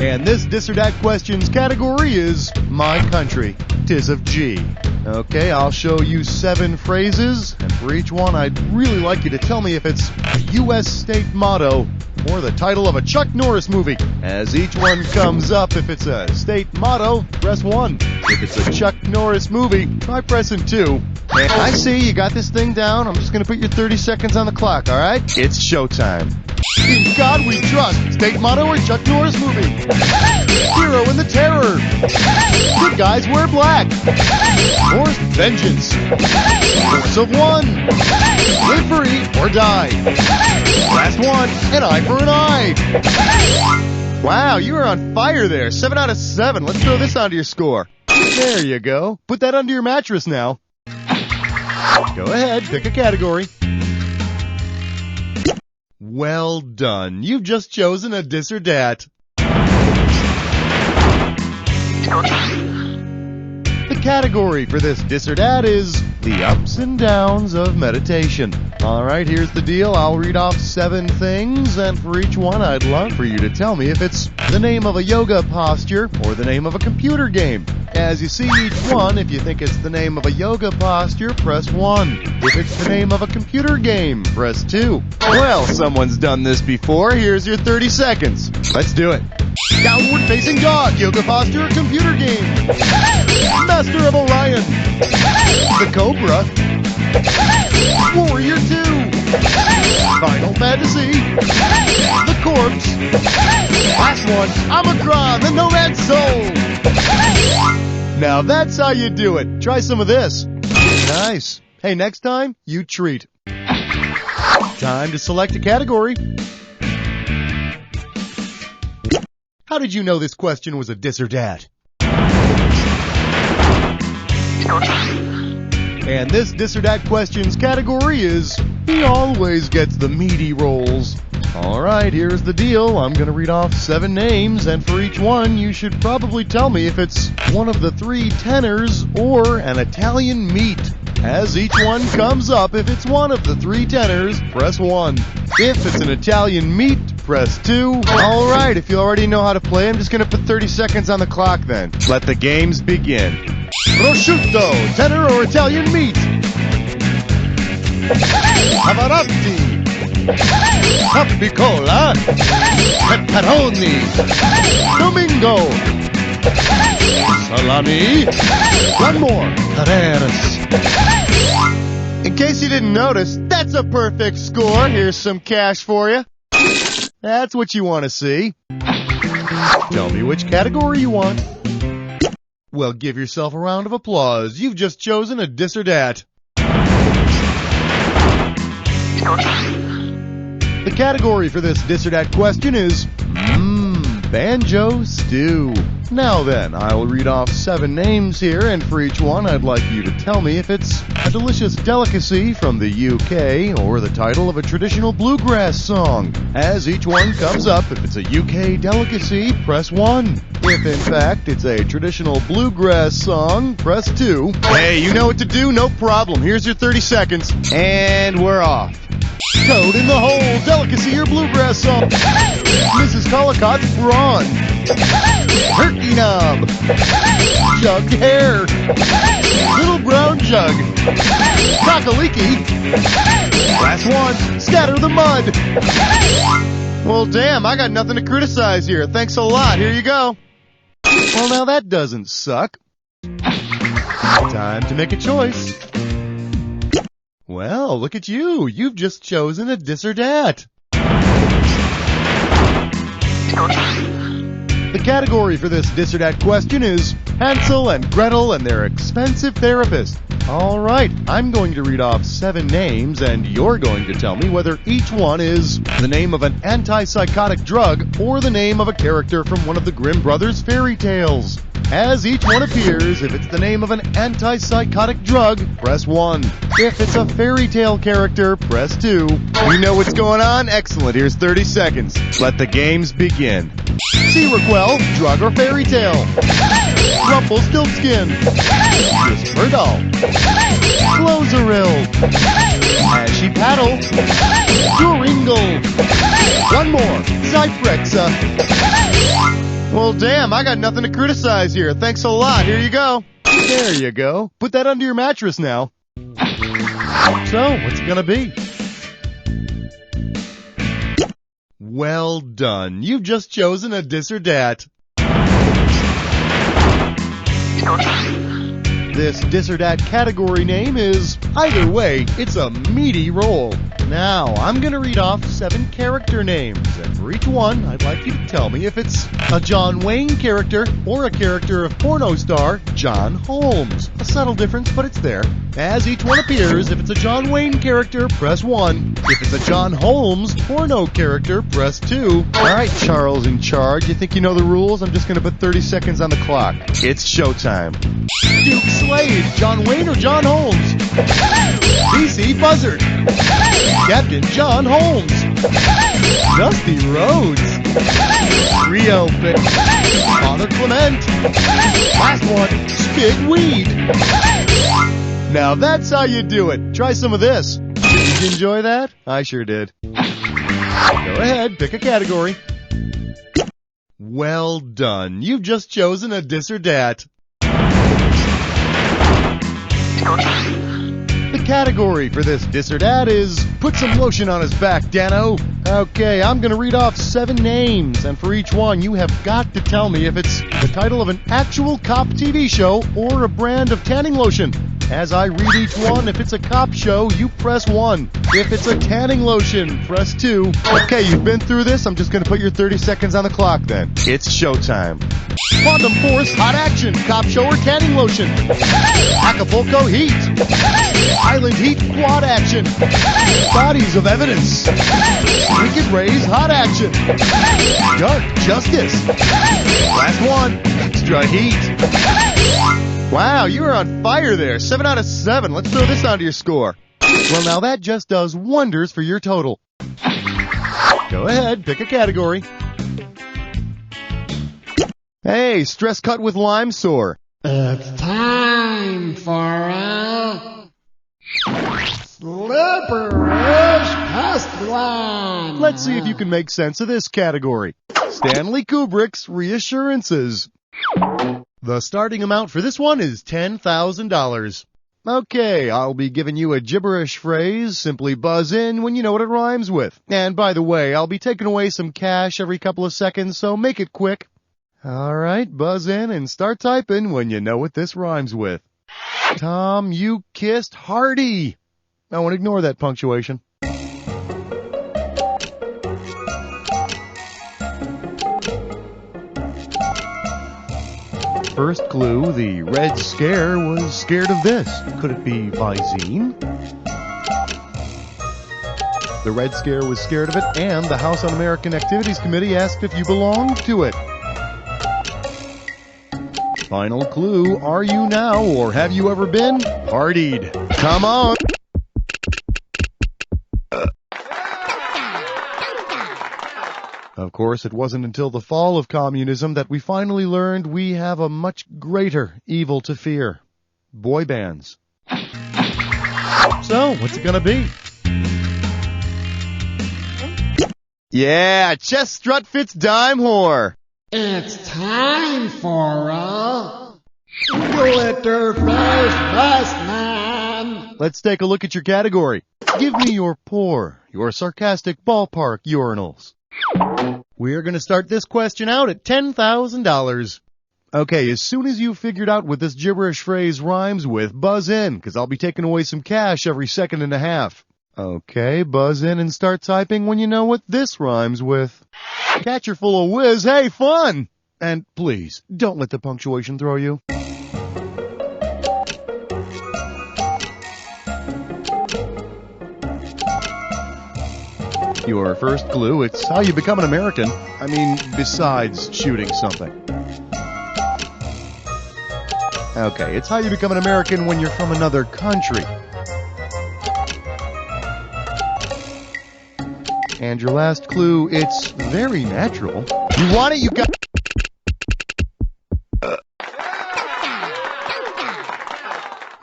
Speaker 2: And this DisOrDat Questions category is My Country, 'Tis of G. Okay, I'll show you 7 phrases, and for each one I'd really like you to tell me if it's a U.S. state motto or the title of a Chuck Norris movie. As each one comes up, if it's a state motto, press 1. If it's a Chuck Norris movie, try pressing 2. And I see you got this thing down. I'm just going to put your 30 seconds on the clock, all right? It's showtime. In God we trust. State motto or Chuck Norris movie? Hero in the Terror. Good guys wear black. Forced vengeance. Force of 1. Live free or die. Last one, an eye for an eye. Wow, you are on fire there. 7 out of 7. Let's throw this onto your score. There you go. Put that under your mattress now. Go ahead, pick a category. Well done. You've just chosen a DisOrDat. The category for this DisOrDat is the ups and downs of meditation. All right, here's the deal. I'll read off 7 things, and for each one, I'd love for you to tell me if it's the name of a yoga posture or the name of a computer game. As you see each one, if you think it's the name of a yoga posture, press 1. If it's the name of a computer game, press 2. Well, someone's done this before. Here's your 30 seconds. Let's do it. Downward facing dog, yoga posture, computer game. Master of Orion. The Cobra. Warrior 2. Final Fantasy. The Corpse. Last one, Omicron, the Nomad Soul. Now that's how you do it. Try some of this. Nice. Hey, next time, you treat. Time to select a category. How did you know this question was a DisOrDat? And this DisOrDat Questions category is he always gets the meaty roles. All right, here's the deal. I'm going to read off 7 names, and for each one, you should probably tell me if it's one of the 3 tenors or an Italian meat. As each one comes up, if it's one of the 3 tenors, press 1. If it's an Italian meat, press 2. All right, if you already know how to play, I'm just going to put 30 seconds on the clock then. Let the games begin. Prosciutto, cheddar or Italian meat. Pavarotti. Capicola. Pepperoni. Domingo. Salami. One more. Carreras. In case you didn't notice, that's a perfect score. Here's some cash for you. That's what you want to see. Tell me which category you want. Well, give yourself a round of applause. You've just chosen a DisOrDat. The category for this DisOrDat question is banjo stew. Now then, I'll read off 7 names here, and for each one I'd like you to tell me if it's a delicious delicacy from the UK or the title of a traditional bluegrass song. As each one comes up, if it's a UK delicacy, press 1. If in fact it's a traditional bluegrass song, press 2. Hey, you know what to do? No problem. Here's your 30 seconds, and we're off. Toad in the hole, delicacy or bluegrass song. Mrs. Collicott's brawn. Turkey knob. Jugged hair. Little brown jug. Cockaliki. Last one, scatter the mud. Well, damn, I got nothing to criticize here. Thanks a lot. Here you go. Well, now that doesn't suck. Time to make a choice. Well, look at you. You've just chosen a DisOrDat. The category for this DisOrDat question is Hansel and Gretel and their expensive therapist. All right, I'm going to read off 7 names, and you're going to tell me whether each one is the name of an antipsychotic drug or the name of a character from one of the Grimm Brothers fairy tales. As each one appears, if it's the name of an antipsychotic drug, press 1. If it's a fairy tale character, press 2. You know what's going on? Excellent. Here's 30 seconds. Let the games begin. Seaquel, drug or fairy tale? Rumpelstiltskin. Christopher Doll. Clozaril. Ashy Paddle. Duringle. One more. Zyprexa. Well, damn, I got nothing to criticize here. Thanks a lot. Here you go. There you go. Put that under your mattress now. So, what's it gonna be? Well done. You've just chosen a DisOrDat. This DisOrDat category name is, either way, it's a meaty roll. Now, I'm going to read off 7 character names, and for each one, I'd like you to tell me if it's a John Wayne character or a character of porno star John Holmes. A subtle difference, but it's there. As each one appears, if it's a John Wayne character, press 1. If it's a John Holmes porno character, press 2. All right, Charles in charge, you think you know the rules? I'm just going to put 30 seconds on the clock. It's showtime. Duke Slade, John Wayne or John Holmes? DC Buzzard. Captain John Holmes. Dusty Rhodes. Rio Pick. Father Clement. Last one, Spig Weed. Now that's how you do it. Try some of this. Did you enjoy that? I sure did. Go ahead, pick a category. Well done. You've just chosen a DisOrDat. The category for this DisOrDat is Put Some Lotion on His Back, Dano. Okay, I'm going to read off 7 names, and for each one, you have got to tell me if it's the title of an actual cop TV show or a brand of tanning lotion. As I read each one, if it's a cop show, you press 1. If it's a tanning lotion, press 2. Okay, you've been through this. I'm just going to put your 30 seconds on the clock then. It's showtime. Quantum Force Hot Action, cop show or tanning lotion? Acapulco Heat. Island Heat Quad Action. Bodies of Evidence. Wicked Rays Hot Action. Dark Justice. Last one, Extra Heat. Wow, you were on fire there. 7 out of 7. Let's throw this onto your score. Well, now that just does wonders for your total. Go ahead, pick a category. Hey, stress cut with lime sore.
Speaker 4: It's time for a Gibberish Questions. one.
Speaker 2: Let's see if you can make sense of this category. Stanley Kubrick's Reassurances. The starting amount for this one is $10,000. Okay, I'll be giving you a gibberish phrase. Simply buzz in when you know what it rhymes with. And by the way, I'll be taking away some cash every couple of seconds, so make it quick. All right, buzz in and start typing when you know what this rhymes with. Tom, you kissed Hardy. I won't ignore that punctuation. First clue, the Red Scare was scared of this. Could it be Visine? The Red Scare was scared of it, and the House Un-American Activities Committee asked if you belonged to it. Final clue, are you now, or have you ever been, partied? Come on! Of course, it wasn't until the fall of communism that we finally learned we have a much greater evil to fear. Boy bands. So, what's it gonna be? Yeah, chest strut fits dime whore.
Speaker 4: It's time for a glitter face best man.
Speaker 2: Let's take a look at your category. Give me your poor, your sarcastic ballpark urinals. We're going to start this question out at $10,000. Okay, as soon as you figured out what this gibberish phrase rhymes with, buzz in, because I'll be taking away some cash every second and a half. Okay, buzz in and start typing when you know what this rhymes with. Catcher full of whiz, hey, fun! And please, don't let the punctuation throw you. Your first clue, it's how you become an American. I mean, besides shooting something. Okay, it's how you become an American when you're from another country. And your last clue, it's very natural. You want it, you got...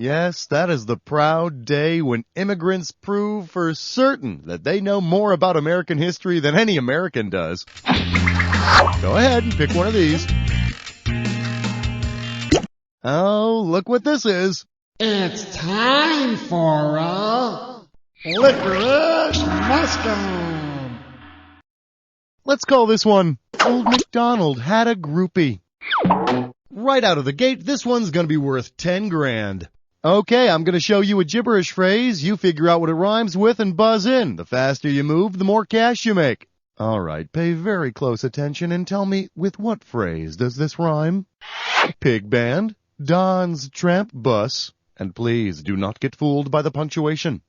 Speaker 2: Yes, that is the proud day when immigrants prove for certain that they know more about American history than any American does. Go ahead and pick one of these. Oh, look what this is.
Speaker 4: It's time for a licorice mustard.
Speaker 2: Let's call this one Old MacDonald Had a Groupie. Right out of the gate, this one's gonna be worth 10 grand. Okay, I'm gonna show you a gibberish phrase. You figure out what it rhymes with and buzz in. The faster you move, the more cash you make. All right, pay very close attention and tell me, with what phrase does this rhyme? Pig band, Don's tramp bus, and please do not get fooled by the punctuation.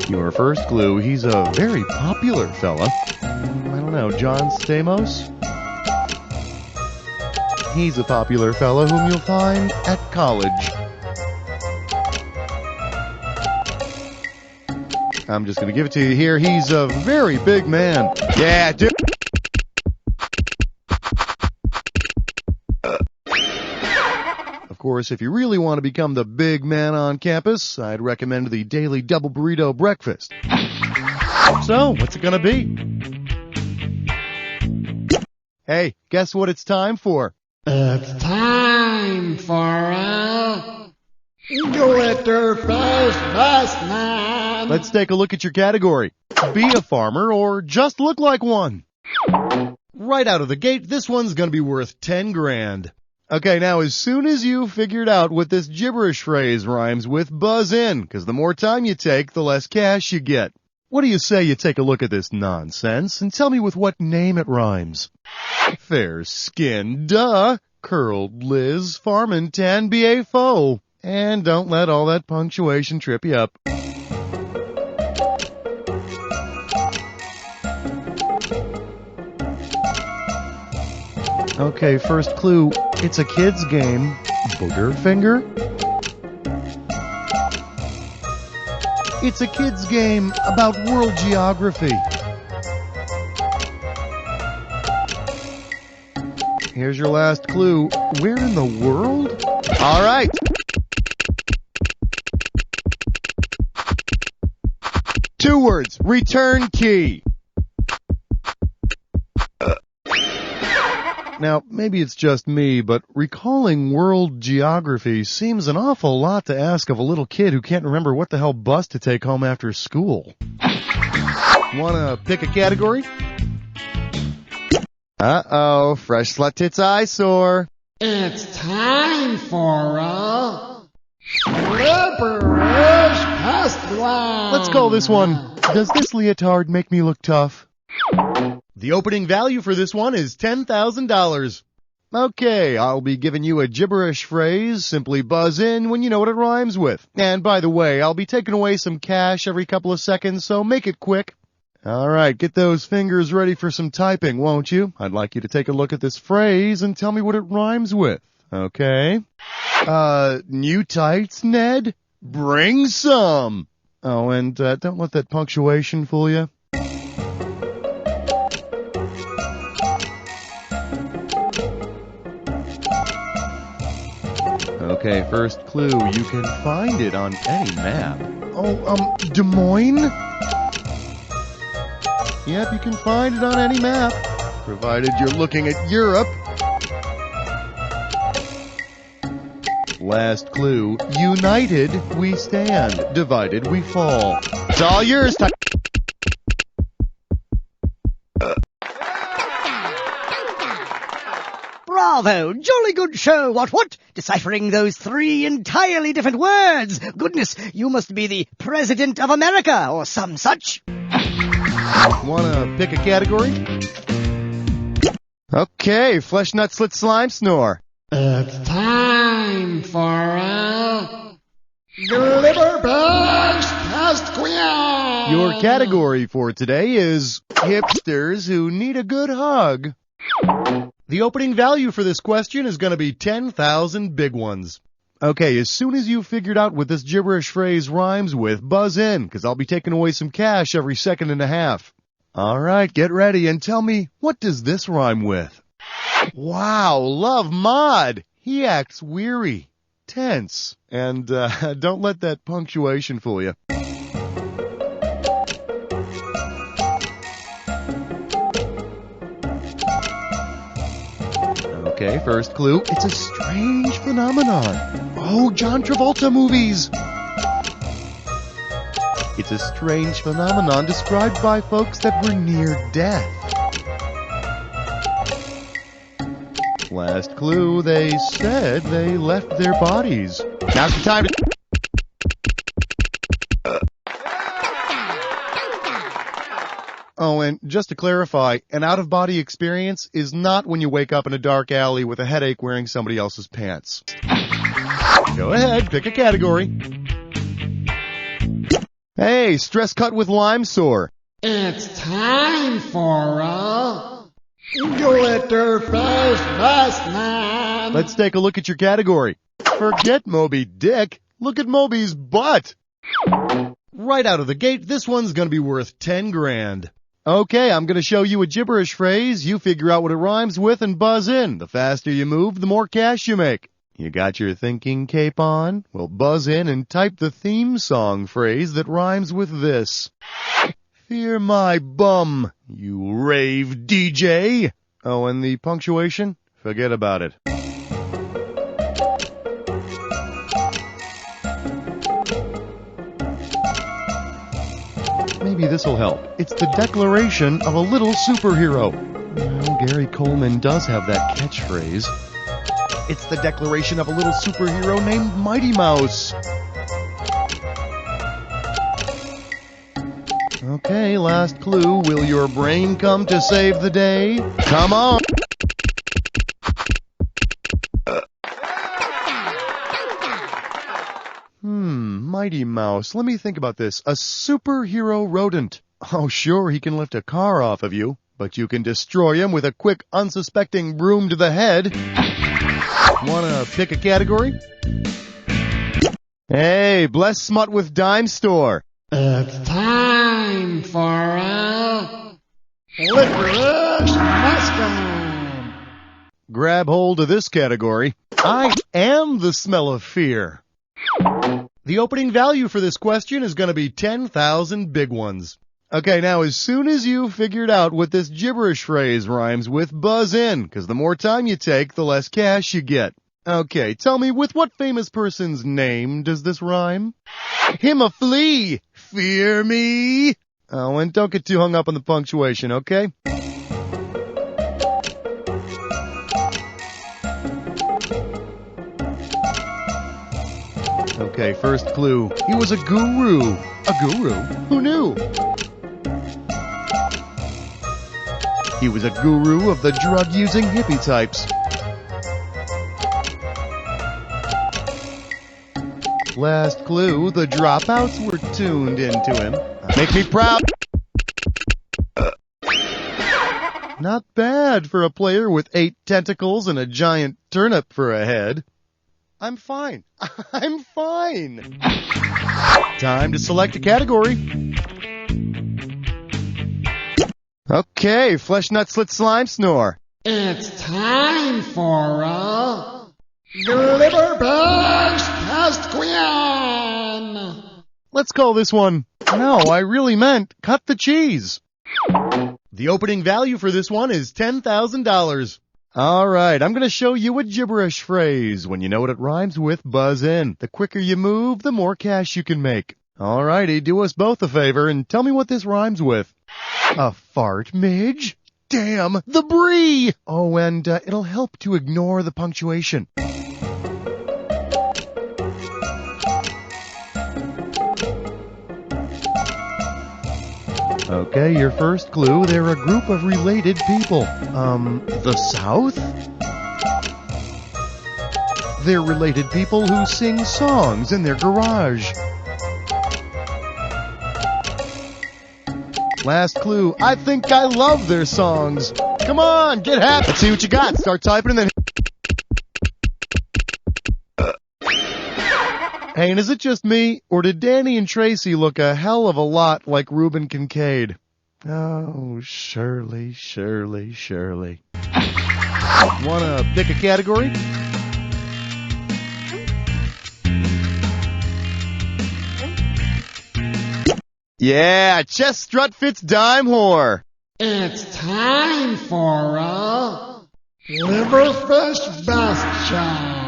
Speaker 2: Your first clue, he's a very popular fella. I don't know, John Stamos? He's a popular fellow whom you'll find at college. I'm just going to give it to you here. He's a very big man. Yeah, dude. Of course, if you really want to become the big man on campus, I'd recommend the daily double burrito breakfast. So, what's it going to be? Hey, guess what it's time for?
Speaker 4: It's time for a glitter face best man.
Speaker 2: Let's take a look at your category. Be a farmer or just look like one. Right out of the gate, this one's going to be worth 10 grand. Okay, now as soon as you figured out what this gibberish phrase rhymes with, buzz in, because the more time you take, the less cash you get. What do you say you take a look at this nonsense and tell me with what name it rhymes? Fair skin, duh. Curled Liz, farmin' tan BA foe. And don't let all that punctuation trip you up. Okay, first clue. It's a kid's game. Booger finger? It's a kid's game about world geography. Here's your last clue. Where in the world? All right. Two words. Return key. Now, maybe it's just me, but recalling world geography seems an awful lot to ask of a little kid who can't remember what the hell bus to take home after school. Wanna pick a category? Uh-oh, fresh slut tits eyesore.
Speaker 4: It's time for a Gibberish Questions.
Speaker 2: Let's call this one, Does This Leotard Make Me Look Tough? The opening value for this one is $10,000. Okay, I'll be giving you a gibberish phrase. Simply buzz in when you know what it rhymes with. And by the way, I'll be taking away some cash every couple of seconds, so make it quick. All right, get those fingers ready for some typing, won't you? I'd like you to take a look at this phrase and tell me what it rhymes with. Okay? New tights, Ned? Bring some! Oh, and don't let that punctuation fool you. Okay, first clue. You can find it on any map. Oh, Des Moines? Yep, you can find it on any map, provided you're looking at Europe. Last clue. United we stand, divided we fall. It's all yours.
Speaker 5: Bravo! Jolly good show, what? Deciphering those three entirely different words. Goodness, you must be the President of America, or some such.
Speaker 2: Wanna pick a category? Okay, flesh nut slit slime snore.
Speaker 4: It's time for a Gibberish Questions.
Speaker 2: Your category for today is hipsters who need a good hug. The opening value for this question is going to be 10,000 big ones. Okay, as soon as you've figured out what this gibberish phrase rhymes with, buzz in, because I'll be taking away some cash every second and a half. All right, get ready and tell me, what does this rhyme with? Wow, love Mod. He acts weary, tense, and don't let that punctuation fool you. Okay, first clue. It's a strange phenomenon. Oh, John Travolta movies. It's a strange phenomenon described by folks that were near death. Last clue. They said they left their bodies. Now's the time to... Oh, and just to clarify, an out-of-body experience is not when you wake up in a dark alley with a headache wearing somebody else's pants. Go ahead, pick a category. Hey, stress cut with lime sore.
Speaker 4: It's time for a Glitterface Bestman.
Speaker 2: Let's take a look at your category. Forget Moby Dick. Look at Moby's butt. Right out of the gate, this one's gonna be worth 10 grand. Okay, I'm going to show you a gibberish phrase. You figure out what it rhymes with and buzz in. The faster you move, the more cash you make. You got your thinking cape on? Well, buzz in and type the theme song phrase that rhymes with this. Fear my bum, you rave DJ. Oh, and the punctuation? Forget about it. Maybe this'll help. It's the declaration of a little superhero. Well, Gary Coleman does have that catchphrase. It's the declaration of a little superhero named Mighty Mouse. Okay, last clue. Will your brain come to save the day? Come on! Mighty Mouse. Let me think about this. A superhero rodent. Oh, sure, he can lift a car off of you, but you can destroy him with a quick, unsuspecting broom to the head. Wanna pick a category? Hey, bless smut with dime store.
Speaker 4: It's time for a Licorice Mushroom.
Speaker 2: Grab hold of this category. I am the smell of fear. The opening value for this question is going to be 10,000 big ones. Okay, now as soon as you've figured out what this gibberish phrase rhymes with, buzz in, because the more time you take, the less cash you get. Okay, tell me, with what famous person's name does this rhyme? Him a flea, fear me. Oh, and don't get too hung up on the punctuation, okay? Okay, first clue. He was a guru. A guru? Who knew? He was a guru of the drug-using hippie types. Last clue, the dropouts were tuned into him. Make me proud. Not bad for a player with 8 tentacles and a giant turnip for a head. I'm fine. I'm fine. Time to select a category. Okay, Flesh Nut Slit Slime Snore.
Speaker 4: It's time for a Gibberish Question.
Speaker 2: Let's call this one, no, I really meant cut the cheese. The opening value for this one is $10,000. All right, I'm going to show you a gibberish phrase. When you know what it rhymes with, buzz in. The quicker you move, the more cash you can make. All righty, do us both a favor and tell me what this rhymes with. A fart, Midge? Damn, the brie! Oh, and it'll help to ignore the punctuation. Okay, your first clue, they're a group of related people. The South? They're related people who sing songs in their garage. Last clue, I think I love their songs. Come on, get happy. Let's see what you got. Start typing and then... Hey, and is it just me, or did Danny and Tracy look a hell of a lot like Reuben Kincaid? Oh, Shirley, Shirley, Shirley. Wanna pick a category? Yeah, chest strut fits dime whore.
Speaker 4: It's time for a Liverfish Best Chum.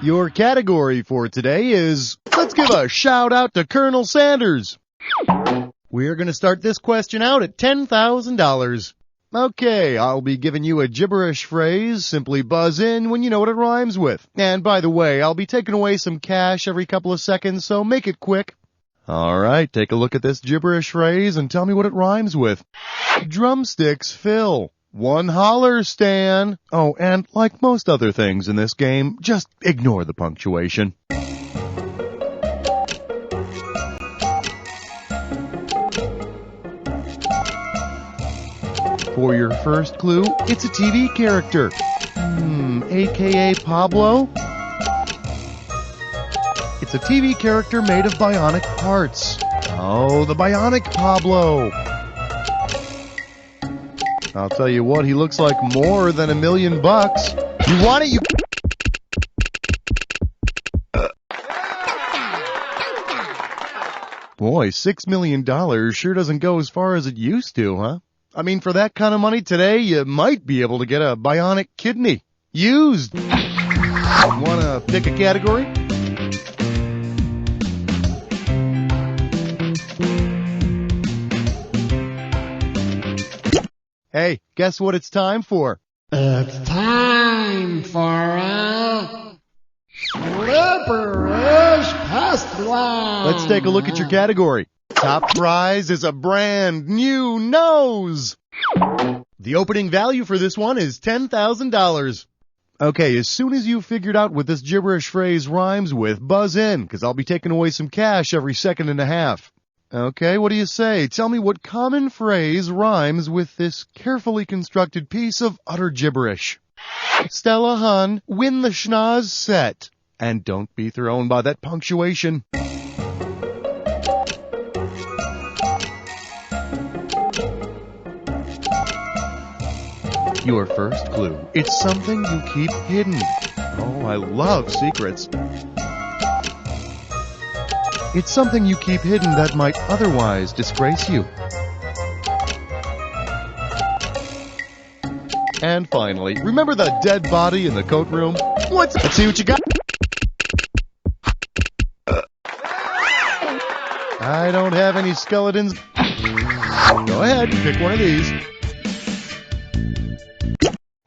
Speaker 2: Your category for today is, let's give a shout out to Colonel Sanders. We're going to start this question out at $10,000. Okay, I'll be giving you a gibberish phrase. Simply buzz in when you know what it rhymes with. And by the way, I'll be taking away some cash every couple of seconds, so make it quick. All right, take a look at this gibberish phrase and tell me what it rhymes with. Drumsticks fill. One holler, Stan. Oh, and like most other things in this game, just ignore the punctuation. For your first clue, it's a TV character. AKA Pablo? It's a TV character made of bionic parts. Oh, the bionic Pablo. I'll tell you what, he looks like more than $1 million. You want it, you... Boy, $6 million sure doesn't go as far as it used to, huh? I mean, for that kind of money today, you might be able to get a bionic kidney. Used. Wanna pick a category? Hey, guess what it's time for?
Speaker 4: It's time for a Gibberish Question.
Speaker 2: Let's take a look at your category. Top prize is a brand new nose. The opening value for this one is $10,000. Okay, as soon as you've figured out what this gibberish phrase rhymes with, buzz in, because I'll be taking away some cash every second and a half. Okay, what do you say? Tell me what common phrase rhymes with this carefully constructed piece of utter gibberish. Stella Hun, win the schnoz set. And don't be thrown by that punctuation. Your first clue. It's something you keep hidden. Oh, I love secrets. It's something you keep hidden that might otherwise disgrace you. And finally, remember the dead body in the coat room? Let's see what you got. I don't have any skeletons. Go ahead, pick one of these.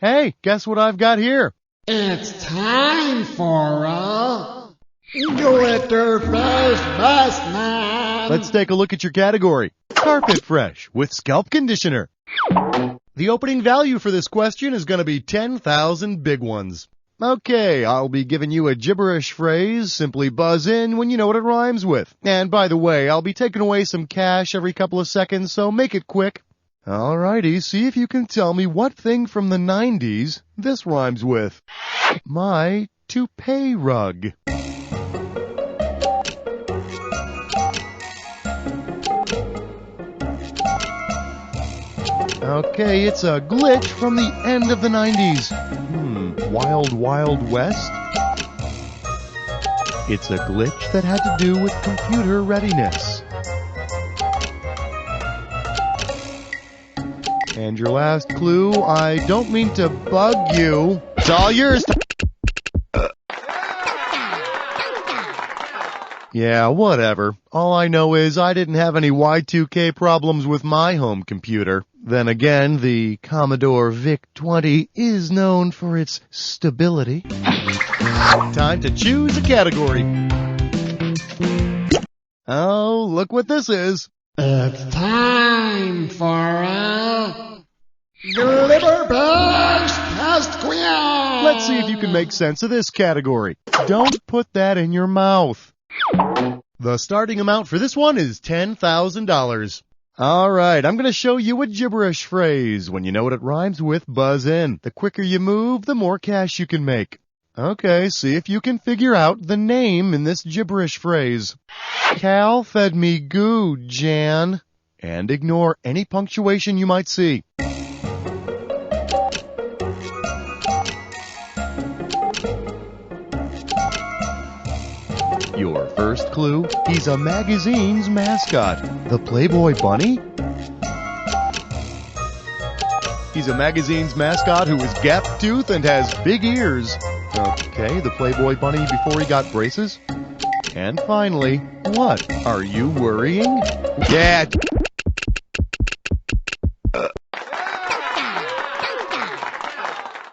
Speaker 2: Hey, guess what I've got here?
Speaker 4: It's time for a Glitterfish Best Man.
Speaker 2: Let's take a look at your category. Carpet Fresh with Scalp Conditioner. The opening value for this question is going to be 10,000 big ones. Okay, I'll be giving you a gibberish phrase. Simply buzz in when you know what it rhymes with. And by the way, I'll be taking away some cash every couple of seconds, so make it quick. Alrighty, see if you can tell me what thing from the 90s this rhymes with. My toupee rug. Okay, it's a glitch from the end of the 90s. Wild Wild West? It's a glitch that had to do with computer readiness. And your last clue, I don't mean to bug you. It's all yours. Yeah, whatever. All I know is I didn't have any Y2K problems with my home computer. Then again, the Commodore VIC-20 is known for its stability. Time to choose a category. Oh, look what this is.
Speaker 4: It's time for a Glitterfish Test Quiz.
Speaker 2: Let's see if you can make sense of this category. Don't put that in your mouth. The starting amount for this one is $10,000. All right, I'm going to show you a gibberish phrase. When you know what it rhymes with, buzz in. The quicker you move, the more cash you can make. Okay, see if you can figure out the name in this gibberish phrase. Cal fed me goo, Jan. And ignore any punctuation you might see. Your first clue, he's a magazine's mascot. The Playboy Bunny? He's a magazine's mascot who is gap-toothed and has big ears. Okay, the Playboy Bunny before he got braces? And finally, what? Are you worrying? Yeah.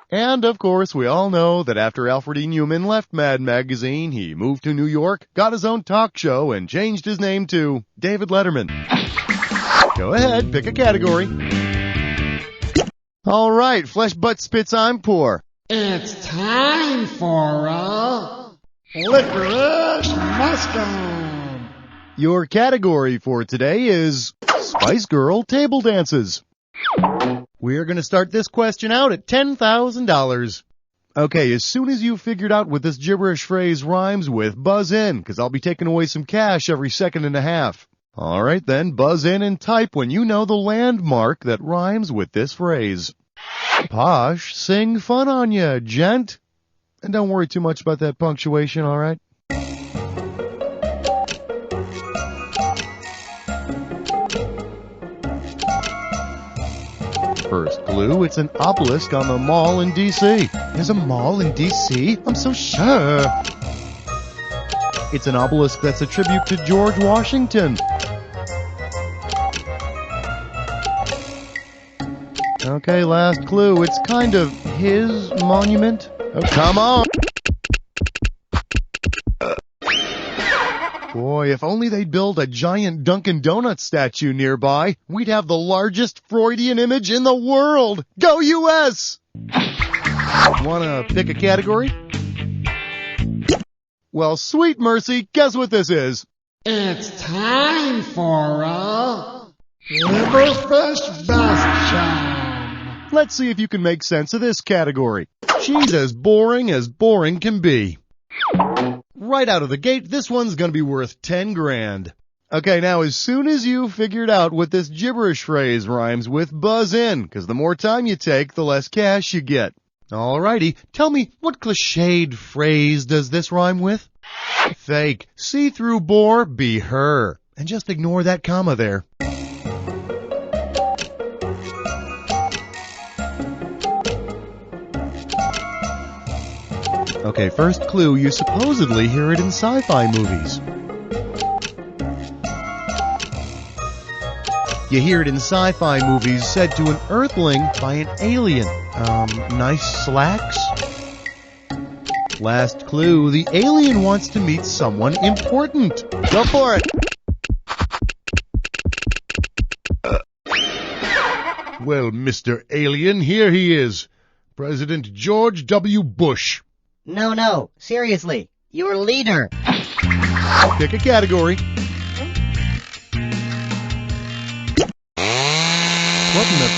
Speaker 2: And, of course, we all know that after Alfred E. Newman left Mad Magazine, he moved to New York, got his own talk show, and changed his name to David Letterman. Go ahead, pick a category. All right, flesh, butt, spits, I'm poor.
Speaker 4: It's time for a Licorice Mustard.
Speaker 2: Your category for today is Spice Girl Table Dances. We're going to start this question out at $10,000. Okay, as soon as you figured out what this gibberish phrase rhymes with, buzz in, because I'll be taking away some cash every second and a half. All right, then, buzz in and type when you know the landmark that rhymes with this phrase. Posh, sing fun on ya, gent. And don't worry too much about that punctuation, all right? First clue, it's an obelisk on the mall in D.C. There's a mall in D.C.? I'm so sure. It's an obelisk that's a tribute to George Washington. Okay, last clue. It's kind of his monument. Oh, come on! Boy, if only they'd build a giant Dunkin' Donuts statue nearby, we'd have the largest Freudian image in the world! Go US! Wanna pick a category? Well, sweet mercy, guess what this is?
Speaker 4: It's time for a Liverfish Bastion.
Speaker 2: Let's see if you can make sense of this category. She's as boring can be. Right out of the gate, this one's gonna be worth 10 grand. Okay, now as soon as you figured out what this gibberish phrase rhymes with, buzz in, because the more time you take, the less cash you get. Alrighty, tell me, what cliched phrase does this rhyme with? Fake. See-through bore, be her. And just ignore that comma there. Okay, first clue, you supposedly hear it in sci-fi movies. You hear it in sci-fi movies said to an earthling by an alien. Nice slacks? Last clue, the alien wants to meet someone important. Go for it!
Speaker 8: Well, Mr. Alien, here he is. President George W. Bush.
Speaker 5: No, seriously. Your leader.
Speaker 2: Pick a category. What in the...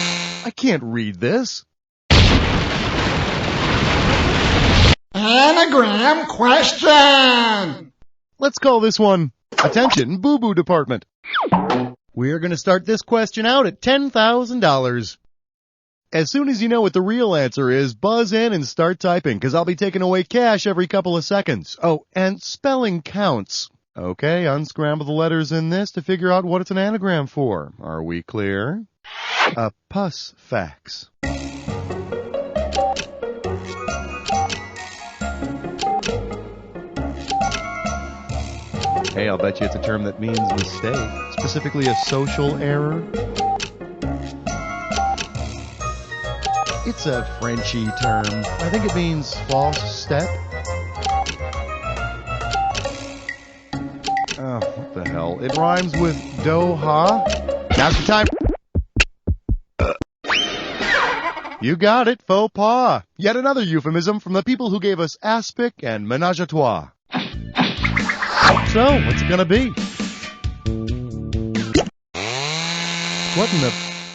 Speaker 2: I can't read this.
Speaker 4: Anagram question!
Speaker 2: Let's call this one, attention, boo-boo department. We're going to start this question out at $10,000. As soon as you know what the real answer is, buzz in and start typing, because I'll be taking away cash every couple of seconds. Oh, and spelling counts. Okay, unscramble the letters in this to figure out what it's an anagram for. Are we clear? A pus fax. Hey, I'll bet you it's a term that means mistake, specifically a social error. It's a Frenchy term. I think it means false step. Oh, what the hell? It rhymes with do-ha. Now's the time. You got it, faux pas. Yet another euphemism from the people who gave us aspic and ménage à trois. So, what's it gonna be? What in the...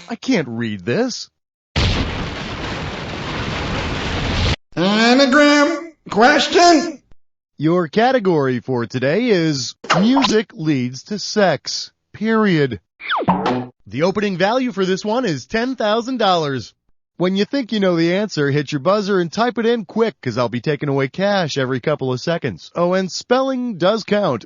Speaker 2: I can't read this.
Speaker 4: Anagram question?
Speaker 2: Your category for today is music leads to sex. Period. The opening value for this one is $10,000. When you think you know the answer, hit your buzzer and type it in quick, because I'll be taking away cash every couple of seconds. Oh, and spelling does count.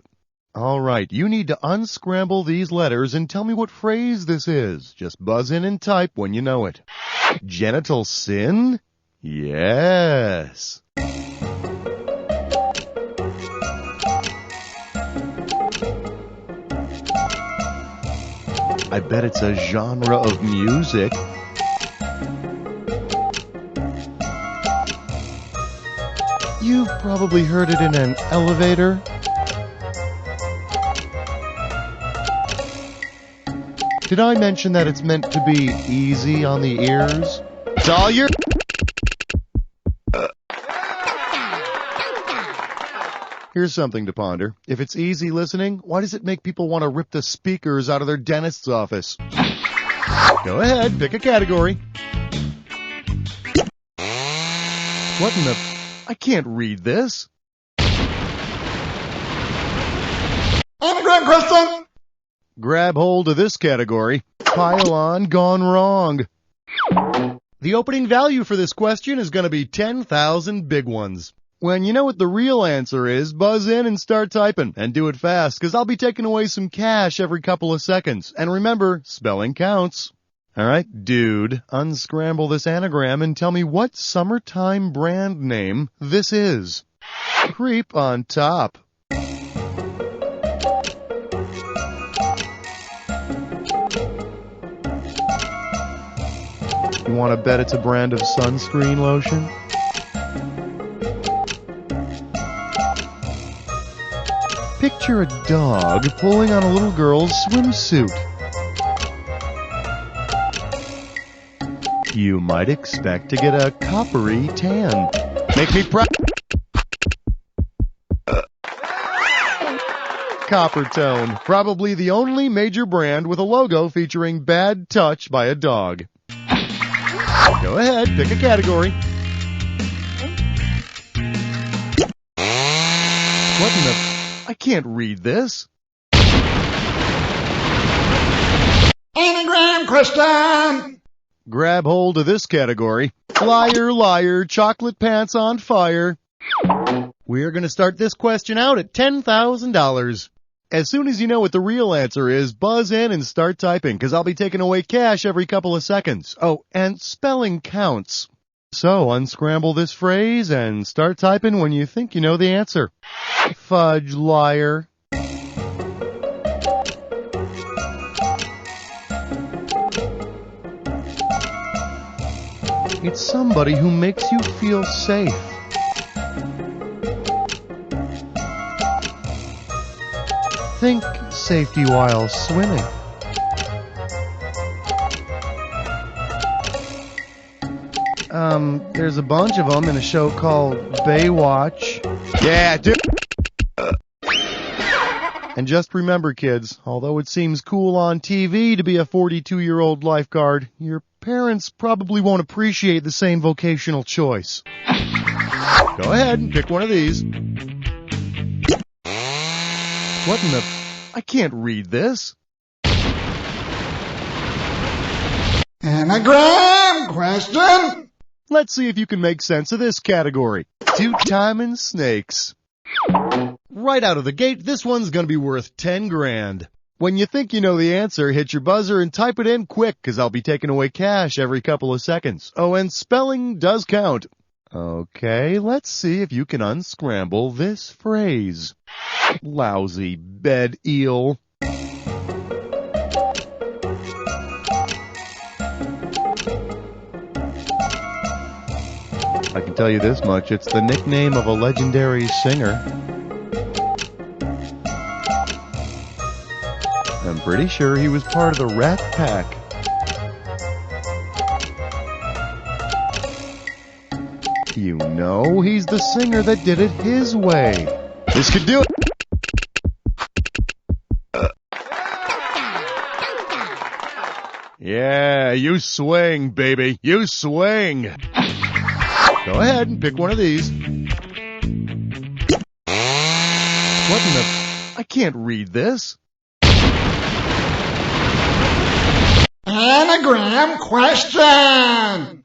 Speaker 2: All right, you need to unscramble these letters and tell me what phrase this is. Just buzz in and type when you know it. Genital sin? Yes. I bet it's a genre of music. You've probably heard it in an elevator. Did I mention that it's meant to be easy on the ears? It's all your... Here's something to ponder. If it's easy listening, why does it make people want to rip the speakers out of their dentist's office? Go ahead, pick a category. What in the... I can't read this.
Speaker 4: Anagram question?
Speaker 2: Grab hold of this category. Pile on, gone wrong. The opening value for this question is going to be 10,000 big ones. When you know what the real answer is, buzz in and start typing, and do it fast, because I'll be taking away some cash every couple of seconds. And remember, spelling counts. All right, dude, unscramble this anagram and tell me what summertime brand name this is. Creep on top. You want to bet it's a brand of sunscreen lotion? Picture a dog pulling on a little girl's swimsuit. You might expect to get a coppery tan. Make me proud. Copper Tone, probably the only major brand with a logo featuring bad touch by a dog. Go ahead, pick a category. What in the... I can't read this.
Speaker 4: Anagram question.
Speaker 2: Grab hold of this category. Liar, liar, chocolate pants on fire. We're going to start this question out at $10,000. As soon as you know what the real answer is, buzz in and start typing, because I'll be taking away cash every couple of seconds. Oh, and spelling counts. So unscramble this phrase and start typing when you think you know the answer. Fudge, liar. It's somebody who makes you feel safe. Think safety while swimming. There's a bunch of them in a show called Baywatch. Yeah, dude. And just remember, kids, although it seems cool on TV to be a 42-year-old lifeguard, your parents probably won't appreciate the same vocational choice. Go ahead and pick one of these. What in the... I can't read this.
Speaker 4: Anagram question.
Speaker 2: Let's see if you can make sense of this category. Two-timing snakes. Right out of the gate, this one's gonna be worth 10 grand. When you think you know the answer, hit your buzzer and type it in quick, cause I'll be taking away cash every couple of seconds. Oh, and spelling does count. Okay, let's see if you can unscramble this phrase. Lousy bed eel. I can tell you this much, it's the nickname of a legendary singer. I'm pretty sure he was part of the Rat Pack. You know, he's the singer that did it his way. This could do it. Yeah, you swing, baby. You swing. Go ahead and pick one of these. What in the... I can't read this.
Speaker 4: Anagram question.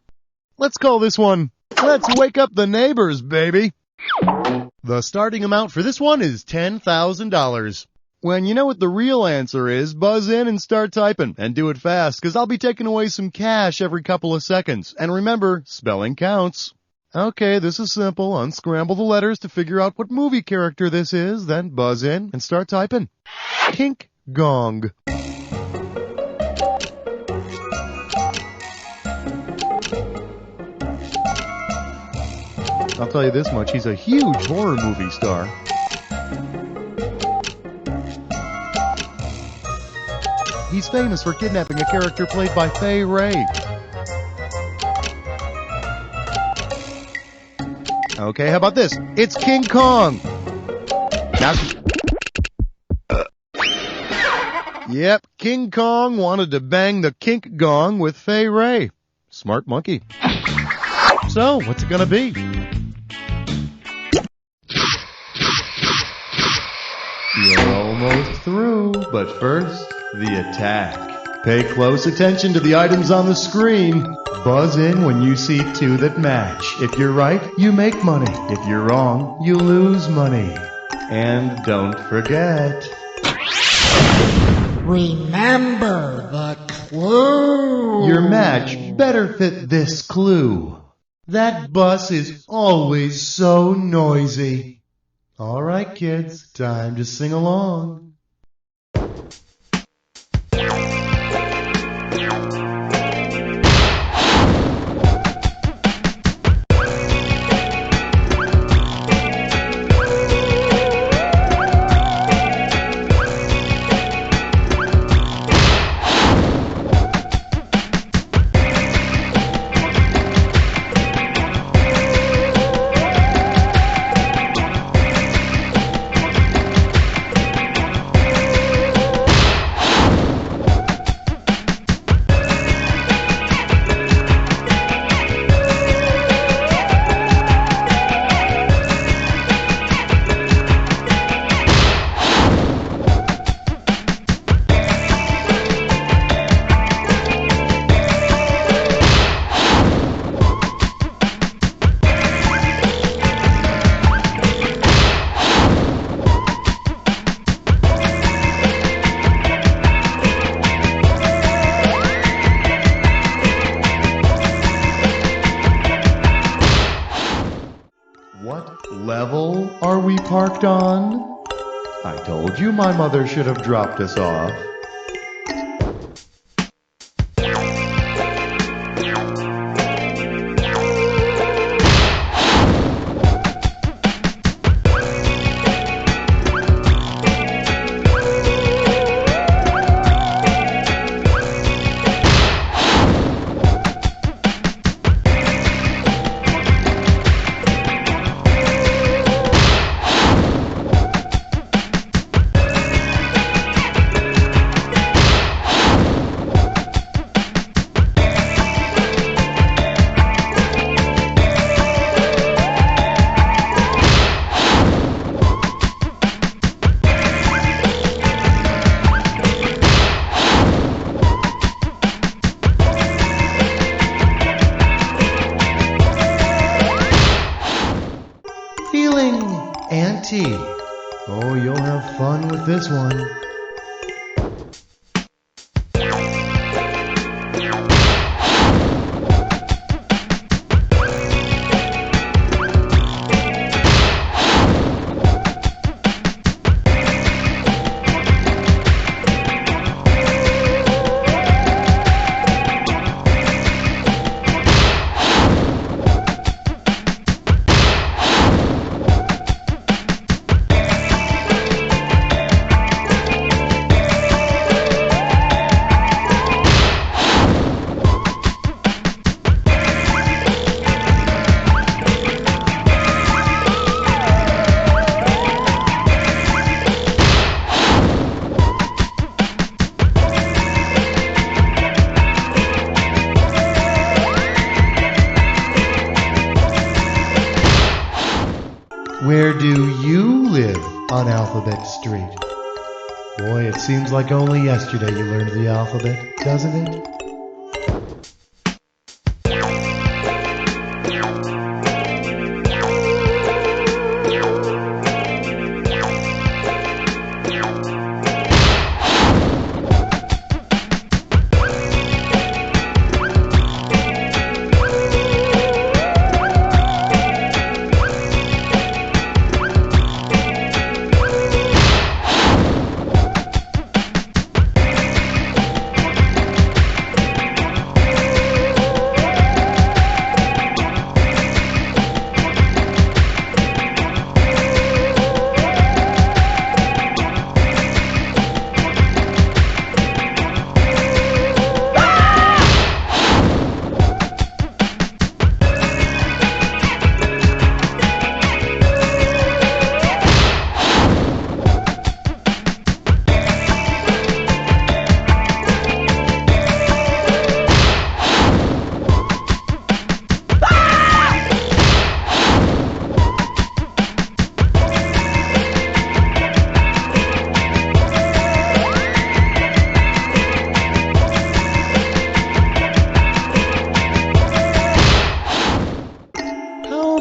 Speaker 2: Let's call this one, Let's Wake Up the Neighbors, baby. The starting amount for this one is $10,000. When you know what the real answer is, buzz in and start typing, and do it fast, because I'll be taking away some cash every couple of seconds. And remember, spelling counts. Okay, this is simple. Unscramble the letters to figure out what movie character this is, then buzz in and start typing. Kink Gong. I'll tell you this much, he's a huge horror movie star. He's famous for kidnapping a character played by Fay Wray. Okay, how about this? It's King Kong. Now, yep, King Kong wanted to bang the kink gong with Fay Wray. Smart monkey. So, what's it gonna be? You're almost through, but first, the attack. Pay close attention to the items on the screen. Buzz in when you see two that match. If you're right, you make money. If you're wrong, you lose money. And don't forget...
Speaker 4: remember the clue.
Speaker 2: Your match better fit this clue. That bus is always so noisy. All right, kids, time to sing along. What level are we parked on? I told you my mother should have dropped us off. Feeling anti. Oh, you'll have fun with this one. Where do you live on Alphabet Street? Boy, it seems like only yesterday you learned the alphabet, doesn't it?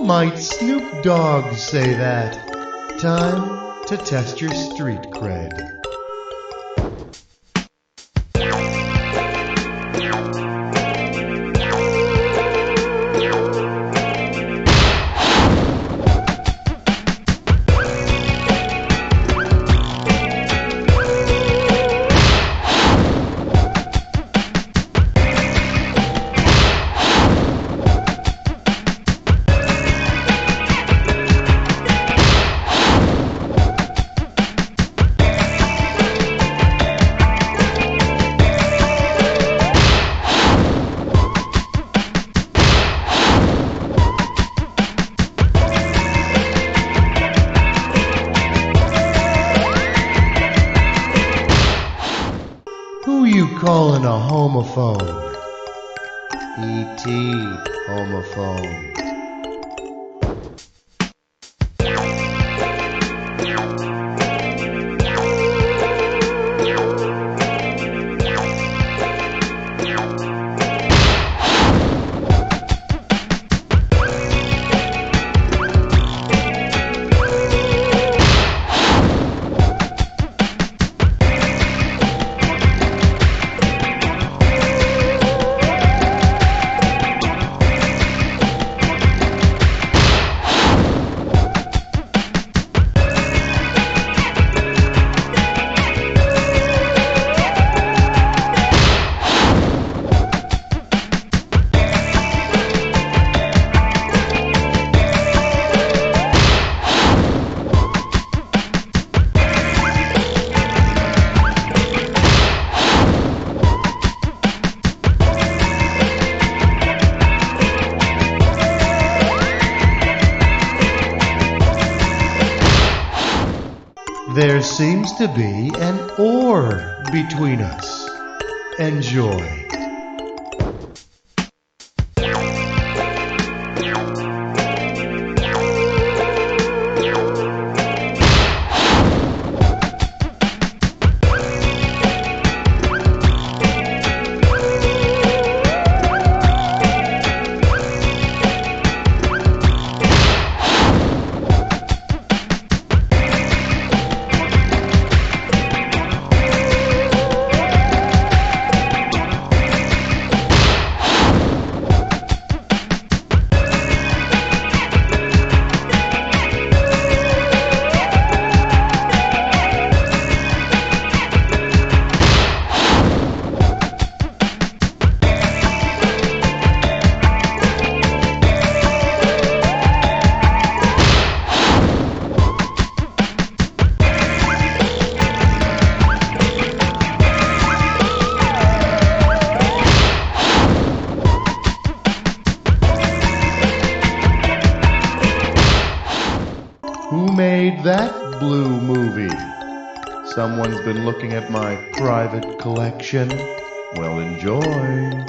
Speaker 2: Might Snoop Dogg say that? Time to test your street cred. Who you calling a homophone? E.T. homophone. There seems to be an or between us. Enjoy. Who made that blue movie? Someone's been looking at my private collection. Well, enjoy.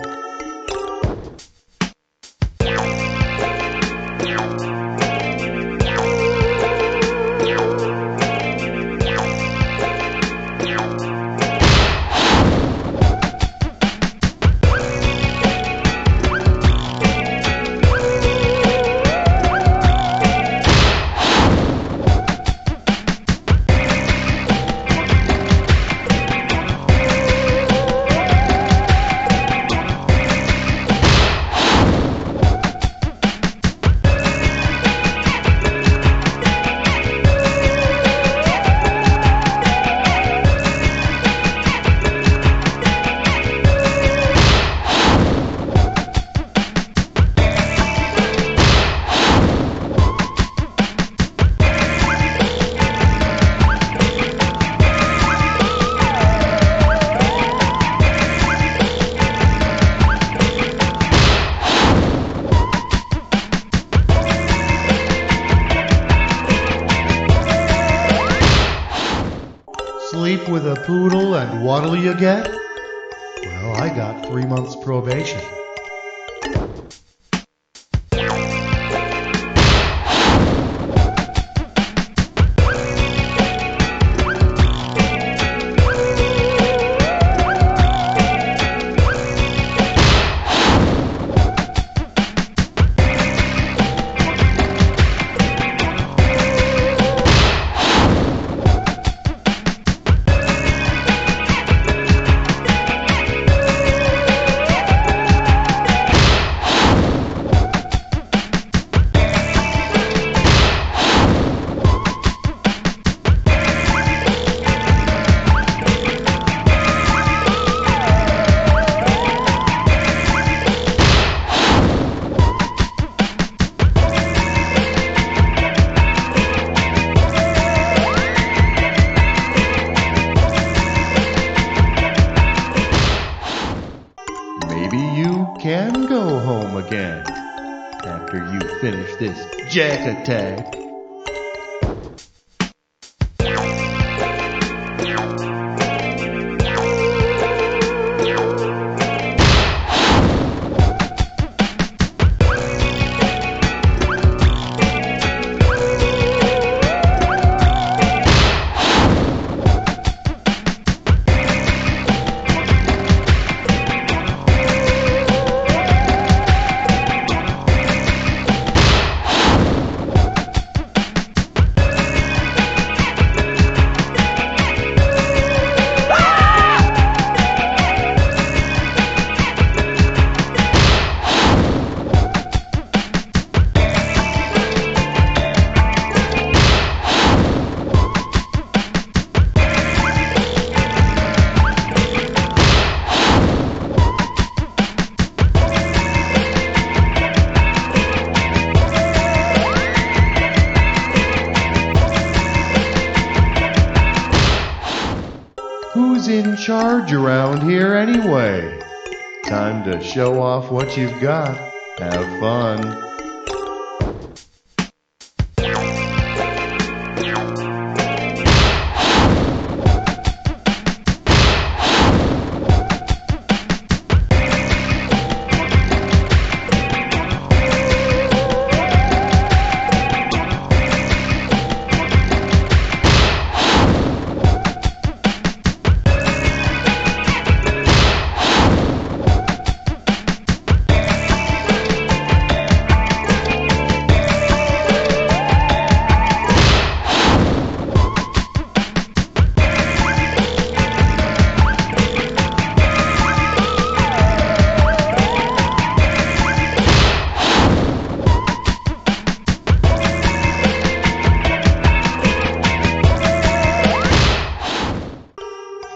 Speaker 2: Sleep with a poodle and what'll you get? Well, I got 3 months probation. Maybe you can go home again after you finish this jack attack. Who's in charge around here anyway? Time to show off what you've got. Have fun.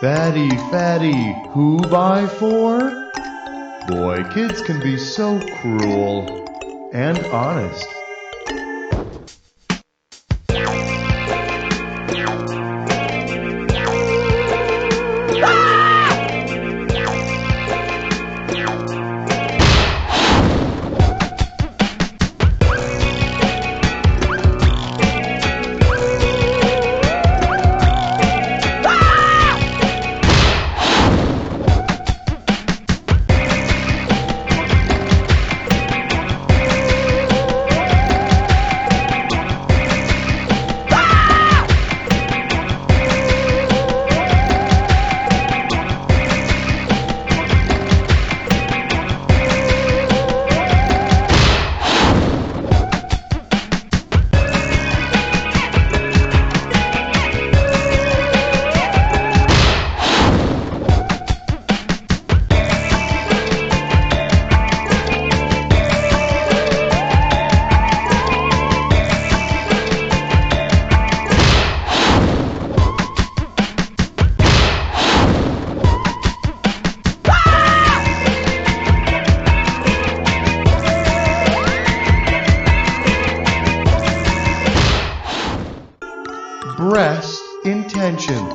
Speaker 2: Fatty, fatty, who by four? Boy, kids can be so cruel and honest. Breast intentions.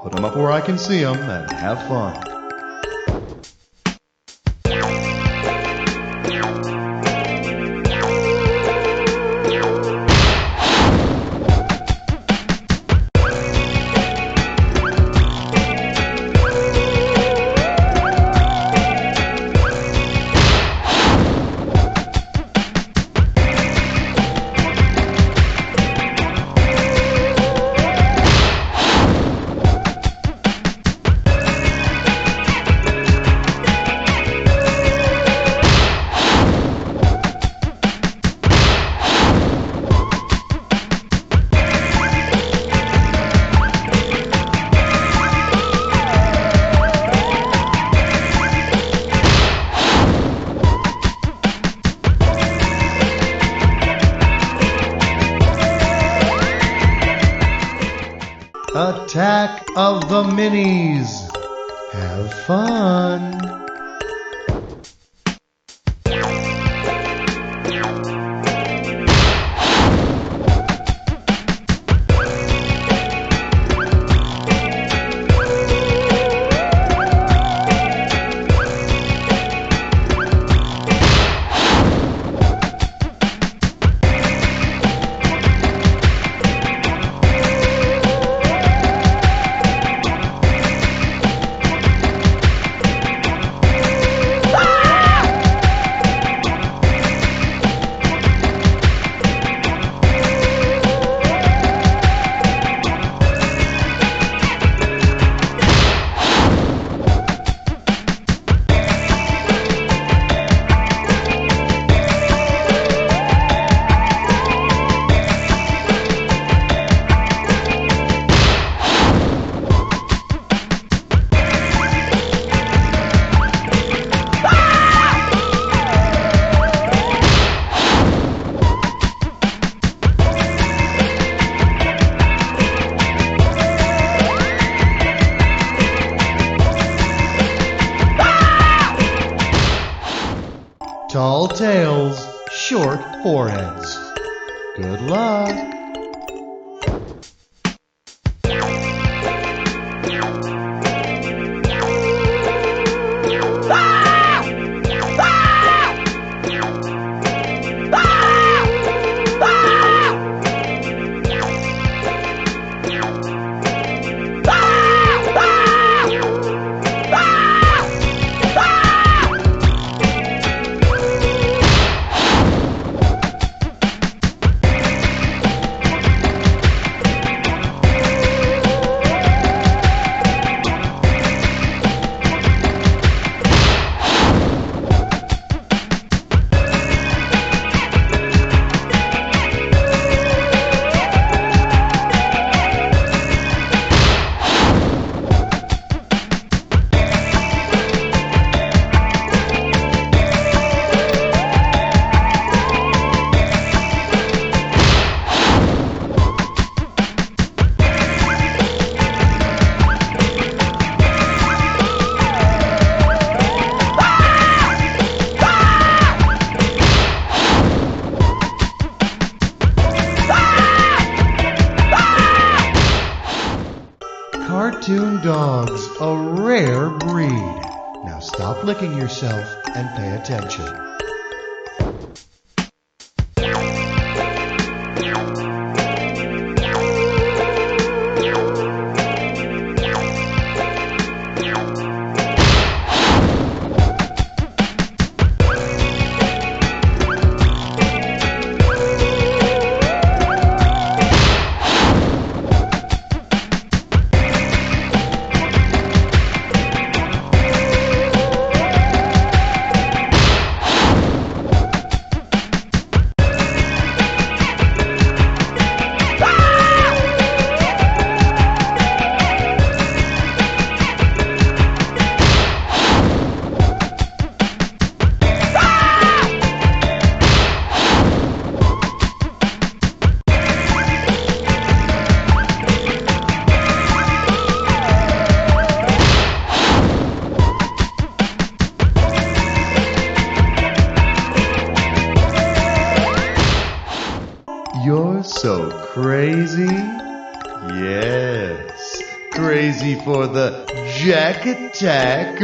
Speaker 2: Put them up where I can see them and have fun. Attack of the Minis. Have fun. Tall tails, short foreheads. Good luck. cartoon dogs, a rare breed. Now stop licking yourself and pay attention. You're so crazy? Yes. Crazy for the Jack Attack.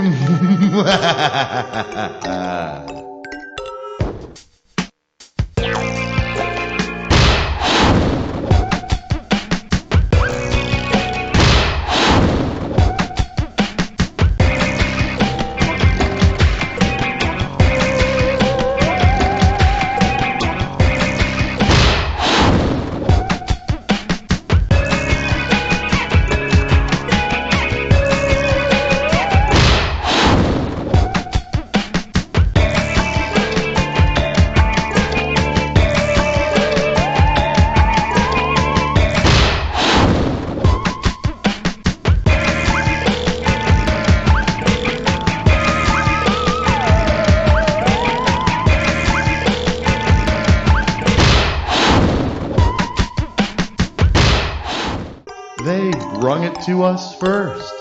Speaker 2: They brung it to us first.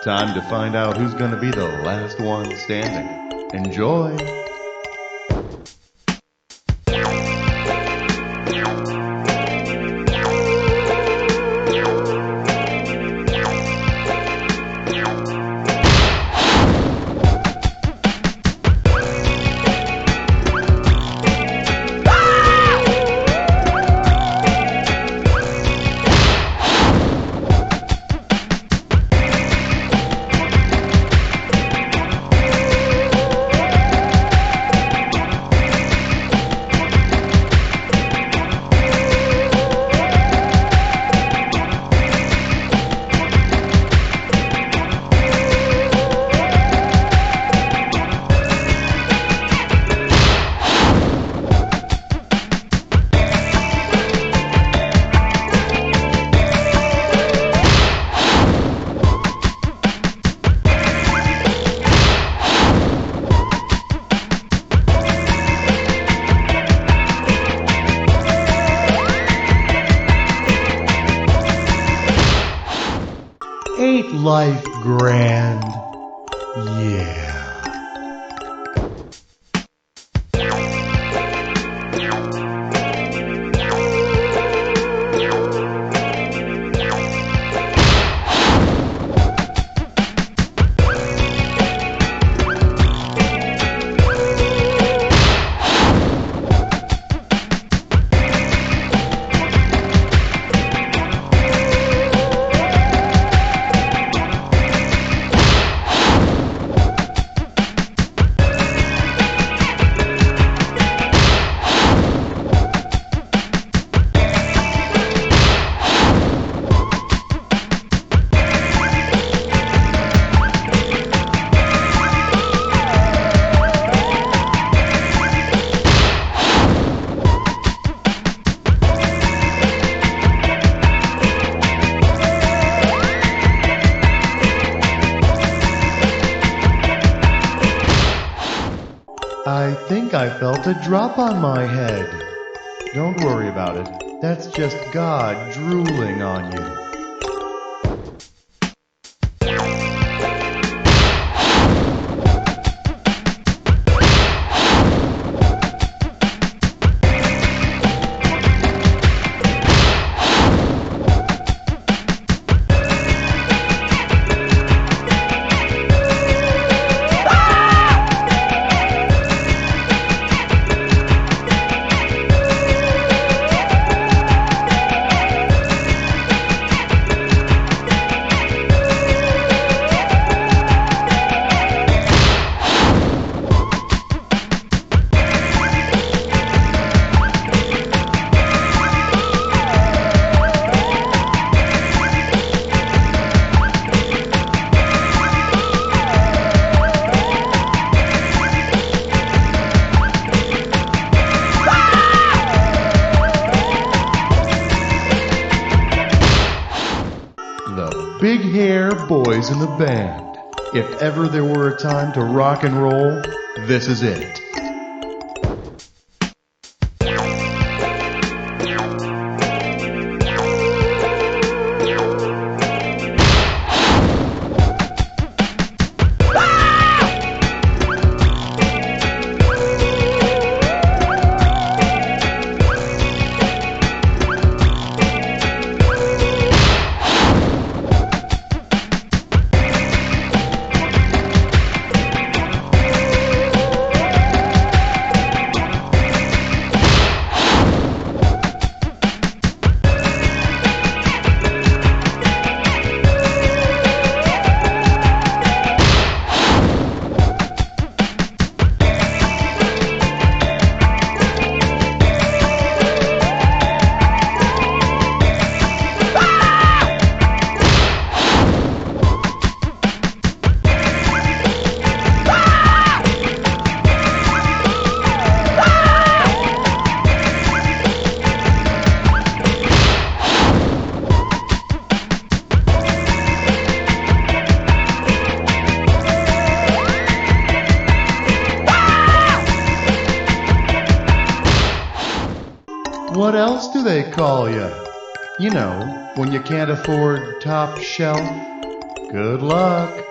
Speaker 2: Time to find out who's going to be the last one standing. Enjoy. Ain't life grand? Yeah. I think I felt a drop on my head. Don't worry about it. That's just God drooling on you. big hair boys in the band. If ever there were a time to rock and roll, this is it. What else do they call you? You know, when you can't afford top shelf. Good luck.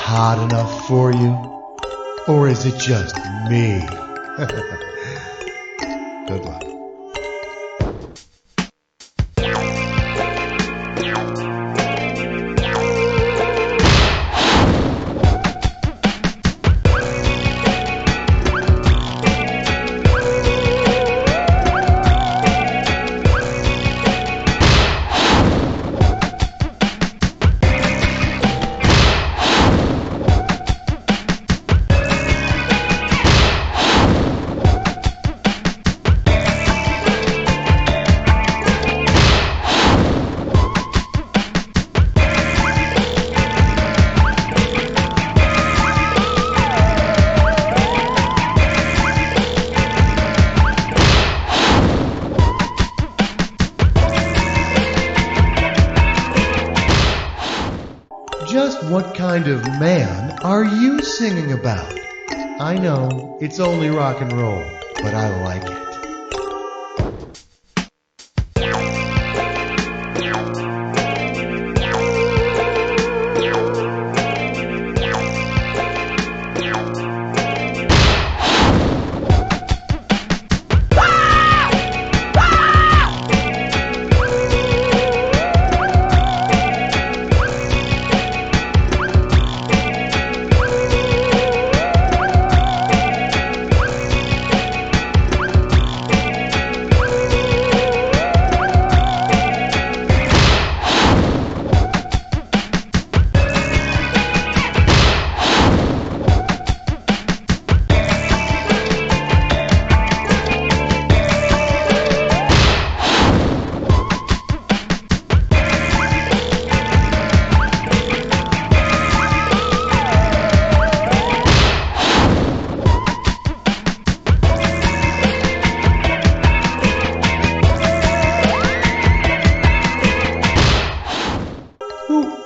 Speaker 2: Hot enough for you? Or is it just me? Good luck. Just what kind of man are you singing about? I know, it's only rock and roll, but I like it.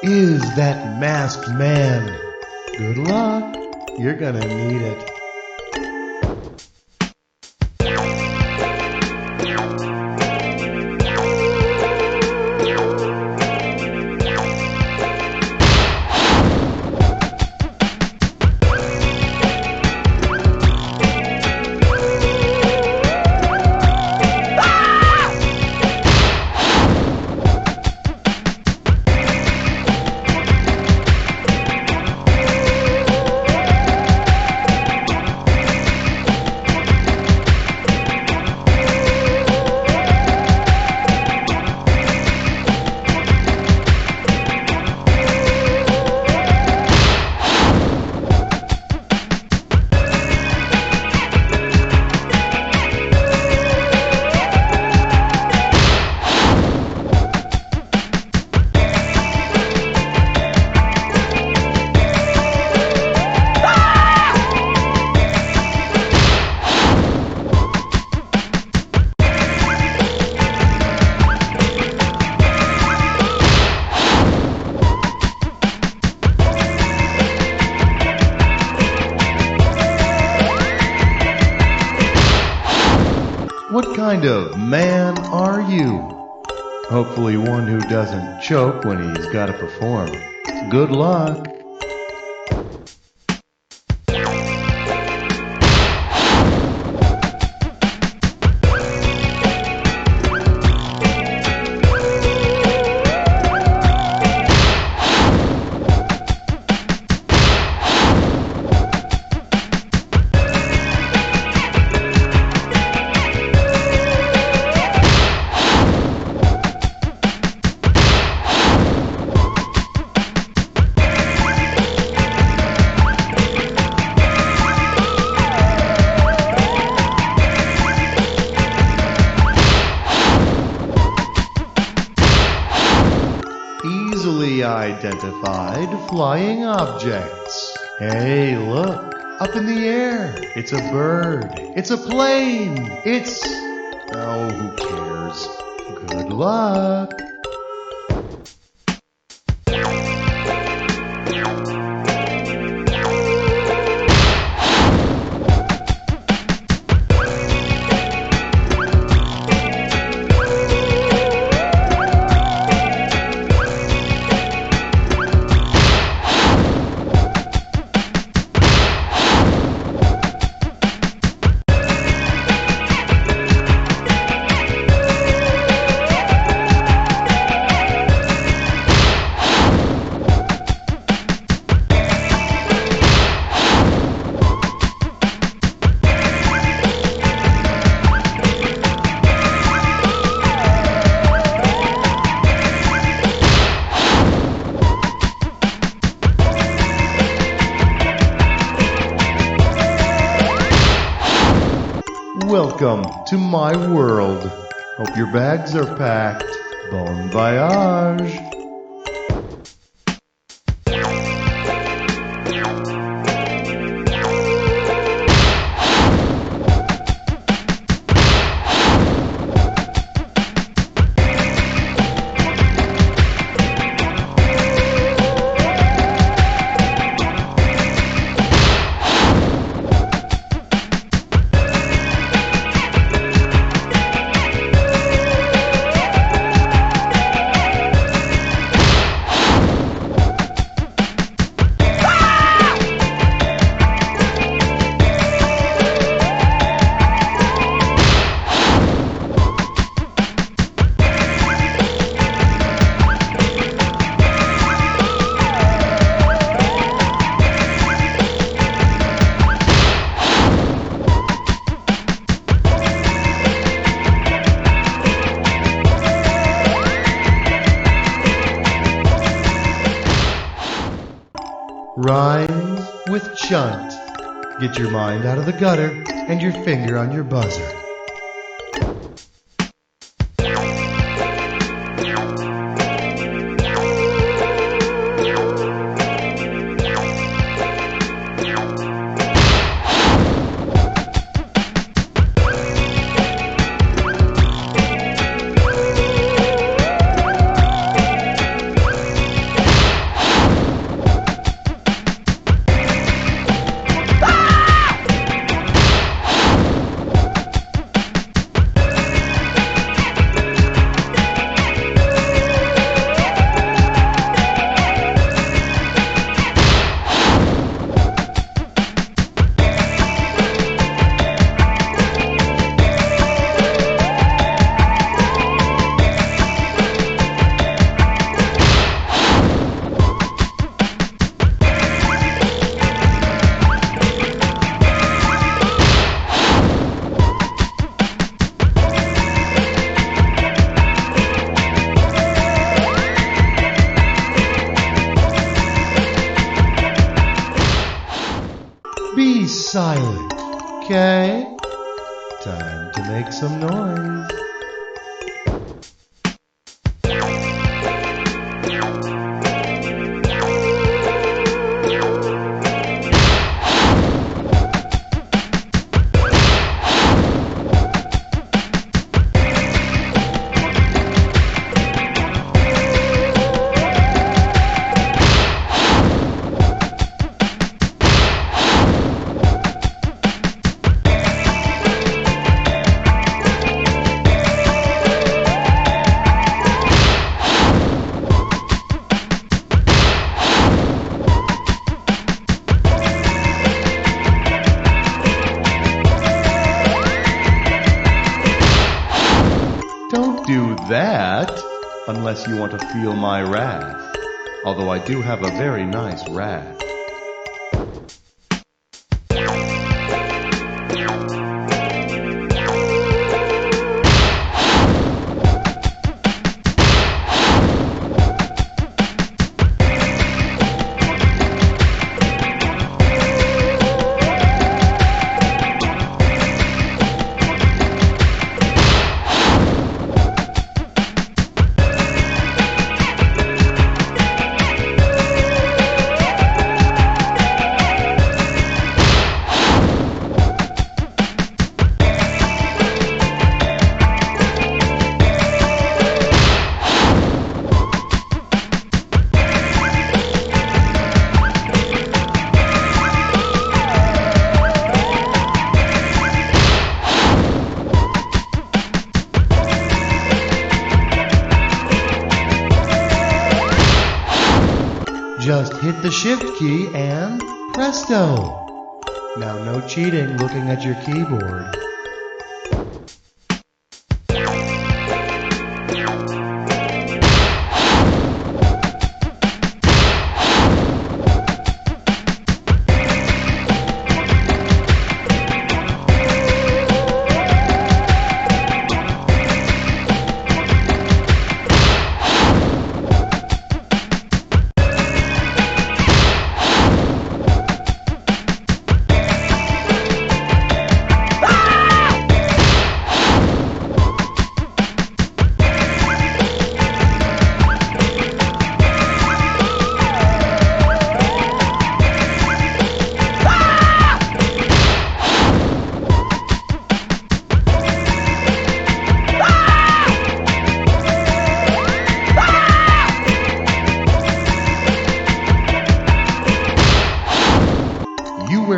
Speaker 2: Is that masked man? Good luck. You're gonna need it. kind of man are you? Hopefully one who doesn't choke when he's got to perform. Good luck. Easily identified flying objects. Hey, look, up in the air. It's a bird. It's a plane. It's... oh, who cares? Good luck. Welcome to my world. Hope your bags are packed. Bon voyage. Rhymes with chunt. Get your mind out of the gutter and your finger on your buzzer. Be silent, okay? Time to make some noise. Don't do that, unless you want to feel my wrath. Although I do have a very nice wrath. Just hit the shift key and presto! Now no cheating looking at your keyboard.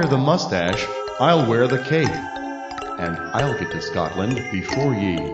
Speaker 2: The mustache, I'll wear the cape, and I'll get to Scotland before ye.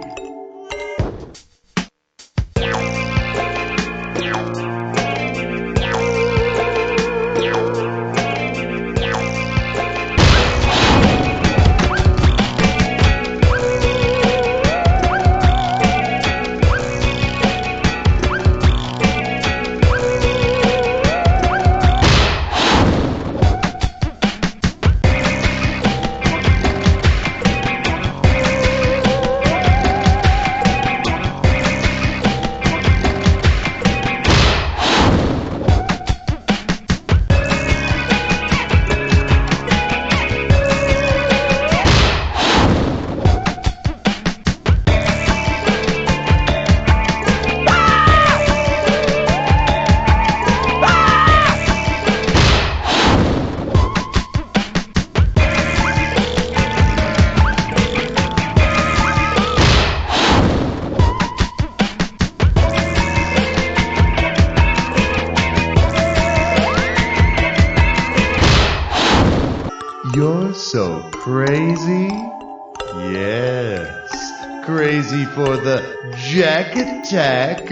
Speaker 2: You're so crazy? Yes, crazy for the Jack Attack.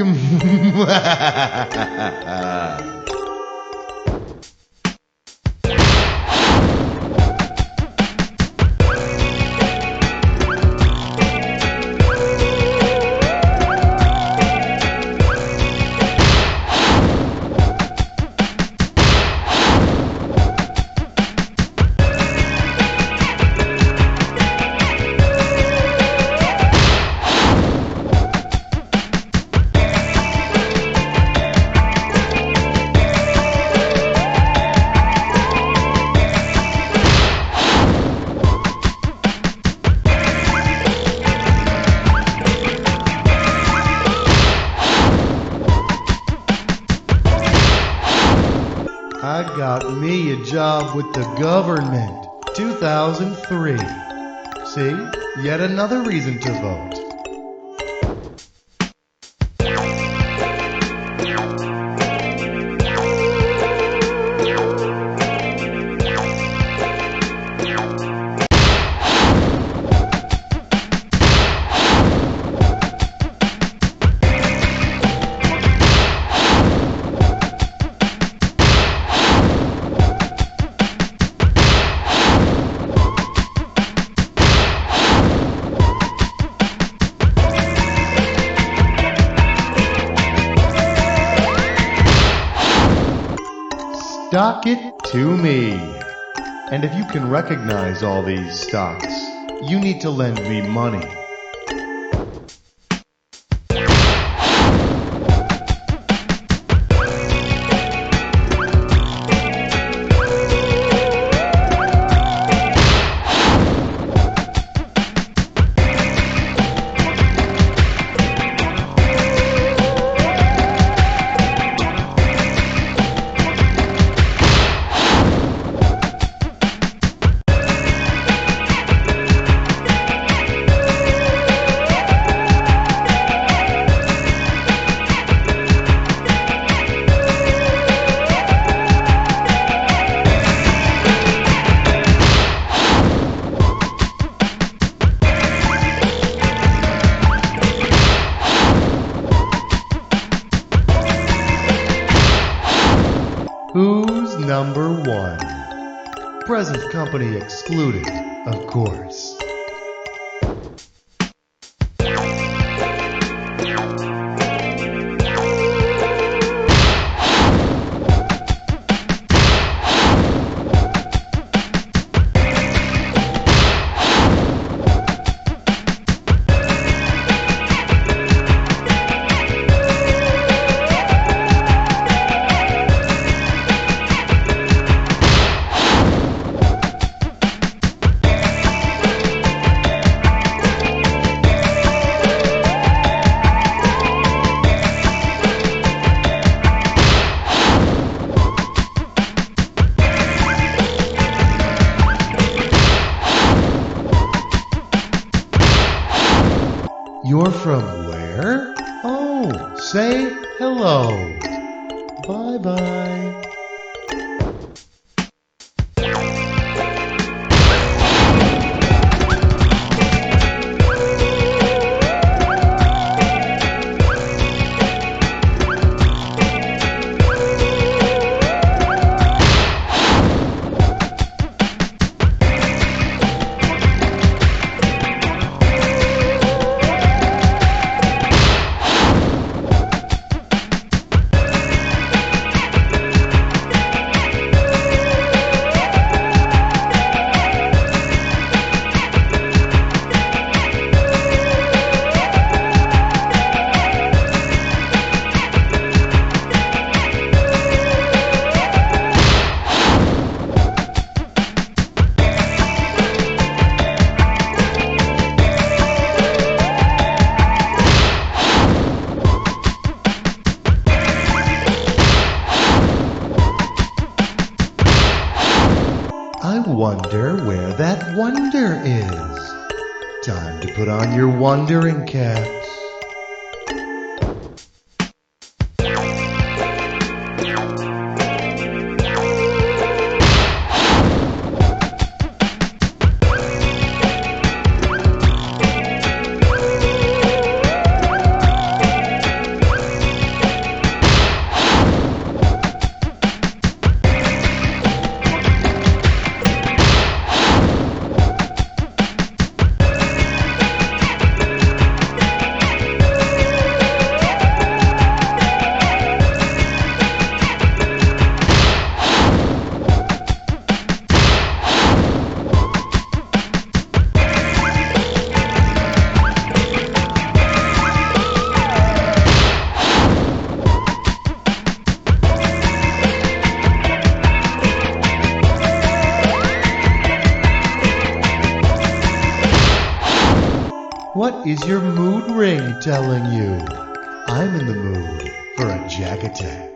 Speaker 2: I got me a job with the government. 2003. See? Yet another reason to vote. stock it to me. And if you can recognize all these stocks, you need to lend me money. Who's number one? Present company excluded, of course. You're from where? Oh, say hello. Bye-bye. I wonder where that wonder is. Time to put on your wondering caps. What is your mood ring telling you? I'm in the mood for a jack attack.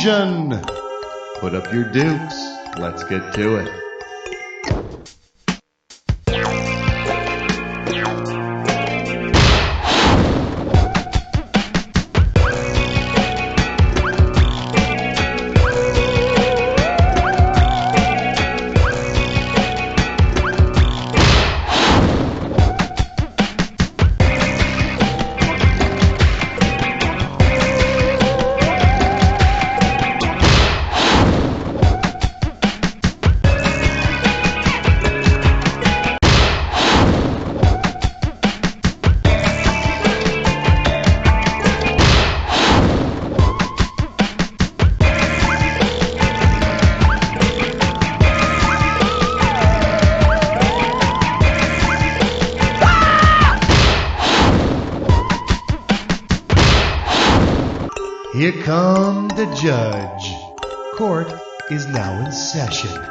Speaker 2: conclusion. Put up your dukes. Let's get to it. Here come the judge. Court is now in session.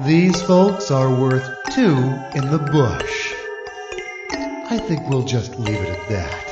Speaker 2: These folks are worth 2 in the bush. I think we'll just leave it at that.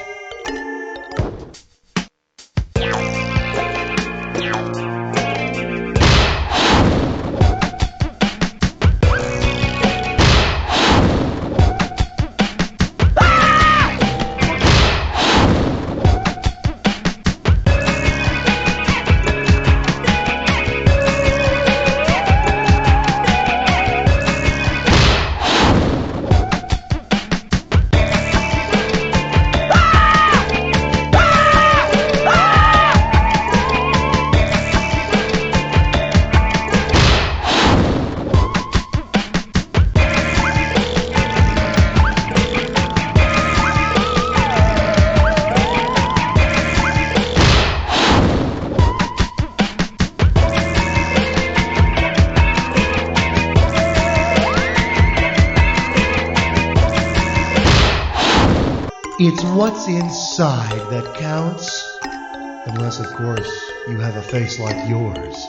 Speaker 2: It's what's inside that counts. Unless, of course, you have a face like yours.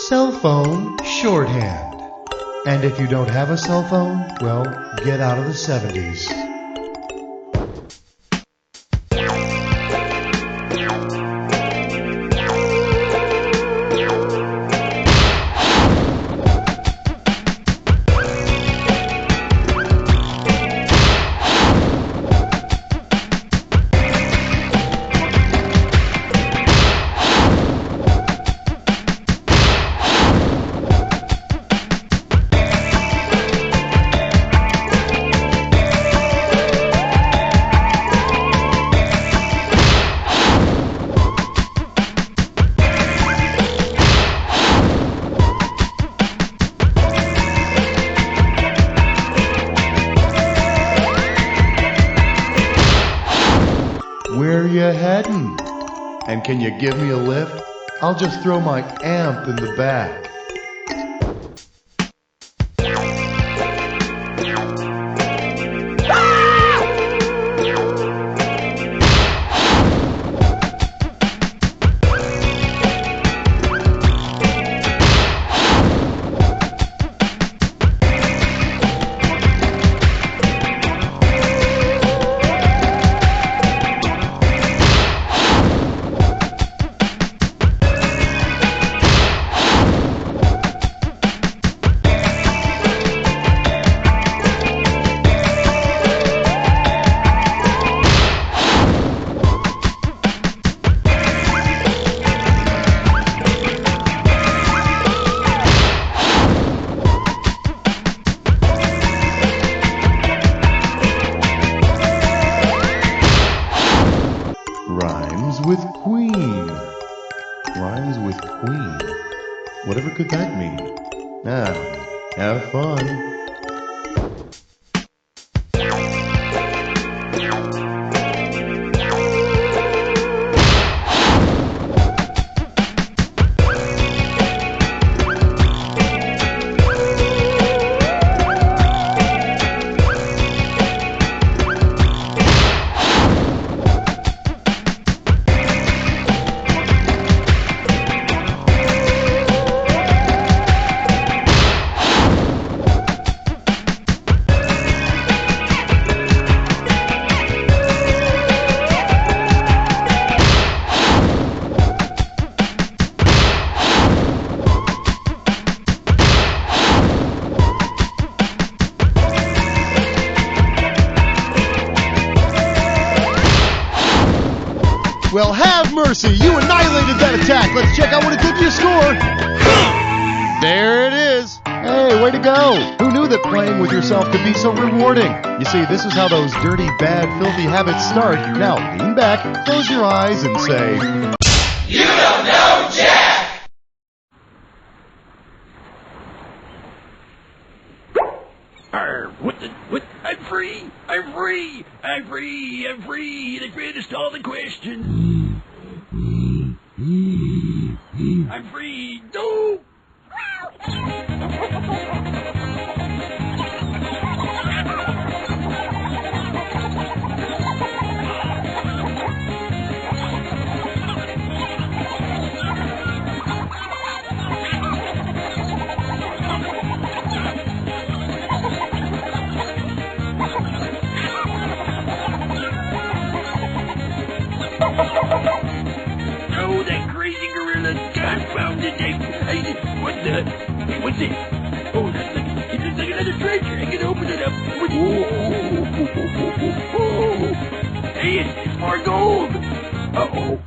Speaker 2: Cell phone shorthand. And if you don't have a cell phone, well, get out of the 70s. Where you heading? And can you give me a lift? I'll just throw my amp in the back. Rhymes with queen. Rhymes with queen. Whatever could that mean? Now, have fun. Well, have mercy! You annihilated that attack! Let's check out what it did to your score! There it is! Hey, way to go! Who knew that playing with yourself could be so rewarding? You see, this is how those dirty, bad, filthy habits start. Now, lean back, close your eyes, and say...
Speaker 10: You don't know Jack!
Speaker 1: What? I'm free! I'm free! I'm free! I'm free! The greatest of all the questions! I'm free! No! No, that crazy gorilla! Confounded thing! What the? Hey, what's it? Oh, it looks like another treasure! I can open it up! Whoa. Hey, it's more gold! Uh-oh.